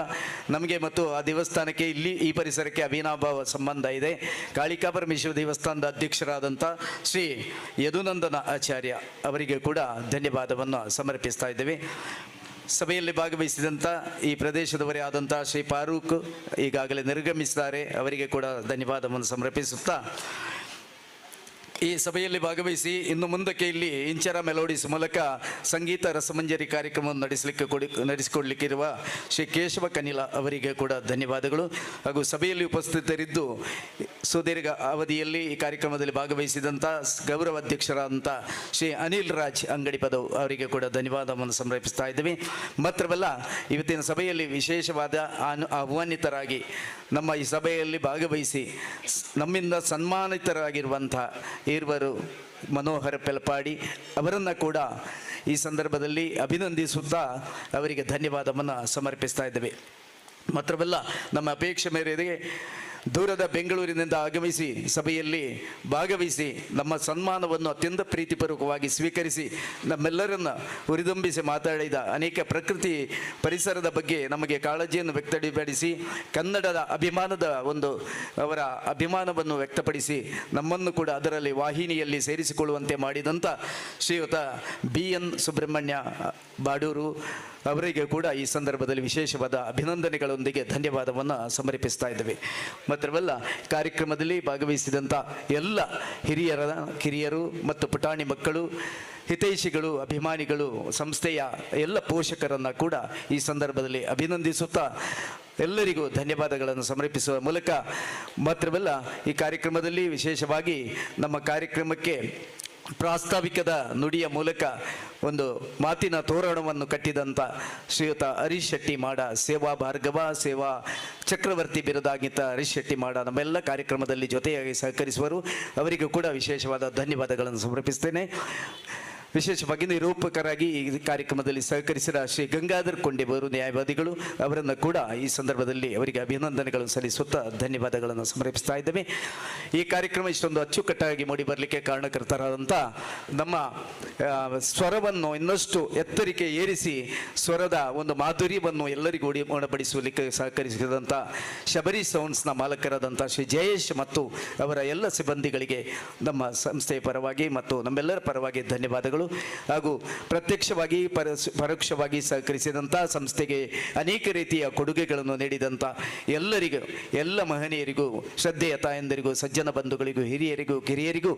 ನಮಗೆ ಮತ್ತು ಆ ದೇವಸ್ಥಾನಕ್ಕೆ ಈ ಪರಿಸರಕ್ಕೆ ಅವಿನಾಭಾವ ಸಂಬಂಧ ಇದೆ. ಕಾಳಿಕಾ ಪರಮೇಶ್ವರ ದೇವಸ್ಥಾನದ ಅಧ್ಯಕ್ಷರಾದಂಥ ಶ್ರೀ ಯದುನಂದನ ಆಚಾರ್ಯ ಅವರಿಗೆ ಕೂಡ ಧನ್ಯವಾದವನ್ನು ಸಮರ್ಪಿಸ್ತಾ ಇದ್ದೇವೆ. ಸಭೆಯಲ್ಲಿ ಭಾಗವಹಿಸಿದಂಥ ಈ ಪ್ರದೇಶದವರೇ ಆದಂಥ ಶ್ರೀ ಫಾರೂಕ್ ಈಗಾಗಲೇ ನಿರ್ಗಮಿಸಿದ್ದಾರೆ. ಅವರಿಗೆ ಕೂಡ ಧನ್ಯವಾದವನ್ನು ಸಮರ್ಪಿಸುತ್ತಾ ಈ ಸಭೆಯಲ್ಲಿ ಭಾಗವಹಿಸಿ ಇನ್ನು ಮುಂದಕ್ಕೆ ಇಲ್ಲಿ ಇಂಚರ ಮೆಲೋಡಿಸ್ ಮೂಲಕ ಸಂಗೀತ ರಸಮಂಜರಿ ಕಾರ್ಯಕ್ರಮವನ್ನು ನಡೆಸಿಕೊಡ್ಲಿಕ್ಕಿರುವ ಶ್ರೀ ಕೇಶವ ಕನಿಲ ಅವರಿಗೆ ಕೂಡ ಧನ್ಯವಾದಗಳು. ಹಾಗೂ ಸಭೆಯಲ್ಲಿ ಉಪಸ್ಥಿತರಿದ್ದು ಸುದೀರ್ಘ ಅವಧಿಯಲ್ಲಿ ಈ ಕಾರ್ಯಕ್ರಮದಲ್ಲಿ ಭಾಗವಹಿಸಿದಂಥ ಗೌರವ ಅಧ್ಯಕ್ಷರಾದಂಥ ಶ್ರೀ ಅನಿಲ್ ರಾಜ್ ಅಂಗಡಿ ಪದವು ಅವರಿಗೆ ಕೂಡ ಧನ್ಯವಾದವನ್ನು ಸಮರ್ಪಿಸ್ತಾ ಇದ್ದೇವೆ. ಮಾತ್ರವಲ್ಲ ಇವತ್ತಿನ ಸಭೆಯಲ್ಲಿ ವಿಶೇಷವಾದ ಆಹ್ವಾನಿತರಾಗಿ ನಮ್ಮ ಈ ಸಭೆಯಲ್ಲಿ ಭಾಗವಹಿಸಿ ನಮ್ಮಿಂದ ಸನ್ಮಾನಿತರಾಗಿರುವಂಥ ಇರುವರು ಮನೋಹರ ಪೆಲ್ಪಾಡಿ ಅವರನ್ನು ಕೂಡ ಈ ಸಂದರ್ಭದಲ್ಲಿ ಅಭಿನಂದಿಸುತ್ತಾ ಅವರಿಗೆ ಧನ್ಯವಾದವನ್ನು ಸಮರ್ಪಿಸ್ತಾ ಇದ್ದೇವೆ. ಮಾತ್ರವಲ್ಲ ನಮ್ಮ ಅಪೇಕ್ಷೆ ಮೇರೆಗೆ ದೂರದ ಬೆಂಗಳೂರಿನಿಂದ ಆಗಮಿಸಿ ಸಭೆಯಲ್ಲಿ ಭಾಗವಹಿಸಿ ನಮ್ಮ ಸನ್ಮಾನವನ್ನು ಅತ್ಯಂತ ಪ್ರೀತಿಪೂರ್ವಕವಾಗಿ ಸ್ವೀಕರಿಸಿ ನಮ್ಮೆಲ್ಲರನ್ನು ಹುರಿದುಂಬಿಸಿ ಮಾತಾಡಿದ ಅನೇಕ ಪ್ರಕೃತಿ ಪರಿಸರದ ಬಗ್ಗೆ ನಮಗೆ ಕಾಳಜಿಯನ್ನು ವ್ಯಕ್ತಪಡಿಸಿ ಕನ್ನಡದ ಅಭಿಮಾನದ ಅವರ ಅಭಿಮಾನವನ್ನು ವ್ಯಕ್ತಪಡಿಸಿ ನಮ್ಮನ್ನು ಕೂಡ ಅದರಲ್ಲಿ ವಾಹಿನಿಯಲ್ಲಿ ಸೇರಿಸಿಕೊಳ್ಳುವಂತೆ ಮಾಡಿದಂಥ ಶ್ರೀಯುತ BN ಸುಬ್ರಹ್ಮಣ್ಯ ಬಾಡೂರು ಅವರಿಗೆ ಕೂಡ ಈ ಸಂದರ್ಭದಲ್ಲಿ ವಿಶೇಷವಾದ ಅಭಿನಂದನೆಗಳೊಂದಿಗೆ ಧನ್ಯವಾದವನ್ನು ಸಮರ್ಪಿಸ್ತಾ ಇದ್ದೇವೆ. ಮಾತ್ರವಲ್ಲ ಕಾರ್ಯಕ್ರಮದಲ್ಲಿ ಭಾಗವಹಿಸಿದಂಥ ಎಲ್ಲ ಕಿರಿಯರು ಮತ್ತು ಪುಟಾಣಿ ಮಕ್ಕಳು, ಹಿತೈಷಿಗಳು, ಅಭಿಮಾನಿಗಳು, ಸಂಸ್ಥೆಯ ಎಲ್ಲ ಪೋಷಕರನ್ನು ಕೂಡ ಈ ಸಂದರ್ಭದಲ್ಲಿ ಅಭಿನಂದಿಸುತ್ತಾ ಎಲ್ಲರಿಗೂ ಧನ್ಯವಾದಗಳನ್ನು ಸಮರ್ಪಿಸುವ ಮೂಲಕ ಮಾತ್ರವಲ್ಲ ಈ ಕಾರ್ಯಕ್ರಮದಲ್ಲಿ ವಿಶೇಷವಾಗಿ ನಮ್ಮ ಕಾರ್ಯಕ್ರಮಕ್ಕೆ ಪ್ರಾಸ್ತಾವಿಕದ ನುಡಿಯ ಮೂಲಕ ಒಂದು ಮಾತಿನ ತೋರಣವನ್ನು ಕಟ್ಟಿದಂಥ ಶ್ರೀಯುತ ಹರೀಶ್ ಶೆಟ್ಟಿ ಮಾಡ, ಸೇವಾ ಭಾರ್ಗವ, ಸೇವಾ ಚಕ್ರವರ್ತಿ ಬಿರುದಾಗಿದ್ದ ಹರೀಶ್ ಶೆಟ್ಟಿ ಮಾಡ ನಮ್ಮೆಲ್ಲ ಕಾರ್ಯಕ್ರಮದಲ್ಲಿ ಜೊತೆಯಾಗಿ ಸಹಕರಿಸುವರು. ಅವರಿಗೂ ಕೂಡ ವಿಶೇಷವಾದ ಧನ್ಯವಾದಗಳನ್ನು ಸಮರ್ಪಿಸ್ತೇನೆ. ವಿಶೇಷವಾಗಿ ನಿರೂಪಕರಾಗಿ ಈ ಕಾರ್ಯಕ್ರಮದಲ್ಲಿ ಸಹಕರಿಸಿದ ಶ್ರೀ ಗಂಗಾಧರ್ ಕೊಂಡೆಬವರು ನ್ಯಾಯವಾದಿಗಳು, ಅವರನ್ನು ಕೂಡ ಈ ಸಂದರ್ಭದಲ್ಲಿ ಅವರಿಗೆ ಅಭಿನಂದನೆಗಳನ್ನು ಸಲ್ಲಿಸುತ್ತಾ ಧನ್ಯವಾದಗಳನ್ನು ಸಮರ್ಪಿಸ್ತಾ ಇದ್ದೇವೆ. ಈ ಕಾರ್ಯಕ್ರಮ ಇಷ್ಟೊಂದು ಅಚ್ಚುಕಟ್ಟಾಗಿ ಮೂಡಿ ಬರಲಿಕ್ಕೆ ಕಾರಣಕರ್ತರಾದಂಥ ನಮ್ಮ ಸ್ವರವನ್ನು ಇನ್ನಷ್ಟು ಎತ್ತರಿಕೆ ಏರಿಸಿ ಸ್ವರದ ಒಂದು ಮಾಧುರ್ಯವನ್ನು ಎಲ್ಲರಿಗೂ ಉಣಬಡಿಸಲಿಕ್ಕೆ ಸಹಕರಿಸಿದಂಥ ಶಬರಿ ಸೌಂಡ್ಸ್ನ ಮಾಲಕರಾದಂಥ ಶ್ರೀ ಜಯೇಶ್ ಮತ್ತು ಅವರ ಎಲ್ಲ ಸಿಬ್ಬಂದಿಗಳಿಗೆ ನಮ್ಮ ಸಂಸ್ಥೆಯ ಪರವಾಗಿ ಮತ್ತು ನಮ್ಮೆಲ್ಲರ ಪರವಾಗಿ ಧನ್ಯವಾದಗಳು. ಹಾಗೂ ಪ್ರತ್ಯಕ್ಷವಾಗಿ ಪರೋಕ್ಷವಾಗಿ ಸಹಕರಿಸಿದಂಥ ಸಂಸ್ಥೆಗೆ ಅನೇಕ ರೀತಿಯ ಕೊಡುಗೆಗಳನ್ನು ನೀಡಿದಂಥ ಎಲ್ಲರಿಗೂ, ಎಲ್ಲ ಮಹನೀಯರಿಗೂ, ಶ್ರದ್ಧೆಯ ತಾಯಂದರಿಗೂ, ಸಜ್ಜನ ಬಂಧುಗಳಿಗೂ, ಹಿರಿಯರಿಗೂ, ಕಿರಿಯರಿಗೂ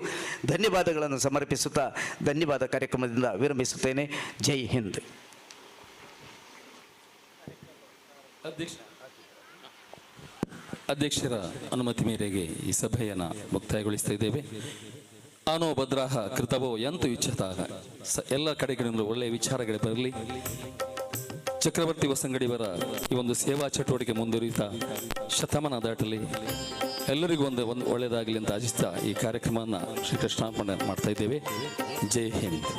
ಧನ್ಯವಾದಗಳನ್ನು ಸಮರ್ಪಿಸುತ್ತಾ ಧನ್ಯವಾದ ಕಾರ್ಯಕ್ರಮದಿಂದ ವಿರಮಿಸುತ್ತೇನೆ. ಜೈ ಹಿಂದ್. ಅಧ್ಯಕ್ಷರ ಅನುಮತಿ ಮೇರೆಗೆ ಈ ಸಭೆಯನ್ನು ಮುಕ್ತಾಯಗೊಳಿಸ್ತಾ ಇದ್ದೇವೆ. ಆನೋ ಭದ್ರಾಹ ಕೃತವೋ ಎಂತು ಇಚ್ಛತಾಗ, ಎಲ್ಲ ಕಡೆಗಳಿಂದ ಒಳ್ಳೆಯ ವಿಚಾರಗಳು ಬರಲಿ. ಚಕ್ರವರ್ತಿ ಹೊಸಂಗಡಿಯವರ ಈ ಒಂದು ಸೇವಾ ಚಟುವಟಿಕೆ ಮುಂದುವರಿತಾ ಶತಮಾನ ದಾಟಲಿ. ಎಲ್ಲರಿಗೂ ಒಂದು ಒಳ್ಳೆಯದಾಗಲಿ ಅಂತ ಆಶಿಸ್ತಾ ಈ ಕಾರ್ಯಕ್ರಮವನ್ನು ಶ್ರೀಕೃಷ್ಣಾರ್ಪಣೆ ಮಾಡ್ತಾ ಇದ್ದೇವೆ. ಜೈ ಹಿಂದ್.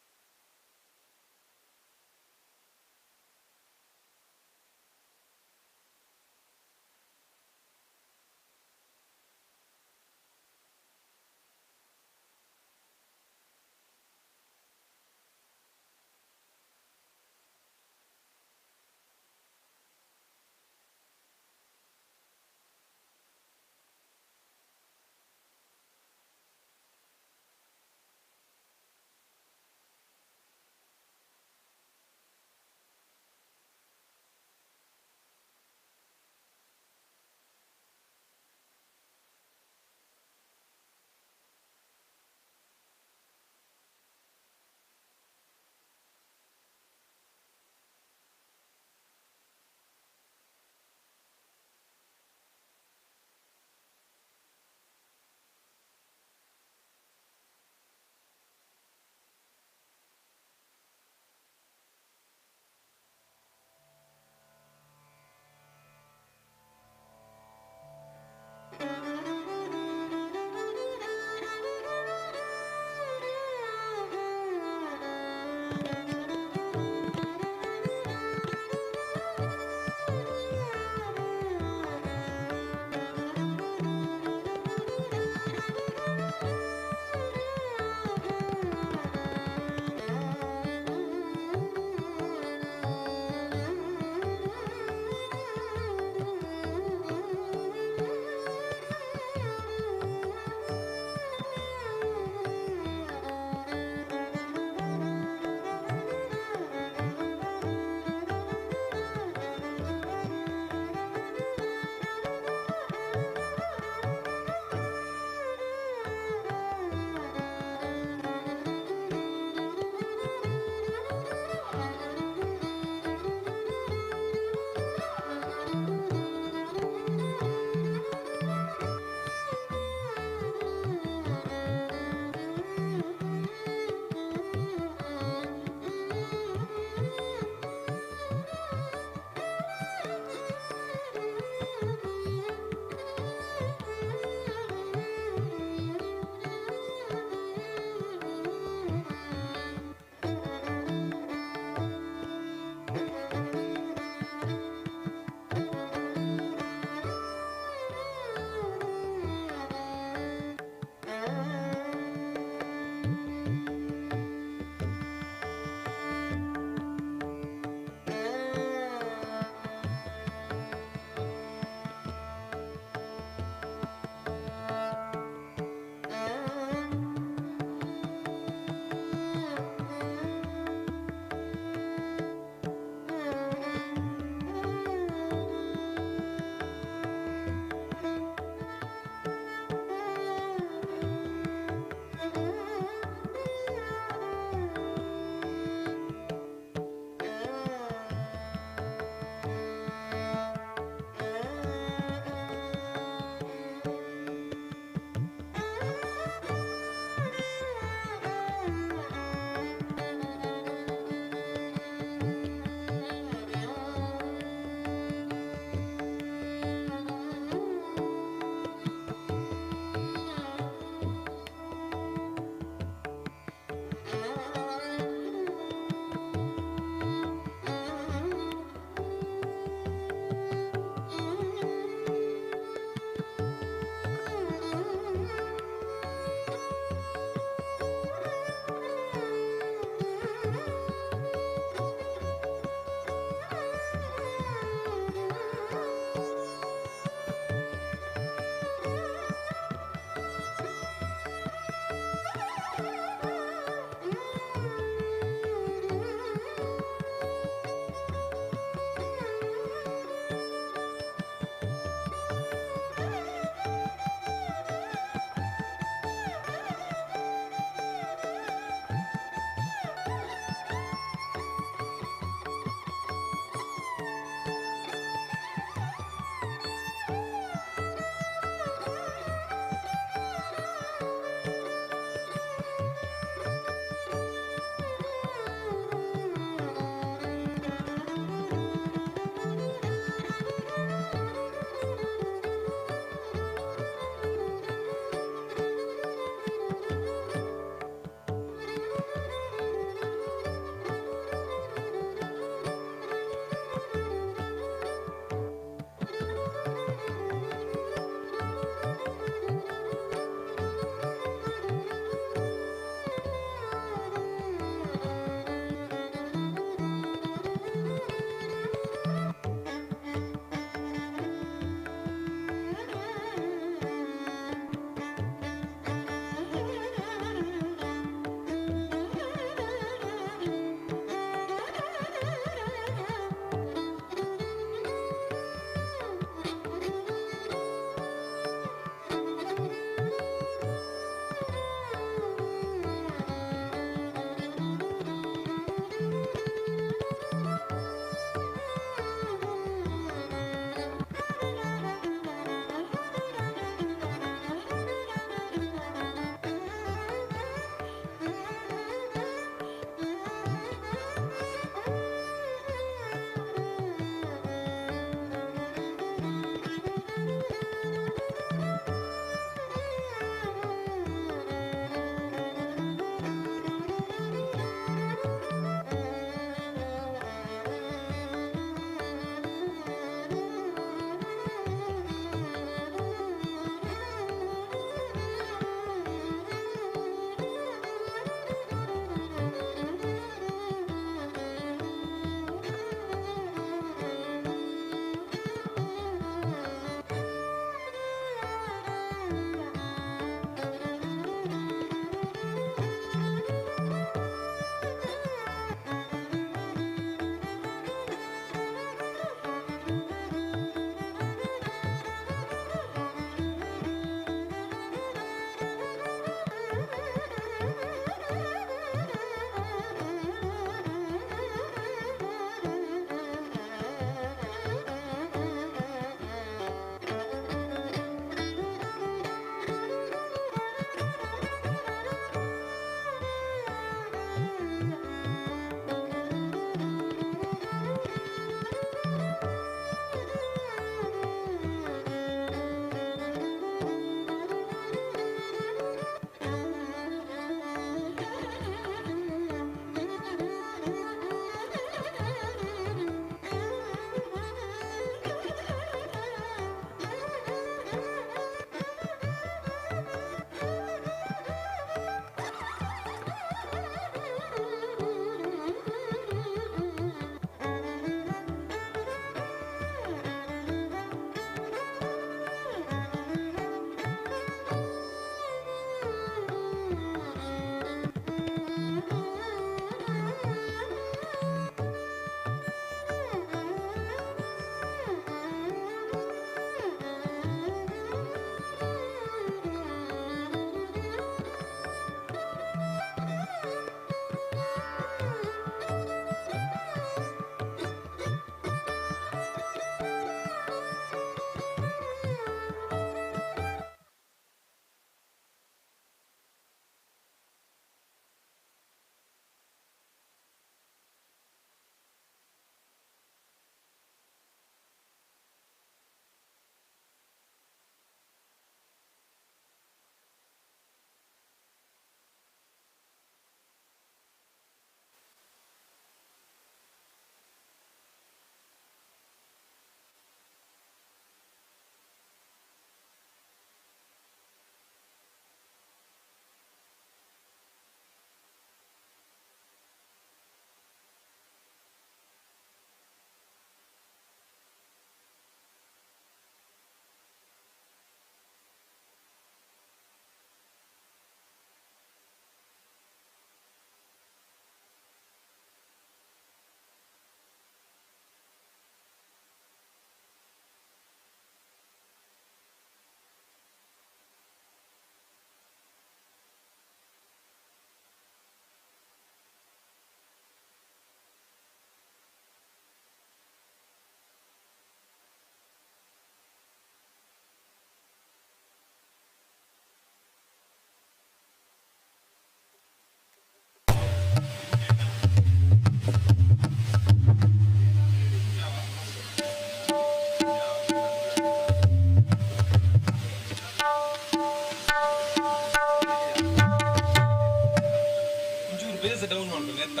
ವೀಲ್ಸ್ ಡೌನ್ ಮಾಡ್ಬೇಕು ಎತ್ತ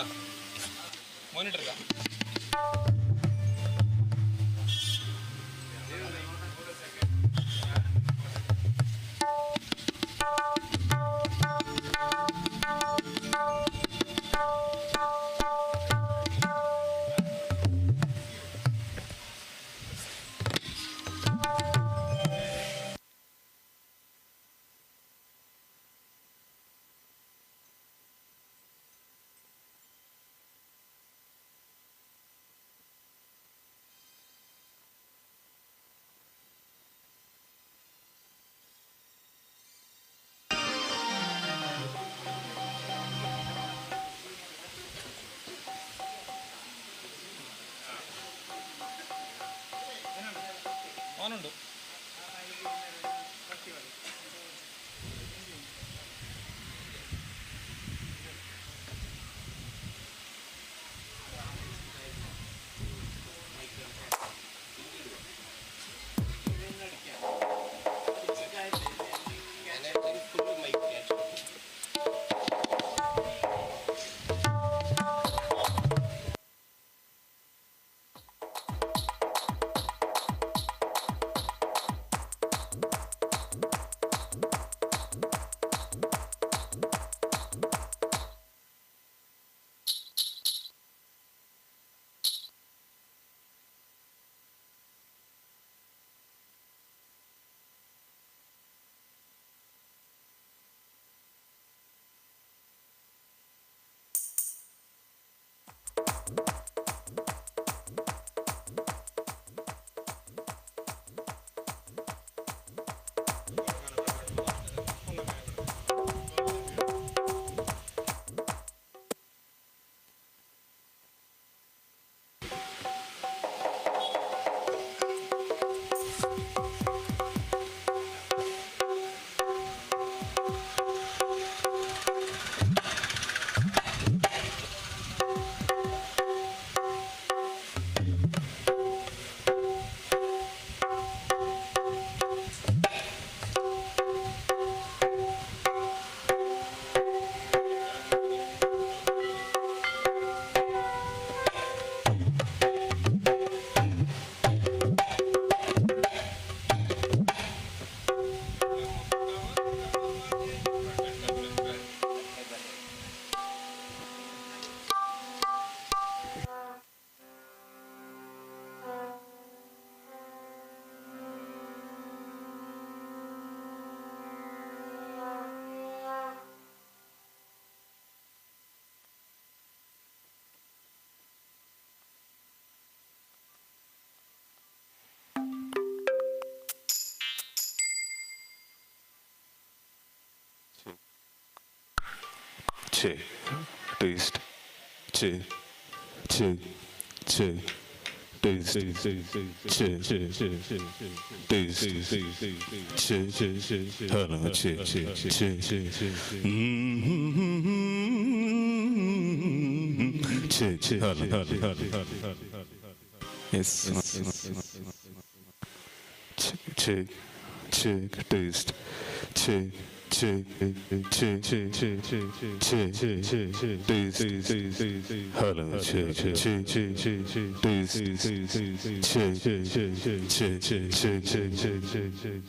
monitor ಆನುಂಡು check, taste, check, check, check, taste, check, check, taste, check, check, hello, check, check, check, check, check, hello, yes, check, check, taste, check. Check, check, check, check, check, check, check, check, taste, hello, check, check, check, check, check, taste, check, check, check, check, check, check, check, check, check.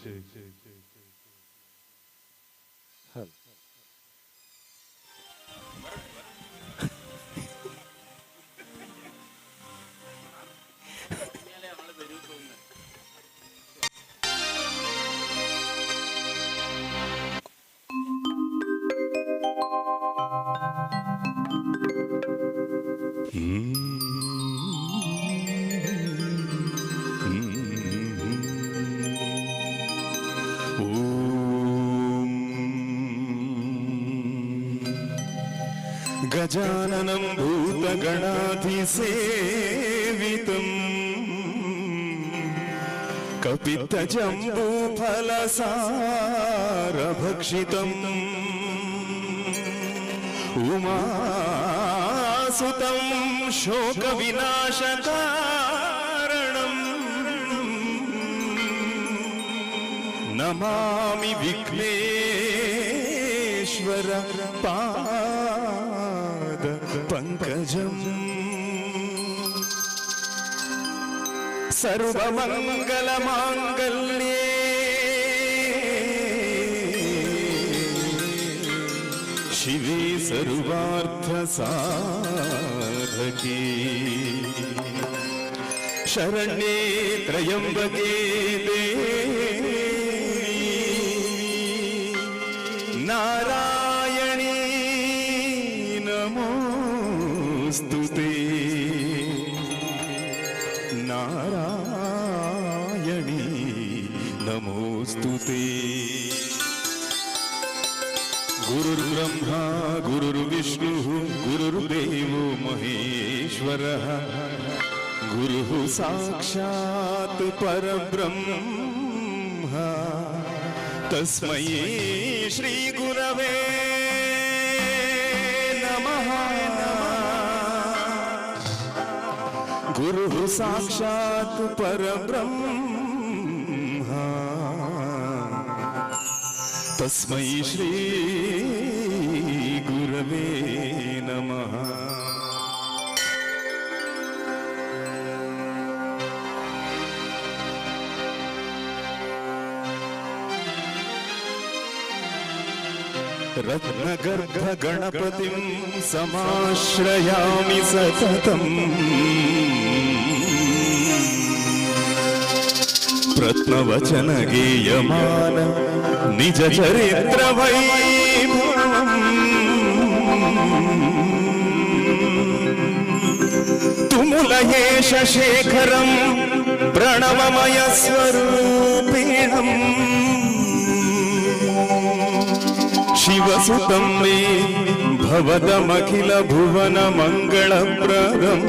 गजाननं भूतगणाधिसेवितम् कपित्थजम्बूफलसारभक्षितम् उमासुतं शोकविनाशकारणम् Namami Vighneshwar पादपद्मम् ಪಾದ ಪಂಕಜಂ ಸರ್ವಮಂಗಲ ಮಾಂಗಲ್ಯೇ ಶಿವೇ ಸರ್ವಾರ್ಥ ಸಾಧಕೇ ಶರಣ್ಯೇ ತ್ರಯಂಬಕೆ ದೇವಿ ನಾರಾಯಣೀ ನಮೋಸ್ತುತೇ ನಾರಾಯಣೀ ನಮೋಸ್ತುತೇ ಗುರುರ್ಬ್ರಹ್ಮ ಗುರುರ್ವಿಷ್ಣು ಗುರುರ್ದೇವೋ ಮಹೇಶ್ವರಃ ಗುರುಃ ಸಾಕ್ಷಾತ್ ಪರಬ್ರಹ್ಮ ತಸ್ಮೈ ಶ್ರೀ ಗುರವೇ ನಮಃ ಗುರುಃ ಸಾಕ್ಷಾತ್ ಪರಬ್ರಹ್ಮ ತಸ್ಮೈ ಶ್ರೀ ಗುರವೇ ನಮಃ ರತ್ನಗರ್ಭ ಗಣಪತಿಂ ಸಮಾಶ್ರಯಾಮಿ ಸತತಂ ಪ್ರತ್ನವಚನ ಗೇಯಮಾನ ನಿಜ ಚರಿತ್ರ ವೈಭವಂ ತುಮುಲಯೇಶ ಶೇಖರಂ ಪ್ರಣವಮಯ ಸ್ವರೂಪಿಣಂ ಶಿವಸುತಂ ಮೇ ಭವದಮಖಿಲ ಭುವನ ಮಂಗಳಪ್ರದಂ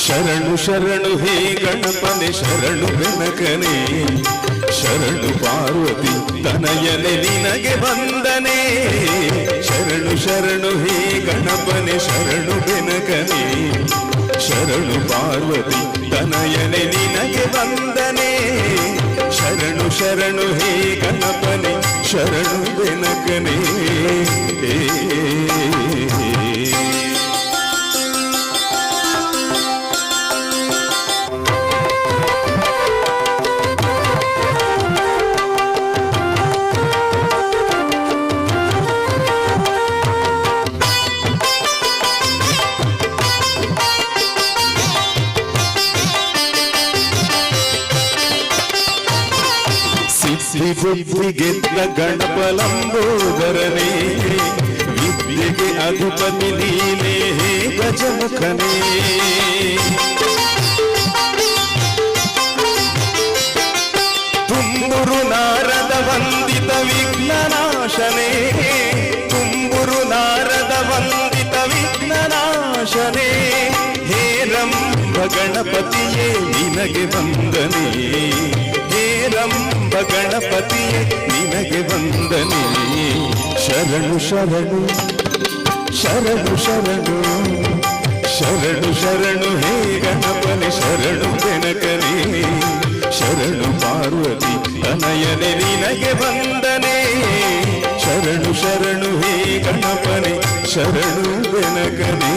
ಶರಣು ಶರಣು ಹೇ ಗಣಪನೆ ಶರಣು ಬೆನಕನೆ ಶರಣು ಪಾರ್ವತಿ ತನಯನೆ ನಿನಗೆ ವಂದನೆ ಶರಣು ಶರಣು ಹೇ ಗಣಪನೆ ಶರಣು ಬೆನಕನೆ ಶರಣು ಪಾರ್ವತಿ ತನಯನೆ ನಿನಗೆ ವಂದನೆ ಶರಣು ಶರಣು ಹೇ ಗಣಪನೆ ಶರಣು ಬೆನಕನೆ ಬುದ್ಧಿ ಗೆದ್ದ ಗಣಪಲಂಬೋದರನೇ ವಿದ್ಯೆಗೆ ಅಧಿಪತಿ ನೀನೇ ಗಜಮುಖನೇ ತುಂಬುರು ನಾರದ ವಂದಿತ ವಿಘ್ನನಾಶನೇ ತುಂಬುರು ನಾರದ ವಂದಿತ ವಿಘ್ನನಾಶನೇ ಹೇ ರಂಭ ಗಣಪತಿಯೇ ನಿನಗೆ ವಂದನೆ ಹೇ ರಂಭ ಗಣಪತಿಯೇ ನಿನಗೆ ವಂದನೆ ಶರಣು ಶರಣು ಶರಣು ಶರಣು ಶರಣು ಶರಣು ಹೇ ಗಣಪನೆ ಶರಣು ಬೆನಕನೇ ಶರಣು ಪಾರ್ವತಿ ತನಯನೆ ನಿನಗೆ ವಂದನೆ ಶರಣು ಶರಣು ಹೇ ಗಣಪನೆ ಶರಣು ಬೆನಕನೇ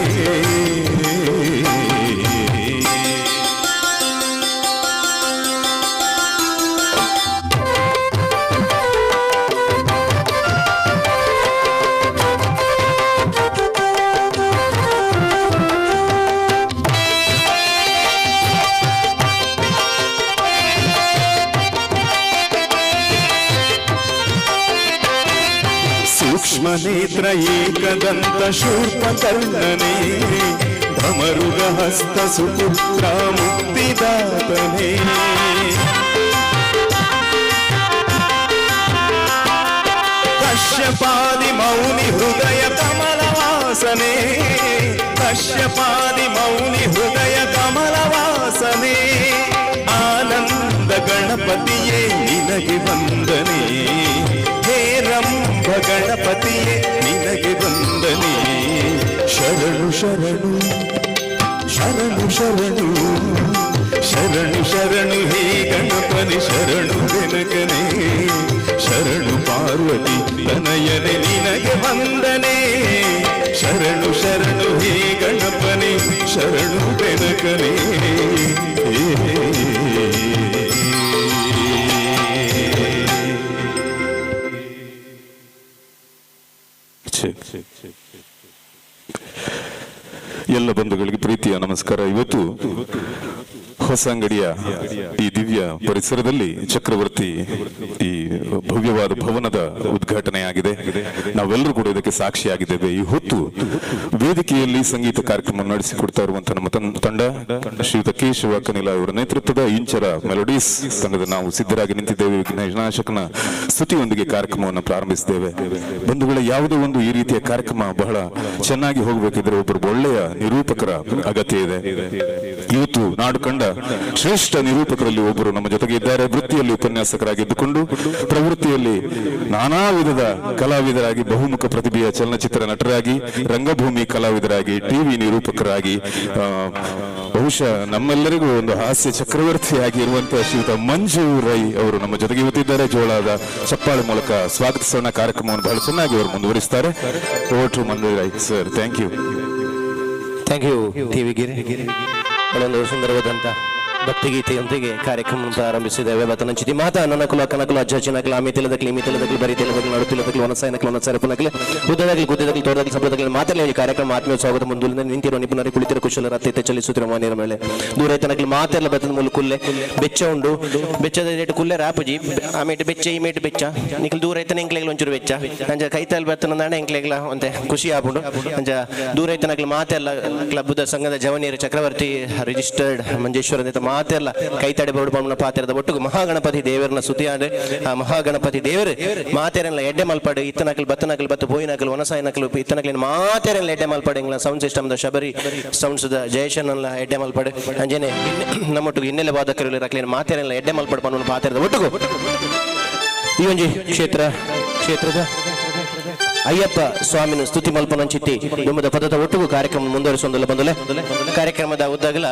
सूक्ष्मनेत्र एकदन्त शूर्पकर्णने धमरुगहस्त सुपुत्रा मुक्तिदातने ವಾಸನೆ ಕಶ್ಯಪಾದಿ ಮೌನಿ ಹೃದಯ ಕಮಲವಾಸನೆ ಆನಂದ ಗಣಪತಿಯೇ ನಿನಗೆ ವಂದನೆ ಹೇ ರಂಭ ಗಣಪತಿಯೇ ನಿನಗೆ ವಂದನೆ ಶರಣು ಶರಣು ಶರಣು ಶರಣು ಶರಣು ಶರಣು ಹೇ ಗಣಪನೆ ಶರಣು ಬೆನಕನೆ ಶರಣು ಪಾರ್ವತಿ ತನಯನೆ ನಿನಗೆ ವಂದನೆ ಶರಣು ಶರಣು ಹೇ ಗಣಪನೆ ಶರಣು ಬೆನಕನೆ ಎಲ್ಲ ಬಂಧುಗಳಿಗೆ ಪ್ರೀತಿಯ ನಮಸ್ಕಾರ. ಇವತ್ತು ಹೊಸಂಗಡಿಯ ಈ ದಿವ್ಯ ಪರಿಸರದಲ್ಲಿ ಚಕ್ರವರ್ತಿ ಈ ಭವ್ಯವಾದ ಭವನದ ಉದ್ಘಾಟನೆ ಆಗಿದೆ. ನಾವೆಲ್ಲರೂ ಕೂಡ ಇದಕ್ಕೆ ಸಾಕ್ಷಿಯಾಗಿದ್ದೇವೆ. ಈ ಹೊತ್ತು ವೇದಿಕೆಯಲ್ಲಿ ಸಂಗೀತ ಕಾರ್ಯಕ್ರಮ ನಡೆಸಿಕೊಡ್ತಾ ಇರುವಂತಹ ನಮ್ಮ ತಂಡ ಶ್ರೀಯುತ ಕೇಶವ ಕನಿಲ ಅವರ ನೇತೃತ್ವದ ಇಂಚರ ಮೆಲೋಡೀಸ್ ತಂಡದ ನಾವು ಸಿದ್ಧರಾಗಿ ನಿಂತಿದ್ದೇವೆ. ವಿಘ್ನೇಶನಾಶಕನ ಸ್ತುತಿಯೊಂದಿಗೆ ಕಾರ್ಯಕ್ರಮವನ್ನು ಪ್ರಾರಂಭಿಸಿದ್ದೇವೆ. ಬಂಧುಗಳ ಯಾವುದೋ ಒಂದು ಈ ರೀತಿಯ ಕಾರ್ಯಕ್ರಮ ಬಹಳ ಚೆನ್ನಾಗಿ ಹೋಗಬೇಕಿದ್ರೆ ಒಬ್ಬರು ಒಳ್ಳೆಯ ನಿರೂಪಕರ ಅಗತ್ಯ ಇದೆ. ಇವತ್ತು ನಾಡು ಕಂಡ ಶ್ರೇಷ್ಠ ನಿರೂಪಕರಲ್ಲಿ ಒಬ್ಬರು ನಮ್ಮ ಜೊತೆಗೆ ಇದ್ದಾರೆ. ವೃತ್ತಿಯಲ್ಲಿ ಉಪನ್ಯಾಸಕರಾಗಿದ್ದುಕೊಂಡು ಪ್ರವೃತ್ತಿಯಲ್ಲಿ ನಾನಾ ವಿಧದ ಕಲಾವಿದರಾಗಿ ಬಹುಮುಖ ಪ್ರತಿಭೆಯ ಚಲನಚಿತ್ರ ನಟರಾಗಿ ರಂಗಭೂಮಿ ಕಲಾವಿದರಾಗಿ ಟಿವಿ ನಿರೂಪಕರಾಗಿ ಬಹುಶಃ ನಮ್ಮೆಲ್ಲರಿಗೂ ಒಂದು ಹಾಸ್ಯ ಚಕ್ರವರ್ತಿಯಾಗಿ ಇರುವಂತಹ ಶ್ರೀಯುತ ಮಂಜು ರೈ ಅವರು ನಮ್ಮ ಜೊತೆಗೆ ಇವತ್ತಿದ್ದಾರೆ. ಜೋಳದ ಚಪ್ಪಾಳೆ ಮೂಲಕ ಸ್ವಾಗತಿಸೋಣ. ಕಾರ್ಯಕ್ರಮವನ್ನು ಬಹಳ ಚೆನ್ನಾಗಿ ಅವರು ಮುಂದುವರಿಸ್ತಾರೆ. Over to Manju Rai sir. Thank you. Thank you TV Giri. ಒಳ್ಳೆಯ ಸುಂದರವಾದಂಥ ಭಕ್ತಿಗೀತೆಯೊಂದಿಗೆ ಕಾರ್ಯಕ್ರಮ ಪ್ರಾರಂಭಿಸಿದ್ದೇವೆ. ಬತನಂಚಿತಿ ಮಾತಾ ನನಕುಲ ಕನಕುಲ ಅಜ್ಜನಕಲ ಆಮೇತಿಲದಕ್ಲಿ ಮೀತಿಲದಕ್ಲಿ ಬರಿತಿಲದಕ್ಲಿ ನಡುತ್ತಿಲದಕ್ಲಿ ಒನಸಾಯನಕಲ ಒನಸಾರಪನಕಲಿ ಉದ್ದದಕ್ಲಿ ಗುದ್ದದಕ್ಲಿ ತೋರದಕ್ಲಿ ಶಬ್ದದಕ್ಲಿ ಮಾತಲ್ಲಿ ಕಾರ್ಯಕ್ರಮ ಆತ್ಮೀಯ ಸ್ವಾಗತ ಮುಂದುವರಿದ ನಿಂತಿರುವ ನಿಪುಣರಿ ಕುಳಿತಿರ ಕುಶಲ ರತ್ಯತೆ ಚಲಿಸುತ್ತಿರುವ ಮಾನ್ಯರ ಮೇಲೆ ದೂರೈತನಕಲಿ ಮಾತೆಲ್ಲ ಬತ್ತದ ಮೂಲ ಕುಲ್ಲೆ ಬೆಚ್ಚ ಉಂಡು ಬೆಚ್ಚದ ರೇಟ್ ಕುಲ್ಲೆ ರಾಪುಜಿ ಆಮೇಲೆ ಬೆಚ್ಚ ಈ ಮೇಟ್ ಬೆಚ್ಚ ನಿಖಲ್ ದೂರೈತನ ಎಂಕ್ಲೆಗ್ಲ ಒಂಚೂರು ಬೆಚ್ಚ ಅಂಜ ಕೈತಲ್ಲಿ ಬತ್ತನ ನಾಳೆ ಎಂಕ್ಲೆಗ್ಲ ಒಂತೆ ಖುಷಿ ಆಪುಂಡು ಅಂಜ ದೂರೈತನಕಲಿ ಮಾತೆಲ್ಲ ಕ್ಲಬ್ದ ಸಂಘದ ಜವನಿಯರು ಚಕ್ರವರ್ತಿ ರಿಜಿಸ್ಟರ್ಡ್ ಮಂಜೇಶ್ವರ ಮಾತೆಲ್ಲ ಕೈತಡೆ ಬೋರ್ಡ್ ಬಣ್ಣ ಪಾತ್ರದ ಒಟ್ಟಿಗೆ ಮಹಾಗಣಪತಿ ದೇವರನ್ನ ಸ್ತುತಿಯಾದ್ರೆ ಆ ಮಹಾಗಣಪತಿ ದೇವರು ಮಾತೆರೆಲ್ಲ ಎಡ್ಡೆ ಮಲ್ಪಾಡು ಇತ್ತನಕಲ್ ಬತ್ತನಕಲ್ ಬತ್ತು ಬೋಯಿನಕಲ್ ಒನಸಾಯನಕಲ್ ಇತ್ತನಕಲಿನ ಮಾತೆರೆಲ್ಲ ಎಡ್ಡೆ ಮಲ್ಪಾಡು ಇಂಗ್ಲ ಸೌಂಡ್ ಸಿಸ್ಟಮ್ ದ ಶಬರಿ ಸೌಂಡ್ಸ್ ದ ಜಯಶನ್ ಎಲ್ಲ ಎಡ್ಡೆ ಮಲ್ಪಾಡು ಅಂಜನೆ ನಮ್ಮೊಟ್ಟಿಗೆ ಹಿನ್ನೆಲೆ ವಾದಕರು ರಕ್ಲಿನ ಮಾತೆರೆಲ್ಲ ಎಡ್ಡೆ ಮಲ್ಪಾಡು ಬಣ್ಣ ಪಾತ್ರದ ಒಟ್ಟಿಗೂ ಈ ಒಂಜಿ ಕ್ಷೇತ್ರದ ಅಯ್ಯಪ್ಪ ಸ್ವಾಮಿನ ಸ್ತುತಿ ಮಲ್ಪನಂಚಿತ್ತಿ ನಿಮ್ಮದ ಪದದ ಒಟ್ಟಿಗೂ ಕಾರ್ಯಕ್ರಮ ಮುಂದುವರಿಸೊಂದಲ್ಲ ಬಂದಲೆ ಕಾರ್ಯಕ್ರಮದ ಉದ್ದಾಗಲ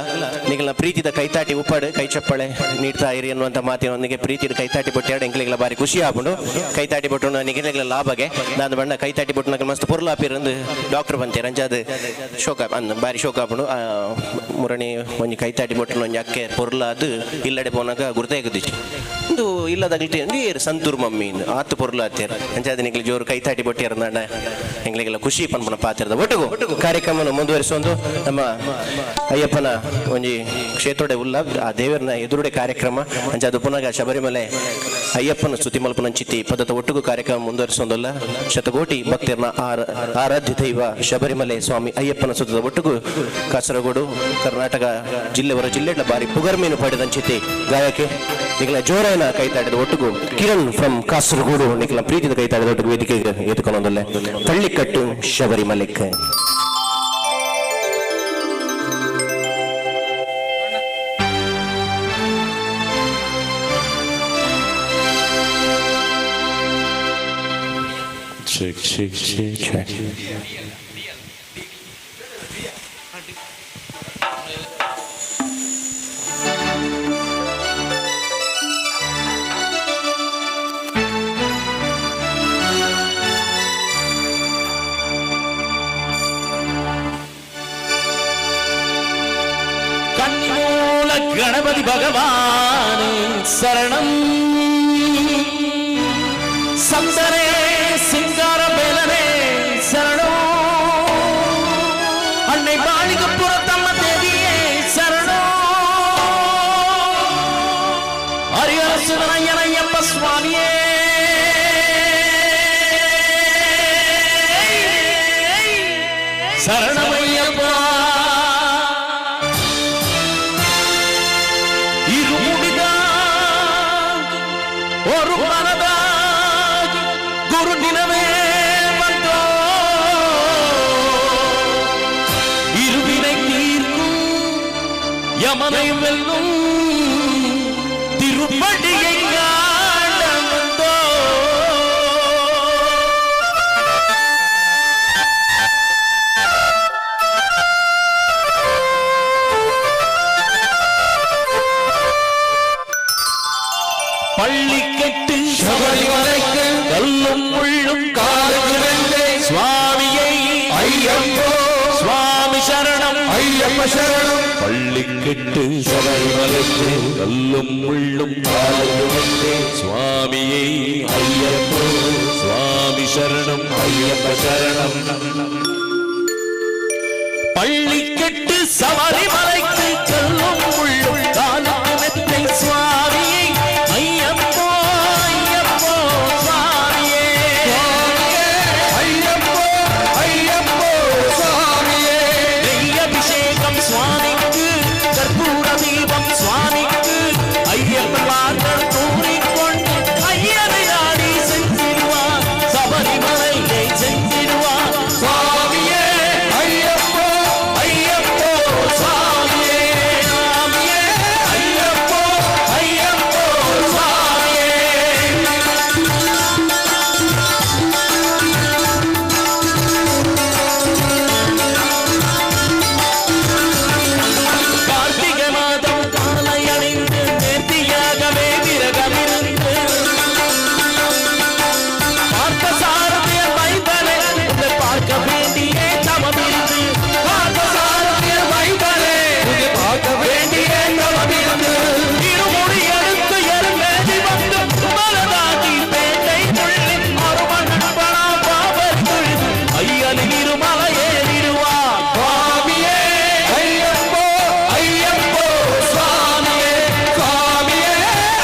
ನಿಗಲ ಪ್ರೀತಿದ ಕೈತಾಟಿ ಉಪ್ಪಾಡು ಕೈ ಚಪ್ಪಳೆ ನೀಡ್ತಾ ಇರಿ ಅನ್ನುವಂಥ ಮಾತಿನೊಂದಿಗೆ ಪ್ರೀತಿದ ಕೈತಾಟಿ ಬೊಟ್ಟಾಡು ಎಂಕ್ಲೆಗಳ ಬಾರಿ ಖುಷಿ ಆಗ್ಬಿಡು ಕೈತಾಟಿ ಬೊಟ್ಟು ನಿಗಲೆಗಳ ಲಾಭಗೆ ನಾನು ಬಣ್ಣ ಕೈತಾಟಿ ಬೊಟ್ಟು ನಗಲ ಮಸ್ತ್ ಪೊರ್ಲಾಪಿರಂದು ಡಾಕ್ಟರ್ ಬಂತೆ ರಂಜಾದ ಶೋಕ ಅಂದ ಬಾರಿ ಶೋಕ ಆಗ್ಬಿಡು ಮುರಣಿ ಒಂಜಿ ಕೈತಾಟಿ ಬೊಟ್ಟು ಒಂಜಿ ಅಕ್ಕೆ ಪೊರ್ಲ ಅದು ಇಲ್ಲಡೆ ಪೋನಾಗ ಗುರ್ತಾಗುದಿಚ್ಚು ಒಂದು ಇಲ್ಲದಾಗಲಿ ಏರು ಸಂತೂರ್ ಮಮ್ಮಿ ಆತು ಪೊರ್ಲ ಹತ್ತಿರ ಅಂಜಾದ ನಿಗಲಿ ಜೋರು ಕೈತಾಟಿ ಬೊಟ್ಟಿ ಎಂಗ್ಲಿಗೆಲ್ಲ ಖುಷಿ ಪನ್ಪನ ಪಾತ್ರದ ಒಟ್ಟಿಗೂ ಕಾರ್ಯಕ್ರಮವನ್ನು ಮುಂದುವರಿಸೊಂದು ನಮ್ಮ ಅಯ್ಯಪ್ಪನ ಒಂಜಿ ಕ್ಷೇತ್ರಡೆ ಉಲ್ಲ ಆ ದೇವರನ ಎದುರುಡೆ ಕಾರ್ಯಕ್ರಮ ಅಂಚಾದ ಪುನಃ ಶಬರಿಮಲೆ ಅಯ್ಯಪ್ಪನ ಸ್ತುತಿ ಮಲ್ಪನಂಚಿತ್ತಿ ಪದದ ಒಟ್ಟಿಗೂ ಕಾರ್ಯಕ್ರಮ ಮುಂದುವರಿಸೊಂದಲ್ಲ ಶತಕೋಟಿ ಭಕ್ತರನ್ನ ಆರಾಧ್ಯ ದೈವ ಶಬರಿಮಲೆ ಸ್ವಾಮಿ ಅಯ್ಯಪ್ಪನ ಸ್ತುತದ ಒಟ್ಟಿಗೂ ಕಾಸರಗೋಡು ಕರ್ನಾಟಕ ಜಿಲ್ಲೆವರ ಜಿಲ್ಲೆಗಳ ಬಾರಿ ಪುಗರ್ಮೀನು ಪಡೆದಂಚಿತ್ತಿ ಗಾಯಕಿ ನಿಖಲ ಜೋರಾಯನ ಕೈತಾಡಿದ ಒಟ್ಟಿಗೂ ಕಿರಣ್ ಫ್ರಮ್ ಕಾಸರಗೋಡು ನಿಖಲ ಪ್ರೀತಿದ ಕೈತಾಡಿದ ಒಟ್ಟಿಗೂ ವೇದಿಕೆಗೆ ಎದುಕೊಂಡೊಂದಲ್ಲ ಪಳ್ಳಿಕಟ್ಟು ಶಬರಿಮಲೆಕ್ಕೆ गणपति भगवान शरणं संदरे सिंगार बेलने शरणो अन्ने बालिकपुरतम्म देविये शरणो हरिहर सुंदरय्यनय्यप्प स्वामिये शरणमय्यप्प யமனை வெல்லும் திருப்படியை காண வந்தோ. பள்ளி கட்டு சபரிமலைக்கு கல்லும் முள்ளும் காலத்திலே சுவாமியை ஐயப்போ சுவாமி சரணம் ஐயப்ப சரணம். பள்ளி கட்டு சபரிமலைக்கு கல்லும் முள்ளும் காலத்திலே சுவாமியை ஐயப்போ சுவாமி சரணம் ஐயப்ப சரணம். பள்ளி கட்டு சபரிமலைக்கு கல்லும் முள்ளும் காலத்திலே சுவாமியை ஐயப்போ ஐயப்போ சுவாமியே ஐயப்போ ஐயப்போ சுவாமியே. நெய் அபிஷேகம் சுவாமிக்கு கற்பூர தீபம் சுவாமிக்கு ஐயப்பன் வார்கள் கூறிக்கொண்டு ஐயனை நாடி சென்றிடுவார் சபரிமலையை சென்றிடுவார் சுவாமியே ஐயப்போ ஐயப்போ சுவாமியே சுவாமியே ஐயப்போ ஐயப்போ சுவாமியே. கார்த்திகை மாதம் காலை அணிந்து நேர்த்தியாகவே விரதமிருந்து பார்த்த சாரதிய வைபலே உன்னை பார்க்க வேண்டிய தவமிருந்து பார்த்த சாரதிய வைபலே உன்னை பார்க்க வேண்டிய தவமிருந்து இருமுடி எடுத்து எருமேதி வந்து மலதாகி பேட்டை துள்ளி அருமணப்பனா பாவர் துள்ளி ஐயனின் இருமலை ஏறிடுவார் சுவாமியே ஐயப்போ ஐயப்போ சுவாமியே சுவாமியே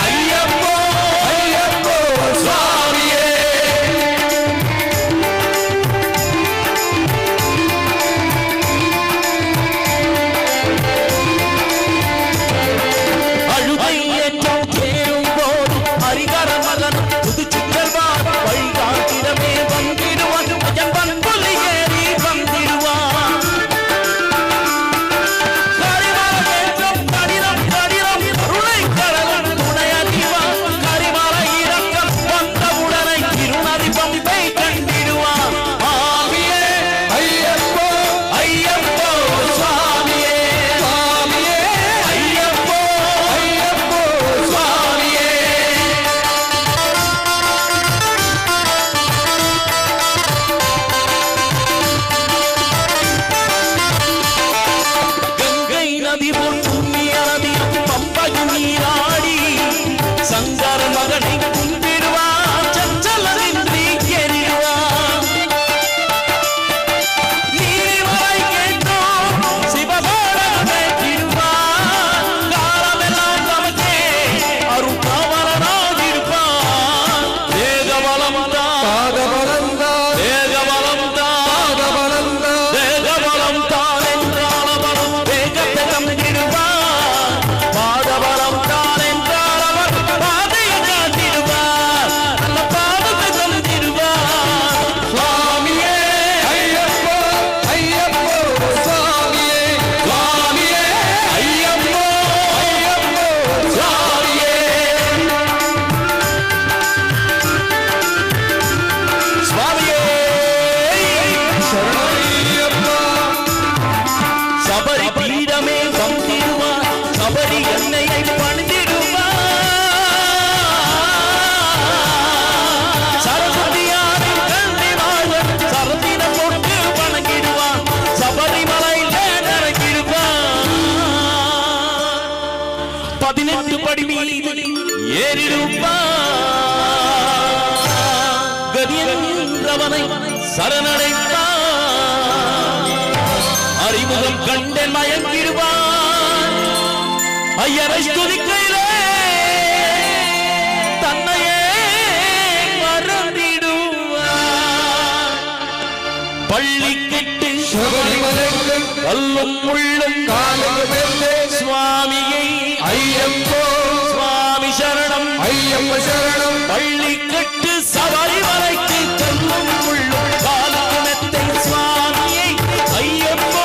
ஐயப்போ ஐயப்போ சுவாமியே. அழுதை ஏற்றம் சேரும் போது ஹரிகர மகன் புதுச்சிக்கல்வார் வழிகாட்டிடமே வந்திடுவான் அஜன் பண்புலி ஏறி வந்திடுவான். கரிமல ஏற்றம் கடினம் கடினம் அருளை கடலும் துணை அறிவான். கரிமல இறக்கம் வந்தவுடனே இருநதி பம்பை கண்டிடுவான். சுவாமியே ஐயப்போ ஐயப்போ சுவாமியே சுவாமியே ஐயப்போ ஐயப்போ சுவாமியே. கங்கை நதி போல் புண்ணிய நதியும் பம்பையும் நீராடி சங்கர மகனை கும்பிடுவார் சஞ்சலமின்றி எறிடுவார். நீரிமலை கேட்டோம் சிவபாடம் கேட்டிடுவார். காலமெல்லாம் நமக்கே அருள்காவலனாயிருப்பார். தேகபலம் தான் தேகபலம் தான் தேகபலம் தான் என்றால் அவரும் வேகத்தை தந்திடுவார். பாதபலம் தான் என்றால் அவர் பாதையை காட்டிடுவார். நல்ல பாதத்தை தந்திடுவார். சுவாமியே ஐயப்போ ஐயப்போ சுவாமியே சுவாமியே ஐயப்போ ஐயப்போ சுவாமியே. சுவாமியே சரணமையப்பா. சபரி பீடமே வந்திடுவார் சபரி எண்ணெயை பணிந்திடுவார். சரஸ்வதியாரின் கல்வி வாழ்வன் சரதின போட்டு வணங்கிடுவார். சபரிமலையில இறங்கிடுவார். 18 படி மீது ஏறிடுவார். கதியன்றவனை சரணடைப்பார். அறிமுகம் கண்டன் மயங்கிடுவான். ஐயரை துதிக்கையிலே தன்னையே மறந்திடுவான். பள்ளி கட்டு கல்லும் முள்ளும் சுவாமியை ஐயப்போ சுவாமி சரணம் ஐயப்ப சரணம். பள்ளி கட்டு சபரிமலைக்கு கல்லும் முள்ளும் காலத்தை சுவாமியை ஐயப்போ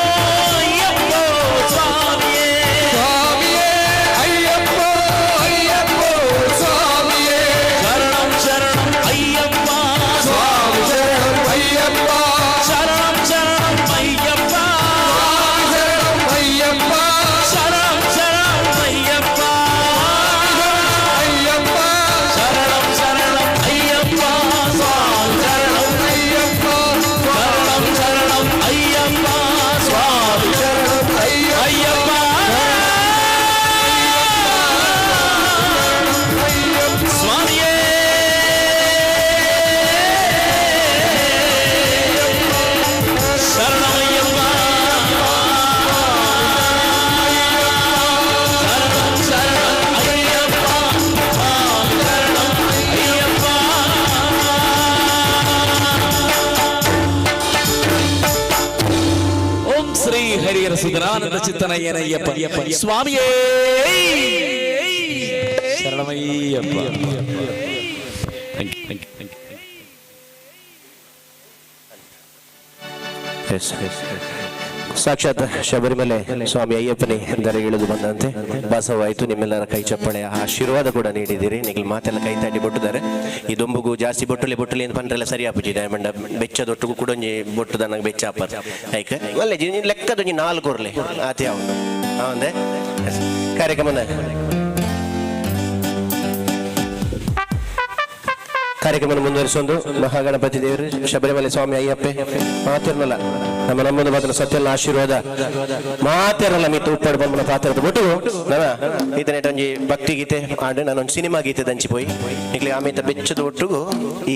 ஐயப்போ சுவாமியே சுவாமியே ಹರಿಹರ ಸುಧನಾನಂದ ಚಿತ್ತನಯ್ಯನಯ್ಯಪ್ಪ ಸ್ವಾಮಿಯೇ ಶರಣಮಯ್ಯಪ್ಪ. ಸಾಕ್ಷಾತ್ ಶಬರಿಮಲೆ ಸ್ವಾಮಿ ಅಯ್ಯಪ್ಪನೇ ದರ ಇಳಿದು ಬಂದಂತೆ ಬಾಸವಾಯಿತು. ನಿಮ್ಮೆಲ್ಲರ ಕೈ ಚಪ್ಪಳೆ ಆಶೀರ್ವಾದ ಕೂಡ ನೀಡಿದ್ದೀರಿ. ನಿಗಲ್ ಮಾತೆಲ್ಲ ಕೈ ತಾಡಿ ಬೊಟ್ಟಿದ್ದಾರೆ. ಈ ದೊಂಬುಗೂ ಜಾಸ್ತಿ ಬೊಟ್ಟಲಿ ಅಂತ ಪಂಡ್ರೆಲ್ಲ ಸರಿ ಆಪುಜಿ ಡೈಮಂಡ್ ಬೆಚ್ಚದೊಟ್ಟಿಗೂ ಕೂಡ ಬೊಟ್ಟು ನನಗೆ ಬೆಚ್ಚ ಆಪಾರ ಆಯ್ಕೆ ಒಳ್ಳೆ ಲೆಕ್ಕದ 4 ಕೊರ್ಲೆ ಆತ ಅವನು ಅವಂದೆ ಕಾರ್ಯಕ್ರಮನ ಕಾರ್ಯಕ್ರಮ ಮುಂದುವರಿಸೊಂದು ಮಹಾಗಣಪತಿ ದೇವರು ಶಬರಿಮಲೆ ಸ್ವಾಮಿ ಅಯ್ಯಪ್ಪೆ ಮಾತಿರಲ್ಲ ನಮ್ಮನ್ನು ಮಾತ್ರ ಸತ್ಯಲ್ಲ ಆಶೀರ್ವಾದ ಮಾತಿರಲ್ಲ ಮಿತ್ತು ಉಪ್ಪಡು ಬೊಮ್ಮನ ಪಾತ್ರದ ಬಿಟ್ಟು ಇದನ್ನ ಒಂಜಿ ಭಕ್ತಿ ಗೀತೆ ಆಡು ನಾನೊಂದು ಸಿನಿಮಾ ಗೀತೆ ದಂಚಿಪೋಯಿ ಈಗಲೇ ಆಮೇಲೆ ಬೆಚ್ಚದ ಒಟ್ಟಿಗೂ ಈ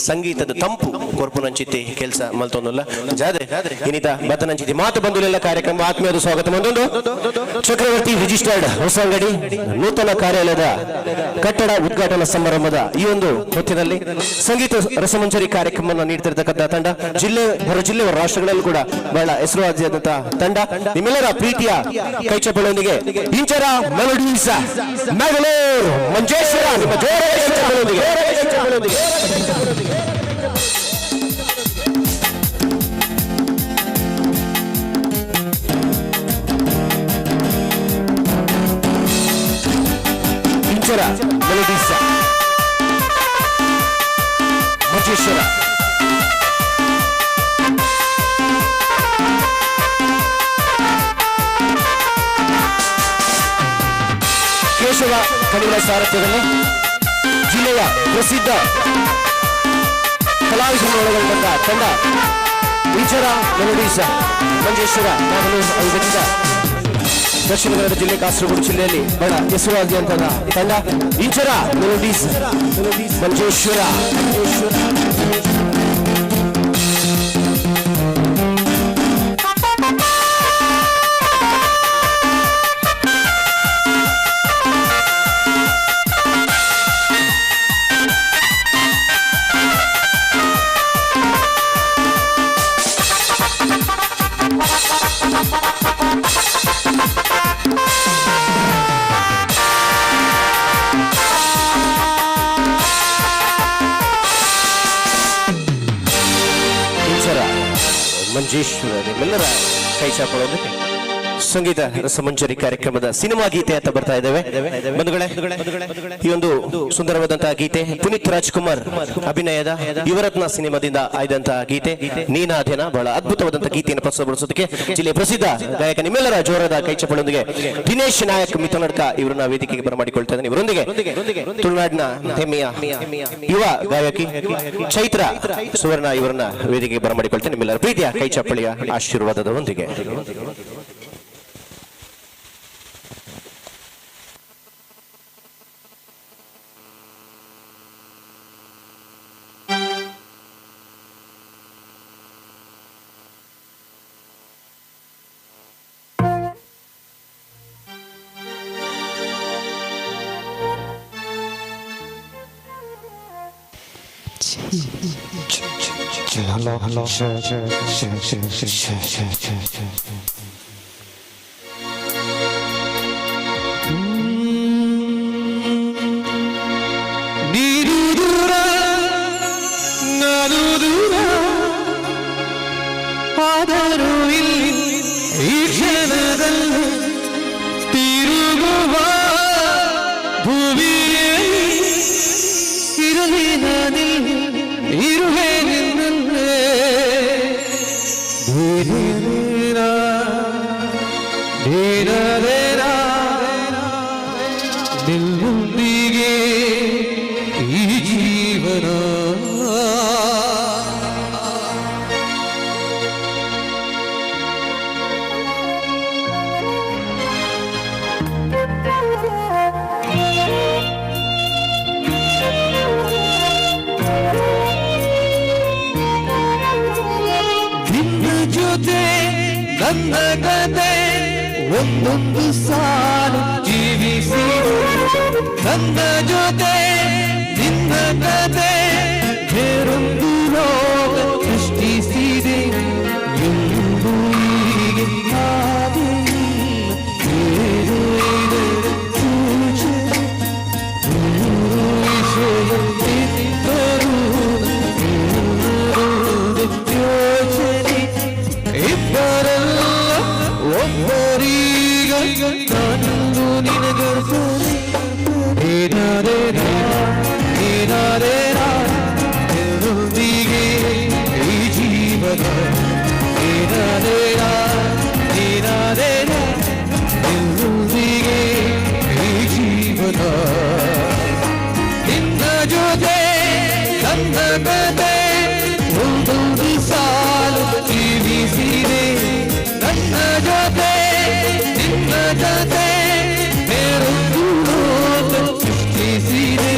ಸಂಗೀತದ ತಂಪು ಕೊರ್ಪುನಂಚಿತಿ ಕೆಲಸ ಮಲ್ತೊಂದಲ್ಲ ಜಾದ್ರೆ ಇನ್ನಿತ ಬತ್ತನಂಚಿತಿ ಮಾತು ಬಂಧುಲೆಲ್ಲ ಕಾರ್ಯಕ್ರಮ ಆತ್ಮೀಯದ ಸ್ವಾಗತ ಬಂದೊಂದು ಚಕ್ರವರ್ತಿ ರಿಜಿಸ್ಟರ್ಡ್ ಹೊಸಂಗಡಿ ನೂತನ ಕಾರ್ಯಾಲಯದ ಕಟ್ಟಡ ಉದ್ಘಾಟನಾ ಸಮಾರಂಭದ ಈ ಒಂದು ಹೊತ್ತಿನ ಸಂಗೀತ ರಸಮಂಜರಿ ಕಾರ್ಯಕ್ರಮವನ್ನು ನೀಡ್ತಿರ್ತಕ್ಕಂಥ ತಂಡ ಜಿಲ್ಲೆ ಹೊರ ಜಿಲ್ಲೆ ರಾಷ್ಟ್ರಗಳಲ್ಲೂ ಕೂಡ ಬಹಳ ಹೆಸರುವಾಸಿಯಾದಂತಹ ತಂಡ ನಿಮ್ಮೆಲ್ಲರ ಪ್ರೀತಿಯ ಕೈಚಪ್ಪಳೊಂದಿಗೆ ಇಂಚರ ಮೆಲೋಡೀಸ್ ಮ್ಯಾಂಗಳೂರು ಮಂಜೇಶ್ವರ ನಿಮ್ಮ ಜೋರ ಕೈಚಪ್ಪಳೊಂದಿಗೆ ಇಂಚರ ಮೆಲೋಡೀಸ್ ಮಂಜೇಶ್ವರ ಕೇಶವ ಕಣಿಗಳ ಸಾರಥ್ಯದಲ್ಲಿ ಜಿಲ್ಲೆಯ ಪ್ರಸಿದ್ಧ ಕಲಾವಿದರನ್ನು ಒಳಗೊಂಡ ತಂಡ ಇಂಚರ ಮೆಲೋಡೀಸ್ ಮಂಜೇಶ್ವರ ನಾಗಲೂರು ದಕ್ಷಿಣ ಕನ್ನಡ ಜಿಲ್ಲೆ ಕಾಸರಗೋಡು ಜಿಲ್ಲೆಯಲ್ಲಿ ಬಹಳ ಹೆಸರುವಾದಿಯಂತಹ ತಂಡ ಇಂಚರ ಮೆಲೋಡೀಸ್ ಮಂಜೇಶ್ವರ. ಮಂಜೇಶ್ವರ ನಿಮ್ಮೆಲ್ಲರ ಕೈ ಚಾಪಳೊಂದಿಗೆ ಸಂಗೀತ ರಸಮಂಜರಿ ಕಾರ್ಯಕ್ರಮದ ಸಿನಿಮಾ ಗೀತೆ ಅಂತ ಬರ್ತಾ ಇದ್ದೇವೆ ಬಂಧುಗಳೇ. ಈ ಒಂದು ಸುಂದರವಾದಂತಹ ಗೀತೆ ಪುನೀತ್ ರಾಜ್ಕುಮಾರ್ ಅಭಿನಯದ ಯುವರತ್ನ ಸಿನಿಮಾದಿಂದ ಆಯ್ದಂತಹ ಗೀತೆ ನೀನಾದೇನ. ಬಹಳ ಅದ್ಭುತವಾದಂತಹ ಗೀತೆಯನ್ನು ಪ್ರಸ್ತುತಪಡಿಸೋದಕ್ಕೆ ಜಿಲ್ಲೆಯ ಪ್ರಸಿದ್ಧ ಗಾಯಕ ನಿಮ್ಮೆಲ್ಲರ ಜೋರದ ಕೈ ಚಪ್ಪಳೊಂದಿಗೆ ದಿನೇಶ್ ನಾಯಕ್ ಮಿಥುನಡ್ಕ ಇವರನ್ನ ವೇದಿಕೆಗೆ ಬರಮಾಡಿಕೊಳ್ತಾ ಇದ್ದೇನೆ. ಇವರೊಂದಿಗೆ ತುಳುನಾಡಿನ ಹೆಮ್ಮೆಯ ಯುವ ಗಾಯಕಿ ಚೈತ್ರ ಸುವರ್ಣ ಇವರನ್ನ ವೇದಿಕೆಗೆ ಬರಮಾಡಿಕೊಳ್ತೇನೆ ನಿಮ್ಮೆಲ್ಲರ ಪ್ರೀತಿಯ ಕೈ ಚಪ್ಪಳಿಯ ಆಶೀರ್ವಾದದ ಒಂದಿಗೆ. Hello. ಆದರೂ ಇಲ್ಲಿ ಈ ಕ್ಷಣದಲ್ಲಿ ತಿರುಗುವ ಭೂಮಿಯೇ ಇರಲಿ ನಾನಿಲ್ಲಿ ಇರುವೆ ನಿನ್ನಲ್ಲೇ ನಿನ್ನೊಂದಿಗೆ ಈ ಜೀವನ ಜೊತೆ ನನ್ನ ಕತೆ ಒಂದೊಂದು ಸಾಲು ಜೀವಿಸಿ ನನ್ನ ಜೊತೆ ನಿನ್ನ ಕತೆ ಬೇರೊಂದು ಲೋಕ ಸೃಷ್ಟಿಸಿದೆ ಎಂದು ಹೀಗೆ ನನ್ನ ಕತೆ ಒಂದೊಂದು ಸಾಲು ಜೀವಿಸಿದೆ ನನ್ನ ಜೊತೆ ನಿನ್ನ ಜೊತೆ ಬೇರೊಂದು ಲೋಕ ಸೃಷ್ಟಿಸಿದೆ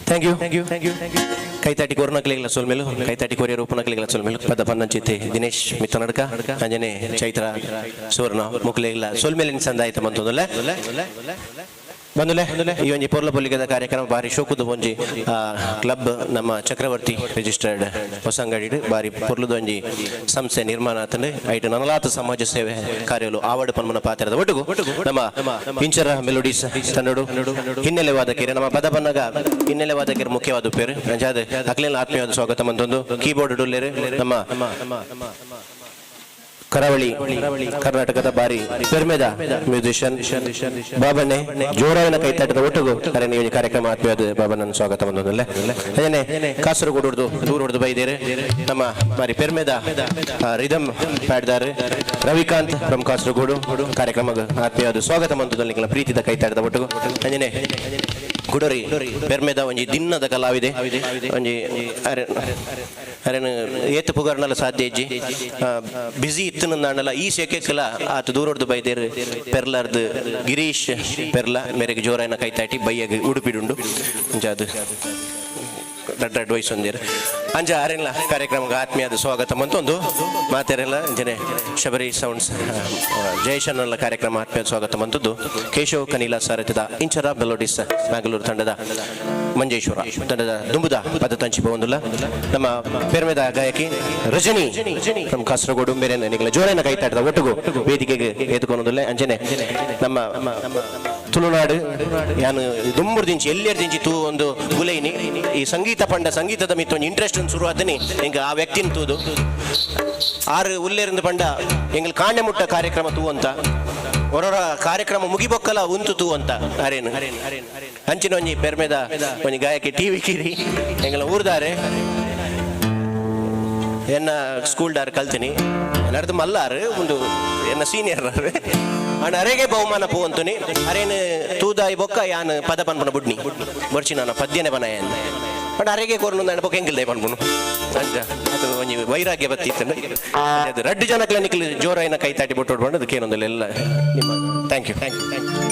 ಥ್ಯಾಂಕ್ ಯು ಕೈತಾಟಿ ಕೋರ್ನಕ್ಲಿಗಳ ಸೋಲ್ಮೇಲು ಕೈತಾಟಿ ಕೋರಿಯ ರೂಪನಕ್ಲಿಗಳ ಸೋಲ್ಮೇಲು ಪದ ಪನ್ನಂಚಿತೆ ದಿನೇಶ್ ಮಿತ್ತನಡ್ಕ ಅಂಜನೆ ಚೈತ್ರ ಸುವರ್ಣ ಮುಕ್ಲಿಗಳ ಸೋಲ್ಮೇಲಿನ ಸಂದಾಯಿತ ಬಂತಂದಲ್ಲ ಬಂದುಲೆ ಈ ಒಂಜಿ ಪೊರ್ಲ ಪೊಲ್ಲಿಗದ ಕಾರ್ಯಕ್ರಮ ಬಾರಿ ಶೋಕುದು ಒಂಜಿ ಕ್ಲಬ್ ನಮ್ಮ ಚಕ್ರವರ್ತಿ ರಿಜಿಸ್ಟರ್ಡ್ ಹೊಸಂಗಡಿ ಬಾರಿ ಪೊರ್ಲುದ ಒಂಜಿ ಸಂಸ್ಥೆ ನಿರ್ಮಾಣ ಆತಂಡೆ ಐಟ್ ನನಲಾತ ಸಮಾಜ ಸೇವೆ ಕಾರ್ಯಗಳು ಆವಡು ಪನ್ಮನ ಪಾತ್ರದ ಒಟ್ಟಿಗೂ ನಮ್ಮ ಪಿಂಚರ ಮೆಲೋಡೀಸ್ ತಂಡಡು ಹಿನ್ನೆಲೆ ವಾದಕೀರು ನಮ್ಮ ಪದ ಪನ್ನಗ ಹಿನ್ನೆಲೆ ವಾದಕೀರು ಮುಖ್ಯವಾದ ಪೇರು ಅಂಜಾದ ಅಕ್ಲೇನ ಆತ್ಮೀಯವಾದ ಸ್ವಾಗತ ಮಂತೊಂದು ಕೀಬೋರ್ಡ್ ಡೊಲ್ಲೇರು ನಮ್ಮ ಕರಾವಳಿ ಕರ್ನಾಟಕದ ಬಾರಿ ಪೆರ್ಮೆದ ಮ್ಯೂಸಿಷಿಯನ್ ಬಾಬನೆ ಜೋರಾವಿನ ಕೈತಾಟದ ಒಟ್ಟಿಗೂ ಕರೆನಿ ಈ ಕಾರ್ಯಕ್ರಮ ಆತ್ಮೀಯವಾದ ಬಾಬನನ್ನು ಸ್ವಾಗತ ಬಂದೊಂದಲ್ಲೇ ಅದೇನೆ ಕಾಸರಗೋಡು ಹೊಡೆದು ದೂರ ಹೊಡೆದು ಬೈದೇರು ನಮ್ಮ ಬಾರಿ ಪೆರ್ಮೆದ ರಿದಮ್ ಪ್ಯಾಡ್ದಾರ್ ರವಿಕಾಂತ್ ಫ್ರಮ್ ಕಾಸರಗೋಡು ಕಾರ್ಯಕ್ರಮ ಆತ್ಮೀಯವಾದ ಸ್ವಾಗತ ಬಂದೊಂದಲ್ಲ ಪ್ರೀತಿದ ಕೈತಾಟದ ಒಟ್ಟಿಗೂ ಅಂಜನೆ ಗುಡರಿ ಪೆರ್ಮೆದ ಒಂಜಿ ದಿನದ ಕಲಾವಿದೆ ಒಂಜಿ ಅರೆನ್ ಏತ್ ಪುಗಾರ್ನಲ್ಲ ಸಾಧ್ಯ ಇಜ್ಜಿ ಬಿಸಿ ಇತ್ತನಲ್ಲ ಈ ಸೆಕೆಲ್ಲ ಆತ ದೂರೊಡ್ದು ಬೈದೇರು ಪೆರ್ಲಾರ್ದು ಗಿರೀಶ್ ಪೆರ್ಲ ಮೇರೆಗೆ ಜೋರಾಯನ ಕೈತಾಟಿ ಬೈಯಾಗ ಉಡುಪಿಡುಂಡು ಅದು ಅಡ್ವೈಸ್ ಹೊಂದಿರು ಅಂಜ ಅರೆಲ್ಲ ಕಾರ್ಯಕ್ರಮಕ್ಕೆ ಆತ್ಮೀಯದ ಸ್ವಾಗತ ಮಂತೊಂದು ಮಾತೆರೆಲ್ಲ ಅಂಜನೆ ಶಬರಿ ಸೌಂಡ್ಸ್ ಜಯಶನಲ್ಲ ಕಾರ್ಯಕ್ರಮ ಆತ್ಮೀಯದ ಸ್ವಾಗತ ಮಂತದ್ದು ಕೇಶವ್ ಕನೀಲ ಸಾರಥ್ಯದ ಇಂಚರ ಮೆಲೋಡಿಸ್ ಮ್ಯಾಂಗ್ಳೂರು ತಂಡದ ಮಂಜೇಶ್ವರ ತಂಡದ ದುಂಬುದ ಪದ ತಂಚಿ ಬಂದುಲ್ಲ ನಮ್ಮ ಪೆರ್ಮೆದ ಗಾಯಕಿ ರಜನಿ ನಮ್ಮ ಕಾಸರಗೋಡು ಬೇರೆ ನಿಗಳ ಜೋರನ ಕೈತಾಟದ ಒಟ್ಟಿಗೂ ವೇದಿಕೆಗೆ ಎದ್ಕೊಳೋದಿಲ್ಲ ಅಂಜನೆ ನಮ್ಮ ತುಳುನಾಡು ಯಾನು ದುಂಬುರು ದಿಂಚಿ ಎಲ್ಲರ ದಿಂಚಿ ತೂ ಒಂದು ಗುಲೈನಿ ಈ ಸಂಗೀತ ಪಂಡ ಸಂಗೀತದ ಮಿತ್ತ ಒಂದು ಇಂಟ್ರೆಸ್ಟ್ ಶುರು ಆದನಿ ಎಂಗ ಆ ವ್ಯಕ್ತಿನ ತೂದು ಆರು ಉಲ್ಲೇರಿಂದ ಪಂಡ ಎಂಗ್ಳು ಕಾಂಡೆ ಮುಟ್ಟ ಕಾರ್ಯಕ್ರಮ ತೂ ಅಂತ ಹೊರರ ಕಾರ್ಯಕ್ರಮ ಮುಗಿಬೊಕ್ಕಲ ಉಂತುತು ಅಂತ ಅರೇನು ಹಂಚಿನ ಒಂಜಿ ಬೆರ್ಮೆದ ಒಂಜಿ ಗಾಯಕಿ ಟಿವಿ ಕಿರಿ ಎಂಗಳ ಊರ್ದಾರೆ ಎನ್ನ ಸ್ಕೂಲ್ ಡಾರ್ ಕಲ್ತೀನಿ ನಡೆದು ಮಲ್ಲಾರು ಒಂದು ಎನ್ನ ಸೀನಿಯರ್ ಅಣ್ಣ ಅರೆಗೆ ಬಹುಮಾನ ಪೂ ಅಂತುನಿ ಅರೇನು ತೂದಾಯಿ ಬೊಕ್ಕ ಯಾನ್ ಪದ ಪನ್ಪನ ಬುಡ್ನಿ ಬರ್ಚಿ ನಾನು ಪದ್ಯನೆ ಬನಾಯ ಬಟ್ ಅರೆಗೆ ಕೋರ್ನು ನಾನು ಬೊಕ್ಕ ಹೆಂಗಿಲ್ದೆ ಪನ್ಪುನು ಅಂಜ ಅದು ಒಂಜಿ ವೈರಾಗ್ಯ ಬತ್ತಿತ್ತು ಅದು ರಡ್ಡು ಜನಕ್ಲ ನಿಕ್ಲಿ ಜೋರಾಯಿನ ಕೈ ತಾಟಿ ಬಿಟ್ಟು ಅದಕ್ಕೆ ಏನೊಂದಲ್ಲ ಎಲ್ಲ ನಿಮ್ಮ thank you thank you thank you.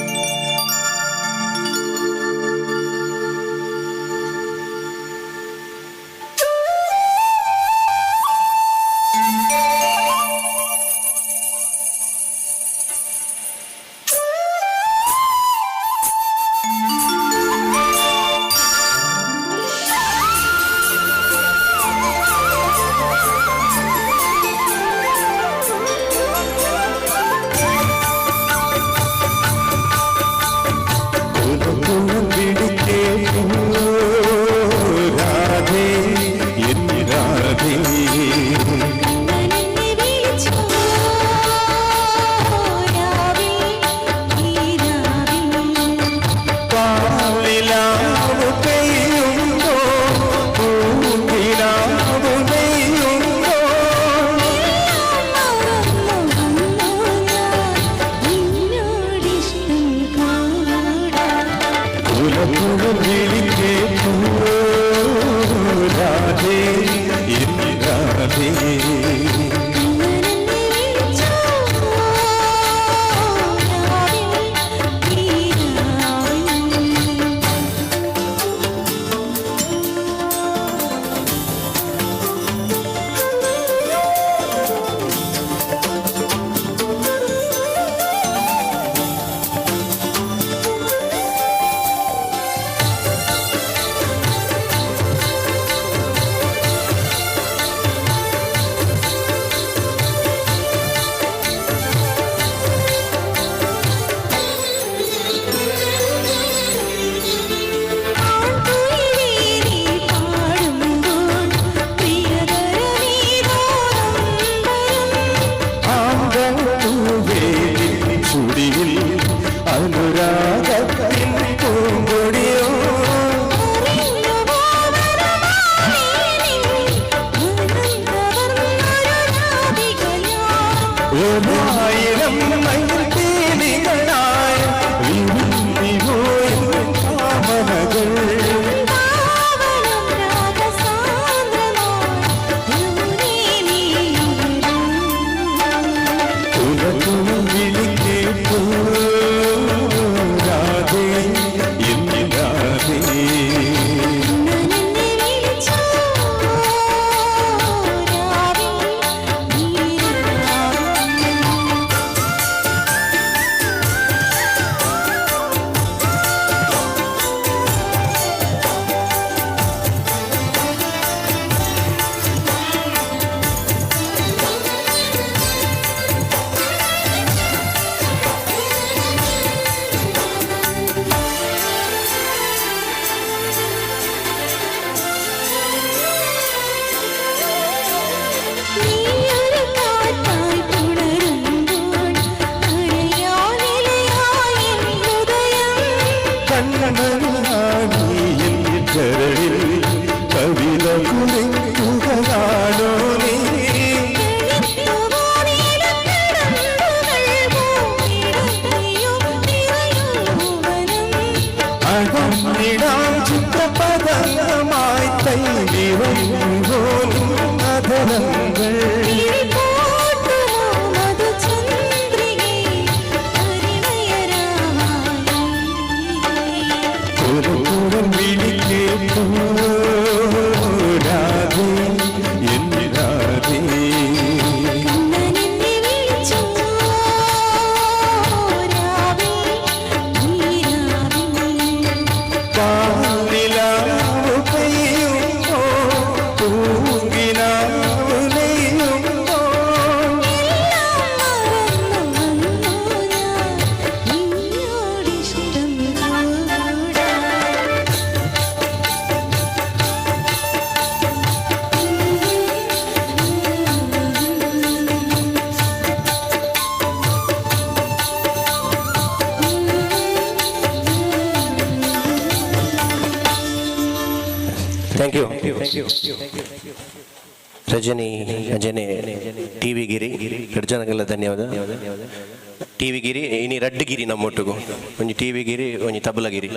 Thank you Rajani ಅಜನೆ ಟಿ ವಿ ಗಿರಿ ಜನಗೆಲ್ಲ ಧನ್ಯವಾದ. ಟಿ ವಿ ಗಿರಿ ಇನಿ ರಡ್ಡ್ ಗಿರಿ ನಮ್ಮೊಟ್ಟಿಗೂ ಒಂಜಿ ಟಿ ವಿ ಗಿರಿ ಒಂಜಿ ತಬಲಗಿರಿ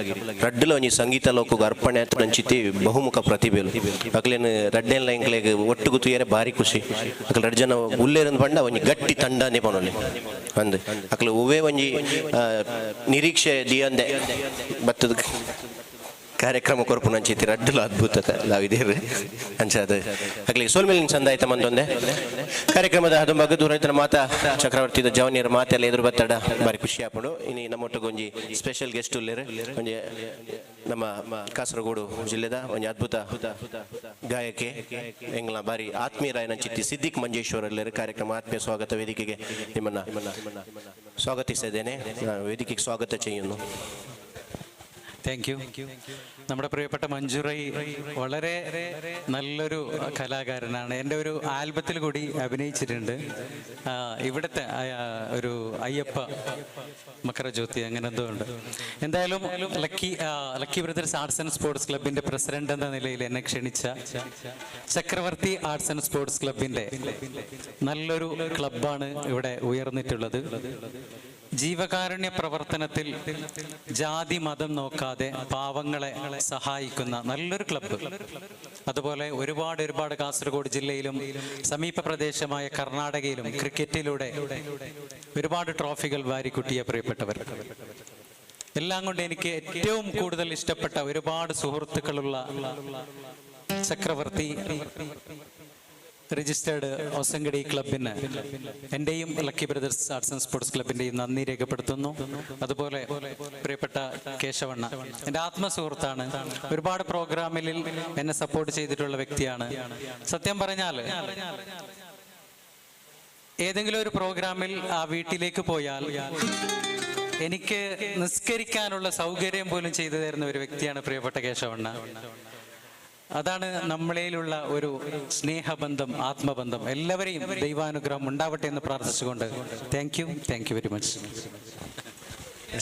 ರಡ್ಡುಲ ಒಂಜಿ ಸಂಗೀತ ಲೋಕಗೂ ಅರ್ಪಣೆ ನಂಚಿತಿ ಬಹುಮುಖ ಪ್ರತಿಭೆಲು ಅಕ್ಲೇನು ರಡ್ಡೆಲ್ಲ ಎಂಕ್ಲೆಗ್ ಒಟ್ಟುಗು ತುಯರೆ ಭಾರಿ ಖುಷಿ. ಅಕ್ಲೆ ರಡ್ ಜನ ಉಲ್ಲೇರನ್ ಪಂಡ ಒಂಜಿ ಗಟ್ಟಿ ತಂಡನೆ ಪನೊಲಿ ಅಂದ್ ಅಕ್ಲೆ ಒವ್ವೇ ಒಂಜಿ ನಿರೀಕ್ಷೆ ದಿಯಂದೆ ಬತ್ತದ ಕಾರ್ಯಕ್ರಮ ಕೊರಪು ನಂಚಿತಿ ರಡ್ಡುಲ ಅದ್ಭುತ ನಾವಿದೇರು ಅಂಚದ ಅಕ್ಲಿಗೆ ಸೋಲ್ಮೇಲಿನ ಚಂದ ಆಯ್ತ ಮಂದೊಂದೆ ಕಾರ್ಯಕ್ರಮದ ಅದು ಮಗದು ರೈತರ ಮಾತಾ ಚಕ್ರವರ್ತಿದ ಜವನಿಯರ ಮಾತೆಲ್ಲ ಎದುರು ಬತ್ತಡ ಬಾರಿ ಖುಷಿ ಆಪುಂಡು. ಇನ್ನು ನಮ್ಮೊಟ್ಟಿಗೆ ಒಂಜಿ ಸ್ಪೆಷಲ್ ಗೆಸ್ಟ್ ಉಲ್ಲೇರು ಒಂಜಿ ನಮ್ಮ ಕಾಸರಗೋಡು ಜಿಲ್ಲೆದ ಒಂಜಿ ಅದ್ಭುತ ಗಾಯಕಿ ಎಂಗ್ಲ ಬಾರಿ ಆತ್ಮೀಯರಾಯ ನಂಚಿತಿ ಸಿದ್ದಿಕ್ ಮಂಜೇಶ್ವರ ಎಲ್ಲರೂ ಕಾರ್ಯಕ್ರಮ ಆತ್ಮೀಯ ಸ್ವಾಗತ ವೇದಿಕೆಗೆ ನಿಮ್ಮನ್ನ സ്വാഗതിച്ചതിനെ വേദിക്ക് സ്വാഗതം ചെയ്യുന്നു. Thank you. നമ്മുടെ പ്രിയപ്പെട്ട മഞ്ജുറൈ വളരെ നല്ലൊരു കലാകാരനാണ്. എൻ്റെ ഒരു ആൽബത്തിൽ കൂടി അഭിനയിച്ചിട്ടുണ്ട്. ഇവിടുത്തെ ഒരു അയ്യപ്പ മകരജ്യോതി അങ്ങനെ എന്തോ ഉണ്ട്. എന്തായാലും lucky brothers arts and sports ക്ലബിൻ്റെ പ്രസിഡന്റ് എന്ന നിലയിൽ എന്നെ ക്ഷണിച്ച ചക്രവർത്തി ആർട്സ് ആൻഡ് സ്പോർട്സ് ക്ലബിൻ്റെ നല്ലൊരു ക്ലബ്ബാണ് ഇവിടെ ഉയർന്നിട്ടുള്ളത്. ജീവകാരുണ്യ പ്രവർത്തനത്തിൽ ജാതി മതം നോക്കാതെ പാവങ്ങളെ സഹായിക്കുന്ന നല്ലൊരു ക്ലബ്ബ്. അതുപോലെ ഒരുപാട് കാസർഗോഡ് ജില്ലയിലും സമീപ പ്രദേശമായ കർണാടകയിലും ക്രിക്കറ്റിലൂടെ ഒരുപാട് ട്രോഫികൾ വാരിക്കുട്ടിയ പ്രിയപ്പെട്ടവർ എല്ലാം കൊണ്ട് എനിക്ക് ഏറ്റവും കൂടുതൽ ഇഷ്ടപ്പെട്ട ഒരുപാട് സുഹൃത്തുക്കളുള്ള ചക്രവർത്തി രജിസ്റ്റേർഡ് ഒസങ്കടി ക്ലബിന് എൻ്റെയും lucky brothers arts and sports ക്ലബിൻ്റെയും നന്ദി രേഖപ്പെടുത്തുന്നു. അതുപോലെ പ്രിയപ്പെട്ട കേശവണ്ണ എൻ്റെ ആത്മസുഹൃത്താണ്. ഒരുപാട് പ്രോഗ്രാമിൽ എന്നെ സപ്പോർട്ട് ചെയ്തിട്ടുള്ള വ്യക്തിയാണ്. സത്യം പറഞ്ഞാൽ ഏതെങ്കിലും ഒരു പ്രോഗ്രാമിൽ ആ വീട്ടിലേക്ക് പോയാൽ എനിക്ക് നിസ്കരിക്കാനുള്ള സൗകര്യം പോലും ചെയ്തു തരുന്ന ഒരു വ്യക്തിയാണ് പ്രിയപ്പെട്ട കേശവണ്ണ. അതാണ് നമ്മളിലുള്ള ഒരു സ്നേഹബന്ധം, ആത്മബന്ധം. എല്ലാവരെയും ദൈവാനുഗ്രഹം ഉണ്ടാവട്ടെ എന്ന് പ്രാർത്ഥിച്ചുകൊണ്ട് thank you very much.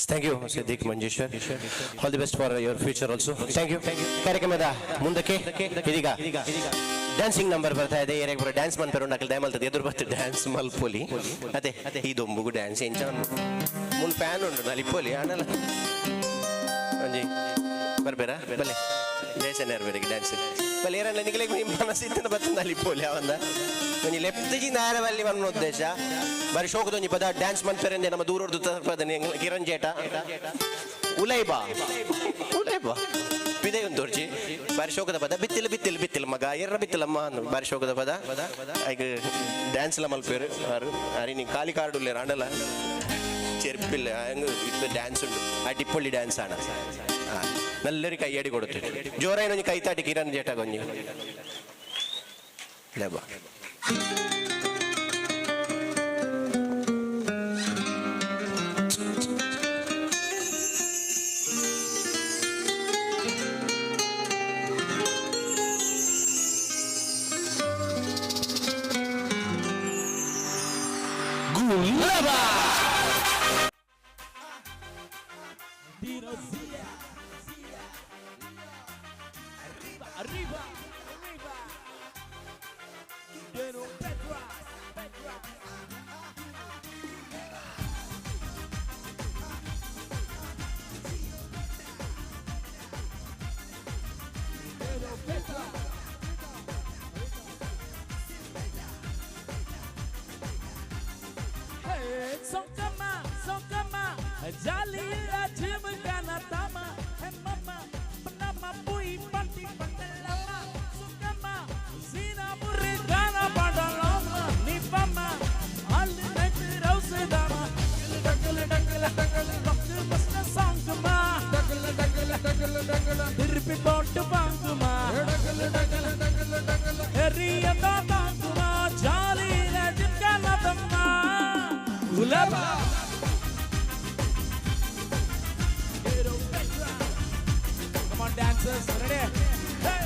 Thank you Siddique Manjeshwar. All the best for your future also. Thank you. ಕಾರ್ಯಕ್ರಮದ ಮುಂದಕ್ಕೆ ಇದೀಗ ಡ್ಯಾನ್ಸಿಂಗ್ ನಂಬರ್ ಬರ್ತಾ ಇದೆ. ಏರಿಯಾಗೆ ಡ್ಯಾನ್ಸ್ ಮಾಡ್ತಾರೆ ದಯಮಲ್ತದೆ ಎದುರು ಬರ್ತಾರೆ ಡ್ಯಾನ್ಸ್ ಮಲ್ಪೊಲಿ ಅದೇ ಇದೊಂಬುಗು ಡ್ಯಾನ್ಸ್ ಎಂಚ ಮುಲ್ ಫ್ಯಾನ್ ಉಂಟು ನಲಿಪ್ಪೊಲಿ ಆನಲ್ಲ ಒಂಜಿ ಬರ್ಬೇರಾ ಬಲೆ ದೇಶನೇರ್ಬೇರಿಗೆ ಡ್ಯಾನ್ಸ್ ಬಲೆ ಏರನ್ನ ನಿಗಲೆ ಮನಸ್ಸಿತ್ತಿನ ಬರ್ತದೆ ನಲಿಪ್ಪೊಲಿ ಅವಂದ ಒಂಜಿ ಲೆಫ್ಟ್ ನೇರ ಬಲ್ಲಿ ಬನ್ನ ಉದ್ದೇಶ ಬಾರಿ ಶೋಕದೊಂಜಿ ಪದ ಡ್ಯಾನ್ಸ್ ಮನ್ಪೆರಂದೆ ನಮ್ಮ ದೂರದ್ದು ಪದ ಕಿರಣ್ ಜೇಟ ಉಲೈಬಾ ಬಿದೆ ಒಂದು ತೋರ್ಚಿ ಬಾರಿ ಶೋಕದ ಪದ ಬಿತ್ತಿಲ್ ಮಗ ಎರ್ರ ಬಿತ್ತಿಲಮ್ಮ ಬಾರಿ ಶೋಕದ ಪದ ಈಗ ಡ್ಯಾನ್ಸ್ ಎಲ್ಲ ಮಲ್ಪೇರು ಅರಿ ನೀ ಖಾಲಿ ಕಾರ್ಡ್ ಉಳ್ಳೇರು ಆಡಲ್ಲ ചെരുപ്പില്ല ഇപ്പൊ ഡാൻസ് ഉണ്ട് അടിപൊളി ഡാൻസ് ആണ് നല്ലൊരു കയ്യടി കൊടുത്തിട്ട് ജോറായി കൈത്താട്ടി കിരൺ ചേട്ടാ കൊഞ്ഞു ലബ Songkama, Jalila Jim Ganatama, and Mama, Panama Pui Panti Pantalama, Songkama, Zina Murigana Padalama, Nipama, Alinated Rosedama, Buster Songkama, Dirpi Pontu Panguma, Area Tanguma, Jalila Jim Ganatama. Ulaba. Come on, dancers, ready? Hey.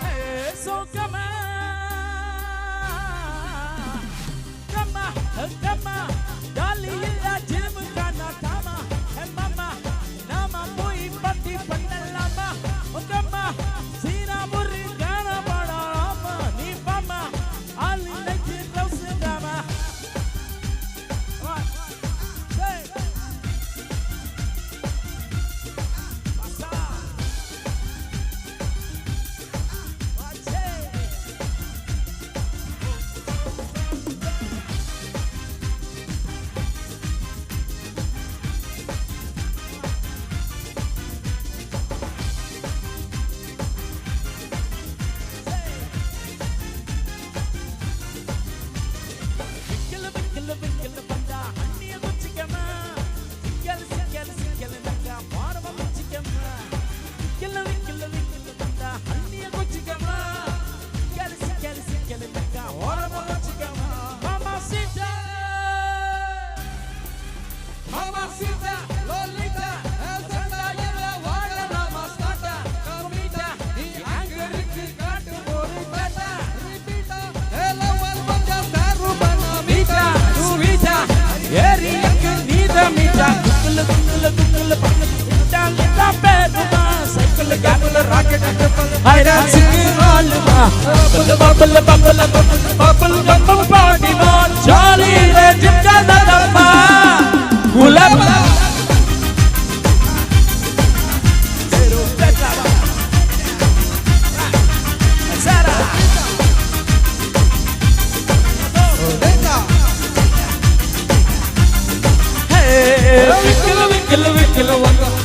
Hey, so come on, Dali illa Jim kana mamacita, Lolita, Santa Yella, Walla, Mascata, Carmita, Angelique, Catu, Borita, Ripita, Hello, Alvanja, Sarubana, Mita, Suvita, Eri, Nita, Mita, Kukula, Kukula, Kukula, Lita, Lita, Peduma, Cycle, Gabula, Rocket, I dance in all the bubble, bubble, bubble, bubble, party, man, Jolly, Legend, Kadama, Gulaba.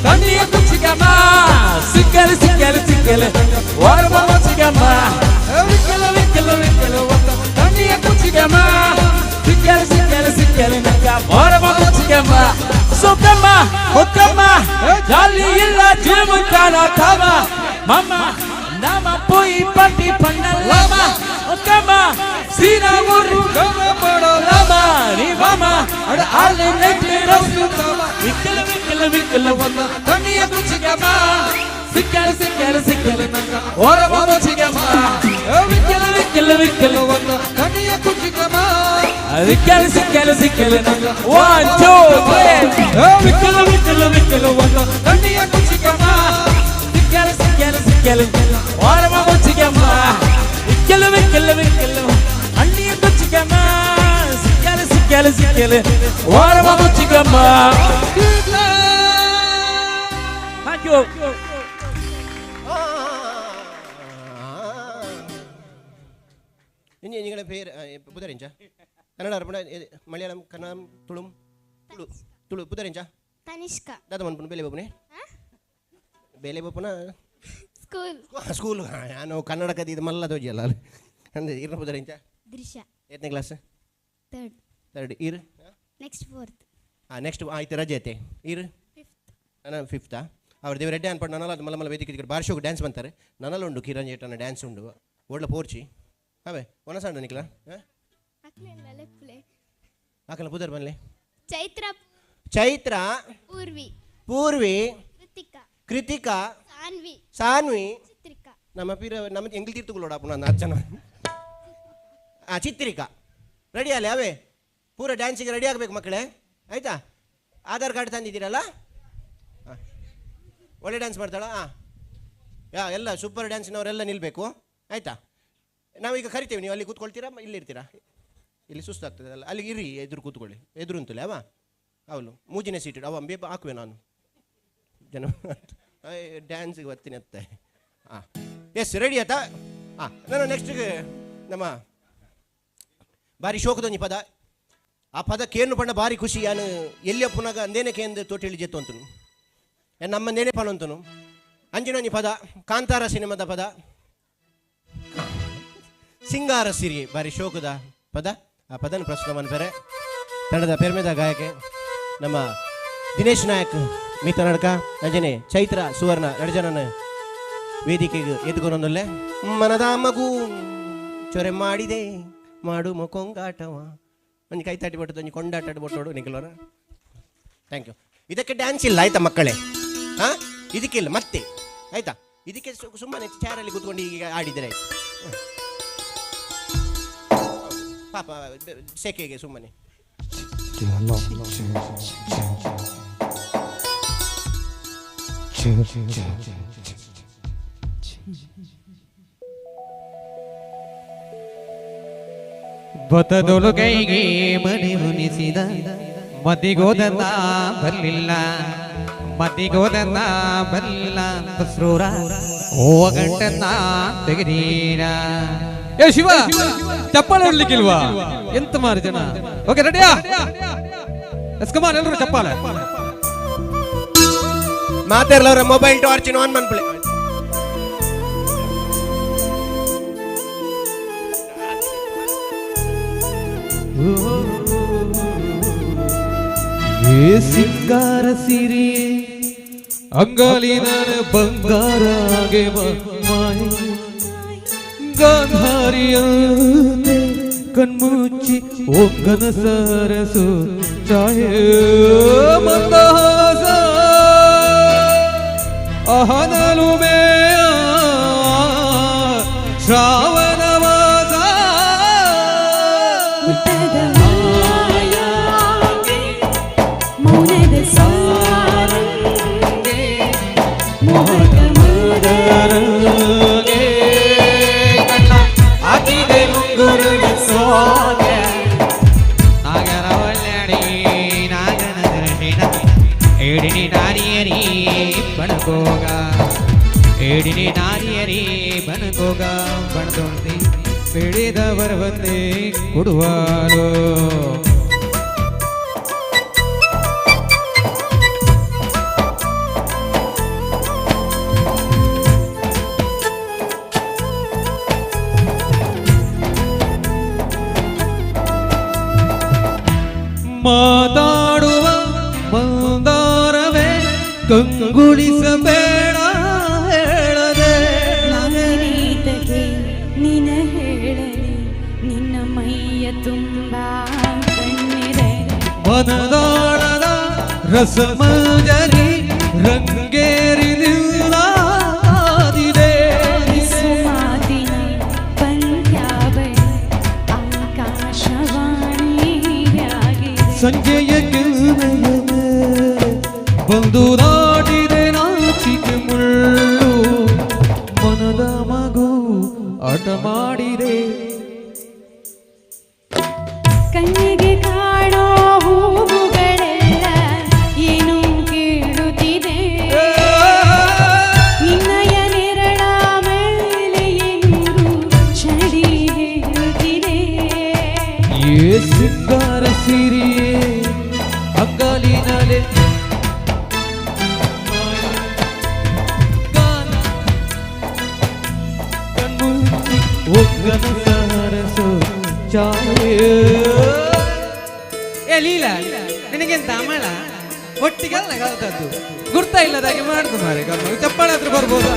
Tania kuchigama, sikale sikale sikale, warma kuchigama, vikala wata. Tania kuchigama, sikale sikale sikale naka, warma kuchigama. Sokama, hokama, jali illa jimu kana kama, mama, nama poi pati panalama, hokama, sina muru kama pado lama, ni mama, ada ale nekle rasu kama, vikala wata. Tania kuchigama, sikale sikale sikale naka, warma kuchigama, vikala wata. Tania kuchigama, sikale sikale sikale naka, 1 2 3, vikala wata. Tania kuchigama, sikale sikale sikale, warma kuchigama, vikala. Tania kuchigama, sikale sikale sikale, warma kuchigama. Thank you. നിങ്ങളുടെ പേര് പുതരഞ്ച കന്നഡ അർപ്പണ മലയാളം കന്നഡം തുളും ತುಳು ತುಳು ಪುದರೆಂಚ ತನಿಷ್ಕ ದಾದ ಮನ್ಪುನ ಬೇಲೆ ಬಪ್ಪನ school ನಾನು ಕನ್ನಡ ಕದಿ ಇದು ಮಲ್ಲ ತೋಜಿಯಲ್ಲ ಅಂದ್ರೆ ಇರ್ನ ಪುದರೆಂಚ ದೃಶ್ಯ 8ನೇ class third ಇರ್ ನೆಕ್ಸ್ಟ್ 4th ನೆಕ್ಸ್ಟ್ ಆಯ್ತು ರಜೆ ಐತೆ ಇರ್ 5th ಅವ್ರ ದೇವ ರೆಡ್ಡಿ ಅನ್ಪಟ್ಟು ನನ್ನಲ್ಲ ಅದು ಮಲ್ಲ ವೇದಿಕೆ ಬಾರ್ಶೋಕ್ ಡ್ಯಾನ್ಸ್ ಬಂತಾರೆ ನನ್ನಲ್ಲ ಉಂಡು ಕಿರಣ್ ಏಟನ ಡ್ಯಾನ್ಸ್ ಉಂಡು ಓಡ್ಲ ಪೋರ್ಚಿ ಅವೇ ಒನಸಂಡ ನಿಕ್ಲ ಆಕಲ ಪುದರ್ ಬನ್ಲೆ ಚೈತ್ರ ಪೂರ್ವಿ ಕೃತಿಕಾ ಸಾನ್ವಿ ನಮ್ಮ ಪೀರ ನಮ್ಮ ಎಂಗ್ಲಿ ತೀರ್ಥಗಳೋಡ ಪುನಃ ಅಚ್ಚನ ಚಿತ್ರಿಕಾ ರೆಡಿ ಅಲ್ಲೇ ಅವೇ ಪೂರ ಡ್ಯಾನ್ಸಿಗೆ ರೆಡಿ ಆಗಬೇಕು ಮಕ್ಕಳೇ ಆಯ್ತಾ ಆಧಾರ್ ಕಾರ್ಡ್ ತಂದಿದ್ದೀರಲ್ಲ ಒಳ್ಳೆ ಡ್ಯಾನ್ಸ್ ಮಾಡ್ತಾಳ ಎಲ್ಲ ಸೂಪರ್ ಡ್ಯಾನ್ಸಿನವರೆಲ್ಲ ನಿಲ್ಲಬೇಕು ಆಯಿತಾ ನಾವೀಗ ಕರಿತೇವೆ ನೀವು ಅಲ್ಲಿ ಕೂತ್ಕೊಳ್ತೀರಾ ಇಲ್ಲಿರ್ತೀರಾ ಇಲ್ಲಿ ಸುಸ್ತಾಗ್ತದೆ ಅಲ್ಲ ಅಲ್ಲಿಗೆ ಇರಿ ಎದುರು ಕೂತ್ಕೊಳ್ಳಿ ಎದುರು ಅಂತಲೇ ಅವ ಅವಳು ಮೂಜಿನೇ ಸೀಟೆಡ್ ಅವ ಬೇಬ ಹಾಕುವೆ ನಾನು ಜನ ಡ್ಯಾನ್ಸಿಗೆ ಬರ್ತೀನಿ ಅತ್ತೆ ಎಸ್ ರೆಡಿ ಆಯ್ತಾ ನಾನು ನೆಕ್ಸ್ಟ್ಗೆ ನಮ್ಮ ಬಾರಿ ಶೋಕದೊಂದು ಪದ ಆ ಪದ ಕೇನು ಪಂಡ ಭಾರಿ ಖುಷಿ ಯಾನು ಎಲ್ಲಿಯ ಪುನಗ ಅಂದೇನೆ ಕೇಂದ್ರ ತೋಟೆಳಿ ಜೆತ್ತು ಅಂತನು ನಮ್ಮ ನೇನೆ ಪಣ ಅಂತನು ಅಂಜಿನೊಂದು ಪದ ಕಾಂತಾರ ಸಿನಿಮಾದ ಪದ ಸಿಂಗಾರ ಸಿರಿ ಬಾರಿ ಶೋಕದ ಪದ ಆ ಪದನ ಪ್ರಸ್ತುತ ಮನ್ಪೇರೆ ಕನ್ನಡದ ಪೆರ್ಮೆದ ಗಾಯಕ ನಮ್ಮ ದಿನೇಶ್ ನಾಯಕ್ ಮೀತ ನಡ್ಕ ಅಂಜನೆ ಚೈತ್ರ ಸುವರ್ಣ ಎರಡು ಜನನ ವೇದಿಕೆಗೆ ಎದ್ಕೊಂಡೊಂದಲ್ಲೇ ಮನದ ಮಗು ಚೊರೆ ಮಾಡಿದೆ ಮಾಡು ಮೊಕೊಂಗಾಟವ ಒಂದು ಕೈ ತಟ್ಟಿ ಬಿಟ್ಟು ಒಂದು ಕೊಂಡಾಟ ಬಿಟ್ಟೋಡು ನಿಖಲವರ ಥ್ಯಾಂಕ್ ಯು ಇದಕ್ಕೆ ಡ್ಯಾನ್ಸ್ ಇಲ್ಲ ಆಯ್ತಾ ಮಕ್ಕಳೇ ಇದಕ್ಕಿಲ್ಲ ಮತ್ತೆ ಆಯ್ತಾ ಇದಕ್ಕೆ ಸುಮ್ಮನೆ ಚೇರಲ್ಲಿ ಕೂತ್ಕೊಂಡು ಈಗ ಆಡಿದರೆ ಆಯ್ತು ಪಾಪ ಸೆಕೆಗೆ ಸುಮ್ಮನೆ ಬತದೊಳು ಕೈಗೆ ಮಣಿ ಮುನಿಸಿದ ಮತಿಗೋದನ್ನ ಬರಲಿಲ್ಲ ಮತಿಗೋದನ್ನ ಬರಲಿಲ್ಲ ಬಸ್ರೂರ ಓ ಗಂಟನ್ನ ತೆಗೆದೀರ ಏ ಶಿವ ಚಪ್ಪಾಳೆ ಹೊಡ್ಲಿಕ್ಕಿಲ್ವಾ ಎಂತ ಮಾರು ಜನ ಓಕೆ ರೆಡಿಯಾ ಎಸ್ಕಮಾನ್ ಎಲ್ಲರೂ ಚಪ್ಪಾಳೆ ಮಾತಾಡ್ಲವ್ರ ಮೊಬೈಲ್ ಟಾರ್ಚಿನ ಆನ್ ಮಾಡ್ಬಿಡಿ ಏ ಸಿಂಗಾರ ಸಿರಿ ಅಂಗಾಲಿನ ಬಂಗಾರ ಆಗೆ ಮಾಯ ಗಾಂಧಾರಿಯಂತೆ ಕಣ್ಮುಚ್ಚಿ ಒಗ್ಗನ ಸರಸು ಛಾಯೆ ಮಂದ ಮೌನದ ಸಾರಂಗೆ ಮೋಹಕ ಮದರಂಗೆ ಕಣ್ಣ ಹಾಕಿದೆ ಮುಂಗುರುಳ ಸೋಗೆ ನಾಗರ ಒಳ್ಳೆಡಿ ನಾಗನ ದರ್ಶನ ಏಡಿನಿ ನಾರಿಯರಿ ಬಣಗೋಗ ಏಡಿನಿ ನಾರಿಯರಿ ಬಣಗೋಗ ಬಣದೊಂದಿ ಬೆಳೆದವರ ಬಂದೆ ಕೊಡುವಾರು ಮಾತಾಡುವ ಮಂದಾರವೇ ಕಂಗೊಳಿಸಬೇಡ ಹೇಳದೆ ಮಗನೀತಗೆ ನಿನ ಹೇಳಲಿ ನಿನ್ನ ಮೈಯ ತುಂಬ ಕಣ್ಣಿರೆ ಮನದಾಳದ ರಸಮಂಜರಿ ರಂಗೇರಿ ನಿಲ್ಲಾದಿದೆ ಮಾತಿನ ಪಂದ್ಯಾವಳಿ ಆಕಾಶವಾಣಿಯಾಗಿದೆ ಸಂಜೆಯ ಗೆಲ್ಮೆಯ ಮೇಲೆ ಬಂದು ನಾಟಿದೆ ನಾಚಿಕೆ ಮುಳ್ಳು ಮನದ ಮಗು ಆಟ ಮಾಡಿದೆ ಕಣ್ಣಿಗೆ ಕಾಣೋ ಹೂವುಗಳೆಲ್ಲ ಏನು ಕೇಳುತ್ತಿದೆ ನಿನ್ನಯ ನೆರಳ ಮೇಲೆ ಎಂದು ಚಳಿ ಹೇಳುತ್ತಿದೆ ಏ ಸಿಂಗಾರ ಸಿರಿಯೇ ಅಂಗಾಲಿನಲೆ ಕಣ್ಮುಚ್ಚಿ ಒಗ್ಗನ ಸಹರಸು ಚಾಯೇ ಏ ಲೀಲಾ ನಿನಗೆಂತ ಅಮಳ ಒಟ್ಟಿಗೆಲ್ಲ ಕಲ್ತದ್ದು ಗುರ್ತ ಇಲ್ಲದಾಗೆ ಮಾಡ್ದು ಮಾರೆ ಕಲ್ಲು ಚಪ್ಪಾಳೆ ಹತ್ರ ಬರ್ಬೋದಾ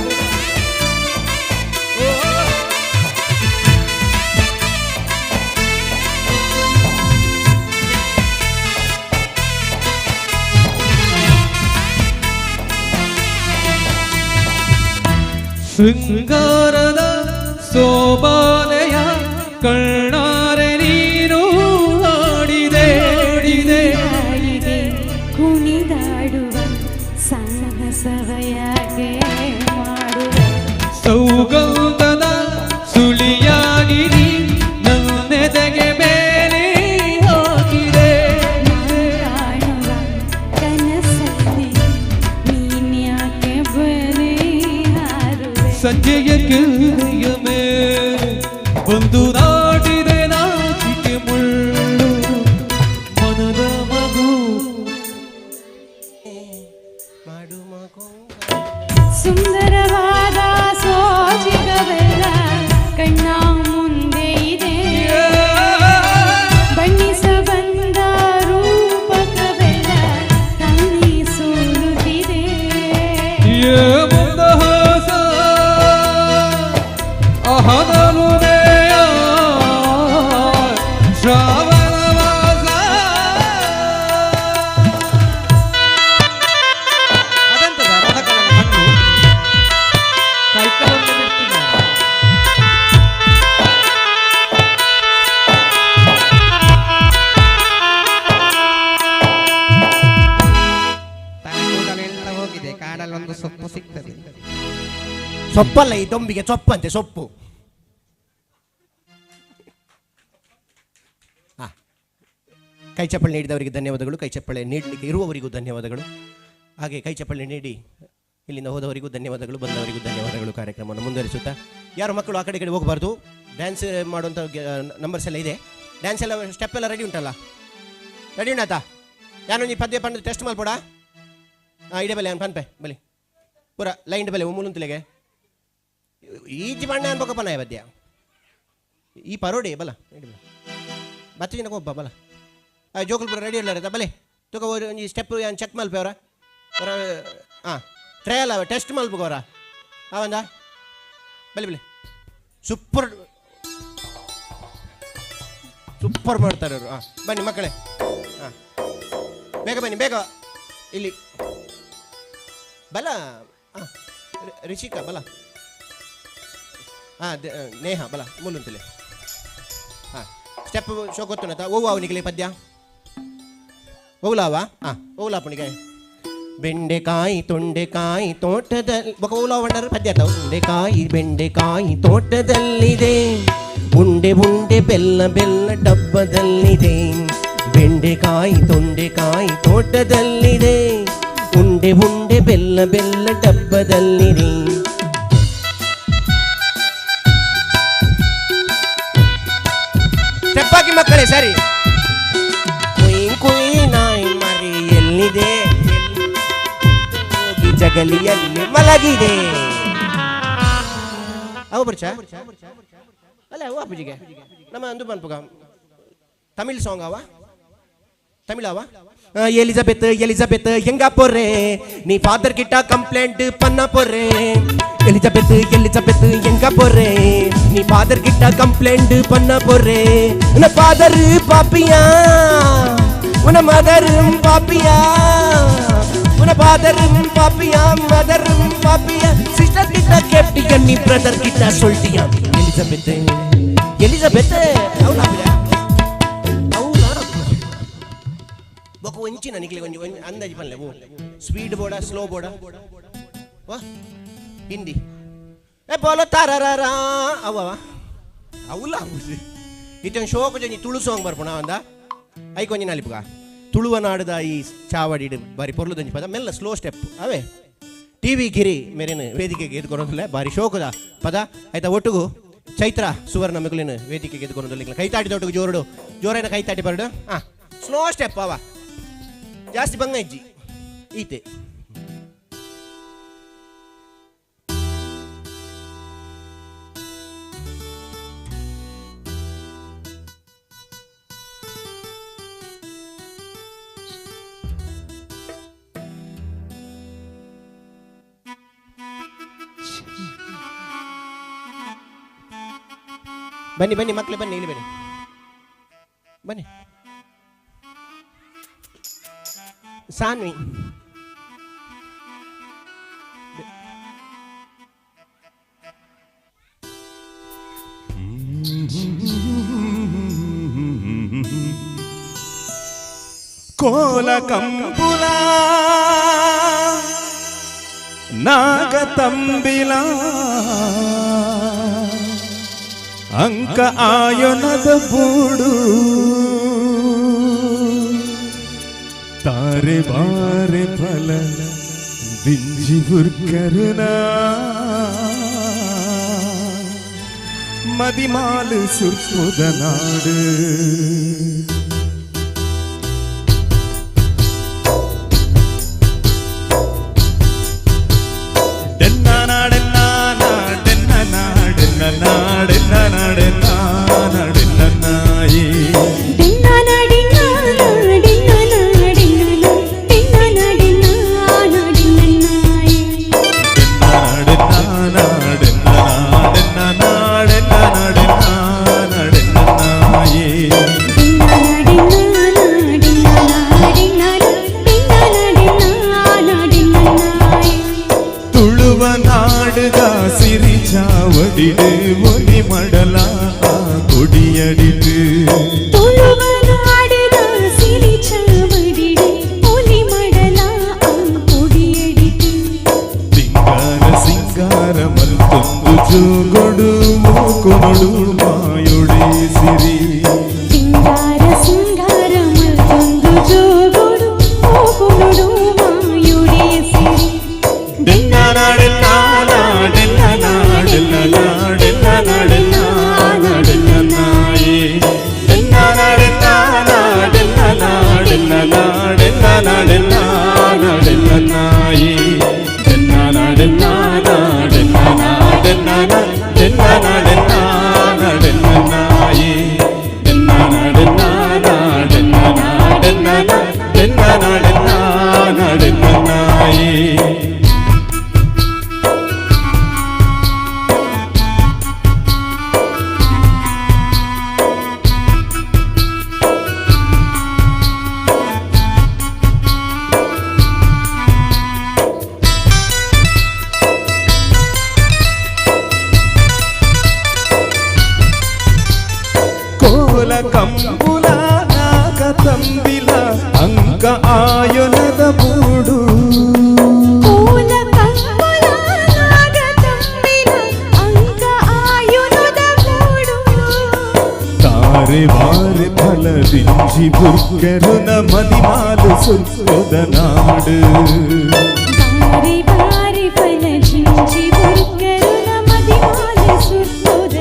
ಶೃಂಗಾರದ ಸೋಬಾನೆಯ ಕಣ್ಣಾರೆ ನೀನು ಆಡಿದೆ ಕುಣಿದಾಡುವ ಸಾಹಸವಯಾಗೆ ಮಾಡುವ ಸೌಗಂಧದ ಸುಳಿಯಾಗಿ ನೀ ನನ್ನೆದೆಗೆ ಬೇರೆ ಹಾಕಿದೆ ಕಾಣುವ ಕನಸಲ್ಲಿ ನೀನ್ಯಾಕೆ ಬರೀ ಹಾರುವೆ ಸಂಜೆಯ ಕೆರೆಯ ಮೇಲೆ ಬಂದು ನಾಟಿದೆ ನಾಚಿಕೆ ಮುಳ್ಳು ಮನದ ಮಗು ಮಾಡು ಮಗು ಸುಂದರವಾದ ಸೋಜಿಗವೆಲ್ಲ ಕಣ್ಣ ಮುಂದೆ ಇದೆ ಬಣ್ಣಿಸ ಬಂದ ರೂಪಕವೆಲ್ಲ ತಾನೇ ಸೋಲುತ್ತಿದೆ ಮಂದಹಾಸ ಅಹದಲುನೆಯ ಶ್ರಾವಣವಾಸ ಅದೆಂತದ ರಥಕಲೆಗೆ ಹಣ್ಣು ಸೈಕಲನ್ನು ಬಿಡ್ತಿದ್ದಾರೆ ತಲೆಗೂದಲೆಲ್ಲ ಹೋಗಿದೆ ಕಾಡಲ್ಲೊಂದು ಸೊಪ್ಪು ಸಿಗ್ತದೆ ಸೊಪ್ಪಲ್ಲ ಈ ದೊಂಬಿಗೆ ಸೊಪ್ಪಂತೆ ಸೊಪ್ಪು ಕೈ ಚಪ್ಪಳೆ ನೀಡಿದವರಿಗೆ ಧನ್ಯವಾದಗಳು ಕೈ ಚಪ್ಪಳೆ ನೀಡಲಿಕ್ಕೆ ಇರುವವರಿಗೂ ಧನ್ಯವಾದಗಳು ಹಾಗೆ ಕೈ ಚಪ್ಪಳೆ ನೀಡಿ ಇಲ್ಲಿಂದ ಹೋದವರಿಗೂ ಧನ್ಯವಾದಗಳು ಬಂದವರಿಗೂ ಧನ್ಯವಾದಗಳು ಕಾರ್ಯಕ್ರಮವನ್ನು ಮುಂದುವರಿಸುತ್ತಾ ಯಾರು ಮಕ್ಕಳು ಆ ಕಡೆ ಕಡೆ ಹೋಗಬಾರ್ದು ಡ್ಯಾನ್ಸ್ ಮಾಡುವಂಥ ನಂಬರ್ಸ್ ಎಲ್ಲ ಇದೆ ಡ್ಯಾನ್ಸ್ ಎಲ್ಲ ಸ್ಟೆಪ್ ಎಲ್ಲ ರೆಡಿ ಉಂಟಲ್ಲ ರೆಡಿ ಉಂಟಾತಾ ಯಾನು ನೀ ಪದ್ಯ ಪಂಡ ಟೆಸ್ಟ್ ಮಾಡ್ಬೋಡ ಇಡೆ ಬಲೆ ಪನ್ಪೆ ಬಲಿ ಪೂರ ಲೈನ್ ಬಲೆ ಮುಲುಂತಿಲೆಗೆ ಈಜಿ ಬಣ್ಣ ಅನ್ಬೇಕಪ್ಪ ನಾ ಪದ್ಯ ಈ ಪರೋಡಿ ಬಲ ಬತ್ತು ಜನಕ್ಕೆ ಒಬ್ಬ ಬಲ ಜೋಕುಲ್ ಪೂರ ರೆಡಿ ಇರ್ಲಾರ ಬಲೆ ತುಕ ಒಂದು ಸ್ಟೆಪ್ ಏನು ಚೆಕ್ ಮಲ್ಪೆ ಅವರ ಅವರ ಹಾಂ ಟ್ರಯಲ್ ಅವ ಟೆಸ್ಟ್ ಮಲ್ಪು ಅವರ ಅವಂದ ಬಲಿ ಬಲಿ ಸೂಪರ್ ಸೂಪರ್ ಮಾಡ್ತಾರೆ ಅವರು ಹಾಂ ಬನ್ನಿ ಮಕ್ಕಳೇ ಹಾಂ ಬೇಗ ಬನ್ನಿ ಬೇಗ ಇಲ್ಲಿ ಬಲ ಹಾಂ ರಿಷಿಕಾ ಬಲ ಹಾಂ ನೇಹ ಬಲ ಮೂಲುಂತಿಲೆ ಹಾಂ ಸ್ಟೆಪ್ ಶೋ ಗೊತ್ತು ಓವು ಅವನಿಗೆ ಪದ್ಯ ಓಲಾವಾ ಹಾಂ ಓಲಾ ಪುಣಿಗೆ ಬೆಂಡೆಕಾಯಿ ತೊಂಡೆಕಾಯಿ ತೋಟದಲ್ಲಿ ಓಲಾ ಬಂಡರು ಪದ್ಯ ತೊಂಡೆಕಾಯಿ ಬೆಂಡೆಕಾಯಿ ತೋಟದಲ್ಲಿದೆ ಉಂಡೆ ಉಂಡೆ ಬೆಲ್ಲ ಬೆಲ್ಲ ಡಬ್ಬದಲ್ಲಿದೆ ಬೆಂಡೆಕಾಯಿ ತೊಂಡೆಕಾಯಿ ತೋಟದಲ್ಲಿದೆ ಉಂಡೆ ಉಂಡೆ ಬೆಲ್ಲ ಬೆಲ್ಲ ಡಬ್ಬದಲ್ಲಿದೆ. ಸ್ಟೆಪ್ಪಾಗಿ ಮಕ್ಕಳೇ ಸರಿ. ಕುಯ್ ಕುಯ್ ನಾಯಿ ಮರಿ ಎಲ್ಲಿದೆ ಹೋಗಿ ಜಗಲಿಯಲ್ಲಿ ಮಲಗಿದೆ. ಅವು ಬರ್ಚ ಅಲ್ಲ ಅವು ಅಪ್ಪಜಿಗೆ ನಮ್ಮ ಅಂದು ಬನ್ಪುಗ ತಮಿಳ್ ಸಾಂಗ್ ಅವ ತಮಿಳವ ಎಲಿಜಬೆತ್ ಎಲಿಜಬೆತ್ ಹೆಂಗ ಪೊರ್ರೆ ನೀ ಫಾದರ್ ಗಿಟ್ಟ ಕಂಪ್ಲೇಂಟ್ ಪನ್ನ ಪೊರ್ರೆ ಎಲಿಜಬೆತ್ ಎಲಿಜಬೆತ್ ಹೆಂಗ ಪೊರ್ರೆ ನೀ ಫಾದರ್ ಗಿಟ್ಟ ಕಂಪ್ಲೇಂಟ್ ಪನ್ನ ಪೊರ್ರೆ ಉನ ಫಾದರ್ ಪಾಪಿಯಾ ಉನ ಮದರ್ ಪಾಪಿಯಾ ಉನ ಫಾದರ್ ಪಾಪಿಯಾ ಮದರ್ ಪಾಪಿಯಾ ಸಿಸ್ಟರ್ ಗಿಟ್ಟ ಕೆಪ್ಟಿಯ ನೀ ಬ್ರದರ್ ಗಿಟ್ಟ ಸೊಲ್ಟಿಯಾ ಎಲಿಜಬೆತ್ ಎಲಿಜಬೆತ್ ಅವಳ ಒಂಚಿ ನನಗೆ ಒಂದು ಅಂದಾಜು ಬರಲ್ಲ ಸ್ಪೀಡ್ ಬೋರ್ಡ ಸ್ಲೋ ಬೋರ್ಡ ವಾ ಹಿಂದಿ ಏ ಬೋಲೋ ತಾರಾರಾ ಅವ ಅವಲ್ಲ ಇತ್ತೊಂದು ಶೋಕ ಜನಿ ತುಳು ಸಾಂಗ್ ಬರ್ಪೋಣ ಅಂದ ಐ ಕೊಂಚ ನಲಿಪುಗ ತುಳುವ ನಾಡದ ಈ ಚಾವಡಿ ಬಾರಿ ಪೊರ್ಲುದಂಜಿ ಪದ ಮೆಲ್ಲ ಸ್ಲೋ ಸ್ಟೆಪ್ ಅವೇ ಟಿ ವಿ ಗಿರಿ ಮೇರೇನು ವೇದಿಕೆಗೆ ಎದ್ಕೊರೋದಿಲ್ಲ ಬಾರಿ ಶೋಕದ ಪದ ಆಯ್ತಾ ಒಟ್ಟಿಗೂ ಚೈತ್ರ ಸುವರ್ಣ ಮಿಗುಲಿನ ವೇದಿಕೆಗೆ ಎದ್ಕೊರೋದಿಲ್ಲ ಕೈತಾಟಿ ದೊಟ್ಟಿಗೆ ಜೋರಡು ಜೋರೇನ ಕೈತಾಟಿ ಬರಡು ಹಾಂ ಸ್ಲೋ ಸ್ಟೆಪ್ ಅವ ಜಾಸ್ತಿ ಬಂಗ ಇಜ್ಜಿ ಈತೆ ಬನ್ನಿ ಬನ್ನಿ ಮಕ್ಕಳು ಬನ್ನಿ ಇಲ್ಲಿ ಬನ್ನಿ ಬನ್ನಿ ಸಾನ್ವಿ ಕೋಲ ಕಂಬುಲ ನಾಗ ತಂಬಿಲ ಅಂಕ ಆಯನದ ಬೂಡು ತಾರೆ ಬಾರೆ ಫಲ ಬಿಂಜಿ ಬುರ್ಕರನ ಮದಿಮಾಲು ಸುರ್ಪುದ ನಾಡು சிரிச்சாவடிடு ஒலி மடலா கொடியடிடு ತುಳುವ ನಾಡಿದ ಸಿರಿಚಾವಡಿಡು ಒಲಿ ಮಡಲಾ ಕೊಡಿಯಡಿದು ಸಿಂಗಾರ ಸಿಂಗಾರ ಮಲ್ತೊಂದು ಜೋಗೊಡು ಮೂಕೊನೊಡು ಮಾಯೊಡೆ ಸಿರಿ ಸಿಂಗಾರ ಸಿಂಗಾರ ಮಲ್ತೊಂದು ಜೋಗೊಡು ಮೂಕೊನೊಡು ಮಾಯೊಡೆ ಸಿರಿ ಸುತ್ತದ ನಾಡು ಬಾರಿ ಬಾರಿ ಫಲ ಜಿಂಜಿ ಬುರ್ಕರು ನಮದಿ ಮಾಲೆ ಸುತ್ತೋದ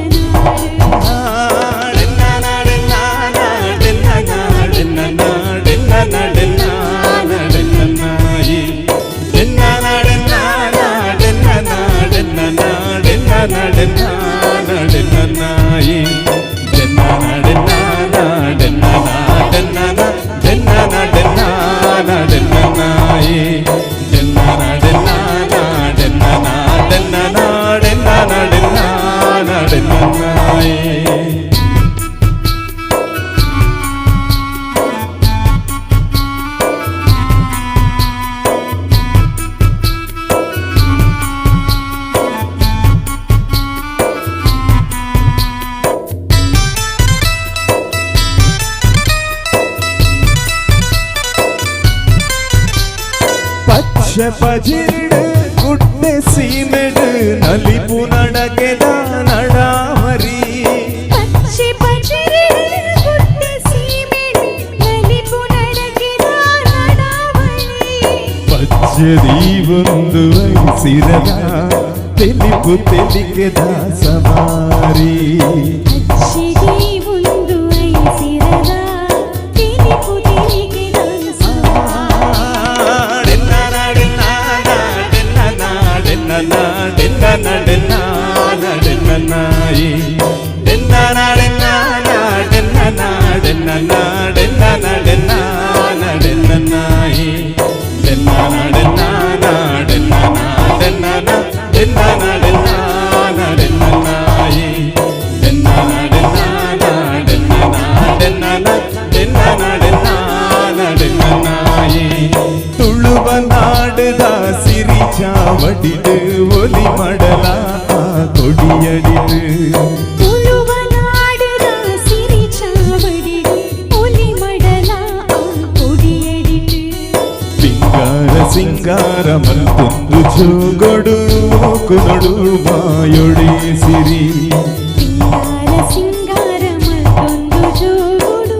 ಪಜಿರ್ಡ್ ಗುಡ್ಡೆ ಸೀಮೆಡ್ ನಲಿಪು ನಡಗೆದ ನಡಾವರಿ ಪಚ್ಚೆ ಪಜಿರೆ ಗುಡ್ಡೆ ಸೀಮೆಡ್ ನಲಿಪು ನಡಗೆದ ನಡಾವಳಿ ಪಚ್ಚದಿ ಒಂದು ವಯಸ್ಸಿರದ ತೆಲಿಪು ತೆಲಿಗೆದ ಸವಾರಿ ಪಚ್ಚೆದಿ ಒಂದು ವಯಸ್ಸಿರದ ತೆಲಿಪು ತೆಲಿಗೆದ ತುಳುವ ನಾಡದ ಸಿರಿ ಚಾವಡಿದು ಒಲಿ ಮಡಲ ಕೊಡಿಯಡಿದು ತುಳುವ ನಾಡದ ಸಿರಿ ಚಾವಡಿಡು ಒಲಿ ಮಡಲ ಕೊಡಿಯಡಿಡು ಸಿಂಗಾರ ಸಿಂಗಾರ ಮಲ್ತೊಂದು ಜೋಗೊಡು ಕೊನೊಡು ಮಾಯೊಡೆ ಸಿರಿ ಸಿಂಗಾರ ಸಿಂಗಾರ ಮತ್ತೊಂದು ಜೋಗುಡು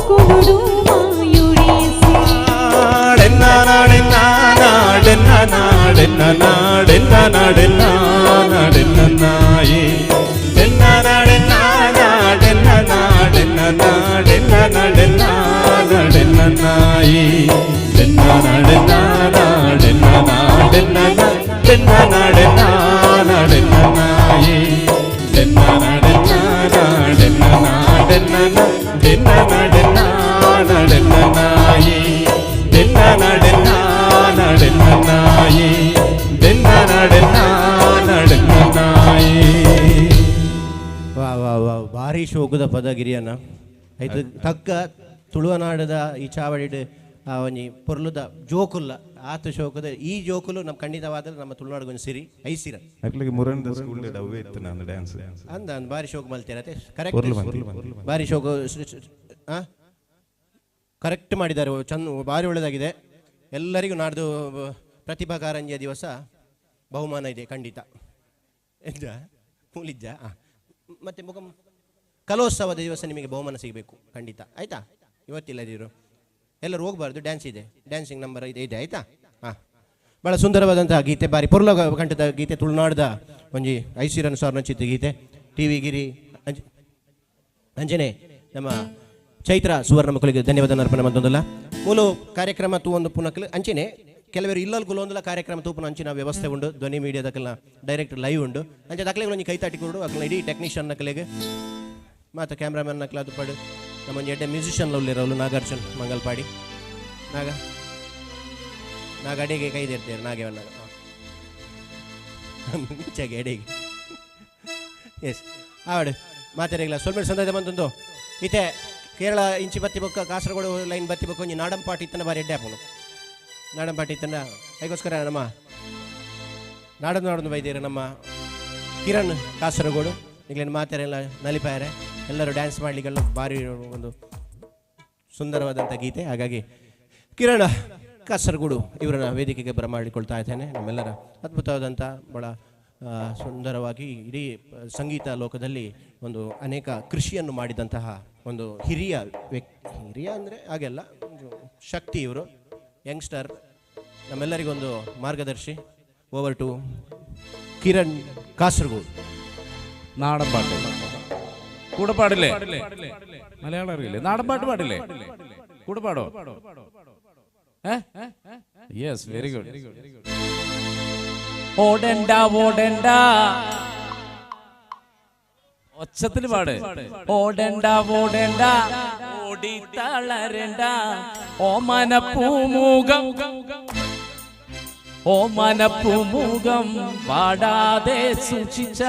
ಕೊನೊಡು ಮಾಯುಡೆ ಸಿರಿ ವಾ ವಾ ವಾ ಭಾರಿ ಶೋಕದ ಪದಗಿರಿಯನ್ನ ಐದು ತಕ್ಕ ತುಳುವನಾಡದ ಈ ಚಾವಡಿಡ್ ಒಂಜಿ ಪೊರ್ಲುದ ಜೋಕುಲ್ಲ ಆತ ಶೋಕದ ಈ ಜೋಕುಲು ನಮ್ಮ ಖಂಡಿತವಾದ ನಮ್ಮ ತುಳುನಾಡಿಗೊಂದು ಸಿರಿ ಐಸಿರ ಅಕ್ಲಿಗೆ ಮುರಂಡ ಸ್ಕೂಲ್ ಅವೇ ಇತ್ತು ನಾನು ಡ್ಯಾನ್ಸ್ ಅಂದ ಭಾರಿ ಶೋಕ ಮಲ್ತೇರತೆ ಕರೆಕ್ಟ್ ಭಾರಿ ಶೋಕ ಕರೆಕ್ಟ್ ಮಾಡಿದ್ದಾರೆ ಚಂದ ಭಾರಿ ಒಳ್ಳೆಯದಾಗಿದೆ ಎಲ್ಲರಿಗೂ ನಾಡ್ದು ಪ್ರತಿಭಾ ಕಾರಂಜಿಯ ದಿವಸ ಬಹುಮಾನ ಇದೆ ಖಂಡಿತ ಎಂತ ಮೂಲಿಜ್ಜ ಮತ್ತು ಮುಖ ಕಲೋತ್ಸವದ ದಿವಸ ನಿಮಗೆ ಬಹುಮಾನ ಸಿಗಬೇಕು ಖಂಡಿತ ಆಯಿತಾ ಇವತ್ತಿಲ್ಲದಿರು ಎಲ್ಲರೂ ಹೋಗಬಾರ್ದು ಡ್ಯಾನ್ಸ್ ಇದೆ ಡ್ಯಾನ್ಸಿಂಗ್ ನಂಬರ್ ಇದೆ ಆಯಿತಾ ಹಾಂ ಭಾಳ ಸುಂದರವಾದಂತಹ ಗೀತೆ ಬಾರಿ ಪೊರ್ಲ ಕಂಠದ ಗೀತೆ ತುಳುನಾಡದ ಒಂಜಿ ಐಸಿರನ್ ಸಾರ್ನ ಚಿತ್ರ ಗೀತೆ ಟಿ ವಿ ಗಿರಿ ಅಂಜನೆ ನಮ್ಮ ಚೈತ್ರ ಸುವರ್ಣ ಮಕ್ಕಳಿಗೆ ಧನ್ಯವಾದ ಅರ್ಪಣೆ ಮಂತೊಂದಲ್ಲ ಮೂಲು ಕಾರ್ಯಕ್ರಮ ತೂವೊಂದು ಪುನಕಲು ಅಂಚೆನೆ ಕೆಲವರು ಇಲ್ಲಲ್ ಕುಲೊಂದಲ ಕಾರ್ಯಕ್ರಮ ತೂಪುನ ಅಂಚಿನ ವ್ಯವಸ್ಥೆ ಉಂಡು ಧ್ವನಿ ಮೀಡಿಯಾದಕ್ಕೆಲ್ಲ ಡೈರೆಕ್ಟ್ ಲೈವ್ ಉಂಡು ಅಂಚೆ ದಕ್ಲೆಗಳು ಒಂಜಿ ಕೈ ತಟ್ಟಿಕೊಡು ಅಕ್ಲ ಇಡೀ ಟೆಕ್ನಿಷಿಯನ್ ನಕಲೆಗೆ ಮಾತ ಕ್ಯಾಮ್ರಾಮನ್ ನಕ್ಲ ಅದು ಪಡು ನಮ್ಮ ಎಡ್ಡೆ ಮ್ಯೂಸಿಷಿಯನ್ ಉಳ್ಳಿರೋರು ನಾಗಾರ್ಜುನ್ ಮಂಗಲ್ಪಾಡಿ ನಾಗ ಅಡೆಗೆ ಕೈದಿರ್ತೇವೆ ನಾಗೇವನ್ನ ಮುಂಚೆಗೆ ಎಡೆಗೆ ಎಸ್ ಆವಡು ಮಾತಾಡಿಲ್ಲ ಸ್ವಲ್ಪ ಸಂದರ್ಭ ಬಂತಂದು ಈತೆ ಕೇರಳ ಇಂಚಿ ಬತ್ತಿ ಬೊಕ್ಕ ಕಾಸರಗೋಡು ಲೈನ್ ಬತ್ತಿ ಬೊಕ್ಕ ಒಂಜಿ ನಾಡಂಪಾಟಿ ಇತ್ತನ ಬಾರಿ ಎಡ್ಡೆ ಹಾಪುನು ನಾಡಂಪಾಟಿ ಇತ್ತನ ಅದಕ್ಕೋಸ್ಕರ ನಮ್ಮ ನಾಡನ್ನು ಬೈದಿರು ನಮ್ಮ ಕಿರಣ್ ಕಾಸರಗೋಡು ಈಗಲೇನು ಮಾತಾರೆಲ್ಲ ನಲಿಪಾಯರೆ ಎಲ್ಲರೂ ಡ್ಯಾನ್ಸ್ ಮಾಡಲಿಕ್ಕೆಲ್ಲ ಭಾರಿ ಒಂದು ಸುಂದರವಾದಂಥ ಗೀತೆ ಹಾಗಾಗಿ ಕಿರಣ್ ಕಾಸರಗೋಡು ಇವರನ್ನ ವೇದಿಕೆಗೆ ಬರಮಾಡಿಕೊಳ್ತಾ ಇದ್ದೇನೆ ನಮ್ಮೆಲ್ಲರ ಅದ್ಭುತವಾದಂಥ ಭಾಳ ಸುಂದರವಾಗಿ ಇಡೀ ಸಂಗೀತ ಲೋಕದಲ್ಲಿ ಒಂದು ಅನೇಕ ಕೃಷಿಯನ್ನು ಮಾಡಿದಂತಹ ಒಂದು ಹಿರಿಯ ಅಂದರೆ ಹಾಗೆಲ್ಲ ಶಕ್ತಿ ಇವರು ಯಂಗ್ಸ್ಟರ್, ನಮ್ಮೆಲ್ಲರಿಗೊಂದು ಮಾರ್ಗದರ್ಶಿ. Over to Kiran Kasaragod. നാടൻ പാട്ട് കൂടെ പാടില്ലേ? മലയാളം അറിയില്ലേ? നാടൻ പാട്ട് പാടില്ലേ? കൂടെ പാടോ? Yes, very good. ഓടണ്ട ഓടണ്ട, ഒച്ചത്തിൽ പാട്. ഓടണ്ട ഓടണ്ട, ഓടി തളരണ്ട, ഓമന പൂമുഖം, ഓമന പൂമുഖം പാടാതെ സൂക്ഷിച്ച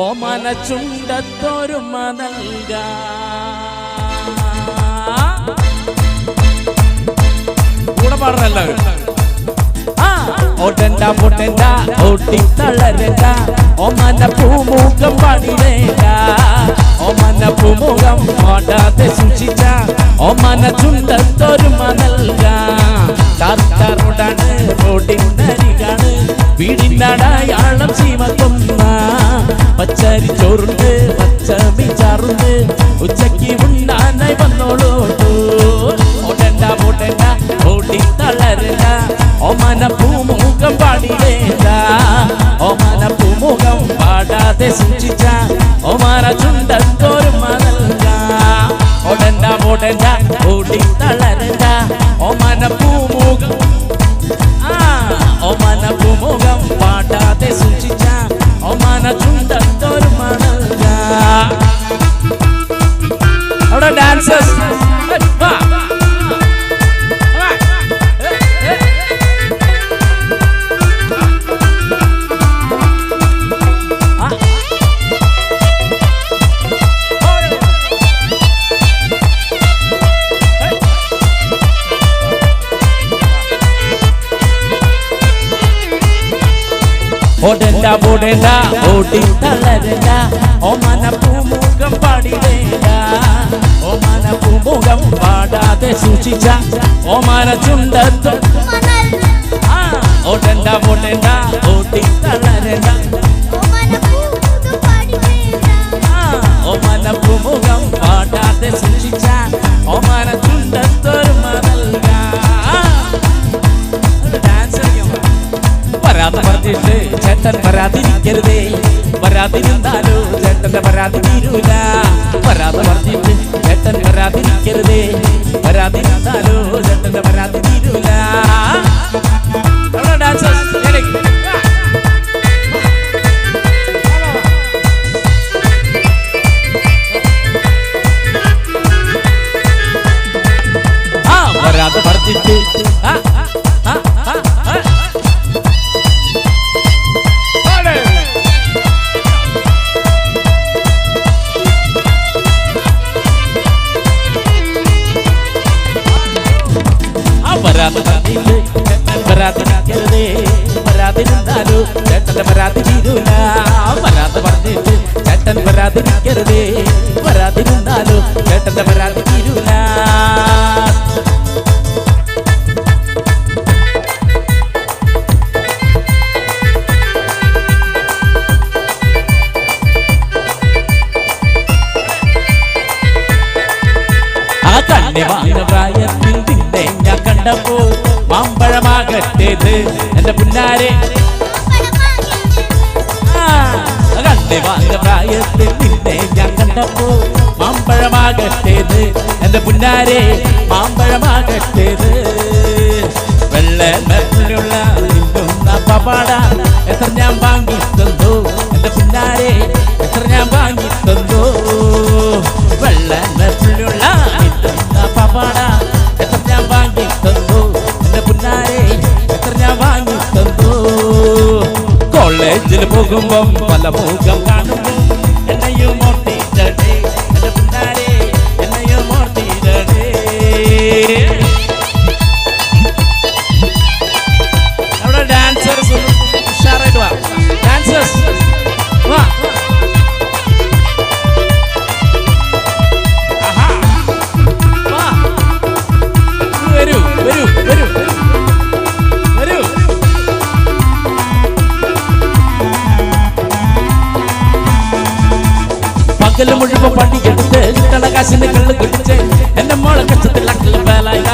ഓമന ചുണ്ടത്തൊരുമ നൽക. കൂടെ പാടണല്ലോ. ഓടണ്ട പൊട്ടണ്ട, ഓട്ടി തളരണ്ട, ഓമന പൂമുഖം പാടിടേണ്ട, ഓമന പൂമുഖം പാടാതെ സൂക്ഷിച്ച ഓമന ചുണ്ടത്തൊരുമ നൽക. ാണ് റോഡിനരികാണ് വീടിനടയാളം സീമക്കൊന്ന പച്ചരി ചോറുണ്ട് പച്ചമിച്ചാറുണ്ട് ഉച്ചയ്ക്ക് ഉണ്ണാനായി വന്നോളൂട്ടു. ഓടണ്ട ഓടണ്ട, ഓടി തളരണ്ട, ഓമന പൂമുഖം പാടിടേണ്ട, ഓമന പൂമുഖം പാടാതെ സൂക്ഷിച്ച ഓമന ചുണ്ടത്തോരുമ നൽക. ഓടണ്ട ഓടണ്ട, ഓടി തളരണ്ട, ഓമന പൂമുഖം, ഓമന പൂമുഖം പാടാതെ സൂക്ഷിച്ച ഓമന ചുണ്ടത്തോരുമ നൽക. അവിടെ ഡാൻസേഴ്സ് ഓടണ്ട ഓടണ്ട, ഓടി തളരണ്ട, ഓമന പൂമുഖം പാടിടേണ്ട, ഓമന പൂമുഖം പാടാതെ സൂക്ഷിച്ച ഓമന ചുണ്ടത്ത്. ഓടണ്ട ഓടണ്ട, ഓടി തളരണ്ട, ഓമന പൂമുഖം പാടാതെ സൂക്ഷിച്ച ഓമന ചുണ്ടത്തൊരുമ നൽക. ഡാൻസ് വരാതെ പറഞ്ഞിട്ട് ചേട്ടൻ വരാതിരിക്കരുതേ, വരാതിരുന്നാലോ ചേട്ടന്റെ പരാതി തീരൂല. വരാതെ പറഞ്ഞിട്ട് ചേട്ടൻ വരാതിരിക്കരുതേ, വരാതിരുന്നാലോ ചേട്ടന്റെ പരാതി തീരൂല. വരാതെ പറഞ്ഞിട്ട് വരാതിരിക്കരുതേ, വരാതിരുന്നാലോ ചേട്ടന്റെ പരാതി തീരൂല. വരാതെ പറഞ്ഞിട്ട് ചേട്ടൻ വരാതിരിക്കരുതേ, വരാതിരുന്നാലോ ചേട്ടന്റെ പരാതി തീരൂല. ആ കണ്ണി വാങ്ങ പ്രായത്തിൽ നിന്നെ ഞാൻ കണ്ടപ്പോ മാമ്പഴമാകട്ടേത് എന്റെ പുന്നാരെ. കണ്ണി വാങ്ങ പ്രായത്തിൽ നിന്നെ ഞാൻ കണ്ടപ്പോ മാമ്പഴമാകട്ടേത് എന്റെ പുന്നാരെ, മാമ്പഴമാകട്ടേത്. വെള്ളമുള്ള നിന്നുന്ന പപാട എത്ര ഞാൻ വാങ്ങി തന്നു എന്റെ പുന്നാരെ, എത്ര ഞാൻ വാങ്ങി തന്നു. വെള്ളമുള്ള നിന്നുന്ന പപാട എത്ര ഞാൻ വാങ്ങി തന്നു എന്റെ പുന്നാരെ, എത്ര ഞാൻ വാങ്ങി തന്നു. കോളേജിൽ പോകുമ്പം പല മുഖം കാണുമ്പോ എന്നെയും ഓർത്തിടേ എന്റെ പുന്നാരെ, എന്നെയും ഓർത്തിടേ. അവിടെ ഡാൻസേഴ്സ് ഉഷാറായിട്ട് വാ, ഡാൻസേഴ്സ് വാ. വരൂ വരൂ വരൂ വരൂ. പകല് മുഴുവൻ പണിയെടുത്ത് കിട്ടണ കാശിന് കള്ള് കുടിച്ച് എന്റെ മോളെ കച്ചത്തിൽ അക്കല് വേലായ.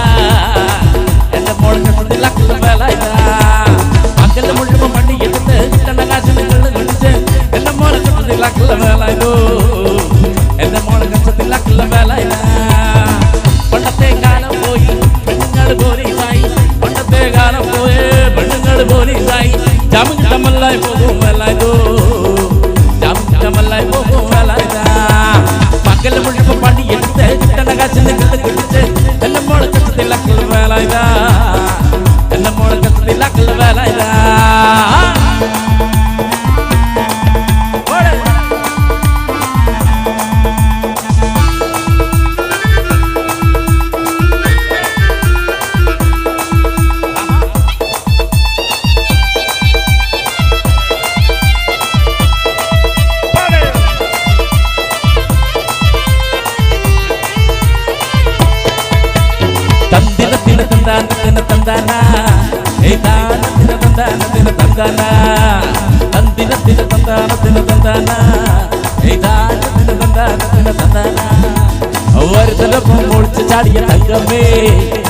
തങ്കമേ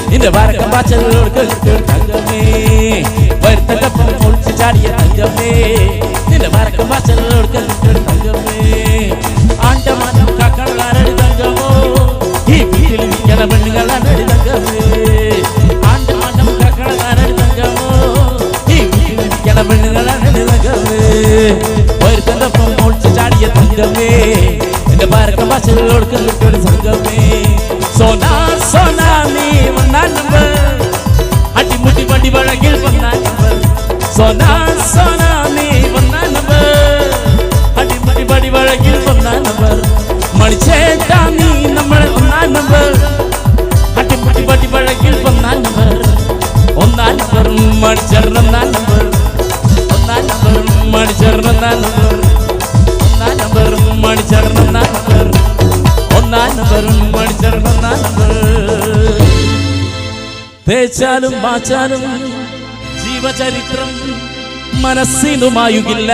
നിന്റെ വരക്കം വാച്ചലോട് തങ്കമേ വരുത്തപ്പം ഒളിച്ചു ചാടിയ തങ്കമേ നിന്റെ വരക്കം വാച്ചലോട് തങ്കമേ ആണ്ടമാനം കാക്കളാരടി തങ്കമോ ഈ വീട്ടിൽ നിൽക്കണ പെണ്ണുങ്ങളാരടി തങ്കമേ ആണ്ടമാനം കാക്കളാരടി തങ്കമോ ഈ വീട്ടിൽ നിൽക്കണ പെണ്ണുങ്ങളാരടി തങ്കമേ വരുത്തപ്പം ഒളിച്ചു ചാടിയ തങ്കമേ എന്റെ വരക്കം വാച്ചലോട് തങ്കമേ സോനാ സോനാ നീ വന്നാ നമ്പർ അടിമുടി വടി വഴകിൽ വന്നാ നമ്പർ സോനാ സോനാ നീ വന്നാ നമ്പർ അടിമുടി വടി വഴകിൽ വന്നാ നമ്പർ മണിച്ചേട്ടാ നീ നമ്മൾ ഒന്നാം നമ്പർ അടിമുടി വടി വഴകിൽ വന്നാ നമ്പർ ഒന്നാം നമ്പർ മണിച്ചേർന്നാ നമ്പർ ഒന്നാം നമ്പർ മണിച്ചേർന്നാ നമ്പർ ഒന്നാം നമ്പർ മണിച്ചേർന്നാ നമ്പർ ഒന്നാം നമ്പർ മണിച്ചേർന്നാ നമ്പർ തേച്ചാലും മാച്ചാലും ജീവചരിത്രം മനസ്സിനുമായുകില്ല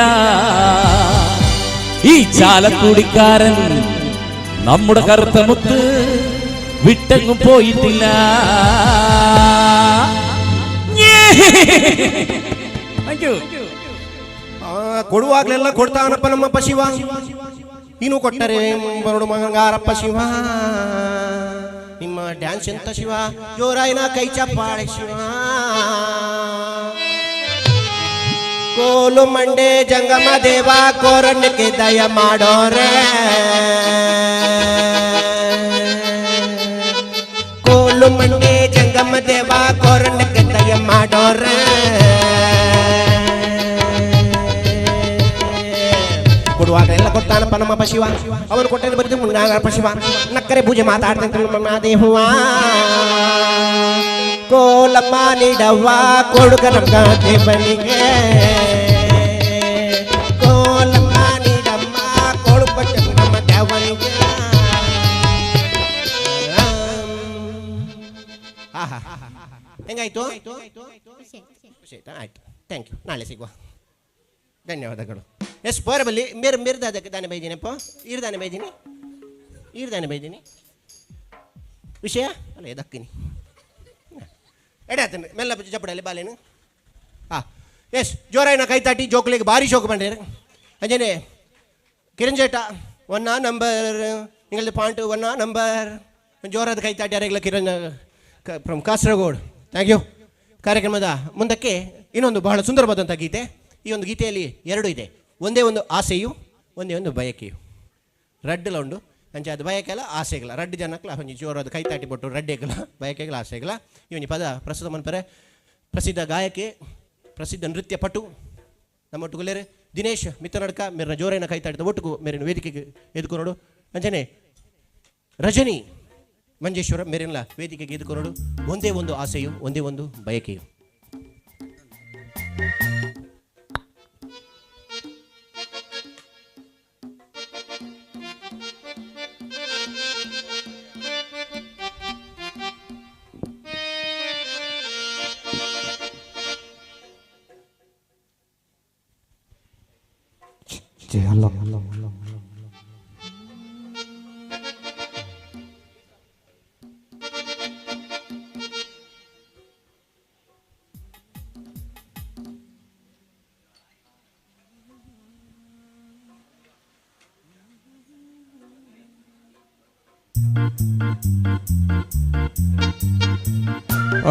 ഈ ചാലക്കുടിക്കാരൻ നമ്മുടെ കറുത്ത മുത്ത് വിട്ടെങ്ങും പോയിട്ടില്ല. ಕೊಡುವಾಗ್ಲೆಲ್ಲ ಕೊಡ್ತಾನಪ್ಪ ನಮ್ಮಪ್ಪ ಶಿವ, ನೀನು ಕೊಟ್ಟರೆ ಬರೋಡು ಮಂಗಾರಪ್ಪ ಶಿವ. ನಿಮ್ಮ ಡ್ಯಾನ್ಸ್ ಎಂತ ಶಿವ, ಜೋರಾಯಿನ ಕೈ ಚಪ್ಪಾಳೆ ಶಿವ. ಕೋಲು ಮಂಡೆ ಜಂಗಮ ದೇವ ಕೋರಣ್ಣಕ್ಕೆ ದಯ ಮಾಡೋರೆ, ಕೋಲು ಮಂಡೆ ಜಂಗಮ ದೇವ ಕೋರಣ್ಣಕ್ಕೆ ದಯ ಮಾಡೋರೆ. ಕೊಡುವಾಗ ಎಲ್ಲ ಕೊಡ್ತಾನಪ್ಪ ನಮ್ಮಪ್ಪ ಶಿವ, ಅವನು ಕೊಟ್ಟರೆ ಬರೀ ಮುಂಗಾರಪ್ಪ ಶಿವ. ನಕ್ಕರೆ ಪೂಜೆ ಮಾತಾಡ್ತಂತ ನಮ್ಮ ದೇಹುವ, ಕೋಲಮ್ಮ ನೀಡವ್ವ ಕೊಡುಗ ನಮ್ಮ ದೇವನಿಗೆ. ಕೋಲಮ್ಮ ನೀಡಮ್ಮ ಕೊಡುಗ ನಮ್ಮ ದೇವನಿಗೆ. ಹೆಂಗಾಯ್ತು? ಆಯ್ತು, ಥ್ಯಾಂಕ್ ಯು. ನಾಳೆ ಸಿಗುವ. ಧನ್ಯವಾದಗಳು. ಎಷ್ಟು ಪೋರ ಬಲ್ಲಿ ಮೇರೆ ಮೇರ್ದಾದ ದಾನೆ ಬೈದಿನಪ್ಪ, ಈರ್ದಾನೆ ಬೈದಿನಿ, ಈರ್ದಾನೆ ಬೈದಿನಿ. ವಿಷಯ ಅಲ್ಲ ದಕ್ಕಿನಿ ಎಡೆ ಮೆಲ್ಲ ಚಪ್ಪಡಲ್ಲಿ ಬಾಲೇನು. ಹಾಂ ಎಸ್ ಜೋರಾಯಿನ ಕೈ ತಾಟಿ ಜೋಕ್ಲಿಗೆ ಭಾರಿ ಶೋಕ ಬಂಡೇರು ಅಂಜನೆ ಕಿರಣ್ ಜೇಟ ಒನ್ನ ನಂಬರ್ ನಿಂಗಲ್ದು ಪಾಯಿಂಟ್ ಒನ್ನ ನಂಬರ್ ಜೋರಾದ ಕೈ ತಾಟಿ ಯಾರಿಗಲ್ಲ Kiran from Kasaragod. Thank you. ಕಾರ್ಯಕ್ರಮದ ಮುಂದಕ್ಕೆ ಇನ್ನೊಂದು ಬಹಳ ಸುಂದರವಾದಂಥ ಗೀತೆ. ಈ ಒಂದು ಗೀತೆಯಲ್ಲಿ ಎರಡು ಇದೆ. ಒಂದೇ ಒಂದು ಆಸೆಯು, ಒಂದೇ ಒಂದು ಬಯಕೆಯು. ರಡ್ಡಲ ಉಂಡು ಅಂಚೆ ಅದು ಬಯಕೆಲ್ಲ ಆಸೆಗಳ ರಡ್ಡು ಜನಕ್ಕಲ ಒಂಜಿ ಜೋರಾದ ಕೈ ತಾಟಿ ಬಿಟ್ಟು ರಡ್ಡೆಗಳ ಬಯಕೆಗಳ ಆಸೆಗಳ. ಇವನಿ ಪದ ಪ್ರಸ್ತುತ ಮನ್ಪರೆ ಪ್ರಸಿದ್ಧ ಗಾಯಕಿ, ಪ್ರಸಿದ್ಧ ನೃತ್ಯ ಪಟು ನಮ್ಮೊಟ್ಟುಗುಲೇರೆ ದಿನೇಶ್ ಮಿತ್ತನಡ್ಕ ಮೇರಿನ ಜೋರೈನ ಕೈ ತಾಟಿದ ಒಟ್ಟಿಗೂ ಮೇರಿನ ವೇದಿಕೆಗೆ ಎದುಕೊನೋಡು. ಅಂಚನೆ ರಜನಿ ಮಂಜೇಶ್ವರ ಮೇರಿನ ವೇದಿಕೆಗೆ ಎದುಕೊನೋಡು. ಒಂದೇ ಒಂದು ಆಸೆಯು, ಒಂದೇ ಒಂದು ಬಯಕೆಯು.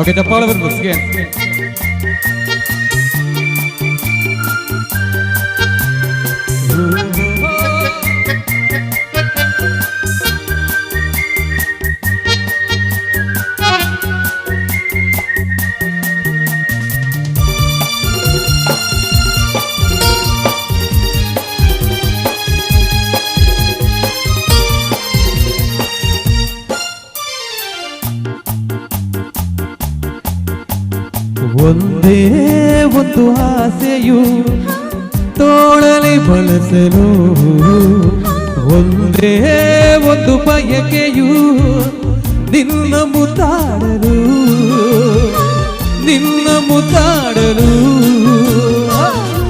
Oke, cepat berbuskin. ಒಂದೇ ಒಂದು ಆಸೆಯು ತೋಳಲಿ ಬಳಸಲು, ಒಂದೇ ಒಂದು ಬಯಕೆಯು ನಿನ್ನ ಮುತ್ತಾಡಲು, ನಿನ್ನ ಮುತ್ತಾಡಲು. ಬಯಕೆಯು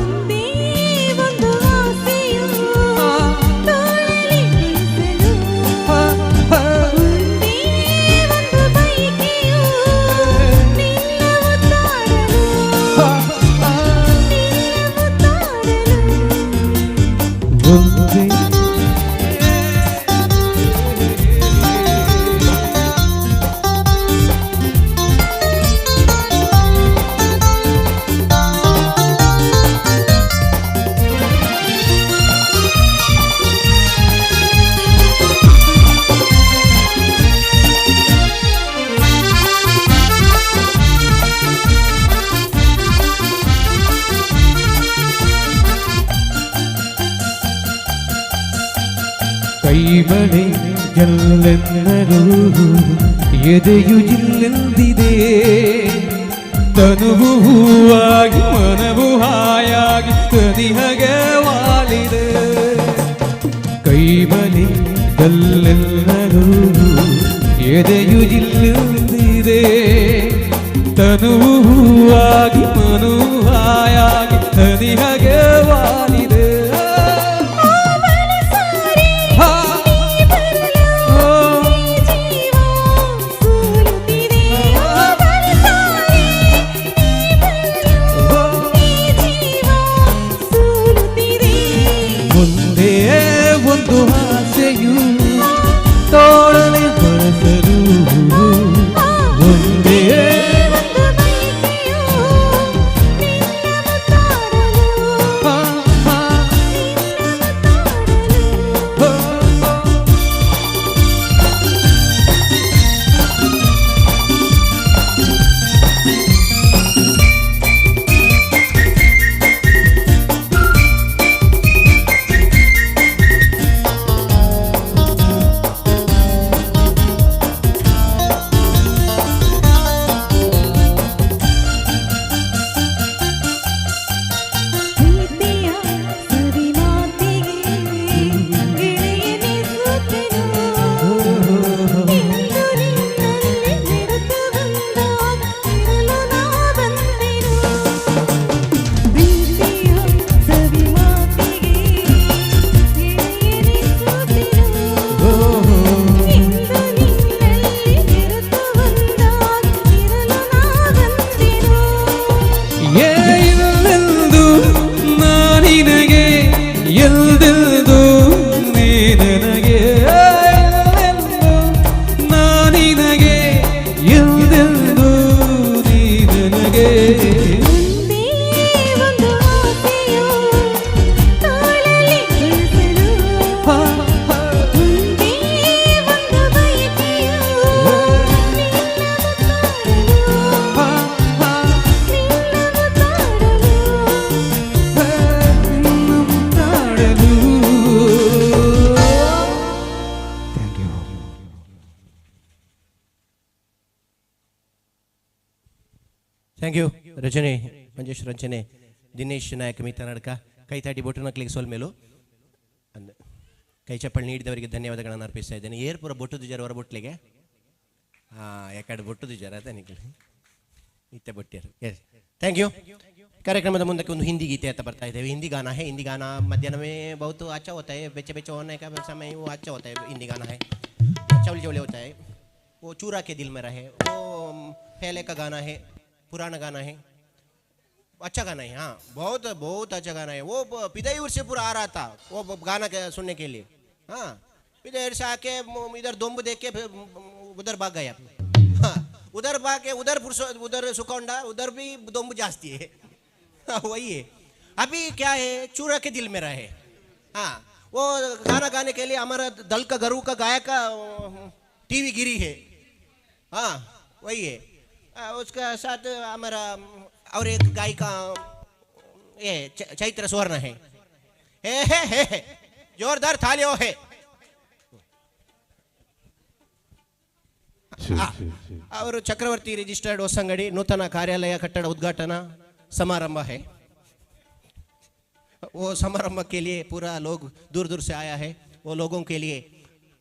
ಕೈಮಣೆ ಗೆಲ್ಲೆನ್ನರು ಎದೆಯು ಜಿಲ್ಲೆಂದಿದೆ, ತನುವು ಹೂವಾಗಿ ಮನವು ಹಾಯಾಗಿ ಸನಿಹಗೆ ವಾಲಿದೆ. ಕೈಮಣೆ ಗೆಲ್ಲೆನ್ನರು ಎದೆಯು ಜಿಲ್ಲೆಂದಿದೆ, ತನುವು ಹೂವಾಗಿ ಮನು ಹಾಯಾಗಿ ಸನಿಹಗೆ ವಾಲಿದೆ. ಮುಂದೆ ಒಂದು ಆಸೆಯು ತೋಳಲೆ ಬಳಸಲು, ಒಂದೇ ಥ್ಯಾಂಕ್ ಯು ರಚನೆ ಮಂಜೇಶ್ ರಂಚನೆ ದಿನೇಶ್ ನಾಯಕ್ ಮಿತ ನಡ್ಕ ಕೈ ತಾಟಿ ಬೊಟ್ಟು ನಕ್ಲಿಗೆ ಸೋಲ್ಮೇಲು ಅಂದ ಕೈ ಚಪ್ಪಳಿ ನೀಡಿದವರಿಗೆ ಧನ್ಯವಾದಗಳನ್ನು ಅರ್ಪಿಸ್ತಾ ಇದ್ದೇನೆ. ಏರ್ಪುರ ಬೊಟ್ಟುದು ಜರ ಹೊರ ಬೊಟ್ಲಿಗೆ ಯಾಕಡೆ ಬೊಟ್ಟುದು ಜರ ಅದ ನಿಖಿಲ್ ಇತ್ತೆ ಬೊಟ್ಟಿಯರು. S thank you. ಕಾರ್ಯಕ್ರಮದ ಮುಂದಕ್ಕೆ ಒಂದು ಹಿಂದಿ ಗೀತೆ ಅಂತ ಬರ್ತಾ ಇದ್ದೇವೆ. ಹಿಂದಿ ಗಾನ है, हिंदी गाना मध्याह्न में बहुत अच्छा होता है, बेचे बेचे होने का समय वो अच्छा होता है. हिंदी गाना है चवले चवले होता है, वो चूरा के दिल में रहे, वो पहले का गाना है, पुराना गाना है, अच्छा गाना है. हाँ बहुत बहुत अच्छा गाना है. वो पिदायूर से पूरा आ रहा था वो गाना सुनने के लिए. हाँ पिदायूर से आके इधर दोम्ब देख के उधर भाग गया. हाँ उधर भाग के उधर सुकौंडा उधर भी दोम्ब जास्ती है. हाँ वही है. अभी क्या है चूरा के दिल में रहे. हाँ वो गाना गाने के लिए हमारा दल का गरू का गायक का टीवी गिरी है. हाँ वही है. उसका साथ हमारा और एक गाय का ये चैत्र स्वर्ण है. हे जोरदार थालियों है. और चक्रवर्ती रजिस्टर्ड ಹೊಸಂಗಡಿ ನೂತನ ಕಾರ್ಯಾಲಯ ಕಟ್ಟಡ ಉದ್ಘಾಟನಾ समारंभ है. वो समारंभ के लिए पूरा लोग दूर दूर से आया है. वो लोगों के लिए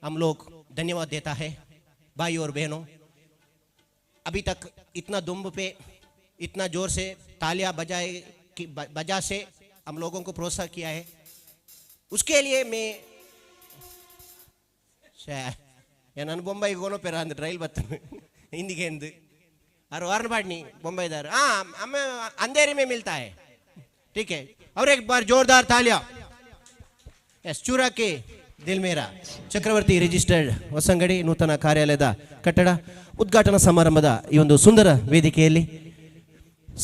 हम लोग धन्यवाद देता है. भाई और बहनों, अभी तक इतना दुम्ब पे इतना जोर से तालियां बजा से हम लोगों को प्रोत्साहन किया है. उसके लिए मैं ನಾನು ಬೊಂಬೈಗೆ ಹೋಗೋಪೇರ ಅಂದ್ರೆ ರೈಲ್ ಬರ್ತಾನೆ ಹಿಂದಿಗೆ ಎಂದು और वार्न बाड़नी बम्बईदार. हाँ हमें अंधेरे में मिलता है. ठीक है और एक बार जोरदार तालियां. यस चूरा के दिल मेरा ಚಕ್ರವರ್ತಿ ರಿಜಿಸ್ಟರ್ಡ್ ಹೊಸಂಗಡಿ ನೂತನ ಕಾರ್ಯಾಲಯದ ಕಟ್ಟಡ ಉದ್ಘಾಟನಾ ಸಮಾರಂಭದ ಈ ಒಂದು ಸುಂದರ ವೇದಿಕೆಯಲ್ಲಿ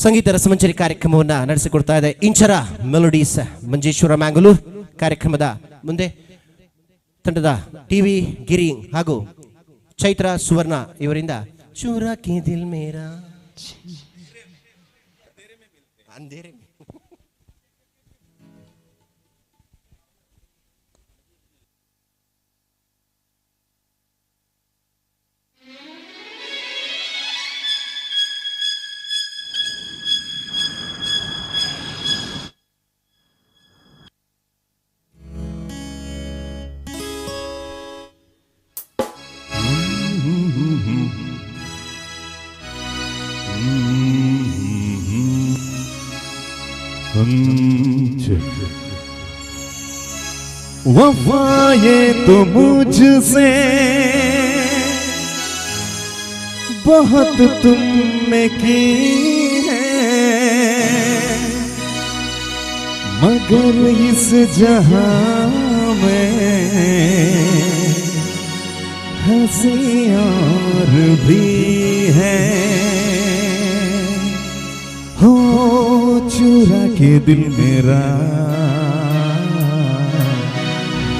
ಸಂಗೀತ ರಸಮಂಜರಿ ಕಾರ್ಯಕ್ರಮವನ್ನು ನಡೆಸಿಕೊಡ್ತಾ ಇದೆ ಇಂಚರ ಮೆಲೋಡೀಸ್ ಮಂಜೇಶ್ವರ ಮ್ಯಾಂಗಲೂರ್. ಕಾರ್ಯಕ್ರಮದ ಮುಂದೆ ತಂಡದ ಟಿವಿ ಗಿರಿ ಹಾಗೂ ಚೈತ್ರ ಸುವರ್ಣ ಇವರಿಂದ चूरा के दिल मेरा अंधेरे में वफाएं तो मुझसे बहुत तुमने की है, मगर इस जहां में हंसी और भी है। हो चुरा के दिल मेरा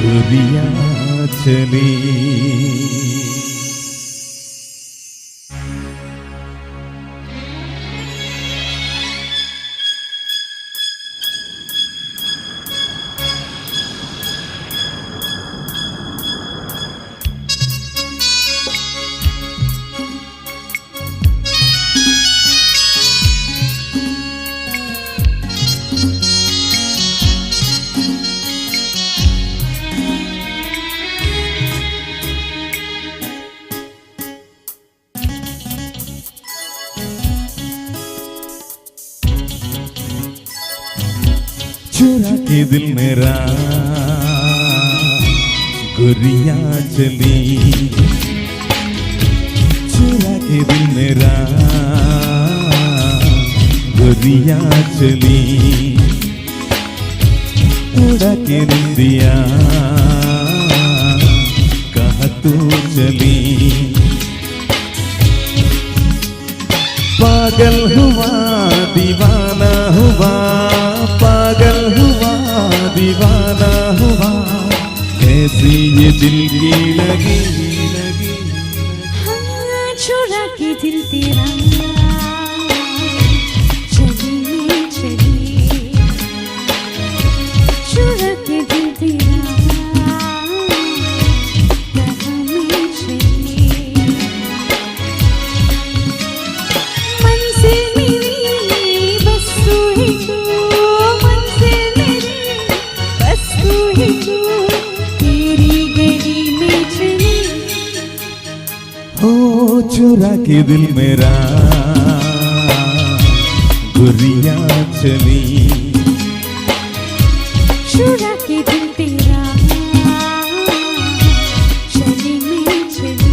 गोरियां चली। चुरा के दिल मेरा गोरियां चली, चुरा के दिल मेरा गोरियां चली, उड़ा के निंदिया कहाँ तू चली। पागल हुआ दीवाना हुआ, पागल हुआ दीवाना हुआ, कैसी ये दिल की लगी लगी। हाँ चुरा के दिल तेरा चली चली, चुरा के दिल तेरा कहाँ में चली। मंजिल मेरी बस तू ही तू, मंजिल मेरी बस तू ही तू, तेरी गली में चली। हो चुरा के दिल मेरा गोरियां चली, चुरा के दिल तेरा चली में चली।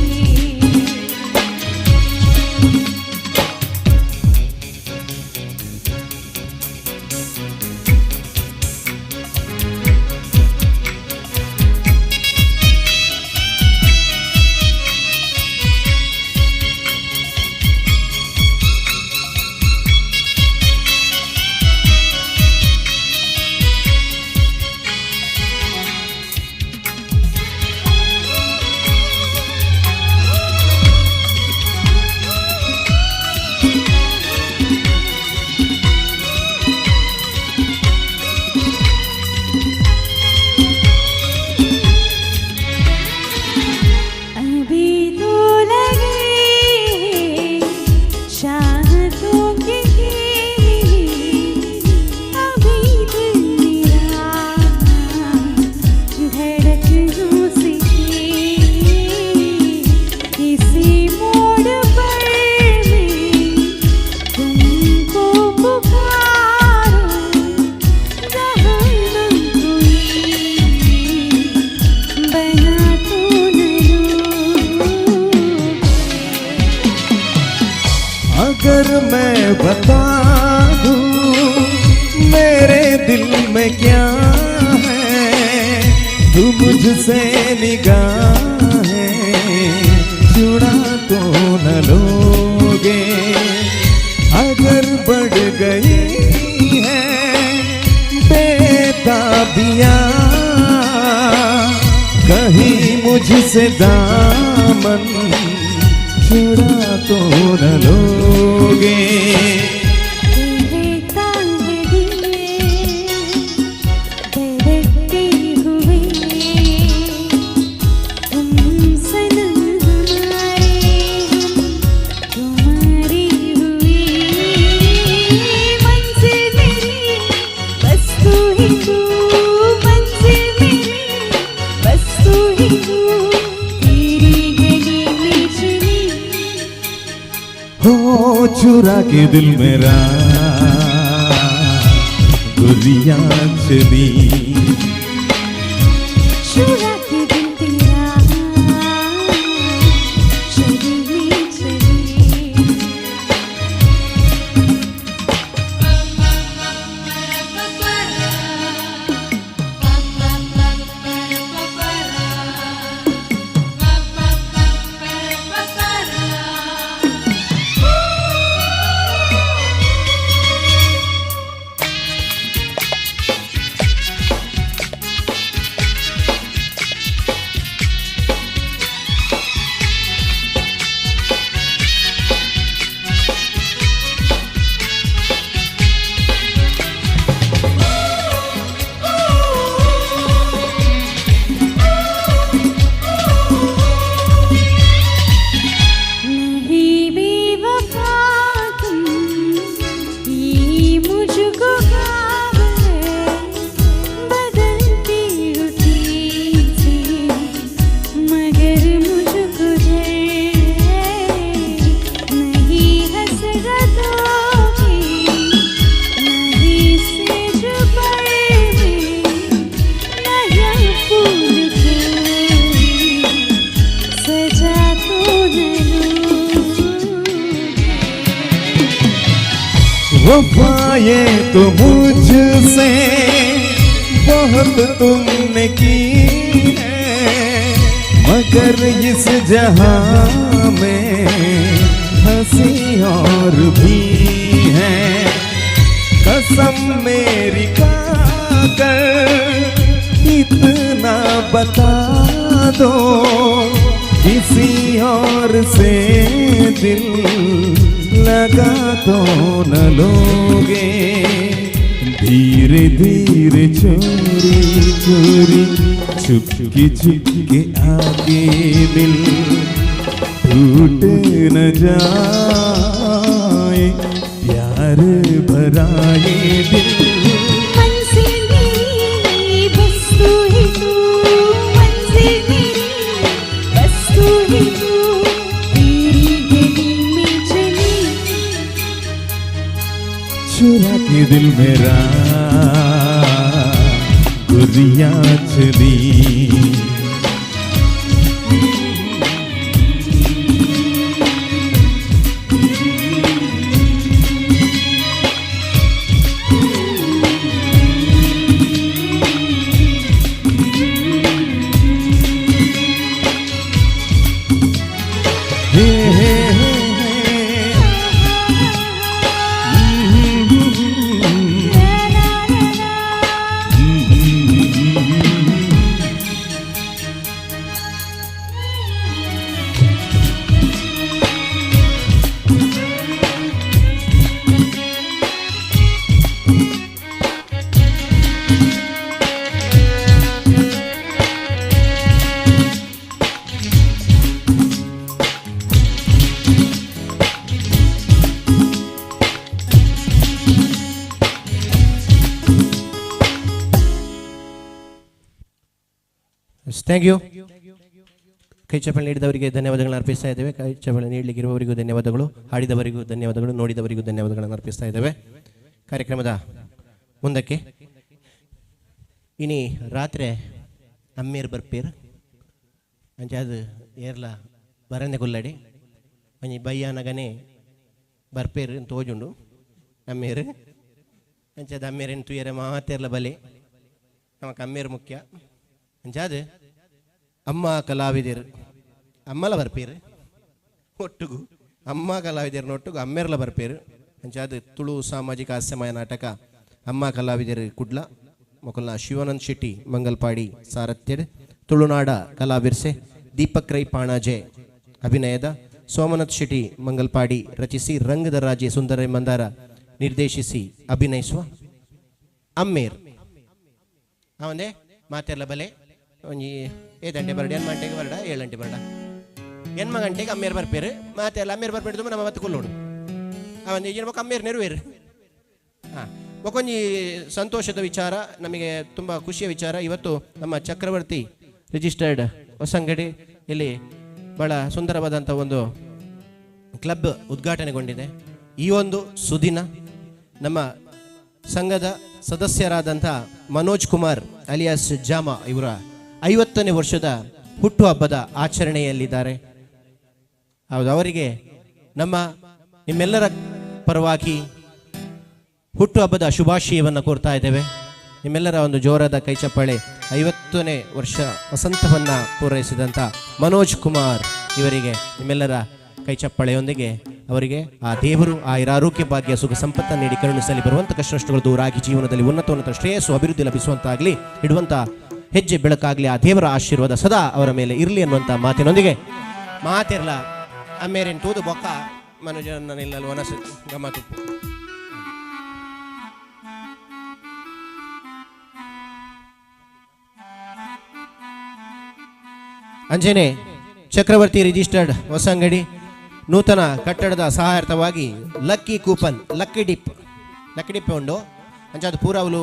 अभी तो लगे चाहतों के खेल, अभी दिल मेरा धड़कनों से किसी मोड़ पर मैं तुमको पुकारूं, जहाँ न कोई बना तो न अगर मैं बता दूं मेरे दिल में क्या है, तू मुझसे निगाहें जुड़ा तो न लोगे। अगर बढ़ गई है बेताबियां कहीं मुझसे दामन छुड़ा तो न लोगे। रहता है दिल धड़कते हुए, तुम सनम हमारे हम तुम्हारे हुए। मंजिल मेरी बस तू ही तू, मंजिल मेरी बस तू ही तू, तेरी गली में चली। हो चुरा के दिल मेरा गुरिया चली चुरा के दिल तेरा चली चली वफाएं तो मुझसे बहुत तुमने की है, मगर इस जहां में हंसी और भी है। कसम मेरी खाकर इतना बता दो, किसी और से दिल लगा तो न लोगे। धीरे धीरे चोरी चोरी छुपके छुपके आगे दिल टूट न जाए, प्यार भरा ये दिल। मंजिल मेरी बस तू ही तू, मंजिल मेरी बस तू ही तू, तेरी गली में चली चुरा के दिल मेरा गुरिया चली। Thank you. ಕೈ ಚಪ್ಪಲಿ ನೀಡಿದವರಿಗೆ ಧನ್ಯವಾದಗಳನ್ನು ಅರ್ಪಿಸ್ತಾ ಇದ್ದೇವೆ. ಕೈ ಚಪ್ಪಲಿ ನೀಡಲಿಕ್ಕಿರುವವರಿಗೂ ಧನ್ಯವಾದಗಳು, ಹಾಡಿದವರಿಗೂ ಧನ್ಯವಾದಗಳು, ನೋಡಿದವರಿಗೂ ಧನ್ಯವಾದಗಳನ್ನು ಅರ್ಪಿಸ್ತಾ ಇದ್ದೇವೆ. ಕಾರ್ಯಕ್ರಮದ ಮುಂದಕ್ಕೆ ಇನಿ ರಾತ್ರಿ ಅಮ್ಮೀರ್ ಬರ್ಪೀರ್ ಅಂಚೆ ಅದು ಏರ್ಲ ಬರಂದೆ ಕೊಲ್ಲಡಿ ಒಂಜಿ ಬಯ್ಯಾನಗನೆ ಬರ್ಪೇರು ತೋಜುಂಡು ಅಮ್ಮೀರ್ ಅಂಚೆ ಅದು ಅಮ್ಮೀರೇನು ತುಯ್ಯರೆ ಮಾತೇರ್ಲ ಬಲೆ ನಮಕ್ ಅಮ್ಮೀರ್ ಮುಖ್ಯ. ಅಂಚಾದು ಅಮ್ಮ ಕಲಾವಿದರು ಅಮ್ಮಲ ಬರ್ಪೇರು ಒಟ್ಟುಗು ಅಮ್ಮ ಕಲಾವಿದರನ್ನೊಟ್ಟುಗು ಅಮ್ಮೇರ್ಲ ಬರ್ಪೇರು. ಅಂಚಾದು ತುಳು ಸಾಮಾಜಿಕ ಹಾಸ್ಯಮಯ ನಾಟಕ ಅಮ್ಮ ಕಲಾವಿದರು ಕುಡ್ಲ ಮೊಕಲ್ನ ಶಿವಾನಂದ್ ಶೆಟ್ಟಿ ಮಂಗಲ್ಪಾಡಿ ಸಾರಥ್ಯಡ್ ತುಳುನಾಡ ಕಲಾವಿರ್ಸೆ ದೀಪಕ್ ರೈ ಪಾಣಾಜೆ ಅಭಿನಯದ ಸೋಮನಾಥ್ ಶೆಟ್ಟಿ ಮಂಗಲ್ಪಾಡಿ ರಚಿಸಿ ರಂಗದ ರಾಜೆ ಸುಂದರ ಮಂದಾರ ನಿರ್ದೇಶಿಸಿ ಅಭಿನಯಿಸುವ ಅಮ್ಮೇರ್ ಅವಂದೇ ಮಾತೆರ್ಲ ಬಲೆ ಒಂಜಿ 5 ಗಂಟೆ ಬರಡು 8 ಗಂಟೆಗೆ ಬರಡ 7 ಗಂಟೆ ಬರಡ 8 ಗಂಟೆಗೆ ಅಮ್ಮೇರ್ ಬರ್ಪೇರು ಮಾತೆಲ್ಲ ಅಮ್ಮೇರ್ ಬರ್ಪೇರು ತುಂಬ ನಮ್ಮ ಮತ್ತೆ ಕೊಲ್ಲೋಡು ಅವಂದು ಈಗಿನ ಬೊಕ್ಕ ಅಮ್ಮೇರ್ ನೆರವೇರು. ಹಾಂ ಬೊಕೊಂಜಿ ಸಂತೋಷದ ವಿಚಾರ, ನಮಗೆ ತುಂಬ ಖುಷಿಯ ವಿಚಾರ. ಇವತ್ತು ನಮ್ಮ ಚಕ್ರವರ್ತಿ ರಿಜಿಸ್ಟರ್ಡ್ ಹೊಸಂಗಡಿ ಇಲ್ಲಿ ಭಾಳ ಸುಂದರವಾದಂಥ ಒಂದು ಕ್ಲಬ್ ಉದ್ಘಾಟನೆಗೊಂಡಿದೆ. ಈ ಒಂದು ಸುದಿನ ನಮ್ಮ ಸಂಘದ ಸದಸ್ಯರಾದಂಥ ಮನೋಜ್ ಕುಮಾರ್ ಅಲಿಯಾಸ್ ಜಾಮಾ ಇವರ 50ನೇ ವರ್ಷದ ಹುಟ್ಟುಹಬ್ಬದ ಆಚರಣೆಯಲ್ಲಿದ್ದಾರೆ. ಹೌದು, ಅವರಿಗೆ ನಿಮ್ಮೆಲ್ಲರ ಪರವಾಗಿ ಹುಟ್ಟುಹಬ್ಬದ ಶುಭಾಶಯವನ್ನು ಕೋರ್ತಾ ಇದ್ದೇವೆ. ನಿಮ್ಮೆಲ್ಲರ ಒಂದು ಜೋರಾದ ಕೈ ಚಪ್ಪಾಳೆ. 50ನೇ ವರ್ಷ ವಸಂತವನ್ನು ಪೂರೈಸಿದಂಥ ಮನೋಜ್ ಕುಮಾರ್ ಇವರಿಗೆ ನಿಮ್ಮೆಲ್ಲರ ಕೈ ಚಪ್ಪಾಳೆಯೊಂದಿಗೆ ಅವರಿಗೆ ಆ ದೇವರು ಆರೋಗ್ಯ ಭಾಗ್ಯ ಸುಖ ಸಂಪತ್ತನ್ನು ನೀಡಿ ಕರುಣಿಸಲಿ. ಬರುವಂಥ ಕಷ್ಟಗಳು ದೂರಾಗಿ ಜೀವನದಲ್ಲಿ ಉನ್ನತ ಶ್ರೇಯಸ್ಸು ಅಭಿವೃದ್ಧಿ ಲಭಿಸುವಂತಾಗಲಿ, ಇಡುವಂಥ ಹೆಜ್ಜೆ ಬೆಳಕಾಗಲಿ, ಆ ದೇವರ ಆಶೀರ್ವಾದ ಸದಾ ಅವರ ಮೇಲೆ ಇರಲಿ ಅನ್ನುವಂಥ ಮಾತಿನೊಂದಿಗೆ ಮಾತಿರಲ್ಲ ಅಮ್ಮೇರೇನು ತೂದು ಬೊಕ್ಕ ಮನುಜನ ನಿಲ್ಲಲು ವನಸ ಗಮತು ಅಂಜನೆ ಚಕ್ರವರ್ತಿ ರಿಜಿಸ್ಟರ್ಡ್ ಹೊಸಂಗಡಿ ನೂತನ ಕಟ್ಟಡದ ಸಹಾಯಾರ್ಥವಾಗಿ ಲಕ್ಕಿ ಕೂಪನ್ ಲಕ್ಕಿ ಡಿಪ್ ಉಂಡು ಅಂಚಾದ ಪೂರವಲು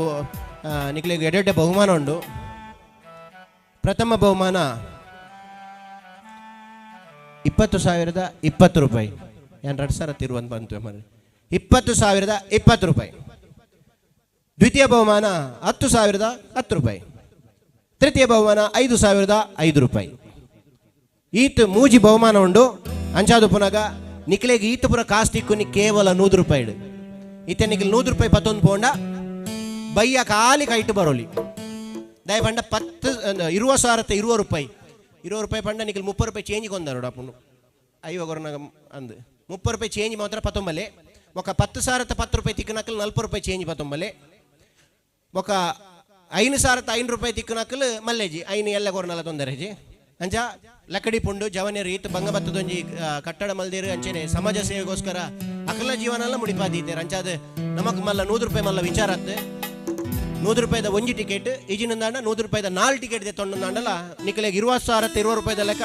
ನಿಕ್ಲಿಗೆ ಎಡೆಡ್ಡೆ ಬಹುಮಾನ ಉಂಡು. ಪ್ರಥಮ ಬಹುಮಾನ 20,020 ರೂಪಾಯಿ. 2 ಸಾವಿರ ತಿರುವಂತ ಬಂತು ಮನೆ 20,020 ರೂಪಾಯಿ. ದ್ವಿತೀಯ ಬಹುಮಾನ 10,010 ರೂಪಾಯಿ. ತೃತೀಯ ಬಹುಮಾನ 5,005 ರೂಪಾಯಿ. ಈತ್ ಮೂಜಿ ಬಹುಮಾನ ಉಂಡು. ಅಂಚಾದು ಪುನಗ ನಿಕ್ಲೆಗೆ ಈತ ಪುರ ಕಾಸ್ತಿಕ್ಕು ಕೇವಲ 100 ರೂಪಾಯಿ ಇಡು. ಈತ ನಿಖಿಲ್ 100 ರೂಪಾಯಿ 11 ಪೌಂಡ ಬಯ್ಯ ಖಾಲಿ ಕೈಟ್ ಬರೋಲಿ ದಯ ಪಂಡ 20,020 ರೂಪಾಯಿ 20 ರೂಪಾಯಿ ಪಂಡ ನಿಖಿಲ್ 30 ರೂಪಾಯಿ ಚೇಂಜ್ ಕೊಂದಾರು ಅಪ್ಪನು 5 ಕೊರನಾಗ ಅಂದು 30 ರೂಪಾಯಿ ಚೇಂಜ್ ಮಾತ್ರ 19 ఒక 10,010 ರೂಪಾಯಿ ತಿಕ್ಕನಕಲ್ 40 ರೂಪಾಯಿ ಚೇಂಜ್ 19 ఒక 5,005 ರೂಪಾಯಿ ತಿಕ್ಕನಕಲ್ ಮಲ್ಲೆಜಿ 5 ಎಲ್ಲ ಕೊರನಲ್ಲ ತೊಂದರೆಜಿ ಅಂಚ ಲಕ್ಕಡಿ ಪುಂಡು ಜವನಿಯರು ರೀತ್ ಬಂಗಬತ್ತದೊಂಜಿ ಕಟ್ಟಡ ಮಲ್ದಿರು ಅಂಚೆನೆ ಸಮಾಜ ಸೇವೆಗೋಸ್ಕರ ಅಕಲ ಜೀವನ ಎಲ್ಲ ಮುಡಿಪಾದೀತಾರೆ. ಅಂಚಾದ ನಮಕ್ ಮಲ್ಲ 100 ರೂಪಾಯಿ ಮಲ್ಲ ವಿಚಾರತ್ತೆ 100 ರೂಪಾಯಿದ ಒಂಜಿ ಟಿಕೆಟ್ ಈಜಿನಂದಾಂಡ 100 ರೂಪಾಯಿದ 4 ಟಿಕೆಟ್ ದೆ ತೊಂಡಂದಾಂಡಲ್ಲ ನಿಖಲೆಗೆ 20,020 ರೂಪಾಯಿದ ಲೆಕ್ಕ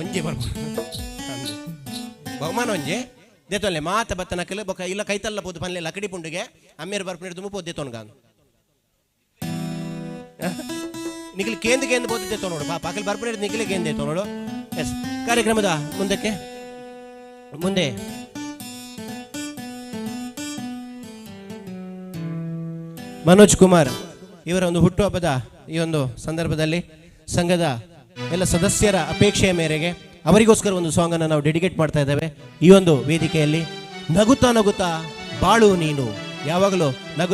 ಒಂಜಿ ಬರ್ಬೋದು ಬಹುಮಾನ ಒಂಜಿ ದೇತೊಲ್ಲೆ ಮಾತ ಬತ್ತ ನಕಲು ಬೊಕ್ಕ ಇಲ್ಲ ಕೈತಲ್ಲ ಪೋದು ಪನ್ಲೆ ಲಕ್ಕಡಿ ಪುಂಡಿಗೆ ಅಮ್ಮೇರು ಬರ್ಪು ತುಂಬ ಪೋದೆ ತೊನ್ಗಾನು ನಿಖಿಲ್ ಕೇಂದ್ರ ಬೋದಿದ್ದೆ ನೋಡು ಪಾಪ ಅಕಲ್ ಬರ್ಪಡೆ ನಿಖಿಲ್ ಕೇಂದ್ರ ನೋಡು. ಎಸ್, ಕಾರ್ಯಕ್ರಮದ ಮುಂದೆ ಮನೋಜ್ ಕುಮಾರ್ ಇವರ ಒಂದು ಹುಟ್ಟುಹಬ್ಬದ ಈ ಒಂದು ಸಂದರ್ಭದಲ್ಲಿ ಸಂಘದ ಎಲ್ಲ ಸದಸ್ಯರ ಅಪೇಕ್ಷೆಯ ಮೇರೆಗೆ ಅವರಿಗೋಸ್ಕರ ಒಂದು ಸಾಂಗ್ ಅನ್ನು ನಾವು ಡೆಡಿಕೇಟ್ ಮಾಡ್ತಾ ಇದ್ದೇವೆ. ಈ ಒಂದು ವೇದಿಕೆಯಲ್ಲಿ ನಗುತ್ತಾ ನಗುತ್ತಾ ಬಾಳು ನೀನು, ಯಾವಾಗಲೂ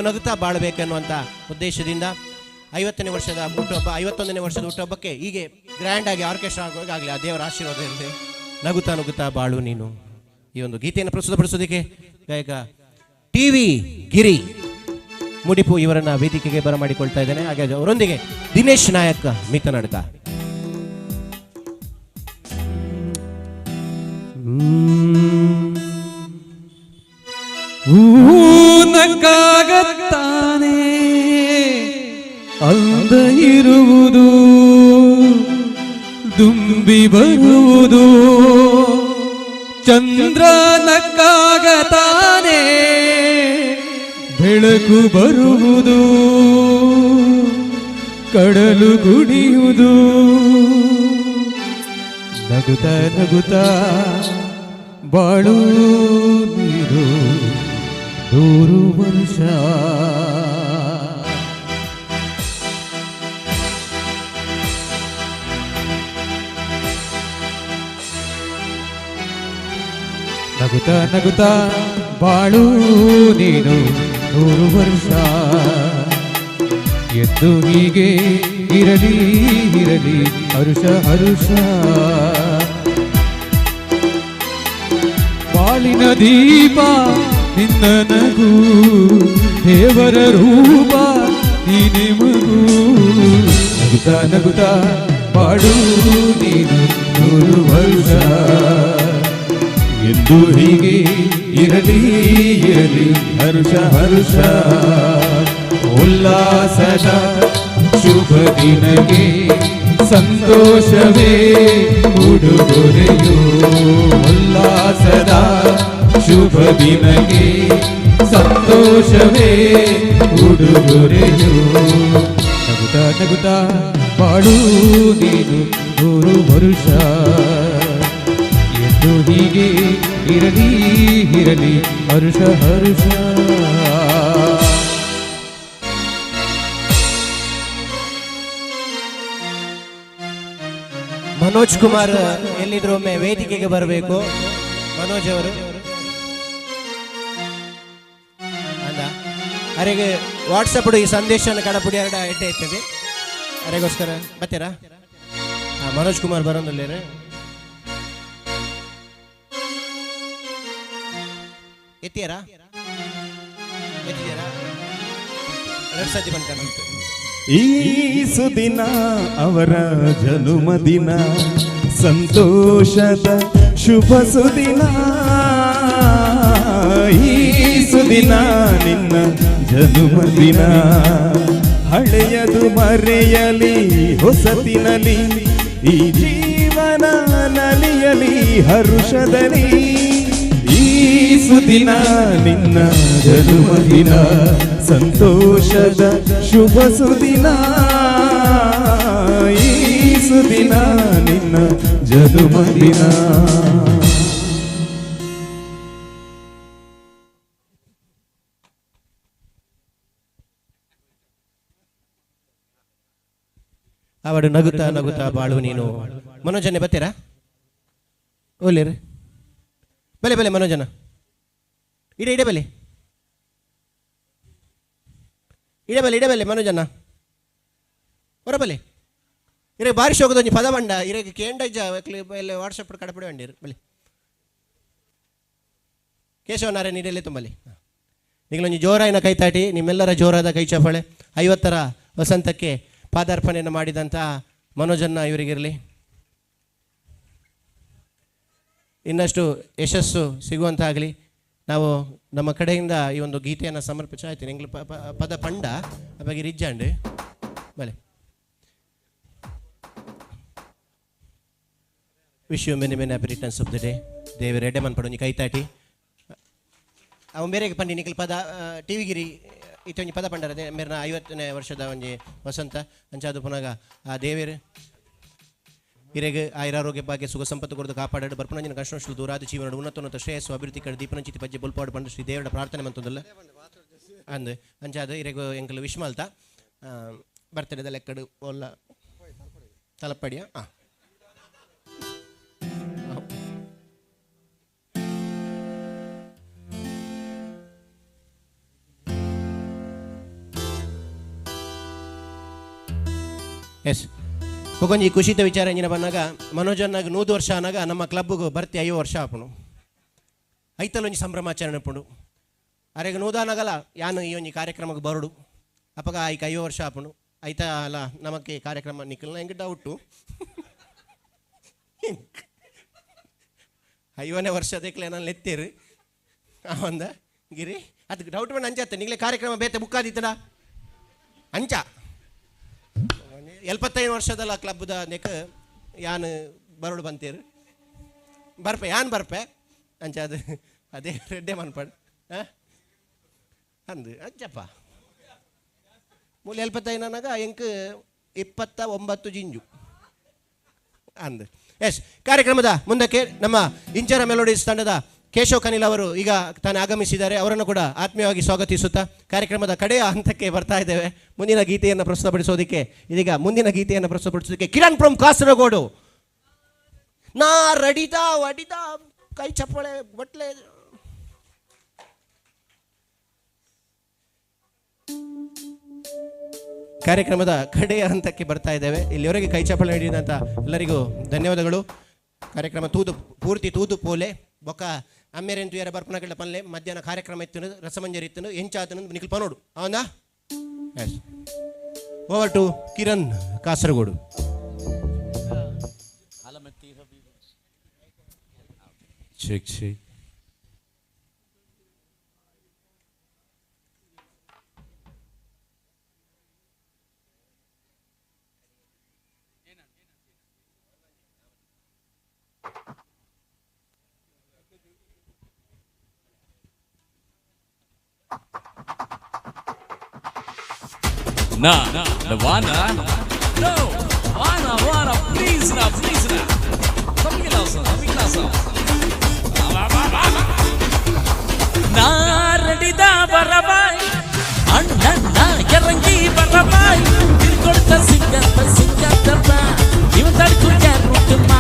ನಗುತ್ತಾ ಬಾಳಬೇಕೆನ್ನುವಂಥ ಉದ್ದೇಶದಿಂದ 50ನೇ ವರ್ಷದ ಹುಟ್ಟುಹಬ್ಬ 51ನೇ ವರ್ಷದ ಹುಟ್ಟುಹಬ್ಬಕ್ಕೆ ಹೀಗೆ ಗ್ರ್ಯಾಂಡ್ ಆಗಿ ಆರ್ಕೆಸ್ಟ್ರಾ ಆಗೋಗಾಗಲಿ ಆ ದೇವರ ಆಶೀರ್ವಾದ ಇರಲಿ. ನಗುತ್ತಾ ಬಾಳು ನೀನು ಈ ಒಂದು ಗೀತೆಯನ್ನು ಪ್ರಸ್ತುತಪಡಿಸೋದಕ್ಕೆ ಗಾಯಕ TV ಗಿರಿ ಮುಡಿಪು ಇವರನ್ನ ವೇದಿಕೆಗೆ ಬರಮಾಡಿಕೊಳ್ತಾ ಇದ್ದೇನೆ. ಹಾಗೆ ಅವರೊಂದಿಗೆ ದಿನೇಶ್ ನಾಯಕ್ ಮಾತನಾಡ್ತಾ ನಕ್ಕಾಗತ್ತಾನೆ ಅಂದ ಇರುವುದು ದುಂಬಿ ಬರುವುದು ಚಂದ್ರ ನಕ್ಕಾಗತಾನೆ ಬೆಳಕು ಬರುವುದು ಕಡಲು ಕುಡಿಯುವುದು ನಗುತ್ತಾ ಬಾಳು ನೀರು 100 ವರ್ಷ ನಗುತ್ತಾ ಬಾಳು ನೀನು 100 ವರ್ಷ ಎಂದು ಹೀಗೆ ಇರಲಿ ಹರುಷ ಬಾಳಿನ ದೀಪ ನಿನ್ನ ನಗು ದೇವರ ರೂಪ ನೀನೆ ಮಗು ನಗುತ್ತಾ ಬಾಳು ನೀನು 100 ವರ್ಷ ಎಂದು ಹೀಗೆ ಇರಲಿ ಹರುಷ ಉಲ್ಲಾಸದ ಶುಭ ದಿನಗೆ ಸಂತೋಷವೇ ಉಡುಗೊರೆಯೋ ಉಲ್ಲಾಸದ ಶುಭ ದಿನಗೆ ಸಂತೋಷವೇ ಉಡುಗೊರೆಯೋ ನಗುತ್ತಾ ಬಾಳು ನೀನು 100 ವರ್ಷ ಎಂದು ಹೀಗೆ ಇರಲಿ ಹರುಷ ಮನೋಜ್ ಕುಮಾರ್ ಎಲ್ಲಿದ್ರು ಒಮ್ಮೆ ವೇದಿಕೆಗೆ ಬರಬೇಕು. ಮನೋಜ್ ಅವರು ಅಂದ ಅರೆಗೆ ವಾಟ್ಸಪ್ ಈ ಸಂದೇಶನ ಕಡಪುಡಿ ಎರಡು ಎಡ್ಡೆ ಇರ್ತದೆ ಅರೆಗೋಸ್ಕರ ಬರ್ತೀರಾ? ಮನೋಜ್ ಕುಮಾರ್ ಬರೋದಿಲ್ಲ ಎತ್ತಿಯಾರಾ ಎತ್ತಿದ್ದೀರಾ? ಎರಡು ಸತಿ ಬಂತ. ಈ ಸುದಿನ ಅವರ ಜನುಮದಿನ, ಸಂತೋಷದ ಶುಭ ಸುದಿನ. ಈ ಸುದಿನ ನಿನ್ನ ಜನುಮದಿನ, ಹಳೆಯದು ಮರೆಯಲಿ ಹೊಸತಿನಲಿ, ಈ ಜೀವನ ನಲಿಯಲಿ ಹರುಷದಲ್ಲಿ. ಈ ಸುದಿನ ನಿನ್ನ ಜನುಮದಿನ, ಸಂತೋಷದ ಶುಭ ಸುದಿನ. ಈ ಸುದಿನ ನಿನ್ನ ಜನುಮದಿನ. ಅವಳು ನಗುತ್ತಾ ನಗುತ್ತಾ ಬಾಳು ನೀನು. ಮನೋಜನೆ ಬರ್ತೀರಾ? ಓಲೇರಿ ಬಲೆ ಬಲೆ ಮನೋಜನ ಇಡೆ ಇಡೆ ಬಲೆ ಇಡೆ ಬಲೆ ಮನೋಜನ ಹೊರಬಲೆ ಇರೇ ಬಾರಿಶ್ ಹೋಗೋದು ಪದ ಬಂಡ ಇರೇ ಕೇಂಡಜ್ಜ ವಾಟ್ಸಪ್ ಕಡಪಡೆ ಬಂಡಿರು ಬಲೆ ಕೇಶವನಾರಾಯಣ ಇಡೆಯಲ್ಲೇ ತುಂಬಲಿ. ನಿಗಳೊಂದು ಜೋರಾಯಿನ ಕೈತಾಟಿ, ನಿಮ್ಮೆಲ್ಲರ ಜೋರಾದ ಕೈ ಚಪ್ಪಾಳೆ. 50ರ ವಸಂತಕ್ಕೆ ಪಾದಾರ್ಪಣೆಯನ್ನು ಮಾಡಿದಂಥ ಮನೋಜನ್ನ ಇವರಿಗಿರಲಿ. ಇನ್ನಷ್ಟು ಯಶಸ್ಸು ಸಿಗುವಂತಾಗಲಿ. ನಾವು ನಮ್ಮ ಕಡೆಯಿಂದ ಈ ಒಂದು ಗೀತೆಯನ್ನು ಸಮರ್ಪಿಸಾಯ್ತೀನಿ. ಎಂಗ್ಲು ಪದ ಪಂಡ ಬಗ್ಗೆ ರಿಜ್ಜಾಂಡು ಬಲೆ wish you many many happy returns of the day. ದೇವಿ ರೆಡ್ಡೆ ಮನ್ಪಡೊಂದು ಕೈತಾಟಿ ಅವನು ಬೇರೆ ಪಂಡಿ ನಿಖಲ್ ಪದ ಟಿವಿಗಿರಿ ಇತ್ತೊಂದು ಪದ ಪಂಡರದೆ ಮೇರಿನ 50ನೇ ವರ್ಷದ ಒಂಜಿ ವಸಂತ ಅಂಚಾದು ಪುನಗ ಆ ದೇವೇರು ಹಿರೇಗೆ ಆಯುರಾರೋಗ್ಯ ಭಾಗ್ಯ ಸುಖ ಸಂಪತ್ತು ಕೊಡದು ಕಾಪಾಡಾಡು ಬರ್ಪಣಂಜಿನ ಕಷ್ಟನಷ್ಟು ದೂರಾದ ಜೀವನ ಉನ್ನತೋನ್ನತ ಶ್ರೇಯಸ್ಸು ಅಭಿವೃದ್ಧಿ ಕಡೆ ದೀಪನಂಚಿತಿ ಪಜ್ಜೆ ಬುಲ್ಪಾಡು ಬಂದು ಶ್ರೀ ದೇವರ ಪ್ರಾರ್ಥನೆ ಮಂತೊಂದಲ್ಲ ಅಂದು ಅಂಚಾದು ಹಿರೇಗು ಎಂಕಲು ವಿಶ್ಮಾಲ್ತ ಬರ್ತಡೇದ ಲೆಕ್ಕಡು ಒಲ್ಲ ತಲಪಡಿಯ ಎಸ್ ಹೋಗೊಂಜಿ ಖುಷಿತ ವಿಚಾರ ಎಂಜಿನ ಬಂದಾಗ ಮನೋಜನ್ನಾಗ 100 ವರ್ಷ ಅನ್ನಾಗ ನಮ್ಮ ಕ್ಲಬ್ಗೂ ಬರ್ತಿ 5 ವರ್ಷ ಆಪುಣು ಐತಲ್ಲೊಂಜಿ ಸಂಭ್ರಮಾಚರಣೆ ಪುಂಡು ಅರೆಗೆ 100 ಅನ್ನಗಲ್ಲ ಯಾನು ಈ ಒಂಜಿ ಕಾರ್ಯಕ್ರಮಕ್ಕೆ ಬರೋಡು ಅಪ್ಪಗ ಐಕ 5 ವರ್ಷ ಆಪುಣು ಐತ ಅಲ್ಲ ನಮಕ್ಕೆ ಕಾರ್ಯಕ್ರಮ ನಿಖಲ್ನ ಹೆಂಗೆ ಡೌಟು 5ನೇ ವರ್ಷದಕ್ಕೆ ನಾನು ಲೆತ್ತೇರು ಒಂದ ಗಿರಿ ಅದಕ್ಕೆ ಡೌಟ್ ಬಂದು ಅಂಚಾತ ನಿಗಲೇ ಕಾರ್ಯಕ್ರಮ ಬೇತೆ ಬುಕ್ಕಾದಿತ್ತಡ ಅಂಚ 75 ವರ್ಷದಲ್ಲ ಕ್ಲಬ್ದ ನೆಕ್ ಯಾನು ಬರೋಡು ಬಂತೀರು ಬರ್ಪೆ ಯಾನು ಬರ್ಪೆ ಅಂಚ ಅದು ಅದೇ ರೆಡ್ಡೆ ಮನ್ಪಡ್ ಅಂದು ಅಂಚಪ್ಪ ಮೂಲ 75 ನನಗ ಎಂಕ್ 29 ಜಿಂಜು ಅಂದು ಎಸ್. ಕಾರ್ಯಕ್ರಮದ ಮುಂದಕ್ಕೆ ನಮ್ಮ ಇಂಚರ ಮೆಲೋಡಿಸ್ ತಂಡದ ಕೇಶವ್ ಕನಿಲ್ ಅವರು ಈಗ ತಾನು ಆಗಮಿಸಿದ್ದಾರೆ. ಅವರನ್ನು ಕೂಡ ಆತ್ಮೀಯವಾಗಿ ಸ್ವಾಗತಿಸುತ್ತಾ ಕಾರ್ಯಕ್ರಮದ ಕಡೆಯ ಹಂತಕ್ಕೆ ಬರ್ತಾ ಇದ್ದೇವೆ. ಮುಂದಿನ ಗೀತೆಯನ್ನು ಪ್ರಸ್ತುತಪಡಿಸೋದಕ್ಕೆ ಇದೀಗ ಮುಂದಿನ ಗೀತೆಯನ್ನು ಪ್ರಸ್ತುತಪಡಿಸೋದಕ್ಕೆ ಕಿರಣ್ ಫ್ರಮ್ ಕಾಸರಗೋಡು. ನಾ ರಡಿದ ವಡಿದ ಕೈ ಚಪ್ಪಳೆ ಬಟ್ಲೆ ಕಾರ್ಯಕ್ರಮದ ಕಡೆಯ ಹಂತಕ್ಕೆ ಬರ್ತಾ ಇದ್ದೇವೆ. ಇಲ್ಲಿವರೆಗೆ ಕೈ ಚಪ್ಪಳೆ ನೀಡಿದಂಥ ಎಲ್ಲರಿಗೂ ಧನ್ಯವಾದಗಳು. ಕಾರ್ಯಕ್ರಮ ಪೂರ್ತಿ ತೂದು ಪೋಲೆ ಬೊಕ್ಕ ಅಮ್ಮೆರೆಂಟು ಯಾರ ಬರ್ಪಣಗಳ ಪಲ್ಲೆ ಮಧ್ಯಾಹ್ನ ಕಾರ್ಯಕ್ರಮ ಇತ್ತು ರಸಮಂಜರಿ ಇತ್ತು ಎಂಚಾತನ ನಿಖಿಲ್ ಪನೋಡು ಅವನಾ ಎಸ್. Over to Kiran Kasaragod. Check check No, Nirvana. No, Vana, please now. Something else. Naradida barabai, anna yarangi barabai, tirkolta singata ba, ivan tarku yarutma.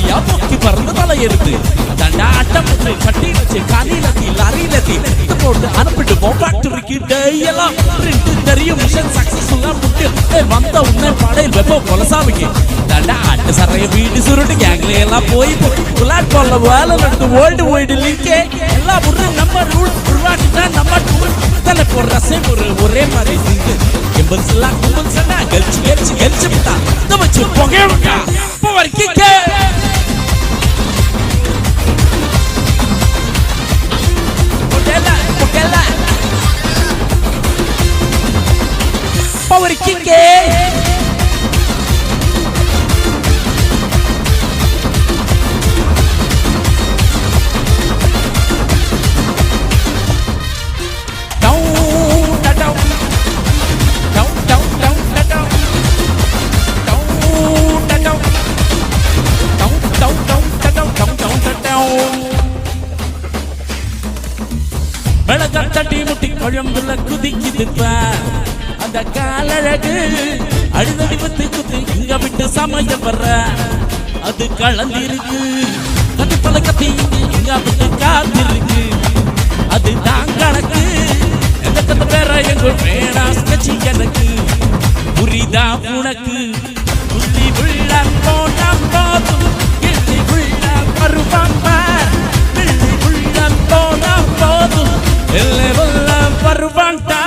தலையா பொக்கி பறந்து தலையெடுத்து தண்டா அட்டம் கட்டி வச்சு காலிலத்தி லாரிலத்தி போட்டு அனுப்பிடுவோம் ஃபேக்டரிக்கு டெய்யெல்லாம் பிரிண்ட் தெரியும் மிஷன் சக்சஸ்ஃபுல்லா முட்டு வந்த உன்னை படையில் வைப்போம் கொலசாமிக்கு தண்டா அட்டு சரைய வீடு சுருட்டு கேங்ல எல்லாம் போய் புலாட் போல வேலை நடந்து வேர்ல்டு வைடு லிங்கே எல்லா முறையும் நம்ம ரூல் உருவாக்கிட்டா நம்ம டூல் தலை போடுற சேம் ஒரே மாதிரி சிங்கு கிம்பல்ஸ் எல்லாம் கிம்பல்ஸ் என்ன கழிச்சு கழிச்சு கழிச்சு விட்டா இதை வச்சு புகை விட்டா இப்போ வரைக்கும் Power kick தட்டி முட்டி குழம்புல குதிக்குதுப்ப அந்த காலழகு அழுதடி பத்து குத்து இங்க விட்டு சமைய வர்ற அது கலந்திருக்கு கத்தி பல கத்தி இங்க விட்டு காத்திருக்கு அது தான் கணக்கு எந்த கத்த பேர எங்க வேணா ஸ்கட்சி எனக்கு புரிதா உனக்கு புள்ளி உள்ள போனா போதும் கிள்ளி உள்ள வருவாங்க பிள்ளி உள்ள போனா போதும் வருவான்டா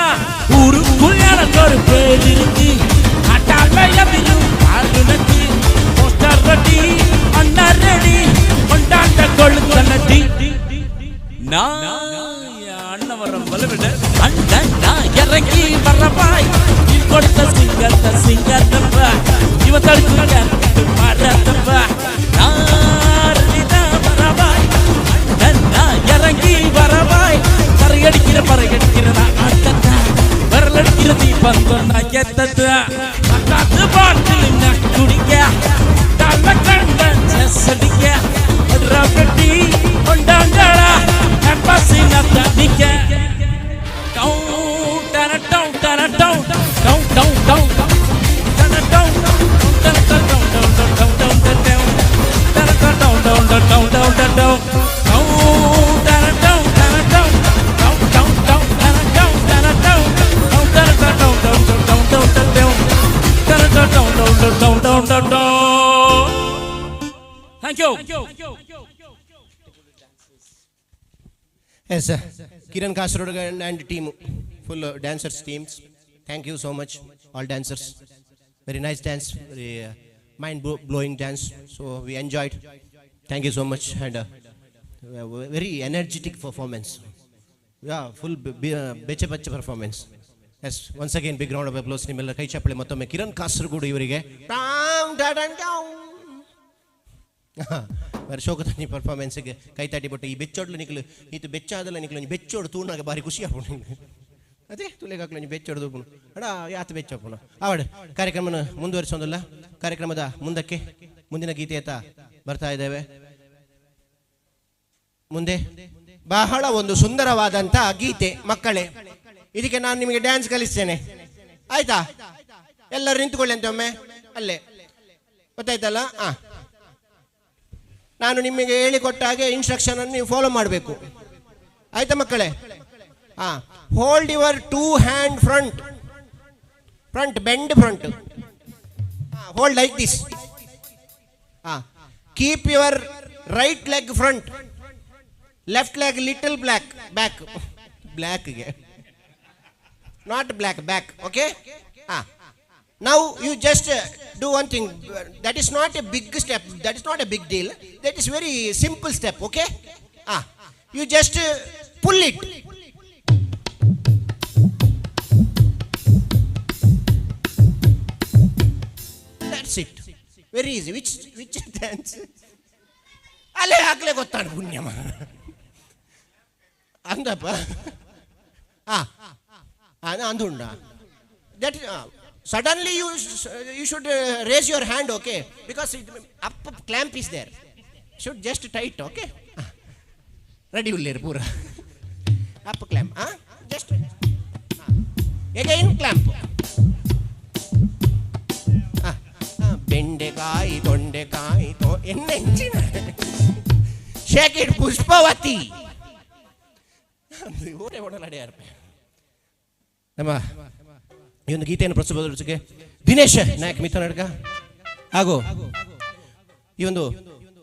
ஊருக்குள் எனக்கு ஒரு பேர் இருக்கு அட்டாவையும் ஆளுநக்கு போஸ்டர் ரெடி அண்ணா ரெடி கொண்டாட்ட கொழுத்த நட்டி நான் அண்ணவரம் வலுவிட அண்ணா இறங்கி வரவாய் கொடுத்த சிங்கத்தப்ப இவன் தடுத்து மரத்தப்ப வரவாய் அண்ணா இறங்கி வரவாய் பறையடிக்கிற பறையடிக்கிறதா அட்டத்தா வரலடிக்கிற தீபம் கொண்டா எத்தத்தா காத்து பாட்டில் குடிக்க தள்ள கண்ட செசடிக்க ரவட்டி கொண்டாங்களா கம்பாசி நத்தடிக்க டவுன் டன டவுன் டன டவுன் டவுன் டவுன் டவுன் டன டவுன் டன down down down down down டன down down down down down Thank you. Yes, sir. Kiran Kasarod and team, full dancers teams. Thank you so much, all dancers. Very nice dance, very mind-blowing dance. So we enjoyed. Thank you so much, and very energetic performance. Yeah, full beche performance. Yes, once again, big round of applause. Nimella kai chappale mattomme Kiran Kasarod ivarige. ಶೋಕತಾನಿ ಪರ್ಫಾರ್ಮೆನ್ಸ್ಗೆ ಕೈ ತಟ್ಟಿ ಬಿಟ್ಟು ಈ ಬೆಚ್ಚೋಡ್ಲು ನಿಕ್ಲು ಇದು ಬೆಚ್ಚಾದಲ್ಲ ನಿಕ್ಲು ಬೆಚ್ಚೋಡು ತೂರ್ನಾಗ ಭಾರಿ ಖುಷಿ ಆಗ್ಬಿಡು ಅದೇ ತುಲೆಗಾಕ್ಲು ಬೆಚ್ಚೋಡು ತೂರ್ಪುನು ಅಡ ಯಾತ ಬೆಚ್ಚಪ್ಪನು ಆವಡ್ ಕಾರ್ಯಕ್ರಮನ ಮುಂದುವರಿಸೋದಿಲ್ಲ ಕಾರ್ಯಕ್ರಮದ ಮುಂದಕ್ಕೆ ಮುಂದಿನ ಗೀತೆಯತ್ತ ಬರ್ತಾ ಇದ್ದೇವೆ ಮುಂದೆ ಬಹಳ ಒಂದು ಸುಂದರವಾದಂಥ ಗೀತೆ ಮಕ್ಕಳೇ ಇದಕ್ಕೆ ನಾನು ನಿಮಗೆ ಡ್ಯಾನ್ಸ್ ಕಲಿಸ್ತೇನೆ ಆಯ್ತಾ ಎಲ್ಲರೂ ನಿಂತುಕೊಳ್ಳಿ ಅಂತ ಒಮ್ಮೆ ಅಲ್ಲೇ ಗೊತ್ತಾಯ್ತಲ್ಲ ನಾನು ನಿಮಗೆ ಹೇಳಿಕೊಟ್ಟ ಹಾಗೆ ಇನ್ಸ್ಟ್ರಕ್ಷನ್ ಅನ್ನು ನೀವು ಫಾಲೋ ಮಾಡಬೇಕು ಆಯ್ತಾ ಮಕ್ಕಳೇ hold your 2 hand front bend front hold like this keep your right leg front left leg little back ಬ್ಲ್ಯಾಕ್ಗೆ not back okay Now you just do one thing. That is not a big step. That is not a big deal. That is very simple step. Okay? You just pull it. That's it. Very easy. Which dance? Ale akle gottanu punyama. Andappa. Andunda. That suddenly you should raise your hand, okay? Because up clamp is there. Should just tight, okay? Ready will pura. Up clamp, just again clamp. Bend ಬೆಂಡೆಕಾಯಿ ತೊಂಡೆಕಾಯಿ ಎಣ್ಣೆಂಚಿನ ಶೇಕಿಡ್ ಪುಷ್ಪವತಿ ಓಟೆ ಓಡಲಾಡ್ಯಾರ ನಮ್ಮ ಈ ಒಂದು ಗೀತೆಯನ್ನು ಪ್ರಸ್ತುತಪಡಿಸೋಕೆ ದಿನೇಶ್ ನಾಯಕ್ ಮಿತ್ರ ನಡ್ಕ ಹಾಗೂ ಈ ಒಂದು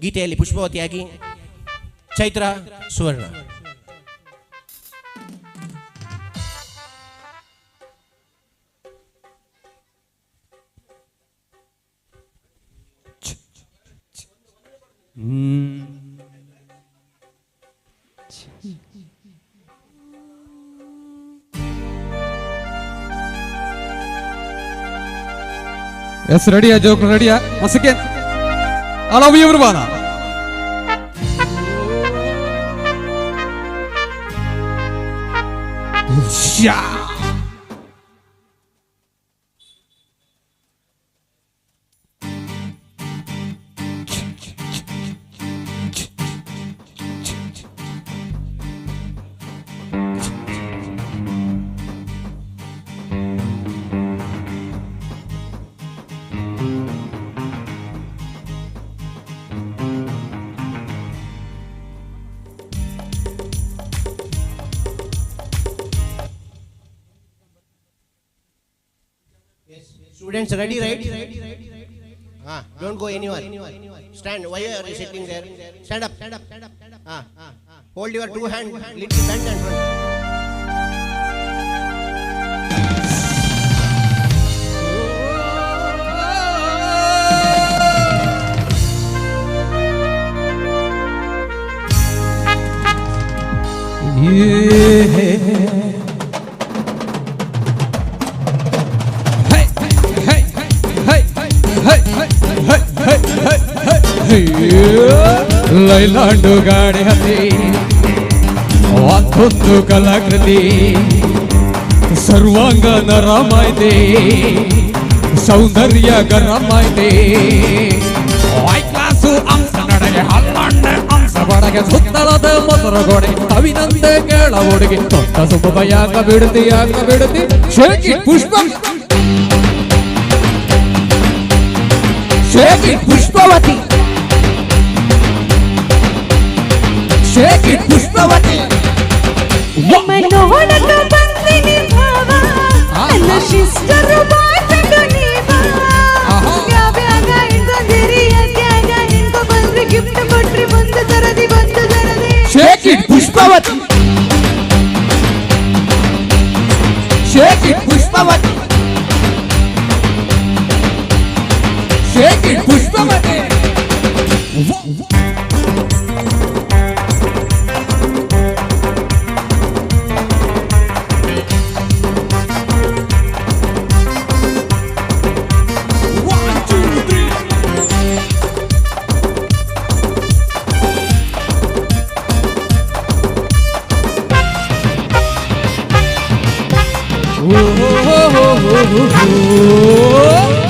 ಗೀತೆಯಲ್ಲಿ ಪುಷ್ಪವತಿಯಾಗಿ ಚೈತ್ರ ಸುವರ್ಣ. Yes, ready, joke ready. Once again, I love you, everyone. Yeah. Students, ready, right? Don't go anywhere. Stand. Why are you sitting there? Stand up. Hold your two hands, little bend and front. ಲೈಲಾಂಡು ಗಾಡಿ ಹತ್ತಿ ಒಂದೊಂದು ಕಲಾಕೃತಿ ಸರ್ವಾಂಗ ನರಮಾಯ್ದೆ ಸೌಂದರ್ಯ ಗರಮಾಯ್ದೆ class ಅಂಶ ನಡೆಗೆ ಹಲ್ಲಂಡೆ ಅಂಶ ಬಡಗೆ ಸುತ್ತಲದ ಮೊಸರು ಗೋಡೆ ಅವಿನಂತೆ ಕೇಳ ಹುಡುಗಿ ತೊಟ್ಟ ಸುಬ್ಬ ಯಾಕ ಬಿಡುತ್ತಿ ಶೇಕಿ ಪುಷ್ಪ ಶೇಕಿ ಪುಷ್ಪವತಿ ಶೇಕಿ ಪುಷ್ಪವತಿ ಮನೋಹರಕ ಬಂದಿನಿ ಭಾವ ನನ್ನ ಸಿಸ್ಟರ್ ಬಾಯ್ ಫ್ರೆಂಡ್ ನೀವಾ ಯಾವ್ಯಾಗ ಇಂದರಿಯ ಯಾಗ ನಿಂತ ಬಂದ್ರೆ ಗಿಫ್ಟ್ ಕೊಟ್ರಿ ಬಂದು ತರದಿ shaky Pushpavati shaky Pushpavati shaky Pushpavati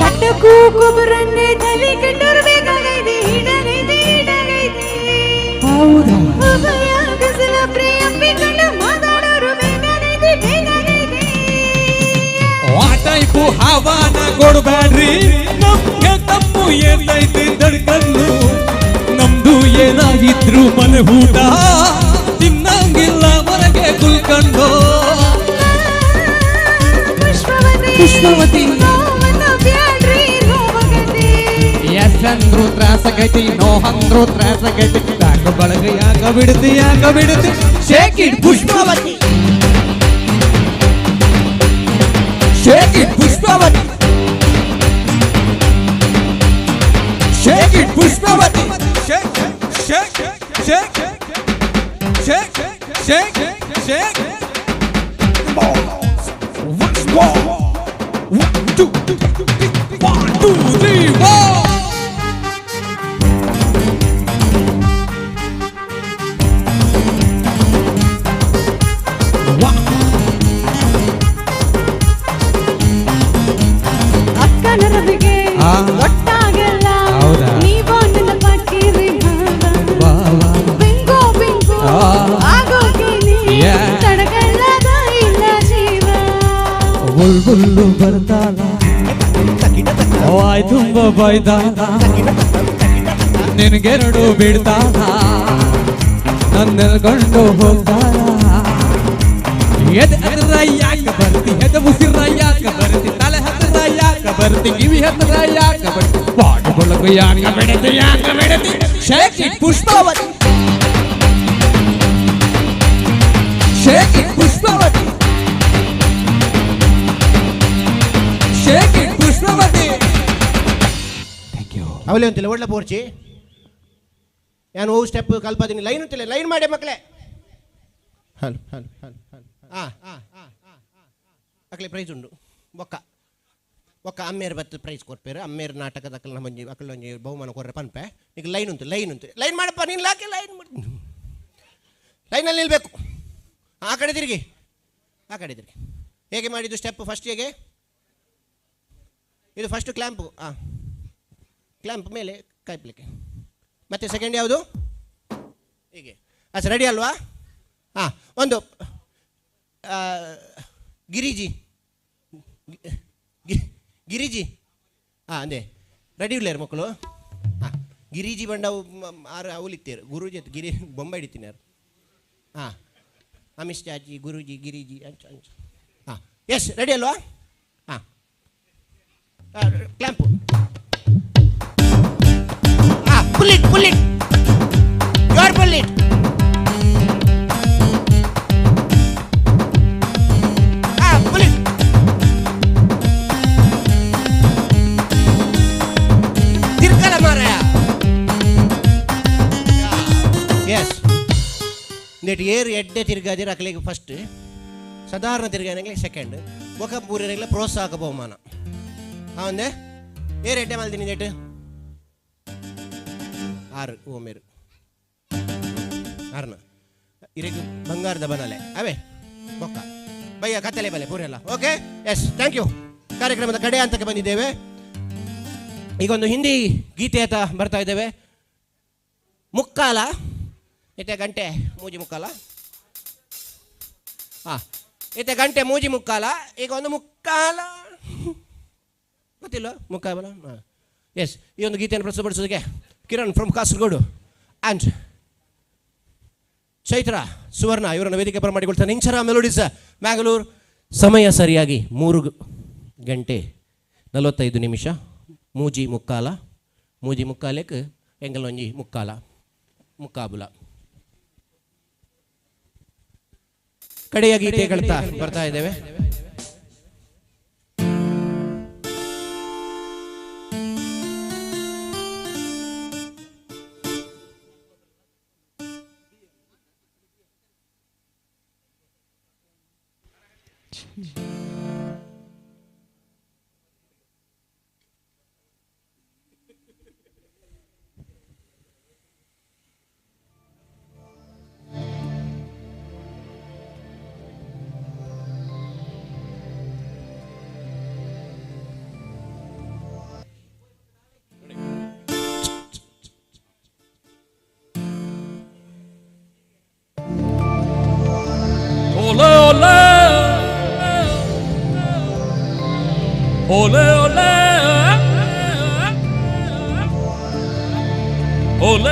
ಕಟ್ಟಕು ಕೊಬ್ಬರನ್ನೇ ತಲೆ ಕೆಟ್ಟರು ಬೇಕಾಗೈದೆ ಹಿಡಗೈದೆ ಹೌದಾ ಹೃದಯ ಬಿಸಿಲ ಪ್ರಿಯಂಬಿ ಕಂಡು ಮಾತಾಡೋರು ಬೇಕಾಗೈದೆ ಆ ಟೈಪು ಹವಾನ ಕೊಡಬೇಡ್ರಿ ನಮ್ಗೆ ತಪ್ಪು ಏನೈತೆ ದಡ್ಕಂಡು ನಮ್ದು ಏನಾಗಿದ್ರು ಮನೆ ಊಟ ತಿನ್ನಂಗಿಲ್ಲ ಮನೆಗೆ ಕುಲ್ಕಂಡು ಪುಷ್ಪವತಿ ಎಷ್ಟಂದ್ರು ತ್ರಾಸಗೈತಿ ನೋಹಂದ್ರು ತ್ರಾಸಗೈತಿ ಯಾಕ ಬಳಗ ಯಾಕ ಬಿಡುತ್ತಿ shake it Pushpavati shake it Pushpavati shake it Pushpavati shake shake shake shake shake shake One, two, three, four. ಅಕ್ಕನ ರವಿಗೆ ಒಟ್ಟಾಗಲ್ಲ ನೀವು ನನ್ನ ಪಕ್ಕಿರಿ ಬಿಂಗೋ ಆಗೋಕೆ ತಡಗಲ್ಲದ ಇಲ್ಲ ಜೀವ ಬುಲ್ಬುಲ್ಲು ಬರ್ತಾಳ ಬಾಯ್ ತುಂಬ ಬೈದಾನ ನಿನಗೆರಡು ಬಿಡ್ತಾನ ನನ್ನೆಲ್ಕೊಂಡು ಹೋಗ್ತಾನ ಎದೆ ಹತ್ರ ಯಾಕ ಬರ್ತಿ ಎದೆ ಉಸಿರ ಯಾಕ ಬರ್ತಿ ತಲೆ ಹತ್ರ ಯಾಕ ಬರ್ತಿ ಕಿವಿ ಹತ್ರ ಯಾಕ ಬರ್ತಿ ಪಾಡುಗೊಳಗು ಯಾಕ ಬೆಳೆತಿ shake it Pushpavati shake it Pushpavati shake it Pushpavati ಅವಲೇ ಅಂತಿಲ್ಲ ಒಳ್ಳೆ ಪೋರ್ಚಿ ನಾನು ಓ ಸ್ಟೆಪ್ ಕಲ್ಪದಿನಿ ಲೈನ್ ಅಂತಿಲ್ಲ ಲೈನ್ ಮಾಡಿ ಮಕ್ಕಳೇ ಹಲ್ ಹಲ್ ಹಲ್ ಹಲ್ ಅಕ್ಲೆ ಪ್ರೈಸ್ ಉಂಡು ಒಕ್ಕ ಅಮ್ಮೇರು ಬತ್ತು ಪ್ರೈಸ್ ಕೊಡ್ಪೇರು ಅಮ್ಮೇರು ನಾಟಕದ ಅಕ್ಕಲ್ ನಮ್ಮ ಅಕ್ಕಲ್ ಒಂಜಿ ಬಹುಮಾನ ಕೊಡ್ರೆ ಪನ್ಪೆ ಈಗ ಲೈನ್ ಉಂಟು ಲೈನ್ ಮಾಡಪ್ಪ ನೀನು ಲಾಕೆ ಲೈನ್ ಮಾಡಿ ಲೈನಲ್ಲಿ ನಿಲ್ಬೇಕು ಆ ಕಡೆ ತಿರುಗಿ ಹೇಗೆ ಮಾಡಿದ್ದು ಸ್ಟೆಪ್ ಫಸ್ಟ್ ಹೇಗೆ ಇದು ಫಸ್ಟ್ ಕ್ಲ್ಯಾಂಪು ಕ್ಲ್ಯಾಂಪ್ ಮೇಲೆ ಕಾಯ್ಪಲಿಕ್ಕೆ ಮತ್ತೆ ಸೆಕೆಂಡ್ ಯಾವುದು ಹೀಗೆ ಅಚ್ಚಾ ರೆಡಿ ಅಲ್ವಾ ಒಂದು ಗಿರಿಜಿ ಅಂದೆ ರೆಡಿ ಇಲ್ಲಾರು ಮಕ್ಕಳು ಗಿರಿಜಿ ಬಂಡವು ಆರು ಅವಲಿತ್ತೇರು ಗುರೂಜಿ ಗಿರಿ ಬೊಂಬೆ ಹಿಡಿತೀನಿ ಯಾರು ಅಮಿತ್ ಶಾಜಿ ಗುರೂಜಿ ಗಿರಿಜಿ ಅಂಚು ಎಸ್ ರೆಡಿ ಅಲ್ವಾ clamp pull it your pull it pull it tirkala maraya yes net air edde tirgadira aklige first sadarana tirganagile second boka pooriragile ಪ್ರೋತ್ಸಾಹಕ ಬಹುಮಾನ ಅವನೇ ಏರ್ ಎಡ್ಡೆ ಮಲ್ದಿನಿ ನೆಟ್ 6 ಓಮೇರು 6 ಇರೆಗೆ ಬಂಗಾರದ ಬನಲೆ ಅವೇ ಬೊಕ್ಕ ಬಯ್ಯ ಕತ್ತಲೆ ಬಲೆ ಪೂರೆಲ್ಲ ಓಕೆ ಎಸ್ ಥ್ಯಾಂಕ್ ಯು ಕಾರ್ಯಕ್ರಮದ ಕಡೆ ಹಂತಕ್ಕೆ ಬಂದಿದ್ದೇವೆ ಈಗ ಒಂದು ಹಿಂದಿ ಗೀತೆ ಅಂತ ಬರ್ತಾ ಇದ್ದೇವೆ ಮುಕ್ಕಾಲ ಇತ್ತೆ ಗಂಟೆ ಮೂಜಿ ಮುಕ್ಕಾಲ ಇತ್ತೆ ಗಂಟೆ ಮೂಜಿ ಮುಕ್ಕಾಲ ಈಗ ಒಂದು ಮುಕ್ಕಾಲ ಗೊತ್ತಿಲ್ಲ ಮುಕ್ಕಾಲ ಎಸ್ ಈ ಒಂದು ಗೀತೆಯನ್ನು ಪ್ರಸ್ತುತಪಡಿಸೋದಕ್ಕೆ ಕಿರಣ್ ಫ್ರಮ್ ಕಾಸರಗೋಡು ಆ್ಯಂಡ್ ಚೈತ್ರ ಸುವರ್ಣ ಇವರನ್ನು ವೇದಿಕೆ ಪರ ಮಾಡಿಕೊಳ್ತಾನೆ ಇಂಚರ ಮೆಲೋಡಿಸ್ ಮ್ಯಾಂಗಳೂರು ಸಮಯ ಸರಿಯಾಗಿ 3:45 ಮೂಜಿ ಮುಕ್ಕಾಲಕ್ಕೆ ಎಂಗಲೊಂಜಿ ಮುಕ್ಕಾಬುಲ ಕಡೆಯ ಗೀತೆ ಹೇಳ್ತಾ ಬರ್ತಾ ಇದ್ದೇವೆ Ole ole ole ole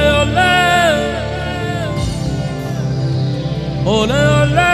ole ole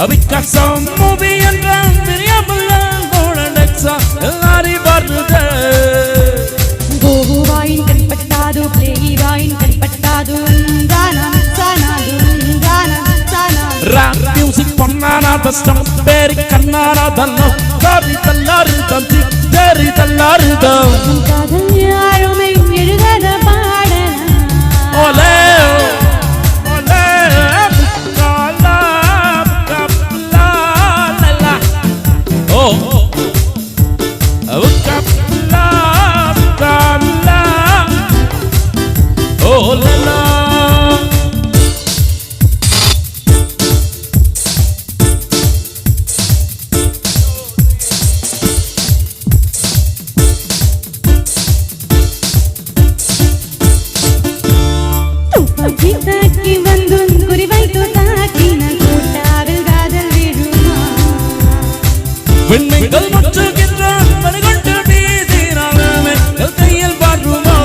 We got some movie and drum, variable and golden exa, lari barde. గోవాయిన్ కనిపట్టాదు ప్లేవాయిన్ కనిపట్టాదు Gaana సనాదు Gaana సనాదు Rap music pannana the stump berry kannana danno kari tallaru tanti deri tallaru da காதல் யாருமே எழுதாத பாடலாம் ole ole kala kapla la oh kapla kala oh la la தாக்கி வந்து குறிவைத்து தாக்கின கூட்டாவில் காதல் விழுமா விண்மீன்கள் முற்றுகின்றான் மணிகொண்டு வீசினாமே கையில் பாடுமோ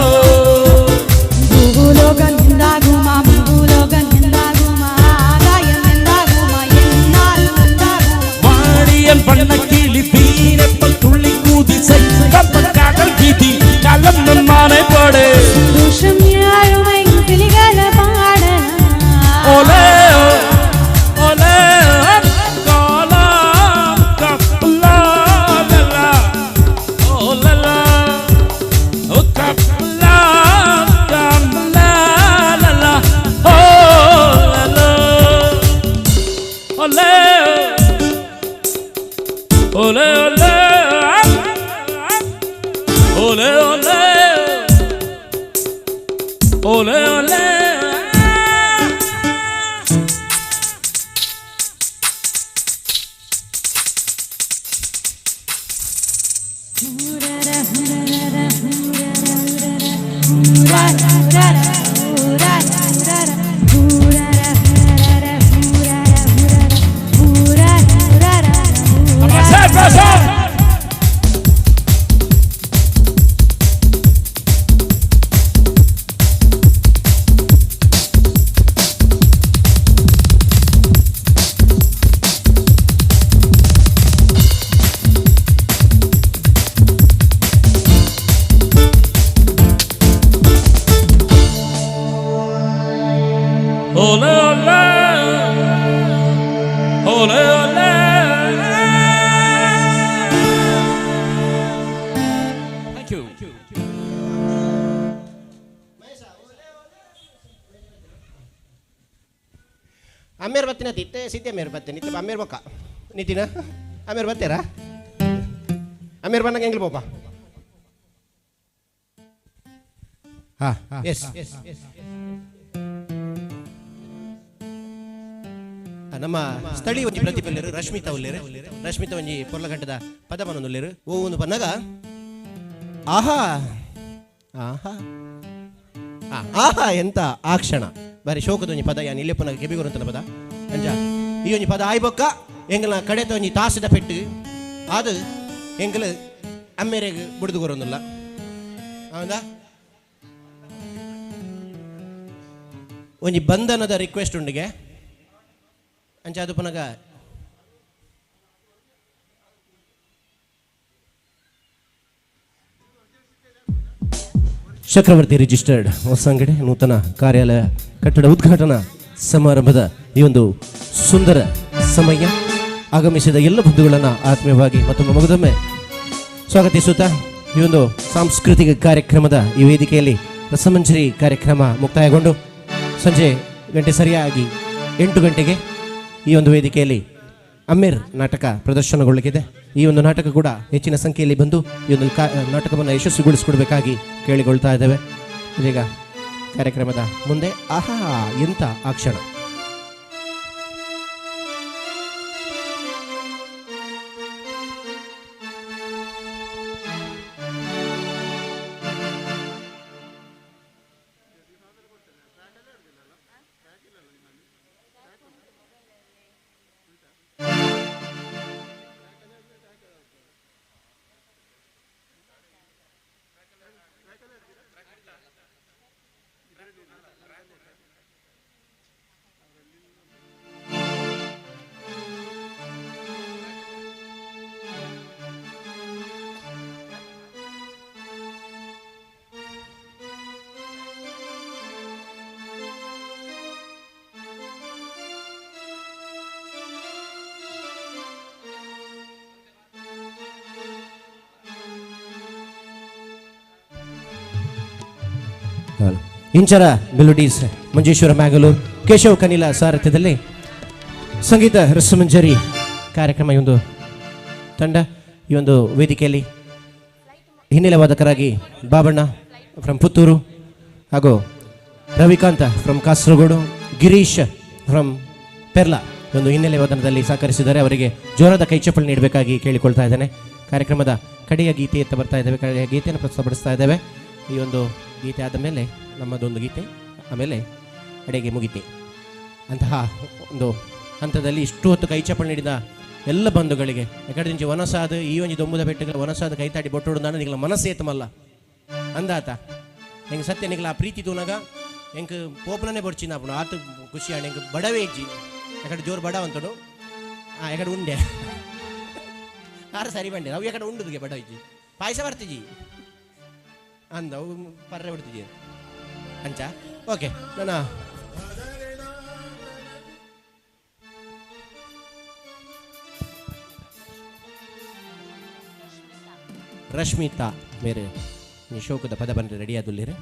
பூலோகம் எந்தாகுமா பூலோகம் எந்தாகுமா ஆகாயம் எந்தாகுமா என்னால் எந்தாகுமா வாடியன் பண்ண கிளி வீரப்பல் துள்ளி கூதிசை கப்ப காதல் கீதி காலம் நம்மானை பாடு தோஷம் யாருமை கிளிகள பாடலாம் ole ole kala kapla la oh la la oh kapla kapla la la oh la la ole ole ole ole ole ole ole ole ole thank you Amir batin na tite, siti Amir batin, ito ba Amir baka? Niti na? Amir batera? Amir ba nag-engel po pa? Ha, yes. ನಮ್ಮ ಸ್ಥಳೀಯ ಒಂಜಿ ಪ್ರತಿಭೆಲ್ಲೇರು ರಶ್ಮಿತಾ ಉಲ್ಲೇರು ರಶ್ಮಿತಾ ಒಂಜಿ ಪೊರ್ಲ ಗಂಟದ ಪದ ಬನ್ನೊಂದುಲ್ಲೇರು ಓ ಒಂದು ಬನ್ನಗ ಆಹಾ ಆಹಾ ಆಹಾ ಎಂತ ಆ ಕ್ಷಣ ಬಾರಿ ಶೋಕದ ಒಂಜಿ ಪದ ಯಾನ್ ಇಲ್ಲೇ ಪುನಃ ಗೆಬಿಗೊರಂತನ ಪದ ಅಂಜ ಈ ಒಂಜಿ ಪದ ಆಯ್ಬೊಕ್ಕ ಎಂಗಲ ಕಡೆತ ಒಂಜಿ ತಾಸದ ಪೆಟ್ಟು ಅದು ಎಂಗಲ ಅಮ್ಮೆರೆಗೆ ಬುಡ್ದು ಗೊರೊಂದುಲ್ಲ ಹೌದಾ ಒಂಜಿ ಬಂಧನದ ರಿಕ್ವೆಸ್ಟ್ ಉಂಡಿಗೆ ಅಂಚೆ ಅದು ಪುನಗ ಚಕ್ರವರ್ತಿ ರಿಜಿಸ್ಟರ್ಡ್ ಹೊಸಂಗಡಿ ನೂತನ ಕಾರ್ಯಾಲಯ ಕಟ್ಟಡ ಉದ್ಘಾಟನಾ ಸಮಾರಂಭದ ಈ ಒಂದು ಸುಂದರ ಸಮಯ ಆಗಮಿಸಿದ ಎಲ್ಲ ಬಂಧುಗಳನ್ನು ಆತ್ಮೀಯವಾಗಿ ಮತ್ತು ಮಗದೊಮ್ಮೆ ಸ್ವಾಗತಿಸುತ್ತಾ ಈ ಒಂದು ಸಾಂಸ್ಕೃತಿಕ ಕಾರ್ಯಕ್ರಮದ ಈ ವೇದಿಕೆಯಲ್ಲಿ ರಸಮಂಜರಿ ಕಾರ್ಯಕ್ರಮ ಮುಕ್ತಾಯಗೊಂಡು ಸಂಜೆ ಗಂಟೆ ಸರಿಯಾಗಿ 8 ಗಂಟೆಗೆ ಈ ಒಂದು ವೇದಿಕೆಯಲ್ಲಿ ಅಮೀರ್ ನಾಟಕ ಪ್ರದರ್ಶನಗೊಳ್ಳಲಿದೆ. ಈ ಒಂದು ನಾಟಕ ಕೂಡ ಹೆಚ್ಚಿನ ಸಂಖ್ಯೆಯಲ್ಲಿ ಬಂದು ಈ ಒಂದು ನಾಟಕವನ್ನು ಯಶಸ್ವಿಗೊಳಿಸಿಕೊಡ್ಬೇಕಾಗಿ ಕೇಳಿಕೊಳ್ತಾ ಇದ್ದೇವೆ. ಇದೀಗ ಕಾರ್ಯಕ್ರಮದ ಮುಂದೆ ಆಹಾ ಎಂತ ಆ ಕ್ಷಣ. ಇಂಚರ ಮೆಲೋಡೀಸ್ ಮಂಜೇಶ್ವರ ಮ್ಯಾಗಲೂರು ಕೇಶವ್ ಕನಿಲ ಸಾರಥ್ಯದಲ್ಲಿ ಸಂಗೀತ ರಸಮಂಜರಿ ಕಾರ್ಯಕ್ರಮ ಈ ಒಂದು ತಂಡ ಈ ಒಂದು ವೇದಿಕೆಯಲ್ಲಿ ಹಿನ್ನೆಲೆ ವಾದಕರಾಗಿ ಬಾಬಣ್ಣ ಫ್ರಮ್ ಪುತ್ತೂರು ಹಾಗೂ ರವಿಕಾಂತ ಫ್ರಮ್ ಕಾಸರಗೋಡು, ಗಿರೀಶ್ ಫ್ರಮ್ ಪೆರ್ಲಾ ಒಂದು ಹಿನ್ನೆಲೆ ವಾದನದಲ್ಲಿ ಸಹಕರಿಸಿದ್ದಾರೆ. ಅವರಿಗೆ ಜೋರಾದ ಕೈಚಪ್ಪಳಿ ನೀಡಬೇಕಾಗಿ ಕೇಳಿಕೊಳ್ತಾ ಇದ್ದೇನೆ. ಕಾರ್ಯಕ್ರಮದ ಕಡೆಯ ಗೀತೆಯತ್ತ ಬರ್ತಾ ಇದ್ದೇವೆ. ಕಡೆಯ ಗೀತೆಯನ್ನು ಪ್ರಸ್ತುತಪಡಿಸ್ತಾ ಇದ್ದೇವೆ. ಈ ಒಂದು ಗೀತೆ ಆದ ಮೇಲೆ ನಮ್ಮದೊಂದು ಗೀತೆ, ಆಮೇಲೆ ಕಡೆಗೆ ಮುಗಿತೆ ಅಂತಹ ಒಂದು ಹಂತದಲ್ಲಿ ಇಷ್ಟು ಹೊತ್ತು ಕೈಚಪ್ಪಳಿ ನೀಡಿದ ಎಲ್ಲ ಬಂಧುಗಳಿಗೆ ಎಕಡೆ ನಿಂಚೆ ವನಸಾದ ಈ ಒಂಜಿ ದೊಂಬುದ ಬೆಟ್ಟಗಳ ವನಸಾದ ಕೈತಾಡಿ ಬೊಟ್ಟೋಡು ನಾನು ನಿಗಳ ಮನಸ್ಸೇತಮಲ್ಲ ಅಂದಾತ ಹೆಂಗೆ ಸತ್ಯ ನಿಗಳ ಆ ಪ್ರೀತಿ ತೂನಾಗ ಹೆಂಗೆ ಪೋಪನೇ ಬಡ್ಚಿನ ಆಪಣ ಆತು ಖುಷಿ ಆಣ ಹೆಂಗೆ ಬಡವೇ ಇಜ್ಜಿ ಎಕಡೆ ಜೋರು ಬಡ ಅಂತಡು ಎಕಡೆ ಉಂಡೆ ಆರು ಸರಿ ಬಂಡೆ ಅವು ಎಕಡೆ ಉಂಡುದಿಗೆ ಬಡ ಇಜ್ಜಿ ಪಾಯಸ ಬರ್ತಿಜಿ ಅಂದ ಅವು ಪರ್ರೆ ಬಿಡ್ತಿಜಿ ಅಂಚ ಓಕೆ ನನ್ನ ರಶ್ಮಿತಾ ಮೇರೆ ಶೋಕದ ಪದ ಬಂದರೆ ರೆಡಿ ಆದುಲ್ಲಿರೆ.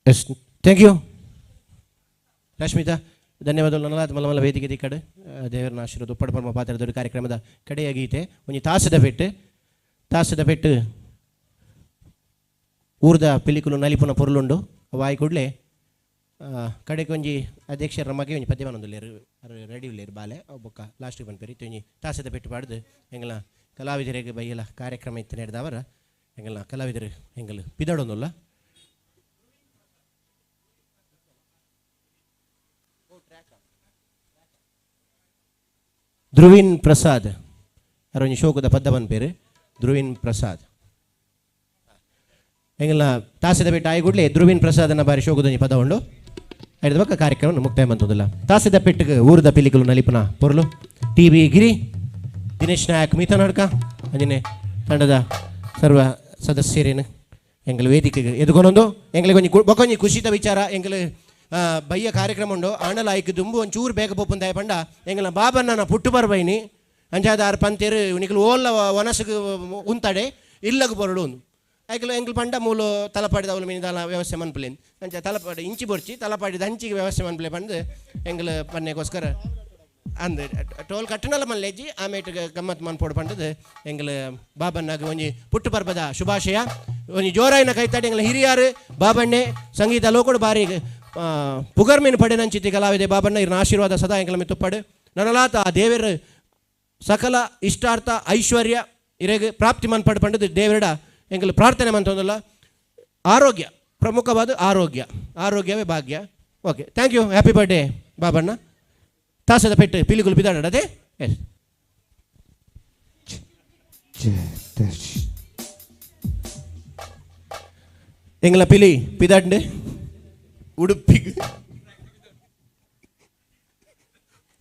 ಎಸ್ ಥ್ಯಾಂಕ್ ಯು ರಶ್ಮಿತಾ, ಧನ್ಯವಾದಗಳು. ನನ್ನ ಮಲಮಲ ವೇದಿಕೆ ಈ ಕಡೆ ದೇವರನ್ನ ಆಶೀರ್ವಾದ ಉಪ್ಪಡ ಪರಮ ಪಾತ್ರದವರು ಕಾರ್ಯಕ್ರಮದ ಕಡೆಯ ಗೀತೆ ಒಂಜಿ ತಾಸದ ಪೆಟ್ಟು ಊರ್ದ ಪಿಲಿಕುಲು ನಲಿಪುನ ಪೊರ್ಲುಂಡು ವಾಯಿ ಕೂಡಲೇ ಕಡೆಗೆ ಒಂಜಿ ಅಧ್ಯಕ್ಷರ ಮಗೆ ಒಂಜಿ ಪದ್ಯಮಾನೊಂದುಲ್ಲೇರು ರೆಡಿ ಉಲ್ಲೇರು ಬಾಲೆ ಅವು ಬೊಕ್ಕ ಲಾಸ್ಟಿಗೆ ಬಂದ್ಪೇರಿ ಒಂಜಿ ತಾಸದ ಪೆಟ್ಟು ಪಾಡ್ದು ಎಂಗಳ ಕಲಾವಿದರಿಗೆ ಬೈಯಲ ಕಾರ್ಯಕ್ರಮ ಇತ್ತು ನಡೆದವರ ಎಂಗಳ ಕಲಾವಿದರು ಎಂಗಲು ಪಿದಾಡೊಂದುಲ್ಲ ಧ್ರುವಿನ್ ಪ್ರಸಾದ್ ಅರೊಂಜಿ ಶೋಕದ ಪದ್ಯವನ್ ಪೇರು ಧ್ರುವಿನ್ ಪ್ರಸಾದ್ ಎಂಗಲ ತಾಸದ ಪೆಟ್ಟು ಆಯಿ ಕೂಡಲೇ ಧ್ರುವಿನ್ ಪ್ರಸಾದನ ಬಾರಿ ಶೋಕದೊಂಜಿ ಪದ ಉಂಡು ಐದು ಬಕ್ಕ ಕಾರ್ಯಕ್ರಮ ಮುಕ್ತಾಯ ಮಂತುದಿಲ್ಲ. ತಾಸದ ಪೆಟ್ಟಿಗೆ ಊರದ ಪಿಲಿಕುಲು ನಲಿಪುನ ಪೊರ್ಲು ಟಿ ಬಿ ಗಿರಿ, ದಿನೇಶ್ ನಾಯಕ್ ಮೀತನಾಡ್ಕ ಅಂಜನೆ ತಂಡದ ಸರ್ವ ಸದಸ್ಯರೇನು ಎಂಗಲ ವೇದಿಕೆಗೆ ಎದುಕೊಂಡೊಂದು ಎಂಗಳಿಗೆ ಒಂಜಿ ಬೊಕೊಂಜಿ ಖುಷಿದ ವಿಚಾರ ಎಂಗಲು ಬಯ್ಯ ಕಾರ್ಯಕ್ರಮ ಉಂಡು ಆಂಡಲ ಆಯ್ಕೆ ದುಂಬು ಒಂಚೂರು ಬೇಗ ಪೋಪುಂದಾಯ ಪಂಡ ಎಂಗಲ ಬಾಬನ್ನ ಪುಟ್ಟು ಬರ್ಬೈನಿ ಅಂಜಾದ ಆರು ಪಂತೇರು ನಿಖಲು ಓಲ್ಲ ವನಸು ಉಂತಾಡೆ ಇಲ್ಲಗು ಬರಡು ಒಂದು ಆಯ್ಕಲು ಎಂಗ್ಲು ಪಂಡ ಮೂಲು ತಲಪಾಡಿದ ಅವಳು ಮೀನಿದಾಲ ವ್ಯವಸ್ಥೆ ಮನ್ಪಲೇನು ಅಂಚ ತಲಪಾಡಿ ಇಂಚಿ ಬೊರ್ಚಿ ತಲಪಾಡಿದ ಹಂಚಿಗೆ ವ್ಯವಸ್ಥೆ ಮನ್ಪಲೆ ಬಂದು ಎಂಗ್ಲು ಪನ್ನೆಗೋಸ್ಕರ ಅಂದು ಟೋಲ್ ಕಟ್ಟನಲ್ಲ ಮಲ್ಲೆಜ್ಜಿ ಆಮೇಲೆ ಗಮ್ಮತ್ ಮನ್ಪೋಡು ಪಂಡದು ಎಂಗ್ಲು ಬಾಬನ್ನಾಗ ಒಂಜಿ ಪುಟ್ಟು ಪರ್ಬದ ಶುಭಾಶಯ ಒಂಜಿ ಜೋರಾಯಿನ ಕೈತಾಡಿ ಎಂಗ್ಲ ಹಿರಿಯಾರು ಬಾಬಣ್ಣೆ ಸಂಗೀತ ಲೋಕೋಡು ಬಾರಿ ಪುಗರ್ಮೀನು ಪಡೆ ನಂಚಿತಿ ಕಲಾವಿದೆ ಬಾಬಣ್ಣ ಇರ್ನ ಆಶೀರ್ವಾದ ಸದಾ ಎಂಗ್ಲ ಮಿ ತುಪ್ಪಡು ನನಲಾತ ಆ ದೇವರ ಸಕಲ ಇಷ್ಟಾರ್ಥ ಐಶ್ವರ್ಯ ಇರೆಗೆ ಪ್ರಾಪ್ತಿ ಮನ್ಪಡು ಪಂಡದು ದೇವರಡ ಎಂಗಲು ಪ್ರಾರ್ಥನೆ ಮಂತೊಂದಲ್ಲ. ಆರೋಗ್ಯ ಪ್ರಮುಖವಾದ ಆರೋಗ್ಯವೇ ಭಾಗ್ಯ. Okay, thank you, happy birthday Babanna. ತಾಸದ ಪೆಟ್ಟು ಪಿಲಿಗುಲು ಪಿದಾಡದೆ ಎಸ್ ಎಂಗ್ಲ ಪಿಲಿ ಪಿದಾಡ್ಡೆ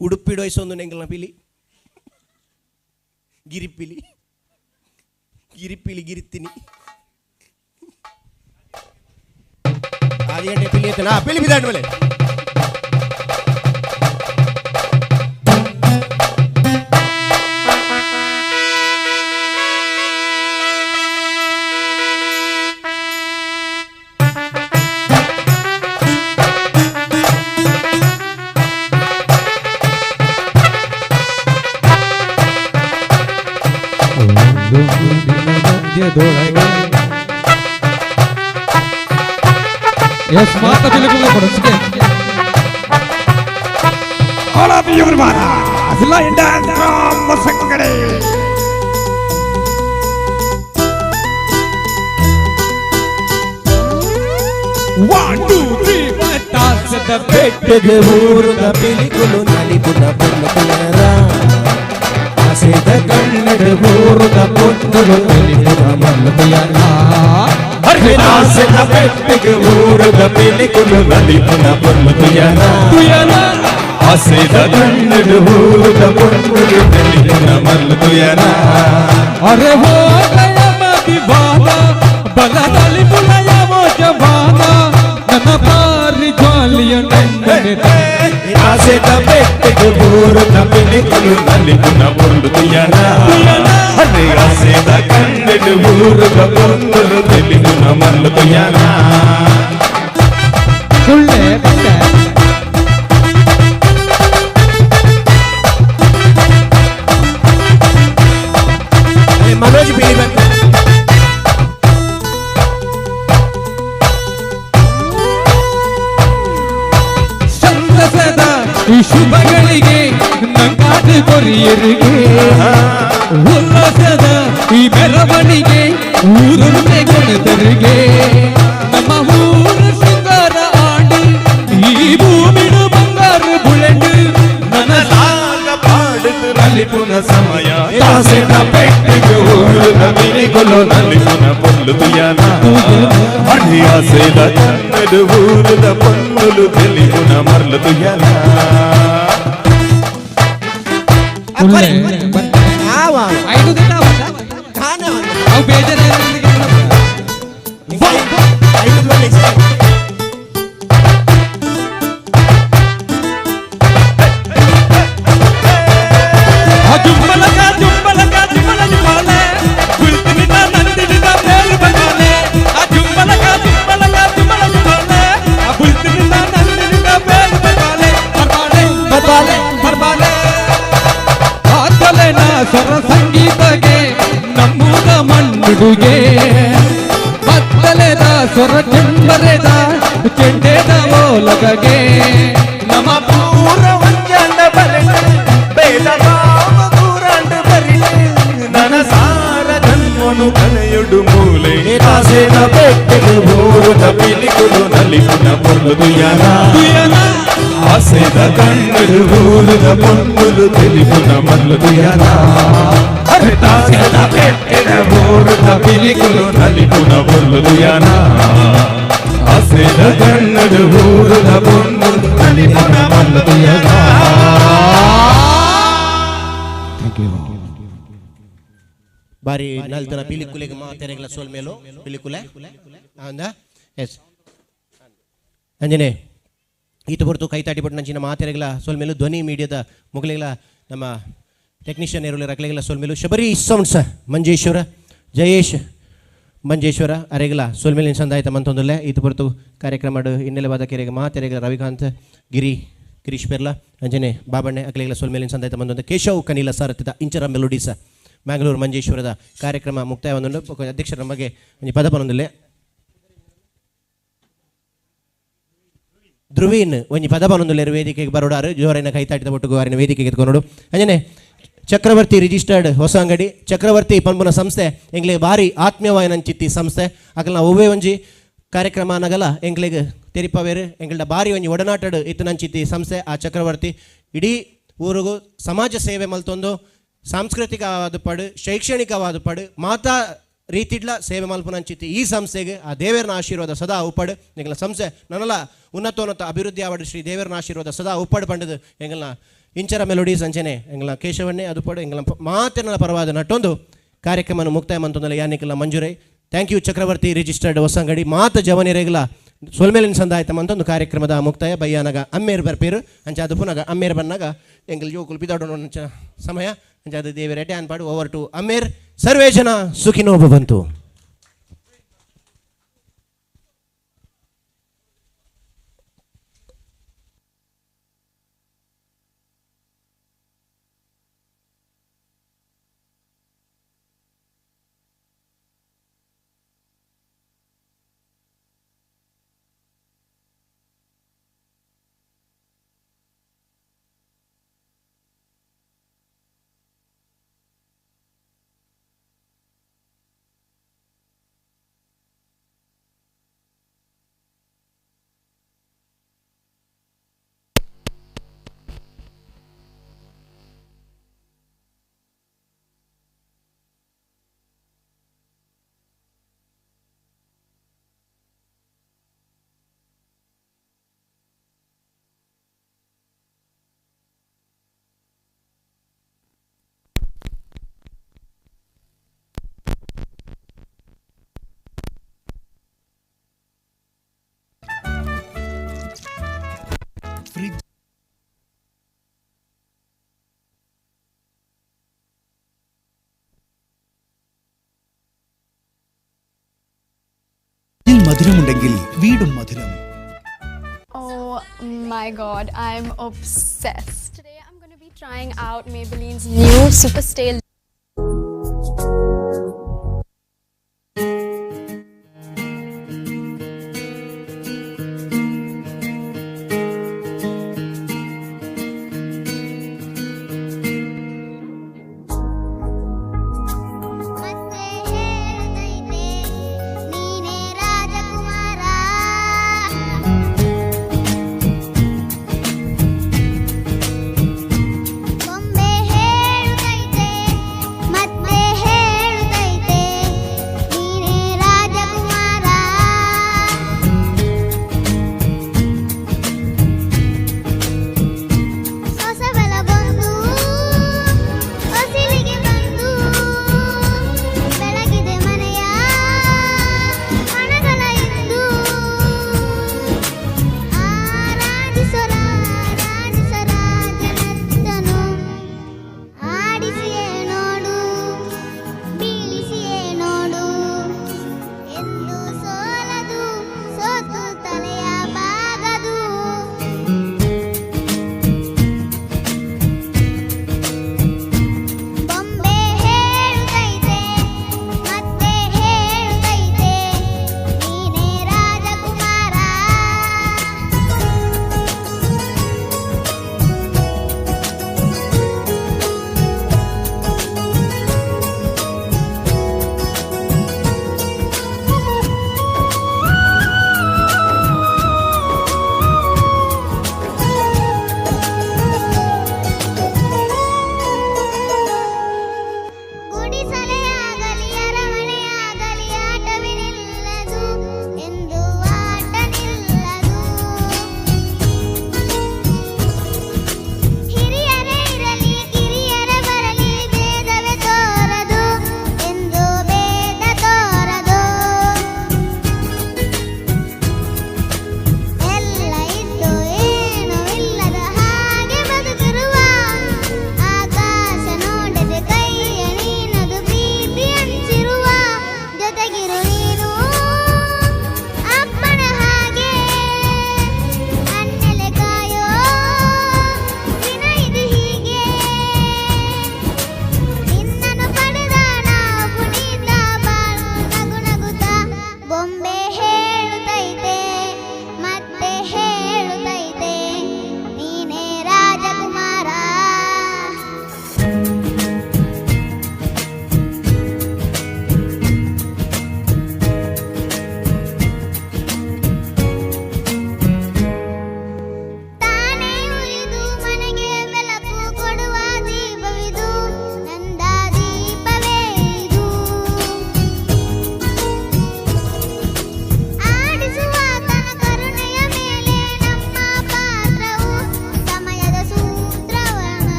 ಉಡುಪಿಡು ವಯಸ್ಸೊಂದು ಎಂಗ್ಲ ಪಿಲಿ ಗಿರಿತ್ತಿನಿ ಆದಿಗಂಟೆ ಪಿಲಿ ಐತೆ ನಾ ಪಿಲಿ ಬಿದಾಡ್ ಮೇಲೆ ಎಸ್ ಮಾತ ಬಿಲುಗುಲ ಕೊಡಿಸ್ಕೆ ಆಲ್ ಆಫ್ ಯು ಮಾನ ಅಸಲ ಇಂಡಾನ್ ಕಾಮ ಸಂಗಡೆ 1 2 3 ತಾಸದ ಪೆಟ್ಟಿಗೆ ಊರದ ಪಿಲಿಕುಲು ನಲಿಪುನ ಪೊನ್ನರ ಆಸೆದ ಕನ್ನಡ ಊರದ ಪೊನ್ನಲು ನಲಿಪುನ ಮಲ್ಲಯನ ಆಸೆದ ಪೆಟ್ಟಿಗೆ ಊರದ ಪಿಲಿಕುಲು ನಲಿಪುನ ಪೊನ್ನಯನ ಆಸೆದ ಕನ್ನಡ ಊರದ ಪೊನ್ನಲು ನಲಿಪುನ ಮಲ್ಲಯನ ಅರೆ ಹೋ ಗಯ ಮದಿವಾನ ಬಲ ನಲಿಪುನ ಯಾವೋ ಜವಾನ ನನ್ನ ಪಾರಿ ಜ್ವಾಲಿಯ ನಂದನೆ ಆಸೆದ ಪೆಟ್ಟಿಗೆ ಊರದ ಪಿಲಿಕುಲು ನಲಿಪುನ ಪೊನ್ನಯನ ಅರೆ ಆಸೆದ ಕನ್ನಡ ಊರದ ಪೊನ್ನಲು ನಲಿಪುನ ಮಲ್ಲಯನ ಸುಳ್ಳೆ ಬಂದೆ ಮನೋಜ್ ಬೀಳಿಬೇಕು ಸಂತಸದ ಈ ಶುಭಗಳಿಗೆ ನಂಗಾದ ಕೊರಿಯರಿಗೆ ಉಲ್ಲಾಸದ ಈ ಮೆರವಣಿಗೆ ಊರುಂಡೆ ಕೊನೆತರಿಗೆ ನಮ್ಮ ಊರ ಶೃಂಗಾರ ಆಡಿ ಈ ಭೂಮಿಡು ಬಂಗಾರ ಬುಲೆಂಡು ನನ್ನ ಸಾಗ ಪಾಡುದು ನಲಿಪುನ ಸಮಯ ಆಸೆದ ಪೆಟ್ಟಿಗೆ ಊರದ ಪಿಲಿಕುಲು ನಲಿಪುನ ಪೊಲ್ಲುಯನ ಅಡಿ ಆಸೆದ ಕನ್ನಡ ಊರದ ಪೊನ್ನಲು ನಲಿಪುನ ಮರ್ಲುಯನ ಐದು ದಿನ ಅವು ಬೇಜಾರ ಜುಂಬಲಕ ಜುಂಬಲಕ ಜುಂಬಲ ಜುಂಬಲೆ ಕುಳಿತಿನಿಂದ ನಂದಿನಿಂದ ಬೇರು ಬಂದಾನೆ ಆ ಜುಂಬಲಕ ಜುಂಬಲಕ ಜುಂಬಲ ಜುಂಬಲೆ ಹಾಡುಗೆ ಬತ್ತಲೆದ ಸ್ವರ ಚೆಂಬರೆದ ಚೆಂಡೆದ ಓಲಗಗೆ ನಮ ಪೂರ ವಂಜನ ಬರಲು ಬೇಡ ಭಾವ ದೂರಂಡು ಬರಿಲು ನನ ಸಾರ ಜನ್ಮನು ಕನೆಯೊಡು ಮೂಲೆ ಕಾಸೇನ ಬೆಟ್ಟೆಗೆ ಊರುದ ಪಿಲಿಕುಲು ನಲಿಪುನ ಪೊರ್ಲುದು ಯನ ಆಸೆದ ಕಣ್ಣುಡು ಊರುದ ಪೊನ್ನುಲು ತಿಳಿಪುನ ಮಲ್ಲುದು ಯನ ತಾಸೆದ ಬೆಟ್ಟೆನ ಊರುದ ಪಿಲಿಕುಲು ನಲಿಪುನ ಪೊರ್ಲುದು ಯನ ಆಸೆದ ಕಣ್ಣುಡು ಊರುದ ಪೊನ್ನುಲು ನಲಿಪುನ ಮಲ್ಲುದು ಯನ. ಬಾರಿ ನಾಲ್ತನ ಪಿಲಿಕುಲೆಗೆ ಮಾತೆರೆಗಳ ಸೋಲ್ಮೇಲು ಪಿಲಿಕುಲೆ ಅಂದ ಎಸ್ ಅಂಜನೆ ಈತ ಹೊರತು ಕೈತಾಟಿ ಪಟ್ಟು ನಂಚಿನ ಮಾತೆರೆಗಳ ಸೋಲ್ಮೇಲು ಧ್ವನಿ ಮೀಡಿಯಾದ ಮುಗಲೆಗಳ ನಮ್ಮ ಟೆಕ್ನಿಷಿಯನ್ ಇರಲಿ ರಗಲೆಗಳ ಸೋಲ್ಮೇಲು ಶಬರಿ ಸೌಂಡ್ಸ್ ಮಂಜೇಶ್ವರ ಜಯೇಶ್ ಮಂಜೇಶ್ವರ ಅರೆಗಳ ಸೋಲ್ಮೇಲಿನ ಸಂದಾಯಿತ ಮಂತೊಂದಲ್ಲೇ ಈತ ಹೊರತು ಕಾರ್ಯಕ್ರಮ ಇನ್ನೆಲೆವಾದ ಕೆರೆಗೆ ಮಾತೆರೆಗಳ ರವಿಕಾಂತ್ ಗಿರೀಶ್ ಪೆರ್ಲಾ ಅಂಜನೆ ಬಾಬಣ್ಣೆ ಅಕಲೆಗಳ ಸೋಲ್ಮೇಲಿನ ಸಂದಾಯಿತ ಮಂದೊಂದು ಕೇಶವ್ ಕನೀಲ ಸಾರಥಿತ ಇಂಚರ ಮೆಲೋಡಿಸ ಮ್ಯಾಂಗ್ಳೂರು ಮಂಜೇಶ್ವರದ ಕಾರ್ಯಕ್ರಮ ಮುಕ್ತಾಯ ಒಂದುಂಡು ಅಧ್ಯಕ್ಷರ ನಮಗೆ ಒಂದು ಪದ ಪನೊಂದಿಲ್ಲ ಧ್ರುವೀನ್ ಒಂಜಿ ಪದ ಪನೊಂದುಲ್ಲೇರು ವೇದಿಕೆಗೆ ಬರೋಡಾರು ಜೋರಿನ ಕೈತಾಟಿದ ಒಟ್ಟಿಗೆ ವಾರಿನ ವೇದಿಕೆಗೆ ಎತ್ಕೊಂಡು ಅಂಜನೆ ಚಕ್ರವರ್ತಿ ರಿಜಿಸ್ಟರ್ಡ್ ಹೊಸ ಅಂಗಡಿ ಚಕ್ರವರ್ತಿ ಪನ್ಪುನ ಸಂಸ್ಥೆ ಎಂಗ್ಲಿಗೆ ಭಾರಿ ಆತ್ಮೀಯವಾಯಿನಂಚಿತ್ತಿ ಸಂಸ್ಥೆ ಅಕಲ್ನ ಒವ್ವೇ ಒಂಜಿ ಕಾರ್ಯಕ್ರಮ ನಗಲ ಎಂಗ್ಲಿಗೆ ತೆರಿಪವೇರು ಎಂಗ್ಲ ಭಾರಿ ಒಂಜಿ ಒಡನಾಟಡ್ ಇತ್ತನಂಚಿತ್ತಿ ಸಂಸ್ಥೆ ಆ ಚಕ್ರವರ್ತಿ ಇಡೀ ಊರಿಗೂ ಸಮಾಜ ಸೇವೆ ಮಲ್ತೊಂದು ಸಾಂಸ್ಕೃತಿಕವಾದ ಪಡು ಶೈಕ್ಷಣಿಕವಾದ ಪಡು ಮಾತಾ ರೀತಿಡ್ಲ ಸೇವೆ ಮಲ್ಪುನಂಚಿತ್ತಿ ಈ ಸಂಸ್ಥೆಗೆ ಆ ದೇವರನ ಆಶೀರ್ವಾದ ಸದಾ ಉಪ್ಪಡು ಎಂಗ್ಲ ಸಂಸ್ಥೆ ನನ್ನಲ್ಲ ಉನ್ನತೋನ್ನತ ಅಭಿವೃದ್ಧಿ ಆವಡು ಶ್ರೀ ದೇವರನ ಆಶೀರ್ವಾದ ಸದಾ ಉಪ್ಪಡು ಪಂಡದು ಎಂಗ್ಲ ಇಂಚರ ಮೆಲೋಡಿ ಸಂಚನೆ ಎಂಗ್ಲ ಕೇಶವನ್ನೇ ಅದು ಪಡು ಎಂಗ್ಲ ಮಾತಿನ ಪರವಾದ ನಟ್ಟೊಂದು ಕಾರ್ಯಕ್ರಮ ಮುಕ್ತಾಯ ಮಂತೊಂದಲ್ಲ ಯಾನಿಕಲ್ಲ ಮಂಜುರೈ thank you Chakravarti registered Hosangadi ಮಾತು ಜವನಿರೆಗಲ ಸೊಲ್ಮೇಲಿನ ಸಂದಾಯಿತ ಮಂತೊಂದು ಕಾರ್ಯಕ್ರಮದ ಮುಕ್ತಾಯ ಬಯ್ಯಾನಗ ಅಮ್ಮೇರು ಬರ್ಪೇರು ಅಂಚ ಅದು ಪುನಗ ಅಮ್ಮೇರು ಬನ್ನಾಗ ಎಂಗ್ಲ ಯೋಕುಲು ಪಿದಾಡೋಣ ಸಮಯ ಅಂಚ ಅದು ದೇವರ ಡ್ಯಾನ್ ಪಾಡು ಓವರ್ ಟು ಅಮ್ಮೇರ್ ಸರ್ವೇ ಜನ ಸುಖಿನೋ ಭವಂತು. മധുരമുണ്ടെങ്കിൽ വീടും മധുരം. Oh my god, I'm obsessed. Today I'm going to be trying out Maybelline's new Super Stay. ಕೊಂಬೆ ಹೇಳುತ್ತೈತೆ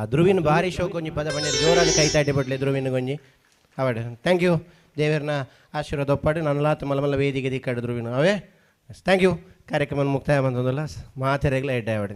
ಧ್ರುವಿನ ಭಾರಿ ಶೋಕ್ ಒಂಜಿ ಪದ ಬಂದಿರು ಜೋರಾದ ಕೈ ತಾಟಿ ಬಿಡ್ಲಿ ಧ್ರುವಿನ ಗೊಂಜಿ ಅವಡೆ ಥ್ಯಾಂಕ್ ಯು ದೇವರನ್ನ ಆಶೀರ್ವಾದ ಒಪ್ಪಾಡು ನನ್ನಲಾತ ಮಲಮಲ್ಲ ವೇದಿಕೆ ದಿಕ್ಕಾಡು ಧ್ರುವಿನ ಅವೇ ಥ್ಯಾಂಕ್ ಯು ಕಾರ್ಯಕ್ರಮ ಮುಕ್ತಾಯ ಬಂದಲ್ಲ ಮಾತೆರೆಗ್ಲ ಎಡ್ಡೆ ಅವಡೆ